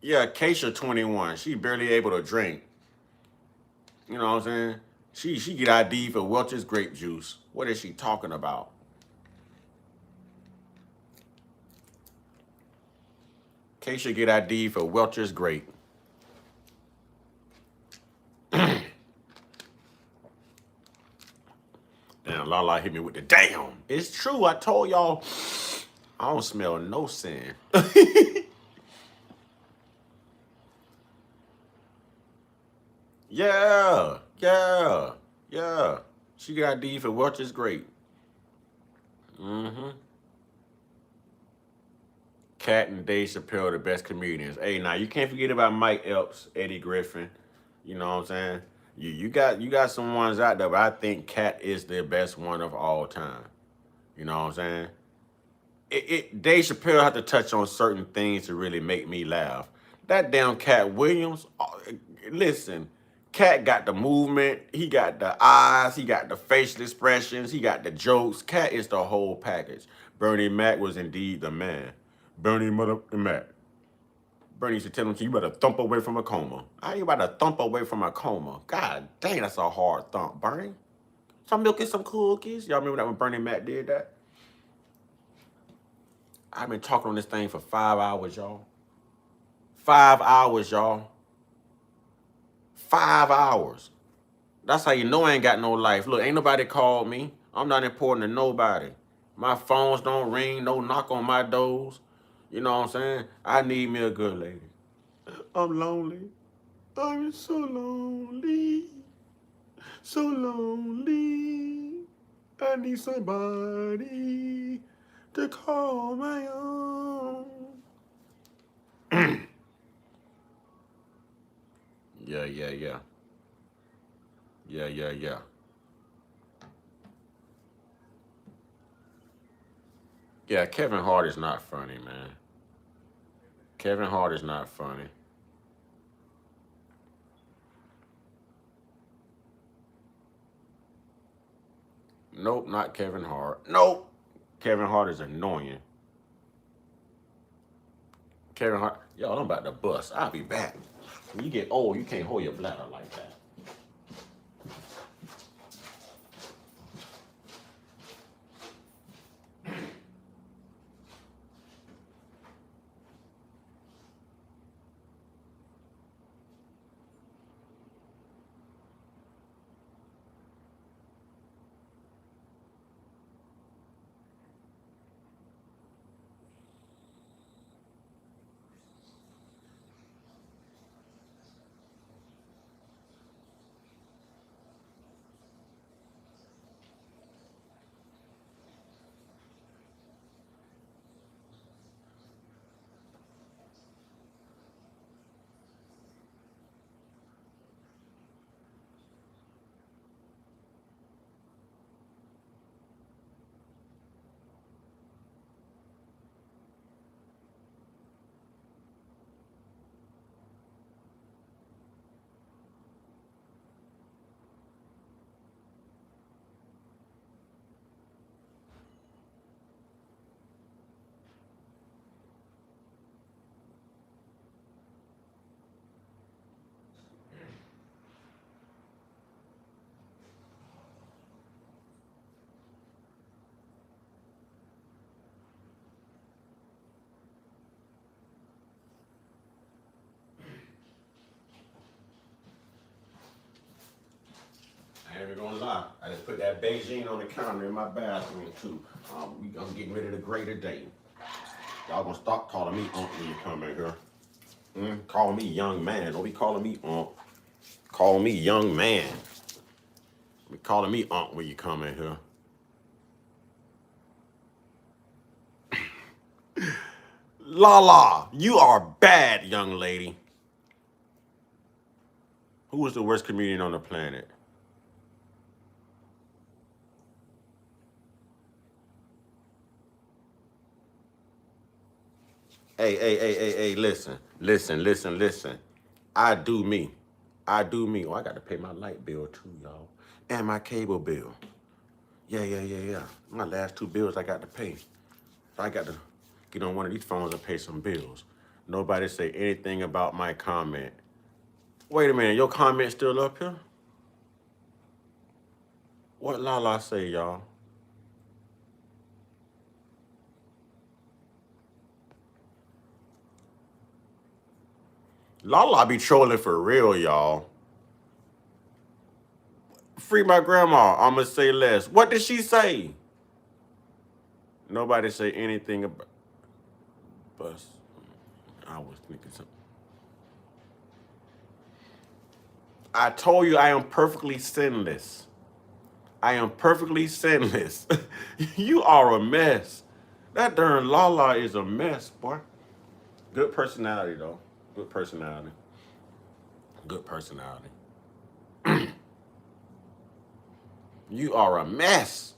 Yeah, Keisha 21. She barely able to drink. You know what I'm saying? She get ID for Welch's grape juice. What is she talking about? Keisha get ID for Welch's grape. Damn, Lala hit me with the damn. It's true. I told y'all I don't smell no sin. Yeah, yeah, yeah. She got D for Welch is great. Mm-hmm. Cat and Dave Chappelle, the best comedians. Hey, now you can't forget about Mike Epps, Eddie Griffin. You know what I'm saying? You got some ones out there, but I think Cat is the best one of all time. You know what I'm saying? Dave Chappelle had to touch on certain things to really make me laugh. That damn Cat Williams, listen, Cat got the movement, he got the eyes, he got the facial expressions, he got the jokes. Cat is the whole package. Bernie Mac was indeed the man. Bernie Mac. Bernie used to tell him, you better thump away from a coma. How you about to thump away from a coma? God dang, that's a hard thump, Bernie. Some milk and some cookies. Y'all remember that when Bernie Mac did that? I've been talking on this thing for 5 hours, y'all. 5 hours, y'all. 5 hours. That's how you know I ain't got no life. Look, ain't nobody called me. I'm not important to nobody. My phones don't ring, no knock on my doors. You know what I'm saying? I need me a good lady. I'm lonely. I'm so lonely. So lonely. I need somebody to call my own. Yeah. Yeah. Yeah, Kevin Hart is not funny, man. Kevin Hart is not funny. Nope, not Kevin Hart. Nope. Kevin Hart is annoying. Kevin Hart, yo, I'm about to bust. I'll be back. When you get old, you can't hold your bladder like that. I ain't even gonna lie. I just put that Beijing on the counter in my bathroom too. I'm getting ready to grade a day. Y'all gonna stop calling me Unc when you come in here. Call me young man. Don't be calling me Unc. Call me young man. Be calling me Unc when you come in here. Lala, you are bad, young lady. Who is the worst comedian on the planet? Hey, listen. I do me. Oh, I got to pay my light bill too, y'all. And my cable bill. Yeah. My last 2 bills I got to pay. So I got to get on one of these phones and pay some bills. Nobody say anything about my comment. Wait a minute, your comment still up here? What Lala say, y'all? Lala be trolling for real, y'all. Free my grandma, I'ma say less. What did she say? Nobody say anything about bus. I was thinking something. I told you I am perfectly sinless. I am perfectly sinless. You are a mess. That darn Lala is a mess, boy. Good personality, though. Good personality. Good personality. You are a mess.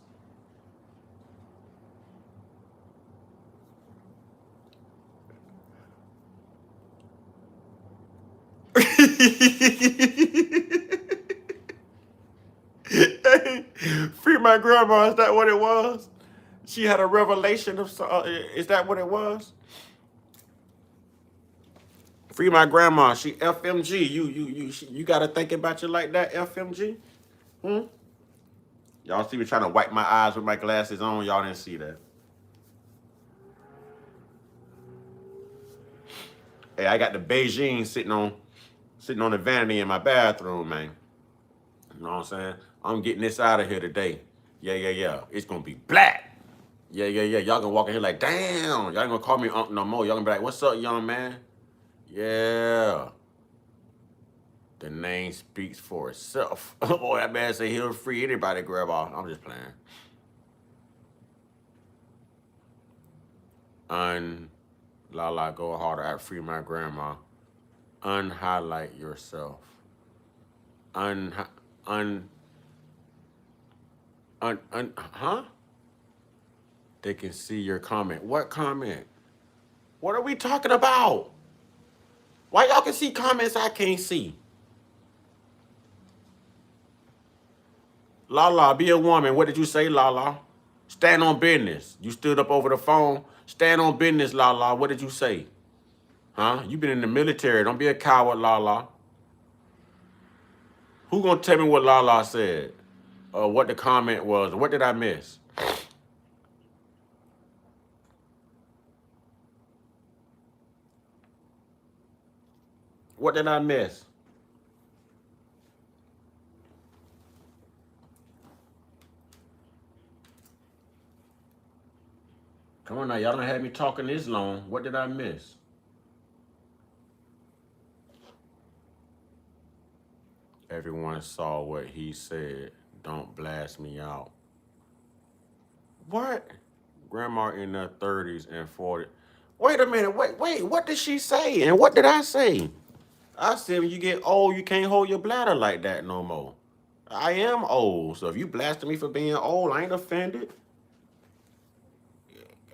Hey, free my grandma. Is that what it was? She had a revelation of. Is that what it was? Free my grandma. She FMG. You got to think about you like that, FMG. Y'all see me trying to wipe my eyes with my glasses on. Y'all didn't see that. Hey, I got the Beijing sitting on the vanity in my bathroom, man. You know what I'm saying? I'm getting this out of here today. Yeah. It's gonna be black. Yeah. Y'all gonna walk in here like, damn. Y'all ain't gonna call me Unc no more. Y'all gonna be like, what's up, young man? Yeah. The name speaks for itself. Boy, that man say he'll free anybody grab off. I'm just playing. Lala, go harder. I free my grandma. Unhighlight yourself. Huh? They can see your comment. What comment? What are we talking about? Why y'all can see comments I can't see? Lala, be a woman. What did you say, Lala? Stand on business. You stood up over the phone. Stand on business, Lala. What did you say? Huh? You been in the military. Don't be a coward, Lala. Who gonna tell me what Lala said? What the comment was? What did I miss? What did I miss? Come on now, y'all don't have me talking this long. What did I miss? Everyone saw what he said. Don't blast me out. What? Grandma in her 30s and 40s. Wait a minute. Wait. What did she say? And what did I say? I said when you get old, you can't hold your bladder like that no more. I am old. So if you blasted me for being old, I ain't offended.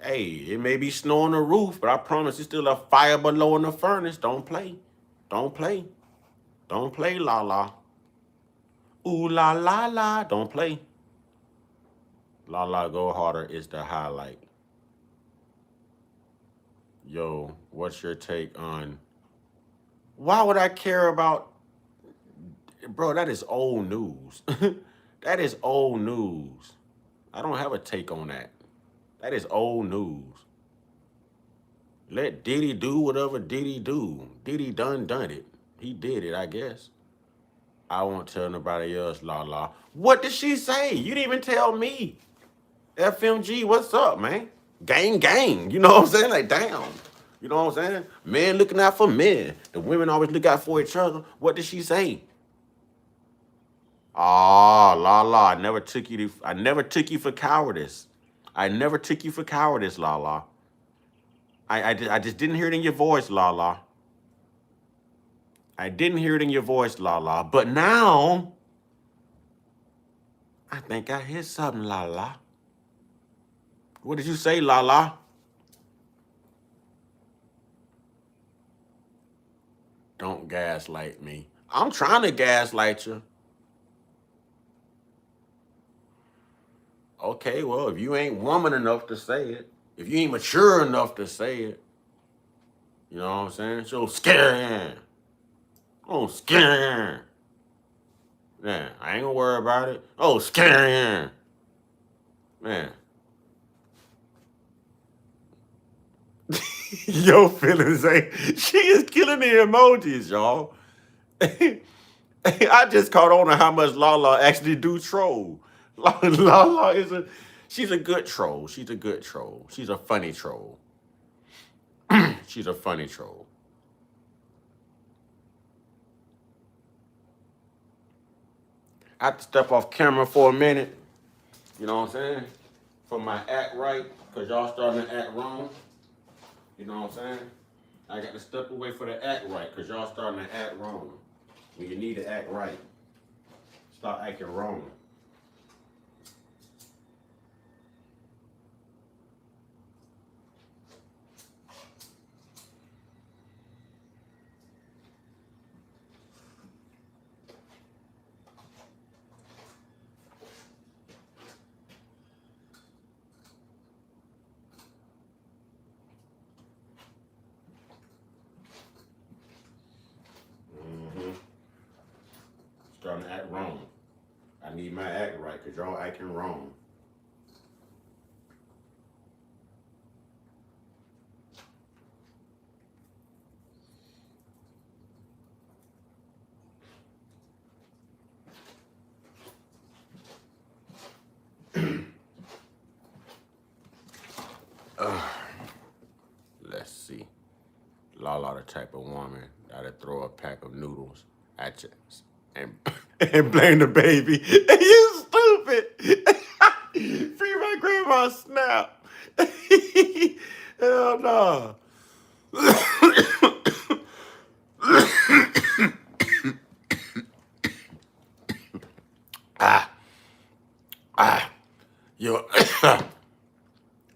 Hey, it may be snow on the roof, but I promise it's still a fire below in the furnace. Don't play. Don't play. Don't play, Lala. Ooh, la, la, la. Don't play. Lala Go Harder is the highlight. Yo, what's your take on... Why would I care about... Bro, that is old news. That is old news. I don't have a take on that. That is old news. Let Diddy do whatever Diddy do. Diddy done it. He did it, I guess. I won't tell nobody else, Lala. What did she say? You didn't even tell me. FMG, what's up, man? Gang. You know what I'm saying? Like, damn. You know what I'm saying? Men looking out for men. The women always look out for each other. What did she say? Lala, I never took you for cowardice. I never took you for cowardice, Lala. I just didn't hear it in your voice, Lala. I didn't hear it in your voice, Lala. But now, I think I hear something, Lala. What did you say, Lala? Don't gaslight me. I'm trying to gaslight you. Okay, well, if you ain't woman enough to say it, if you ain't mature enough to say it, you know what I'm saying? So scary. Oh, scary. Yeah, I ain't gonna worry about it. Oh, scary. Man. Yo, feelings ain't... She is killing the emojis, y'all. I just caught on to how much Lala actually do troll. Lala is she's a good troll. She's a good troll. She's a funny troll. She's a funny troll. I have to step off camera for a minute. You know what I'm saying? For my act right, because y'all starting to act wrong. You know what I'm saying? I got to step away for the act right, because y'all starting to act wrong. When you need to act right. Start acting wrong. Starting to act wrong. I need my act right because y'all acting wrong. Let's see. Lala the type of woman that'll throw a pack of noodles at you and blame the baby. You stupid. Free my grandma snap. Hell no.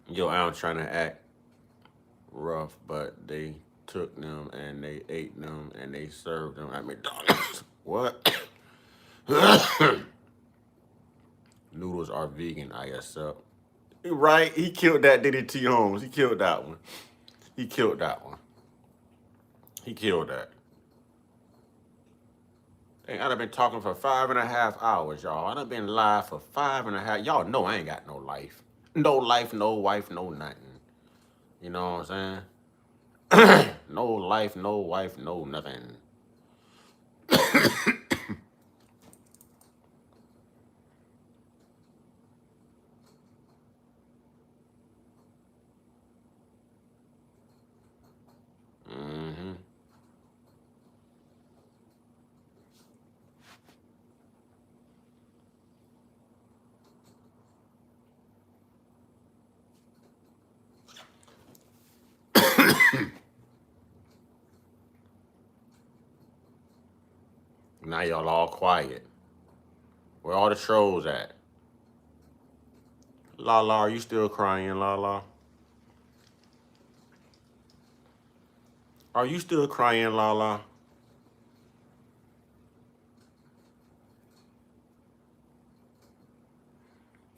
Yo, I'm trying to act rough, but they took them and they ate them and they served them at McDonald's. What? Noodles are vegan, I accept. Right? He killed that, did he, T. Holmes? He killed that one. He killed that one. He killed that. Dang, I'd have been talking for 5.5 hours, y'all. I'd have been live for 5.5. Y'all know I ain't got no life. No life, no wife, no nothing. You know what I'm saying? No life, no wife, no nothing. Mm-hmm. Now y'all all quiet. Where all the trolls at? Lala, are you still crying, Lala? Are you still crying, Lala?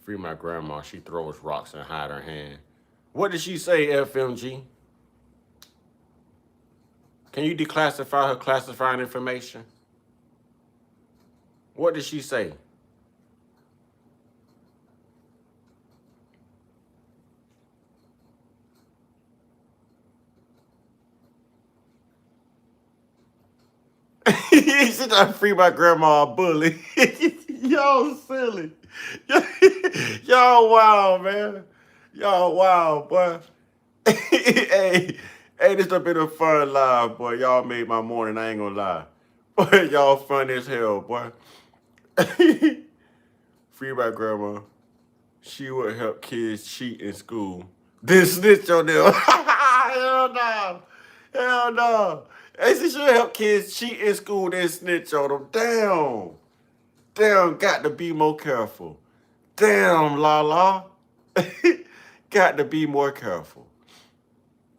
Free my grandma. She throws rocks and hide her hand. What did she say, FMG? Can you declassify her classified information? What did she say? She done free my grandma a bully. Y'all silly. Y'all wild, man. Y'all wild, boy. Hey, this done been a fun live, boy. Y'all made my morning, I ain't gonna lie. Boy, y'all funny as hell, boy. Free my grandma. She would help kids cheat in school. Then snitch on them. Hell no. Hell no. Hey, she should help kids cheat in school, then snitch on them. Damn. Damn, got to be more careful. Damn, Lala. Got to be more careful.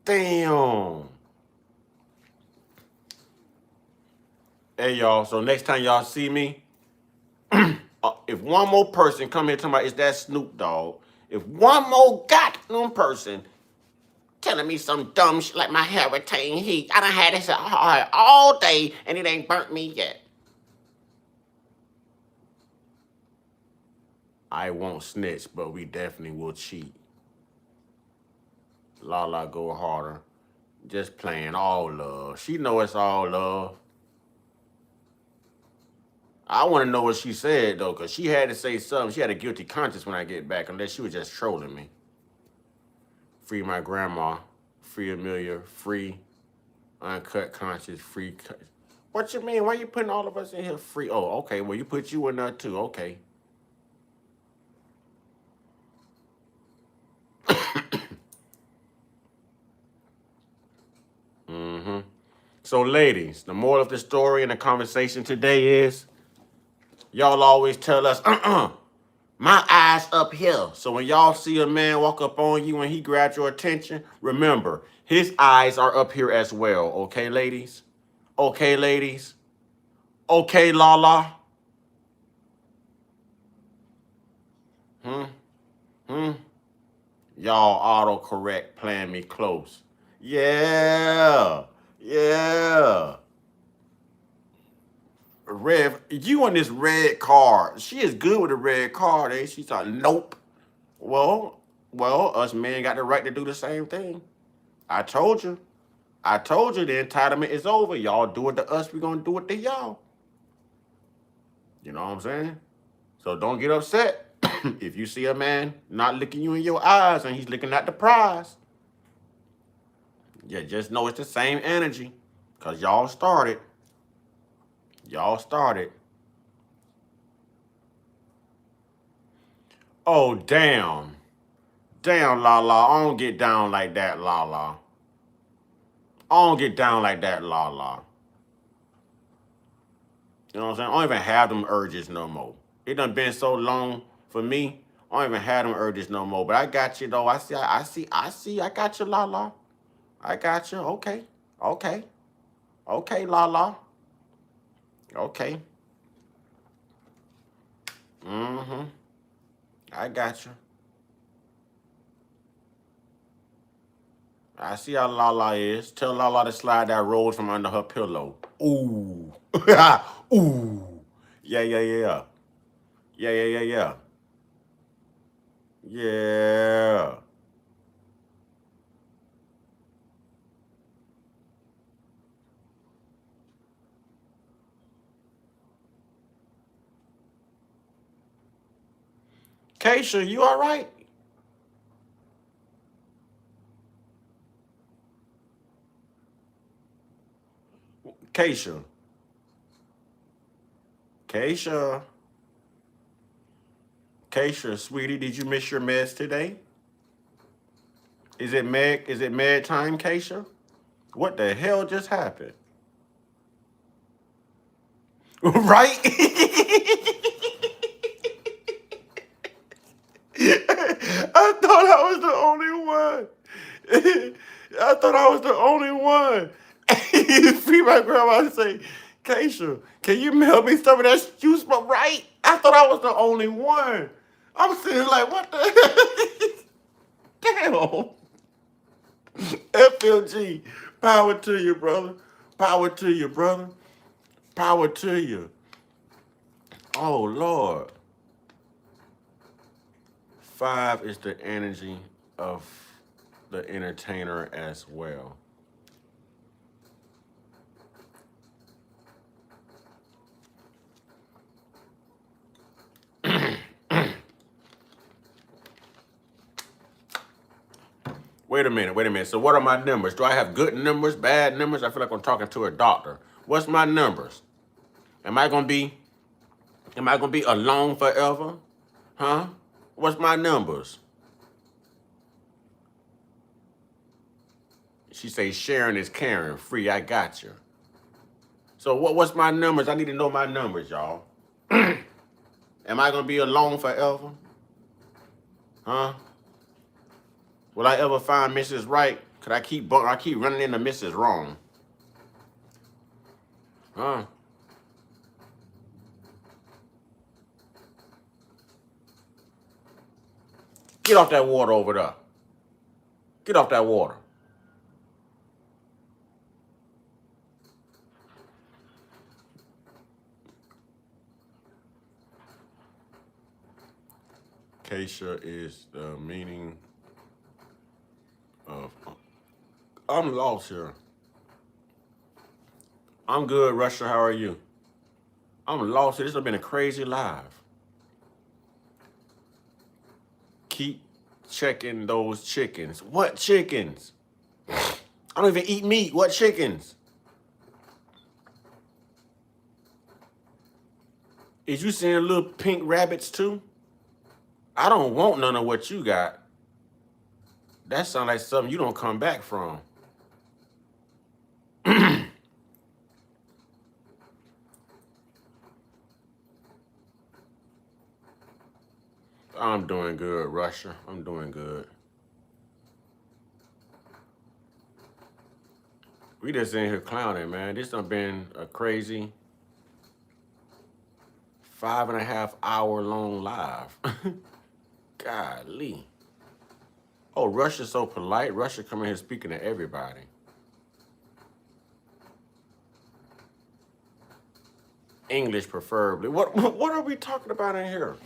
Damn. Hey, y'all, so next time y'all see me, if one more person come here talking about it's that Snoop Dogg, if one more goddamn person telling me some dumb shit like my hair retain heat, I done had this all day and it ain't burnt me yet. I won't snitch, but we definitely will cheat. Lala go harder. Just playing all love. She know it's all love. I want to know what she said, though, because she had to say something. She had a guilty conscience when I get back, unless she was just trolling me. Free my grandma. Free Amelia. Free Uncut Conscious. Free What you mean? Why you putting all of us in here free? Oh, okay. Well, you put you in there too. Okay. Mm-hmm. So, ladies, the moral of the story and the conversation today is, y'all always tell us, my eyes up here. So when y'all see a man walk up on you and he grabs your attention, remember, his eyes are up here as well. Okay, ladies? Okay, ladies? Okay, Lala? Y'all autocorrect playing me close. Yeah. Yeah. Rev, you on this red card. She is good with a red card, eh? She's like, nope. Well, us men got the right to do the same thing. I told you. I told you the entitlement is over. Y'all do it to us, we're gonna do it to y'all. You know what I'm saying? So don't get upset if you see a man not looking you in your eyes and he's looking at the prize. Yeah, just know it's the same energy. Cause y'all started. Y'all started. Oh, damn. Damn, Lala. I don't get down like that, Lala. I don't get down like that, Lala. You know what I'm saying? I don't even have them urges no more. It done been so long for me. I don't even have them urges no more. But I got you though. I see. I got you, Lala. I got you. Okay. Okay. Okay, Lala. Okay. Mm-hmm. I got you. I see how Lala is. Tell Lala to slide that rose from under her pillow. Ooh. Ooh. Yeah. Yeah. Yeah. Keisha, you all right? Keisha. Keisha, sweetie, did you miss your meds today? Is it med time, Keisha? What the hell just happened? Right? I thought I was the only one. I thought I was the only one. You see my grandma say, Keisha, can you mail me some of that juice? But right? I thought I was the only one. I'm sitting like, what the damn? FLG, power to you, brother. Power to you, brother. Power to you. Oh, Lord. 5 is the energy of the entertainer as well. Wait a minute. So what are my numbers? Do I have good numbers, bad numbers? I feel like I'm talking to a doctor. What's my numbers? Am I gonna be alone forever? Huh? What's my numbers? She says sharing is caring. Free, I got you. So what's my numbers? I need to know my numbers, y'all. Am I gonna be alone forever? Huh? Will I ever find Mrs. Right? Could I keep running into Mrs. Wrong? Huh? Get off that water over there. Get off that water. Keisha is the meaning of... I'm lost here. I'm good, Russia. How are you? I'm lost here. This has been a crazy live. Keep checking those chickens. What chickens? I don't even eat meat. What chickens? Is you seeing little pink rabbits too? I don't want none of what you got. That sounds like something you don't come back from. I'm doing good, Russia. I'm doing good. We just in here clowning, man. This done been a crazy 5.5 hour long live. Golly. Oh, Russia's so polite. Russia coming here speaking to everybody. English preferably. What are we talking about in here?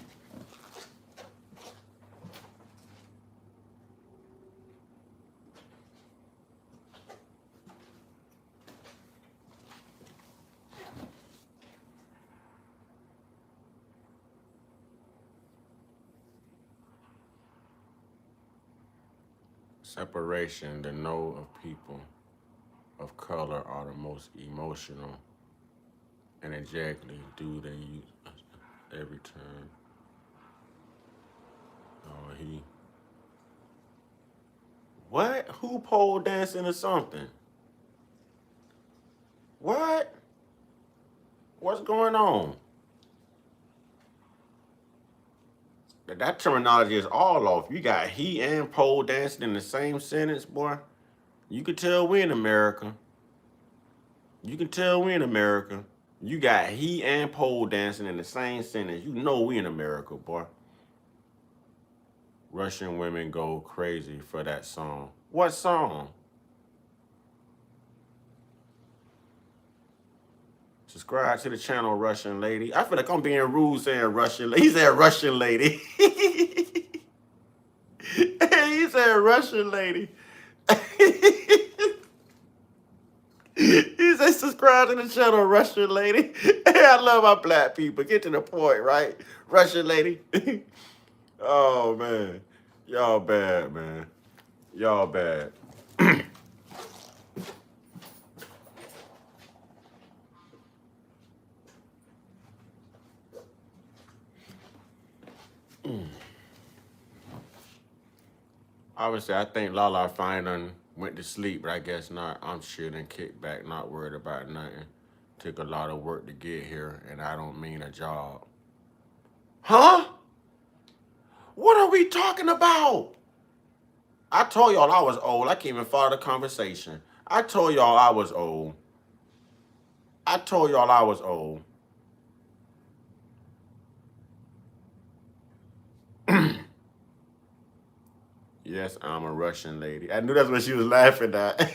Separation, the know of people of color are the most emotional and exactly do they use every time. Oh, he. What? Who pole dancing or something? What? What's going on? That terminology is all off. You got he and pole dancing in the same sentence, boy. You can tell we in America. You can tell we in America. You got he and pole dancing in the same sentence. You know we in America, boy. Russian women go crazy for that song. What song? Subscribe to the channel, Russian lady. I feel like I'm being rude saying Russian lady. He said Russian lady. He said Russian lady. He said subscribe to the channel, Russian lady. I love my black people. Get to the point, right? Russian lady. Oh, man. Y'all bad, man. Y'all bad. Obviously, I think Lala fine done went to sleep, but I guess not. I'm chilling, kicked back, not worried about nothing. Took a lot of work to get here, and I don't mean a job. Huh? What are we talking about? I told y'all I was old. I can't even follow the conversation. I told y'all I was old. I told y'all I was old. Yes, I'm a Russian lady. I knew that's what she was laughing at.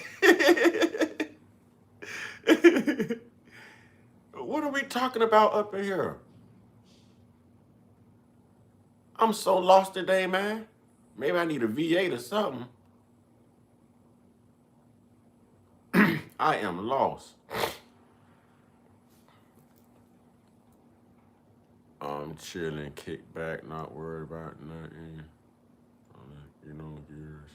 What are we talking about up in here? I'm so lost today, man. Maybe I need a V8 or something. I am lost. I'm chilling, kick back, not worried about nothing. You know, years.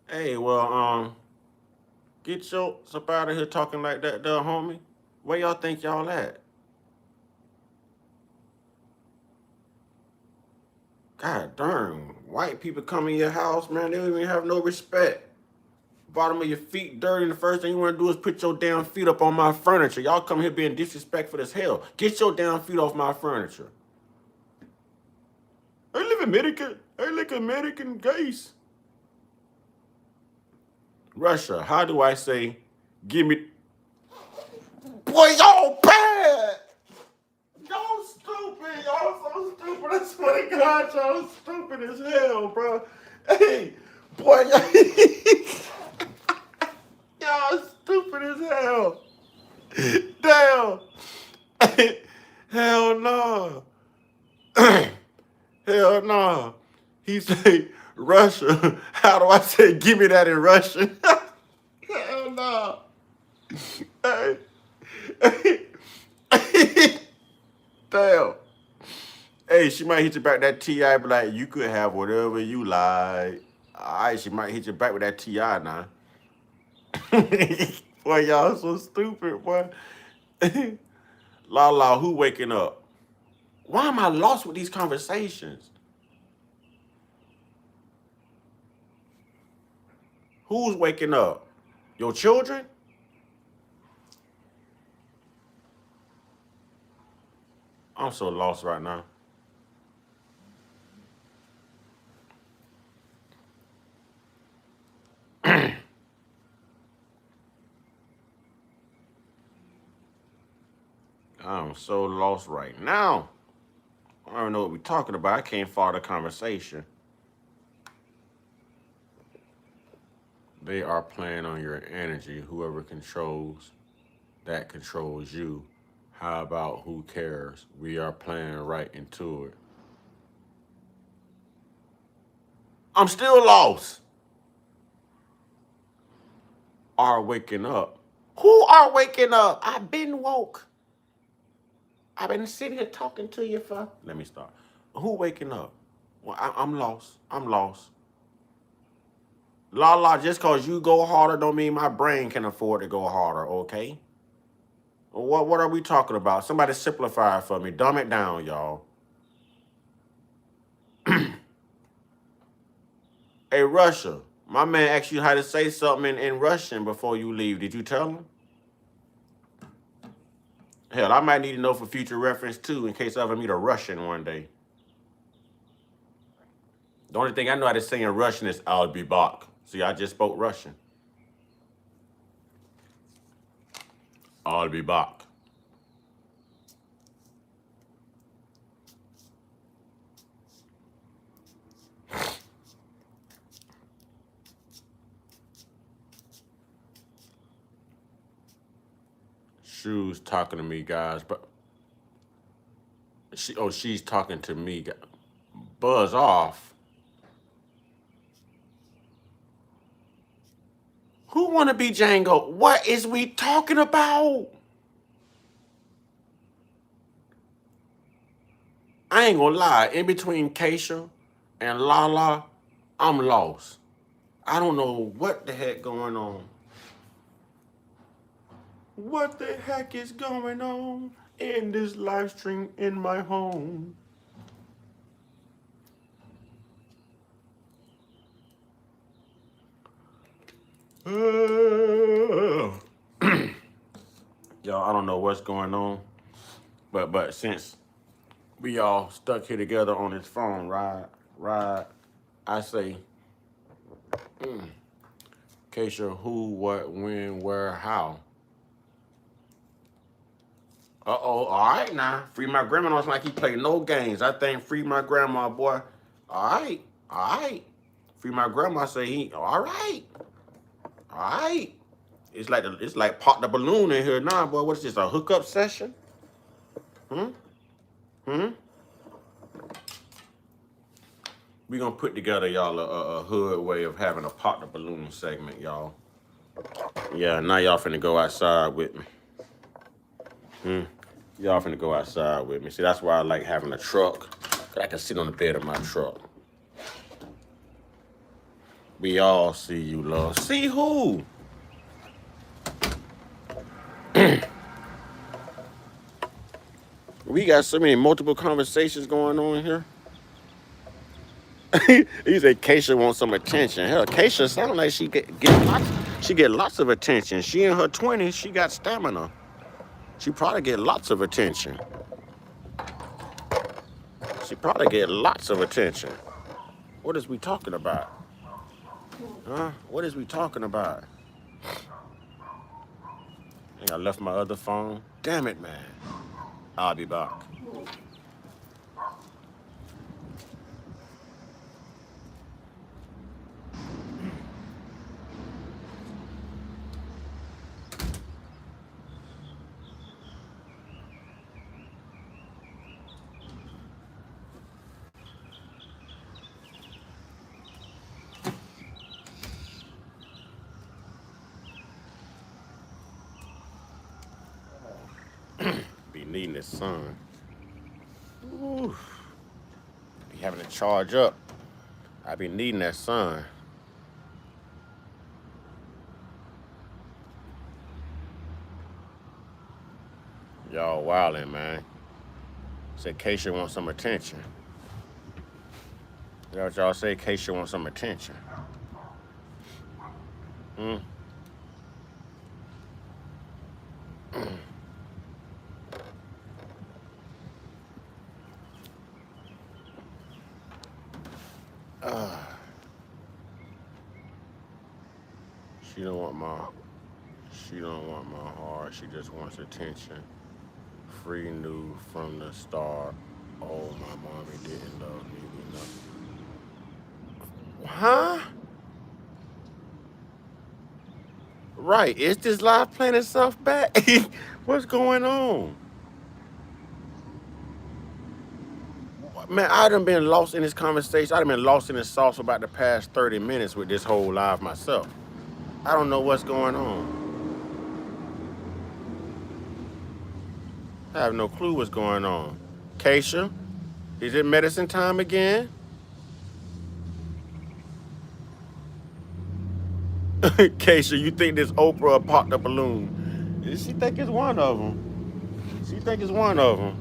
Hey, well, get your up out of here talking like that, there, homie. Where y'all think y'all at? God darn, white people come in your house, man, they don't even have no respect. Bottom of your feet dirty, and the first thing you want to do is put your damn feet up on my furniture. Y'all come here being disrespectful as hell. Get your damn feet off my furniture. I live in America. I like American guys. Russia, how do I say, give me... Boy, y'all bad! Y'all stupid. Y'all so stupid. I swear to God, y'all stupid as hell, bro. Hey, boy, y'all stupid as hell. Damn. Hell no. Hell no. He say, Russia. How do I say, give me that in Russian? Hell no. Hey. Damn. Hey, she might hit you back that TI, but like, you could have whatever you like. All right, she might hit you back with that TI now. Boy, y'all so stupid, boy. La, who waking up? Why am I lost with these conversations? Who's waking up? Your children? I'm so lost right now. I'm so lost right now. I don't know what we're talking about. I can't follow the conversation. They are playing on your energy. Whoever controls, that controls you. How about who cares? We are playing right into it. I'm still lost. Are waking up. Who are waking up? I've been woke. I've been sitting here talking to you for. Let me start. Who waking up? Well, I'm lost. I'm lost. La, just because you go harder don't mean my brain can afford to go harder, okay? What are we talking about? Somebody simplify it for me. Dumb it down, y'all. Hey, Russia, my man asked you how to say something in Russian before you leave. Did you tell him? Hell, I might need to know for future reference, too, in case I ever meet a Russian one day. The only thing I know how to say in Russian is I'll be back. See, I just spoke Russian. I'll be back. Shoes talking to me, guys, but she's talking to me. Buzz off. Who wanna be Django? What is we talking about? I ain't gonna lie. In between Keisha and Lala, I'm lost. I don't know what the heck going on. What the heck is going on in this live stream in my home? Y'all, I don't know what's going on, but since we all stuck here together on this phone, right, I say, Keisha, who, what, when, where, how. All right now. Free my grandma. It's like he play no games. I think free my grandma, boy. All right. Free my grandma say he, all right. It's like pop the balloon in here now, boy. What is this, a hookup session? We gonna put together, y'all, a hood way of having a pop the balloon segment, y'all. Yeah, now y'all finna go outside with me. Y'all finna go outside with me. See, that's why I like having a truck. I can sit on the bed of my truck. We all see you, love. See who? We got so many multiple conversations going on here. He said Keisha wants some attention. Hell, Keisha sounds like she get lots of attention. She in her 20s, she got stamina. She probably get lots of attention. What is we talking about? Huh? What is we talking about? I think I left my other phone. Damn it, man. I'll be back. Be needing the sun. Ooh. Be having to charge up. I be needing that sun. Y'all wildin', man. Said Keisha wants some attention. You know what y'all say? Keisha wants some attention. Hmm? She don't want my heart. She just wants attention. Free new from the start. Oh, my mommy didn't love me enough. Huh? Right. Is this live playing itself back? What's going on? Man, I done been lost in this conversation. I done been lost in this sauce for about the past 30 minutes with this whole live myself. I don't know what's going on. I have no clue what's going on. Keisha, is it medicine time again? Keisha, you think this Oprah popped a balloon? She think it's one of them. She think it's one of them.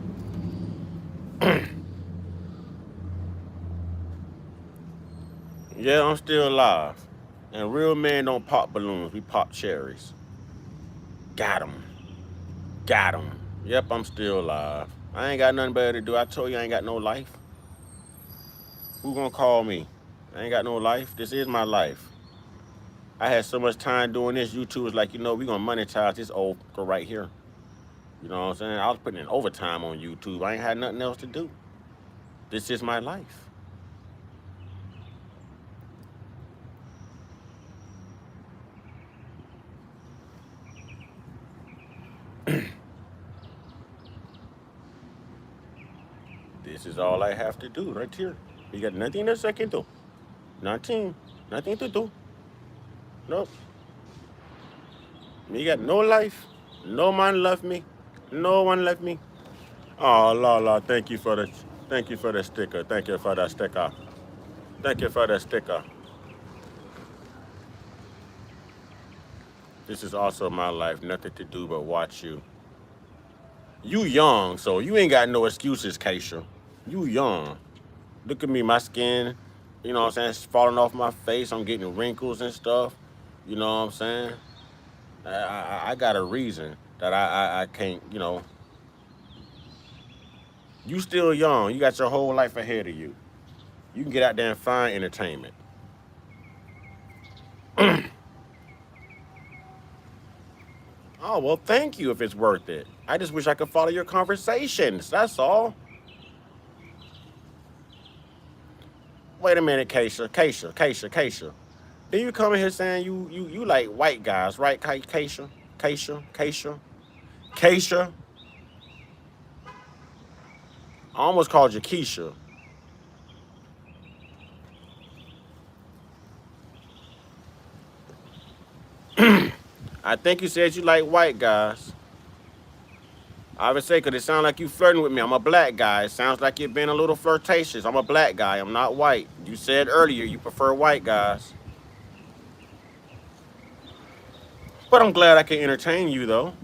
Yeah, I'm still alive. And real men don't pop balloons. We pop cherries. Got 'em. Got 'em. Yep, I'm still alive. I ain't got nothing better to do. I told you I ain't got no life. Who gonna call me? I ain't got no life. This is my life. I had so much time doing this. YouTube was like, we gonna monetize this old right here. You know what I'm saying? I was putting in overtime on YouTube. I ain't had nothing else to do. This is my life. This is all I have to do right here. We got nothing else I can do. Nothing to do. Nope. Me got no life. No man love me. No one love me. Oh, la, thank you for the sticker. Thank you for the sticker. Thank you for the sticker. This is also my life. Nothing to do but watch you. You young, so you ain't got no excuses, Keisha. You young. Look at me, my skin, you know what I'm saying, it's falling off my face. I'm getting wrinkles and stuff. You know what I'm saying? I got a reason that I can't, You still young. You got your whole life ahead of you. You can get out there and find entertainment. Oh, well, thank you if it's worth it. I just wish I could follow your conversations. That's all. Wait a minute, Keisha. Then you come in here saying you like white guys, right, Keisha? Keisha? I almost called you Keisha. I think you said you like white guys. I would say, because it sounds like you flirting with me. I'm a black guy. It sounds like you're being a little flirtatious. I'm a black guy. I'm not white. You said earlier you prefer white guys. But I'm glad I can entertain you, though.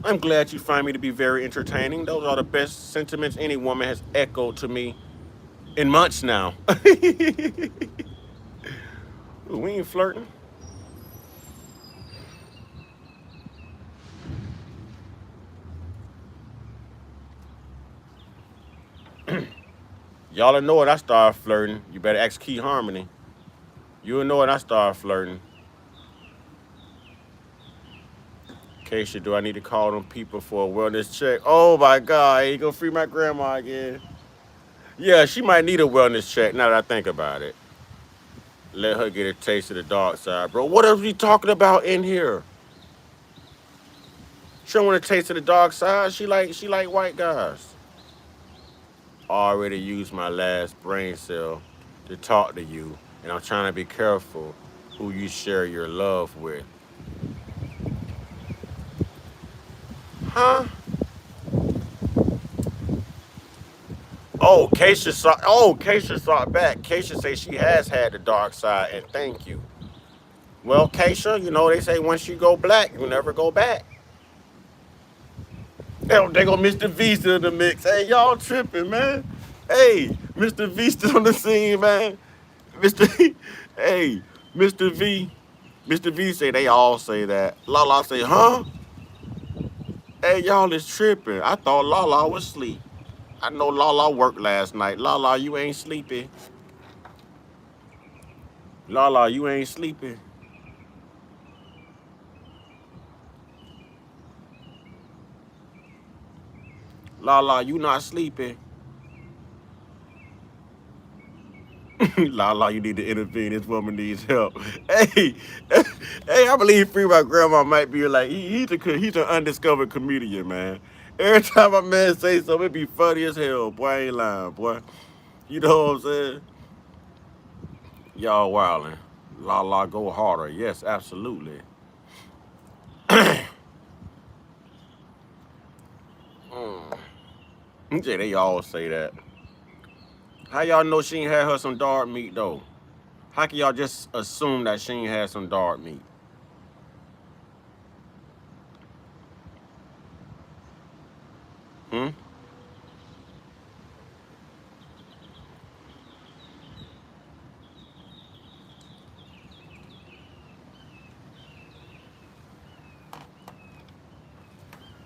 I'm glad you find me to be very entertaining. Those are the best sentiments any woman has echoed to me in months now. Ooh, we ain't flirting. Y'all know it. I started flirting. You better ask Key Harmony. You'll know it. I started flirting. Keisha, do I need to call them people for a wellness check? Oh my God, I ain't gonna free my grandma again. Yeah, she might need a wellness check now that I think about it. Let her get a taste of the dark side, bro. What are we talking about in here? She don't want a taste of the dark side. She like white guys. Already used my last brain cell to talk to you, and I'm trying to be careful who you share your love with. Huh? Keisha saw it back. Keisha say she has had the dark side, and thank you. Well, Keisha, they say once you go black, you never go back. They go Mr. V still in the mix. Hey, y'all tripping, man. Hey, Mr. V still on the scene, man. Mr. Hey, Mr. V. Mr. V say they all say that. Lala say, huh? Hey, y'all is tripping. I thought Lala was asleep. I know Lala worked last night. Lala, you ain't sleepy. Lala, you ain't sleepy. Lala, you not sleepy. Lala, you need to intervene. This woman needs help. Hey, hey, I believe Free My Grandma might be like, he's an undiscovered comedian, man. Every time a man say something, it be funny as hell. Boy, I ain't lying, boy. You know what I'm saying? Y'all wildin'. Lala, go harder. Yes, absolutely. Yeah, they all say that. How y'all know she ain't had her some dark meat, though? How can y'all just assume that she ain't had some dark meat? Hmm?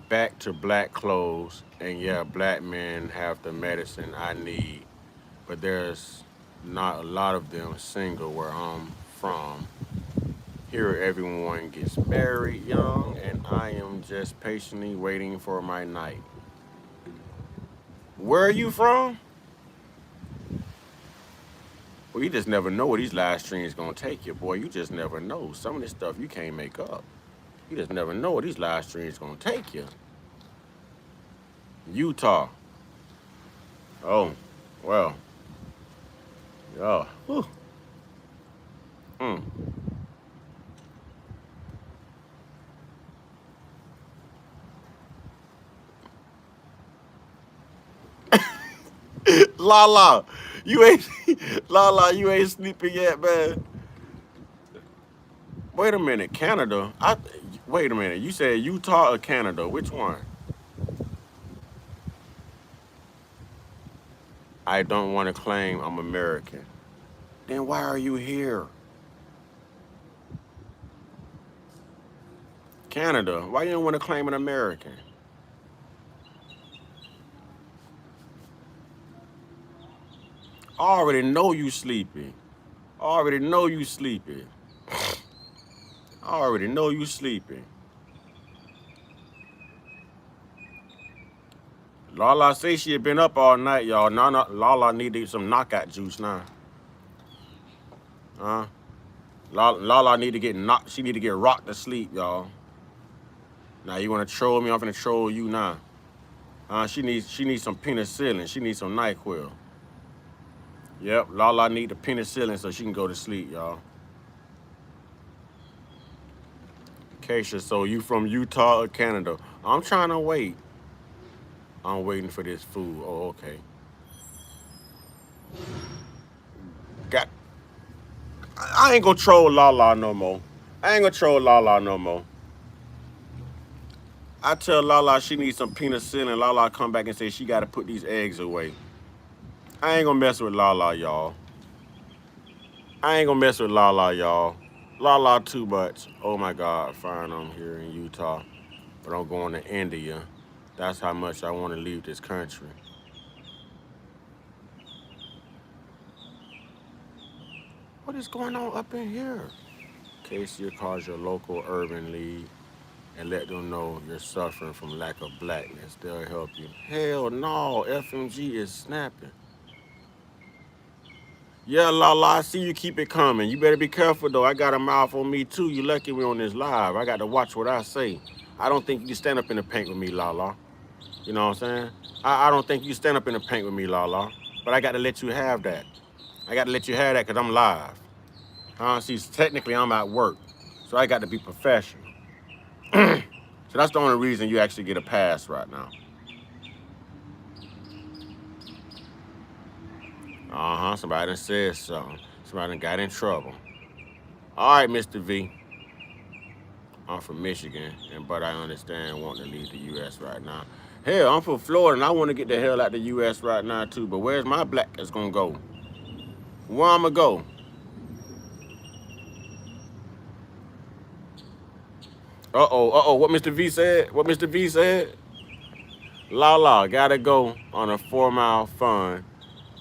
Back to black clothes, and yeah, black men have the medicine I need, but there's not a lot of them single where I'm from. Here, everyone gets married young, and I am just patiently waiting for my night. Where are you from? Well, you just never know where these live streams gonna take you, boy. You just never know. Some of this stuff you can't make up. You just never know where these live streams gonna take you. Utah. Oh, well. Yeah. Whew. Mm. Lala, you ain't Lala, you ain't sleeping yet, man. Wait a minute, Canada. Wait a minute. You said Utah or Canada? Which one? I don't want to claim I'm American. Then why are you here? Canada. Why you don't want to claim an American? I already know you sleepy. I already know you sleepy. I already know you sleepy. Lala say she had been up all night, y'all. Lala need some knockout juice now. Huh? Lala need to get knocked. She need to get rocked to sleep, y'all. Now you want to troll me? I'm finna troll you now. She needs some penicillin. She needs some NyQuil. Yep, Lala need the penicillin so she can go to sleep, y'all. Keisha, so you from Utah or Canada? I'm trying to wait. I'm waiting for this food. Oh, okay. I ain't gonna troll Lala no more. I ain't gonna troll Lala no more. I tell Lala she needs some penicillin. Lala come back and say she gotta put these eggs away. I ain't gonna mess with Lala, y'all. I ain't gonna mess with Lala, y'all. Lala too much. Oh my God, fine, I'm here in Utah, but I'm going to India. That's how much I want to leave this country. What is going on up in here? Casey calls your local urban league and let them know you're suffering from lack of blackness. They'll help you. Hell no, FMG is snapping. Yeah, Lala, I see you keep it coming. You better be careful, though. I got a mouth on me, too. You lucky we on this live. I got to watch what I say. I don't think you can stand up in the paint with me, Lala. You know what I'm saying? I don't think you stand up in the paint with me, Lala. But I got to let you have that. I got to let you have that because I'm live. See, technically, I'm at work. So I got to be professional. So that's the only reason you actually get a pass right now. Somebody done said something. Somebody done got in trouble. All right, Mr. V. I'm from Michigan, but I understand wanting to leave the U.S. right now. Hell, I'm from Florida and I want to get the hell out of the U.S. right now too. But where's my black ass gonna go? Where I'ma go? Uh-oh. What Mr. V said? What Mr. V said? Lala gotta go on a 4-mile fun.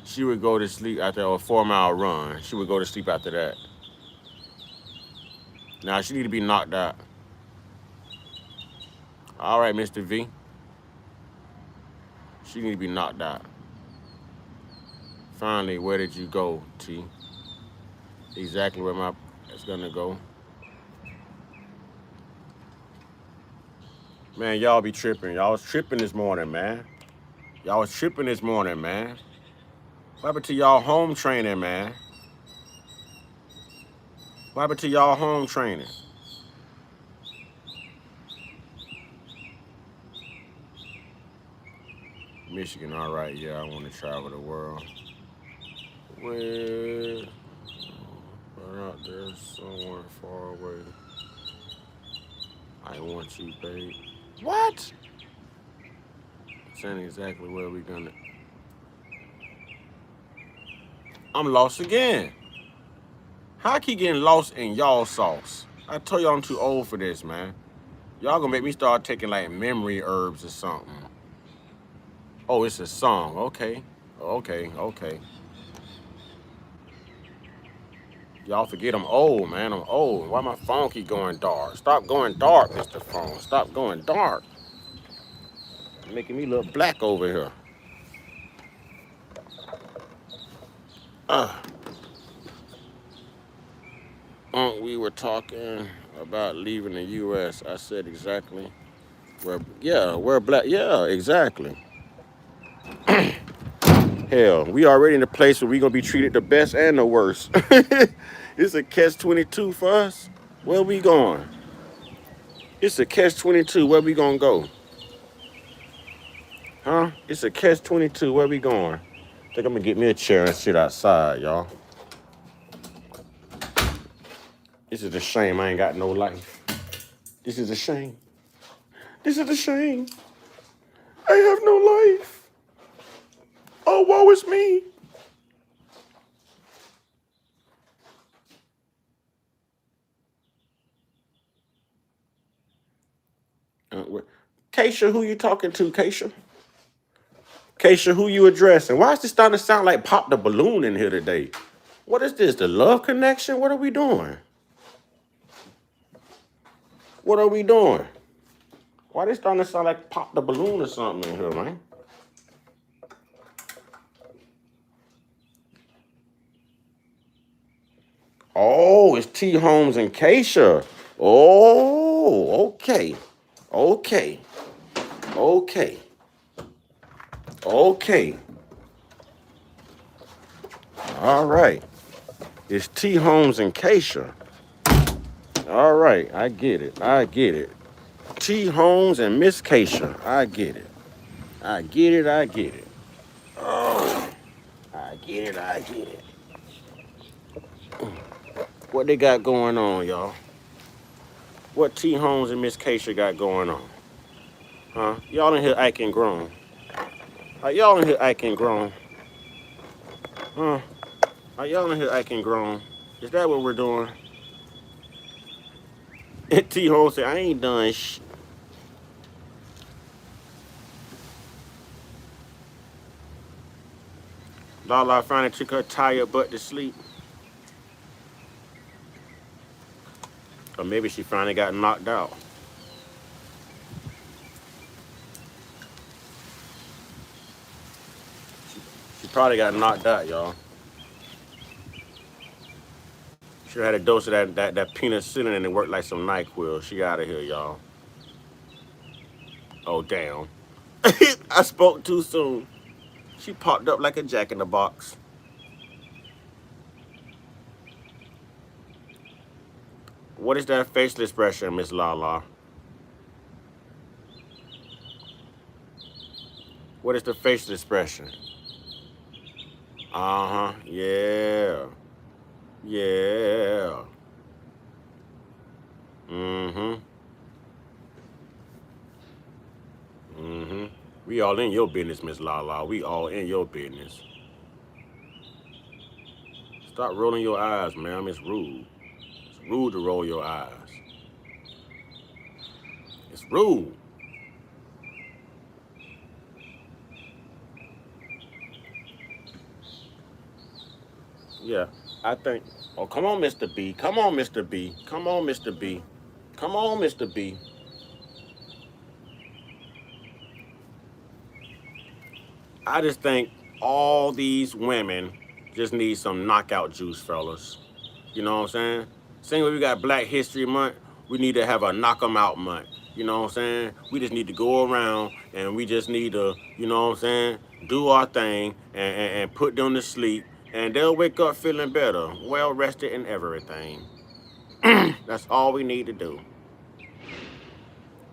She would go to sleep after a 4-mile run. She would go to sleep after that. Now she need to be knocked out. All right, Mr. V. She need to be knocked out. Finally, where did you go, T? Exactly where my it's gonna go. Man, y'all be tripping. Y'all was tripping this morning, man. Y'all was tripping this morning, man. What happened to y'all home training, man? What happened to y'all home training? Michigan, all right, yeah, I want to travel the world. Where? But out there somewhere far away. I want you, babe. What? Saying exactly where we gonna. I'm lost again. How I keep getting lost in y'all sauce? I told y'all I'm too old for this, man. Y'all gonna make me start taking like memory herbs or something. Oh, it's a song. Okay. Y'all forget I'm old, man. I'm old. Why my phone keep going dark? Stop going dark, Mr. Phone. Stop going dark. You're making me look black over here. We were talking about leaving the U.S. I said exactly we're black. Yeah, exactly. Hell, we already in a place where we gonna be treated the best and the worst. It's a catch-22 for us. Where we going? It's a catch-22. Where we gonna go? Huh? It's a catch-22. Where we going? I think I'm gonna get me a chair and sit outside, y'all. This is a shame I ain't got no life. This is a shame. This is a shame. I have no life. Oh, woe is me. Keisha, who you talking to, Keisha? Keisha, who you addressing? Why is this starting to sound like Pop the Balloon in here today? What is this, the love connection? What are we doing? What are we doing? Why they starting to sound like Pop the Balloon or something in here, man? Oh, it's T. Holmes and Keisha. Oh, okay. Okay. All right. It's T. Holmes and Keisha. All right, I get it. T. Holmes and Miss Keisha. I get it. Oh, I get it. What they got going on, y'all? What T. Holmes and Miss Keisha got going on? Huh? Y'all in here acting grown. Are y'all in here acting grown? Huh? Are y'all in here acting grown? Is that what we're doing? And T. Holmes said, I ain't done shit. Lala finally took her tired butt to sleep. Or maybe she finally got knocked out. She probably got knocked out, y'all. She had a dose of that penicillin and it worked like some NyQuil. She out of here, y'all. Oh, damn. I spoke too soon. She popped up like a jack in the box. What is that facial expression, Miss Lala? What is the facial expression? Uh-huh. Yeah. Mm-hmm. We all in your business, Miss Lala. We all in your business. Stop rolling your eyes, ma'am. It's rude. It's rude to roll your eyes. It's rude. Yeah, I think. Oh, come on, Mr. B. Come on, Mr. B. Come on, Mr. B. Come on, Mr. B. I just think all these women just need some knockout juice, fellas. You know what I'm saying? Same way we got Black History Month, we need to have a knock 'em out month. You know what I'm saying? We just need to go around and we just need to, you know what I'm saying, do our thing and put them to sleep. And they'll wake up feeling better, well rested and everything. That's all we need to do.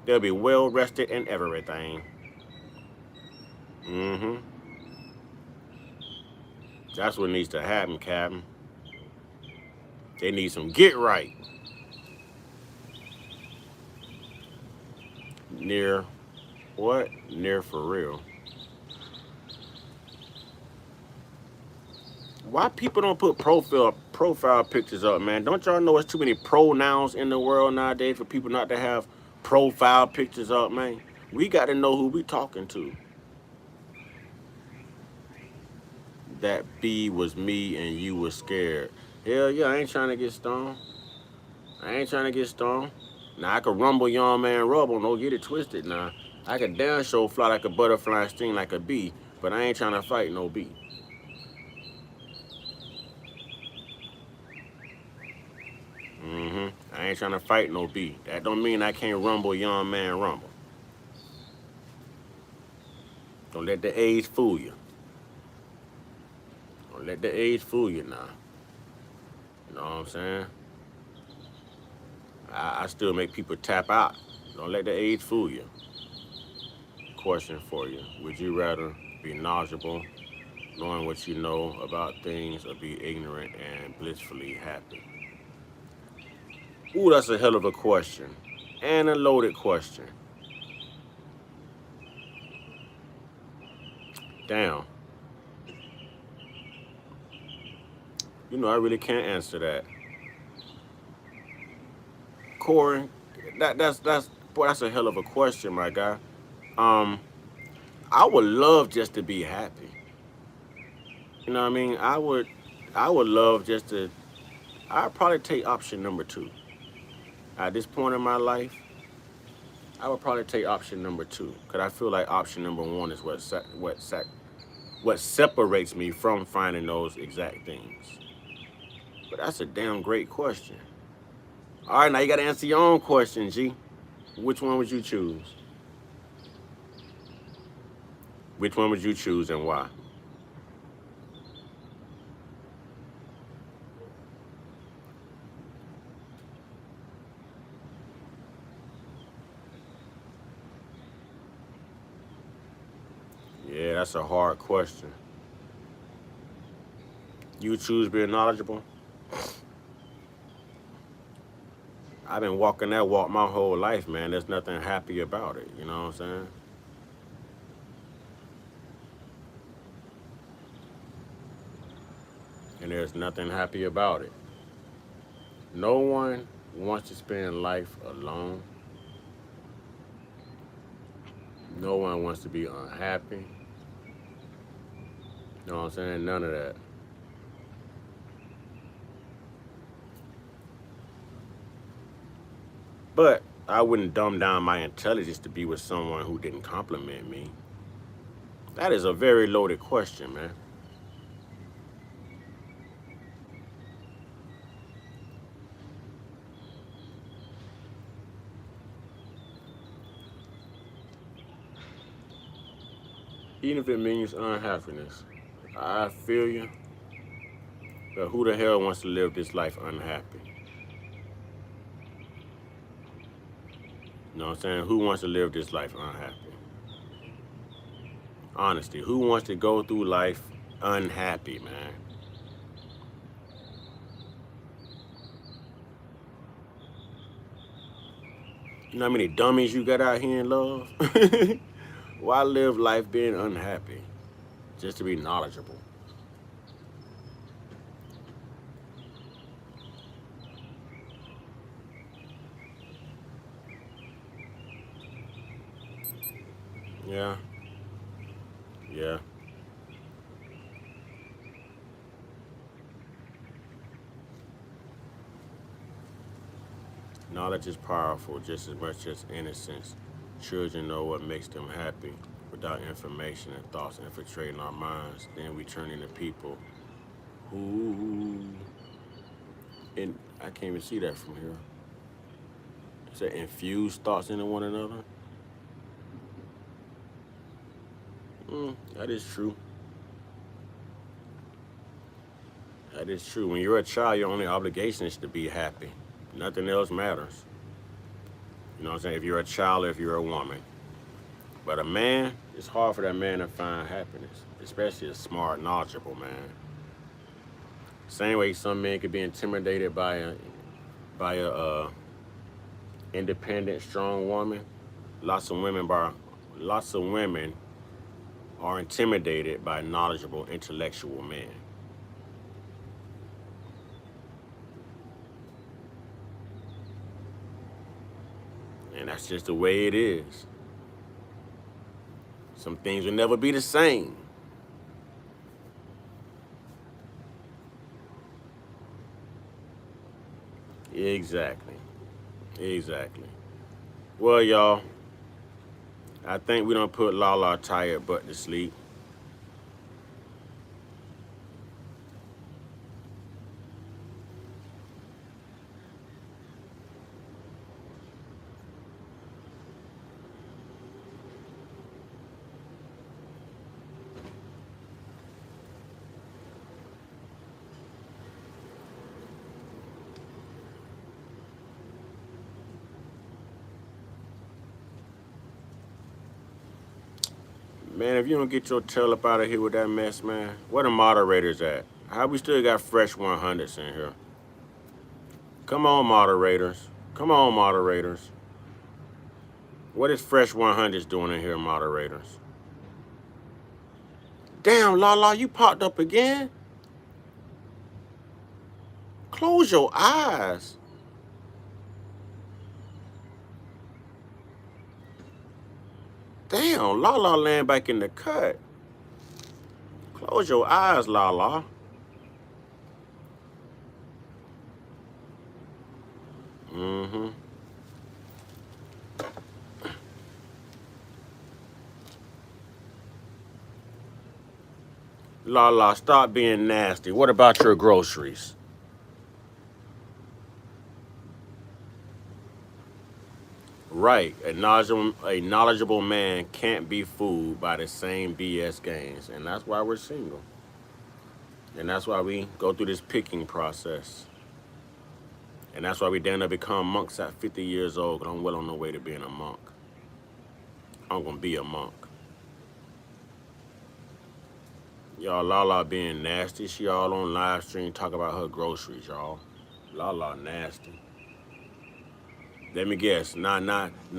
They'll be well rested and everything. Mm-hmm. That's what needs to happen, Captain. They need some get right. Near what? Near for real. Why people don't put profile pictures up, man? Don't y'all know it's too many pronouns in the world nowadays for people not to have profile pictures up, man? We got to know who we talking to. That B was me and you was scared. Hell yeah, I ain't trying to get stoned. I ain't trying to get stoned. Now I could rumble young man rubble, don't get it twisted now. I could damn sure fly like a butterfly and sting like a bee, but I ain't trying to fight no bee. I ain't trying to fight no bee. That don't mean I can't rumble young man rumble. Don't let the age fool you. Don't let the age fool you now. You know what I'm saying? I still make people tap out. Don't let the age fool you. Question for you. Would you rather be knowledgeable, knowing what you know about things, or be ignorant and blissfully happy? Ooh, that's a hell of a question. And a loaded question. Damn. You know, I really can't answer that. Corey, that's a hell of a question, my guy. I would love just to be happy. You know what I mean? I would love just to. I'd probably take option number 2. At this point in my life, I would probably take option number 2 because I feel like option number 1 is what separates me from finding those exact things. But that's a damn great question. All right, now you got to answer your own question, G. Which one would you choose? Which one would you choose and why? Yeah, that's a hard question. You choose being knowledgeable? I've been walking that walk my whole life, man. There's nothing happy about it. You know what I'm saying? And there's nothing happy about it. No one wants to spend life alone. No one wants to be unhappy. You know what I'm saying? None of that. But I wouldn't dumb down my intelligence to be with someone who didn't compliment me. That is a very loaded question, man. Even if it means unhappiness. I feel you. But who the hell wants to live this life unhappy? You know what I'm saying? Who wants to live this life unhappy? Honesty. Who wants to go through life unhappy, man? You know how many dummies you got out here in love? Why live life being unhappy just to be knowledgeable? Yeah. Yeah. Knowledge is powerful just as much as innocence. Children know what makes them happy. Without information and thoughts infiltrating our minds, then we turn into people who... And I can't even see that from here. It said infuse thoughts into one another. That is true. That is true. When you're a child, your only obligation is to be happy. Nothing else matters. You know what I'm saying? If you're a child or if you're a woman. But a man, it's hard for that man to find happiness, especially a smart, knowledgeable man. Same way some men could be intimidated by a independent, strong woman. Lots of women are intimidated by knowledgeable, intellectual men. And that's just the way it is. Some things will never be the same. Exactly. Exactly. Well, y'all, I think we done put Lala tired butt to sleep. Man, if you don't get your tail up out of here with that mess, man, where the moderators at? How we still got fresh 100s in here? Come on, moderators. Come on, moderators. What is fresh 100s doing in here, moderators? Damn, Lala, you popped up again? Close your eyes. Damn, Lala laying back in the cut. Close your eyes, Lala. Mm-hmm. Lala, stop being nasty. What about your groceries? Right. A knowledgeable man can't be fooled by the same BS games. And that's why we're single. And that's why we go through this picking process. And that's why we damn near become monks at 50 years old. Because I'm well on the way to being a monk. I'm going to be a monk. Y'all, Lala being nasty. She all on live stream talking about her groceries, y'all. Lala nasty. Let me guess. Now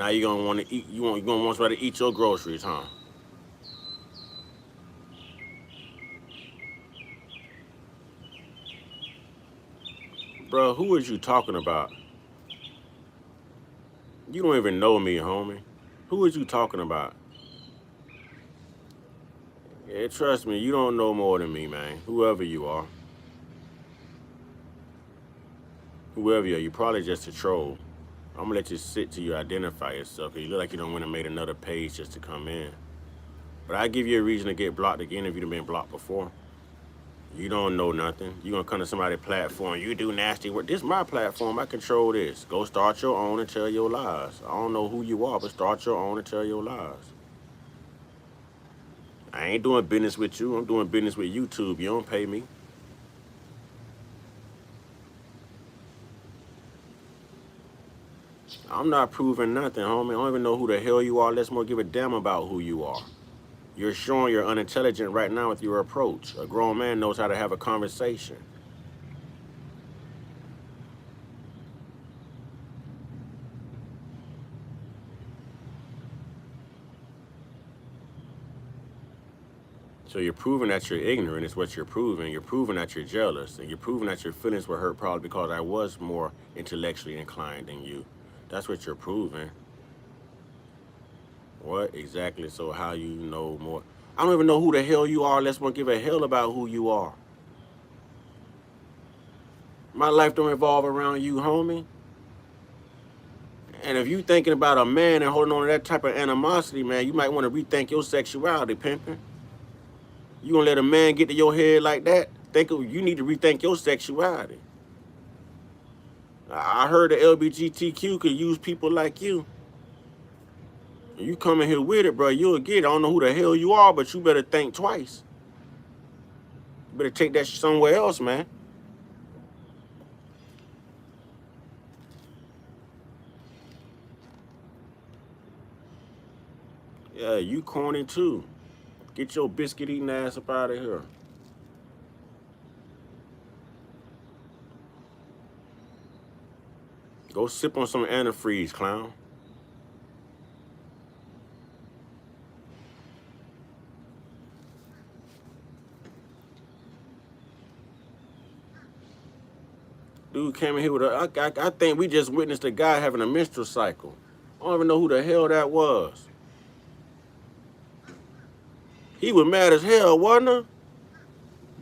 you gonna want to eat. You gonna want somebody to eat your groceries, huh? Bro, who is you talking about? You don't even know me, homie. Who is you talking about? Yeah, trust me, you don't know more than me, man. Whoever you are. Whoever you are, you probably just a troll. I'm gonna let you sit till you identify yourself. Cause you look like you don't want to make another page just to come in. But I give you a reason to get blocked again if you've been blocked before. You don't know nothing. You gonna come to somebody's platform. You do nasty work. This is my platform. I control this. Go start your own and tell your lies. I don't know who you are, but start your own and tell your lies. I ain't doing business with you. I'm doing business with YouTube. You don't pay me. I'm not proving nothing, homie. I don't even know who the hell you are. Let's more give a damn about who you are. You're showing you're unintelligent right now with your approach. A grown man knows how to have a conversation. So you're proving that you're ignorant is what you're proving. You're proving that you're jealous. And you're proving that your feelings were hurt probably because I was more intellectually inclined than you. That's what you're proving. What exactly? So how you know more? I don't even know who the hell you are. Let's not give a hell about who you are. My life don't revolve around you, homie. And if you thinking about a man and holding on to that type of animosity, man, you might want to rethink your sexuality, pimping. You gonna let a man get to your head like that? You need to rethink your sexuality. I heard the LGBTQ could use people like you. You coming here with it, bro, you'll get it. I don't know who the hell you are, but you better think twice. You better take that somewhere else, man. Yeah, you corny too. Get your biscuit eating ass up out of here. Go sip on some antifreeze, clown. Dude came in here with I think we just witnessed a guy having a menstrual cycle. I don't even know who the hell that was. He was mad as hell, wasn't he?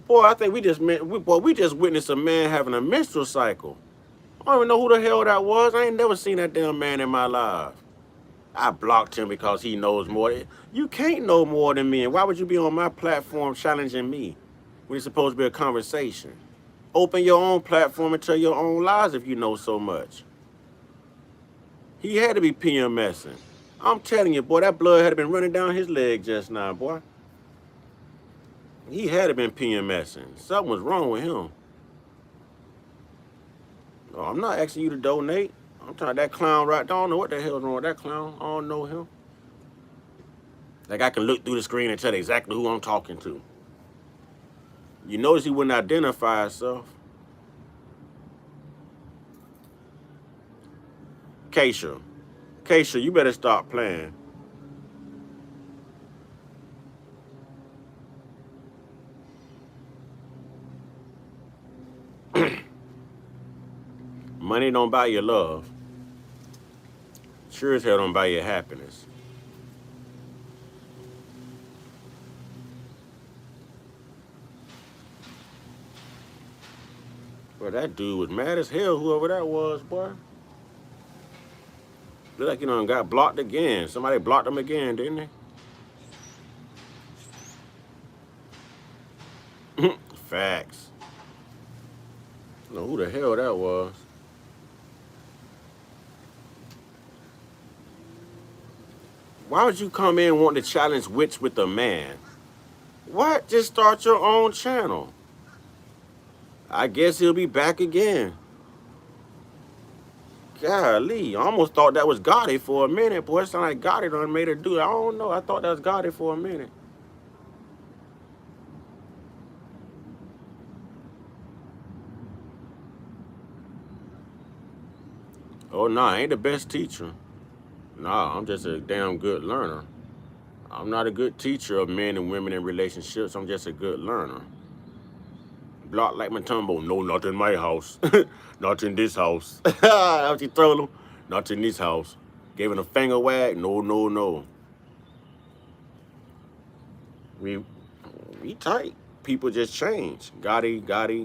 Boy, I think we just witnessed a man having a menstrual cycle. I don't even know who the hell that was. I ain't never seen that damn man in my life. I blocked him because he knows more. You can't know more than me. And why would you be on my platform challenging me when it's supposed to be a conversation? Open your own platform and tell your own lies if you know so much. He had to be PMSing. I'm telling you, boy, that blood had been running down his leg just now, boy. He had to been PMSing. Something was wrong with him. Oh, I'm not asking you to donate. I'm talking that clown right there. I don't know what the hell's wrong with that clown. I don't know him. Like I can look through the screen and tell exactly who I'm talking to. You notice he wouldn't identify himself. Keisha, you better stop playing. Money don't buy your love. Sure as hell don't buy your happiness. Well, that dude was mad as hell, whoever that was, boy. Look like, got blocked again. Somebody blocked him again, didn't they? Facts. I don't know who the hell that was. Why would you come in wanting to challenge wits with a man? What? Just start your own channel. I guess he'll be back again. Golly, I almost thought that was Gotti for a minute. Boy, it sounded like Gotti done made her do it. I don't know. I thought that was Gotti for a minute. Oh, no, I ain't the best teacher. Nah, I'm just a damn good learner. I'm not a good teacher of men and women in relationships. I'm just a good learner. Block like Matumbo. No, not in my house. Not in this house. How she told him? Not in this house. Gave him a finger wag. No, no, no. We tight. People just change. Gotti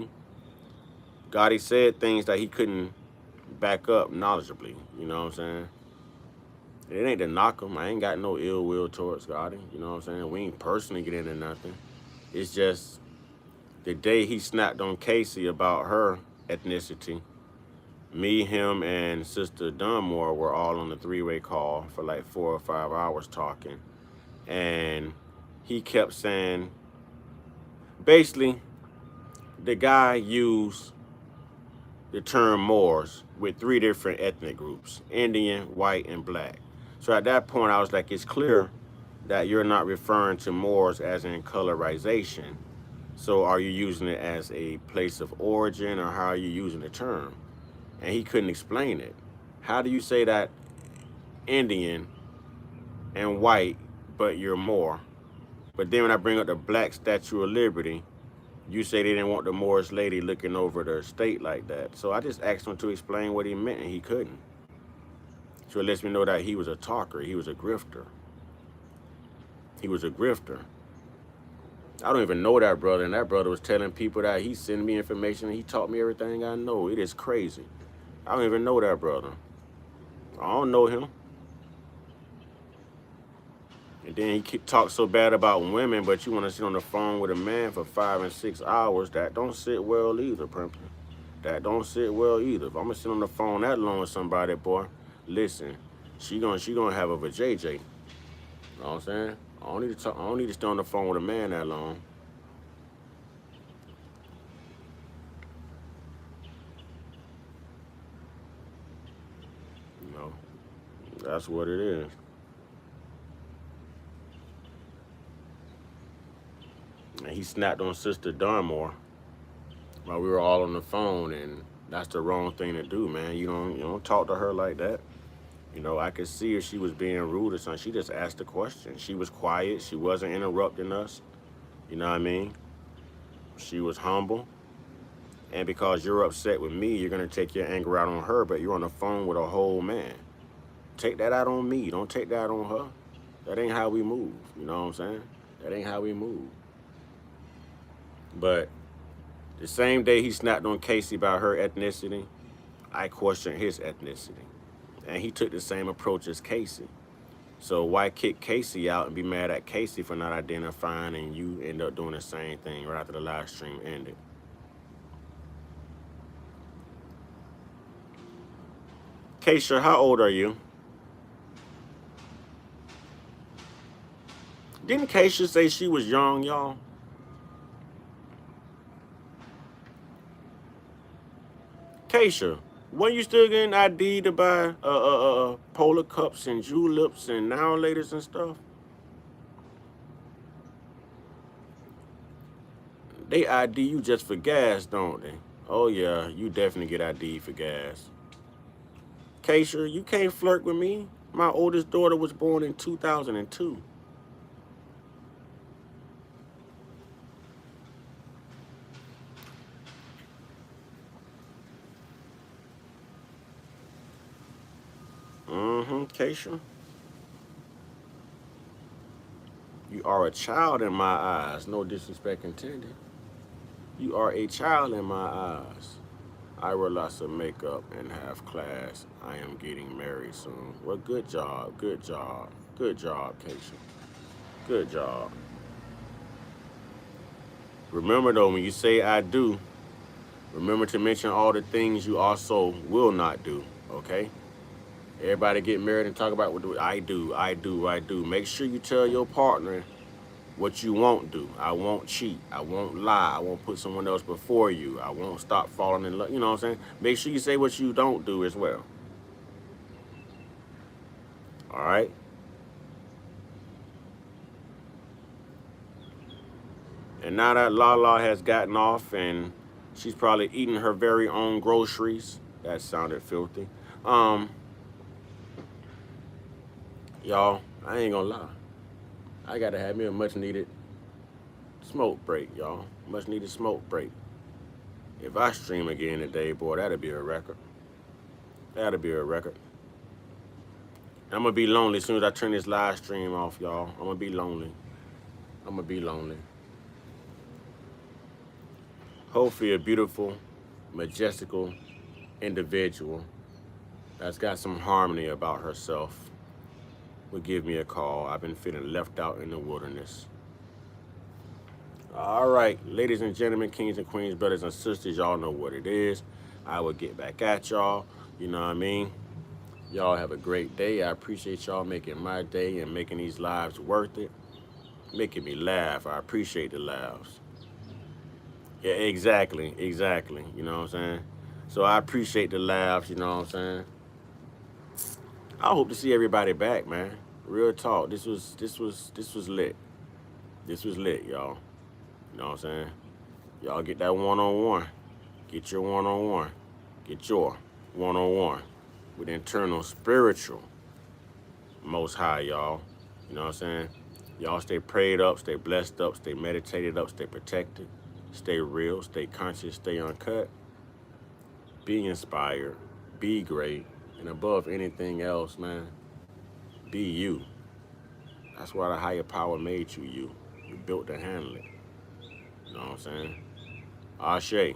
said things that he couldn't back up knowledgeably. You know what I'm saying? It ain't to knock him. I ain't got no ill will towards Gotti. You know what I'm saying? We ain't personally get into nothing. It's just the day he snapped on Casey about her ethnicity, me, him, and Sister Dunmore were all on the three-way call for like 4 or 5 hours talking. And he kept saying, basically, the guy used the term Moors with 3 different ethnic groups, Indian, white, and black. So at that point, I was like, it's clear that you're not referring to Moors as in colorization. So are you using it as a place of origin, or how are you using the term? And he couldn't explain it. How do you say that Indian and white, but you're Moor? But then when I bring up the Black Statue of Liberty, you say they didn't want the Moorish lady looking over the state like that. So I just asked him to explain what he meant, and he couldn't. So it lets me know that he was a talker. He was a grifter. He was a grifter. I don't even know that brother, and that brother was telling people that he sent me information and he taught me everything I know. It is crazy. I don't even know that brother. I don't know him. And then he talks so bad about women, but you want to sit on the phone with a man for 5 and 6 hours. That don't sit well either, Primpton. That don't sit well either. If I'm gonna sit on the phone that long with somebody, boy, listen, she gonna have a vajayjay. You know what I'm saying? I don't need to talk. I don't need to stay on the phone with a man that long. You know, that's what it is. And he snapped on Sister Darmore while we were all on the phone, and that's the wrong thing to do, man. You don't talk to her like that. You know, I could see if she was being rude or something. She just asked a question. She was quiet. She wasn't interrupting us. You know what I mean? She was humble. And because you're upset with me, you're going to take your anger out on her, but you're on the phone with a whole man. Take that out on me. Don't take that on her. That ain't how we move. You know what I'm saying? That ain't how we move. But the same day he snapped on Casey about her ethnicity, I questioned his ethnicity. And he took the same approach as Casey. So why kick Casey out and be mad at Casey for not identifying, and you end up doing the same thing right after the live stream ended? Keisha, how old are you? Didn't Keisha say she was young, y'all? Keisha, when you still getting ID to buy polar cups and juleps and now laters and stuff? They ID you just for gas, don't they? Oh yeah, you definitely get ID for gas. Keisha, you can't flirt with me. My oldest daughter was born in 2002. Keisha. You are a child in my eyes. No disrespect intended. You are a child in my eyes. I wear lots of makeup and have class. I am getting married soon. Well, good job, good job. Good job, Keisha. Good job. Remember though, when you say I do, remember to mention all the things you also will not do, okay? Everybody get married and talk about what I do, I do, I do. Make sure you tell your partner what you won't do. I won't cheat. I won't lie. I won't put someone else before you. I won't stop falling in love. You know what I'm saying? Make sure you say what you don't do as well. All right? And now that Lala has gotten off and she's probably eating her very own groceries. That sounded filthy. Y'all, I ain't gonna lie. I gotta have me a much needed smoke break, y'all. Much needed smoke break. If I stream again today, boy, that'll be a record. That'll be a record. I'm gonna be lonely as soon as I turn this live stream off, y'all. I'm gonna be lonely. I'm gonna be lonely. Hopefully a beautiful, majestical individual that's got some harmony about herself would give me a call. I've been feeling left out in the wilderness. All right, ladies and gentlemen, kings and queens, brothers and sisters, y'all know what it is. I will get back at y'all. You know what I mean? Y'all have a great day. I appreciate y'all making my day and making these lives worth it. Making me laugh. I appreciate the laughs. Yeah, exactly. You know what I'm saying? So I appreciate the laughs, you know what I'm saying? I hope to see everybody back, man. Real talk. This was lit. This was lit, y'all. You know what I'm saying? Y'all get that one-on-one. Get your one-on-one. Get your one-on-one with internal spiritual Most High, y'all. You know what I'm saying? Y'all stay prayed up, stay blessed up, stay meditated up, stay protected, stay real, stay conscious, stay uncut. Be inspired, be great, and above anything else, man, be you. That's why the higher power made you you. You built to handle it. You know what I'm saying? Ashe.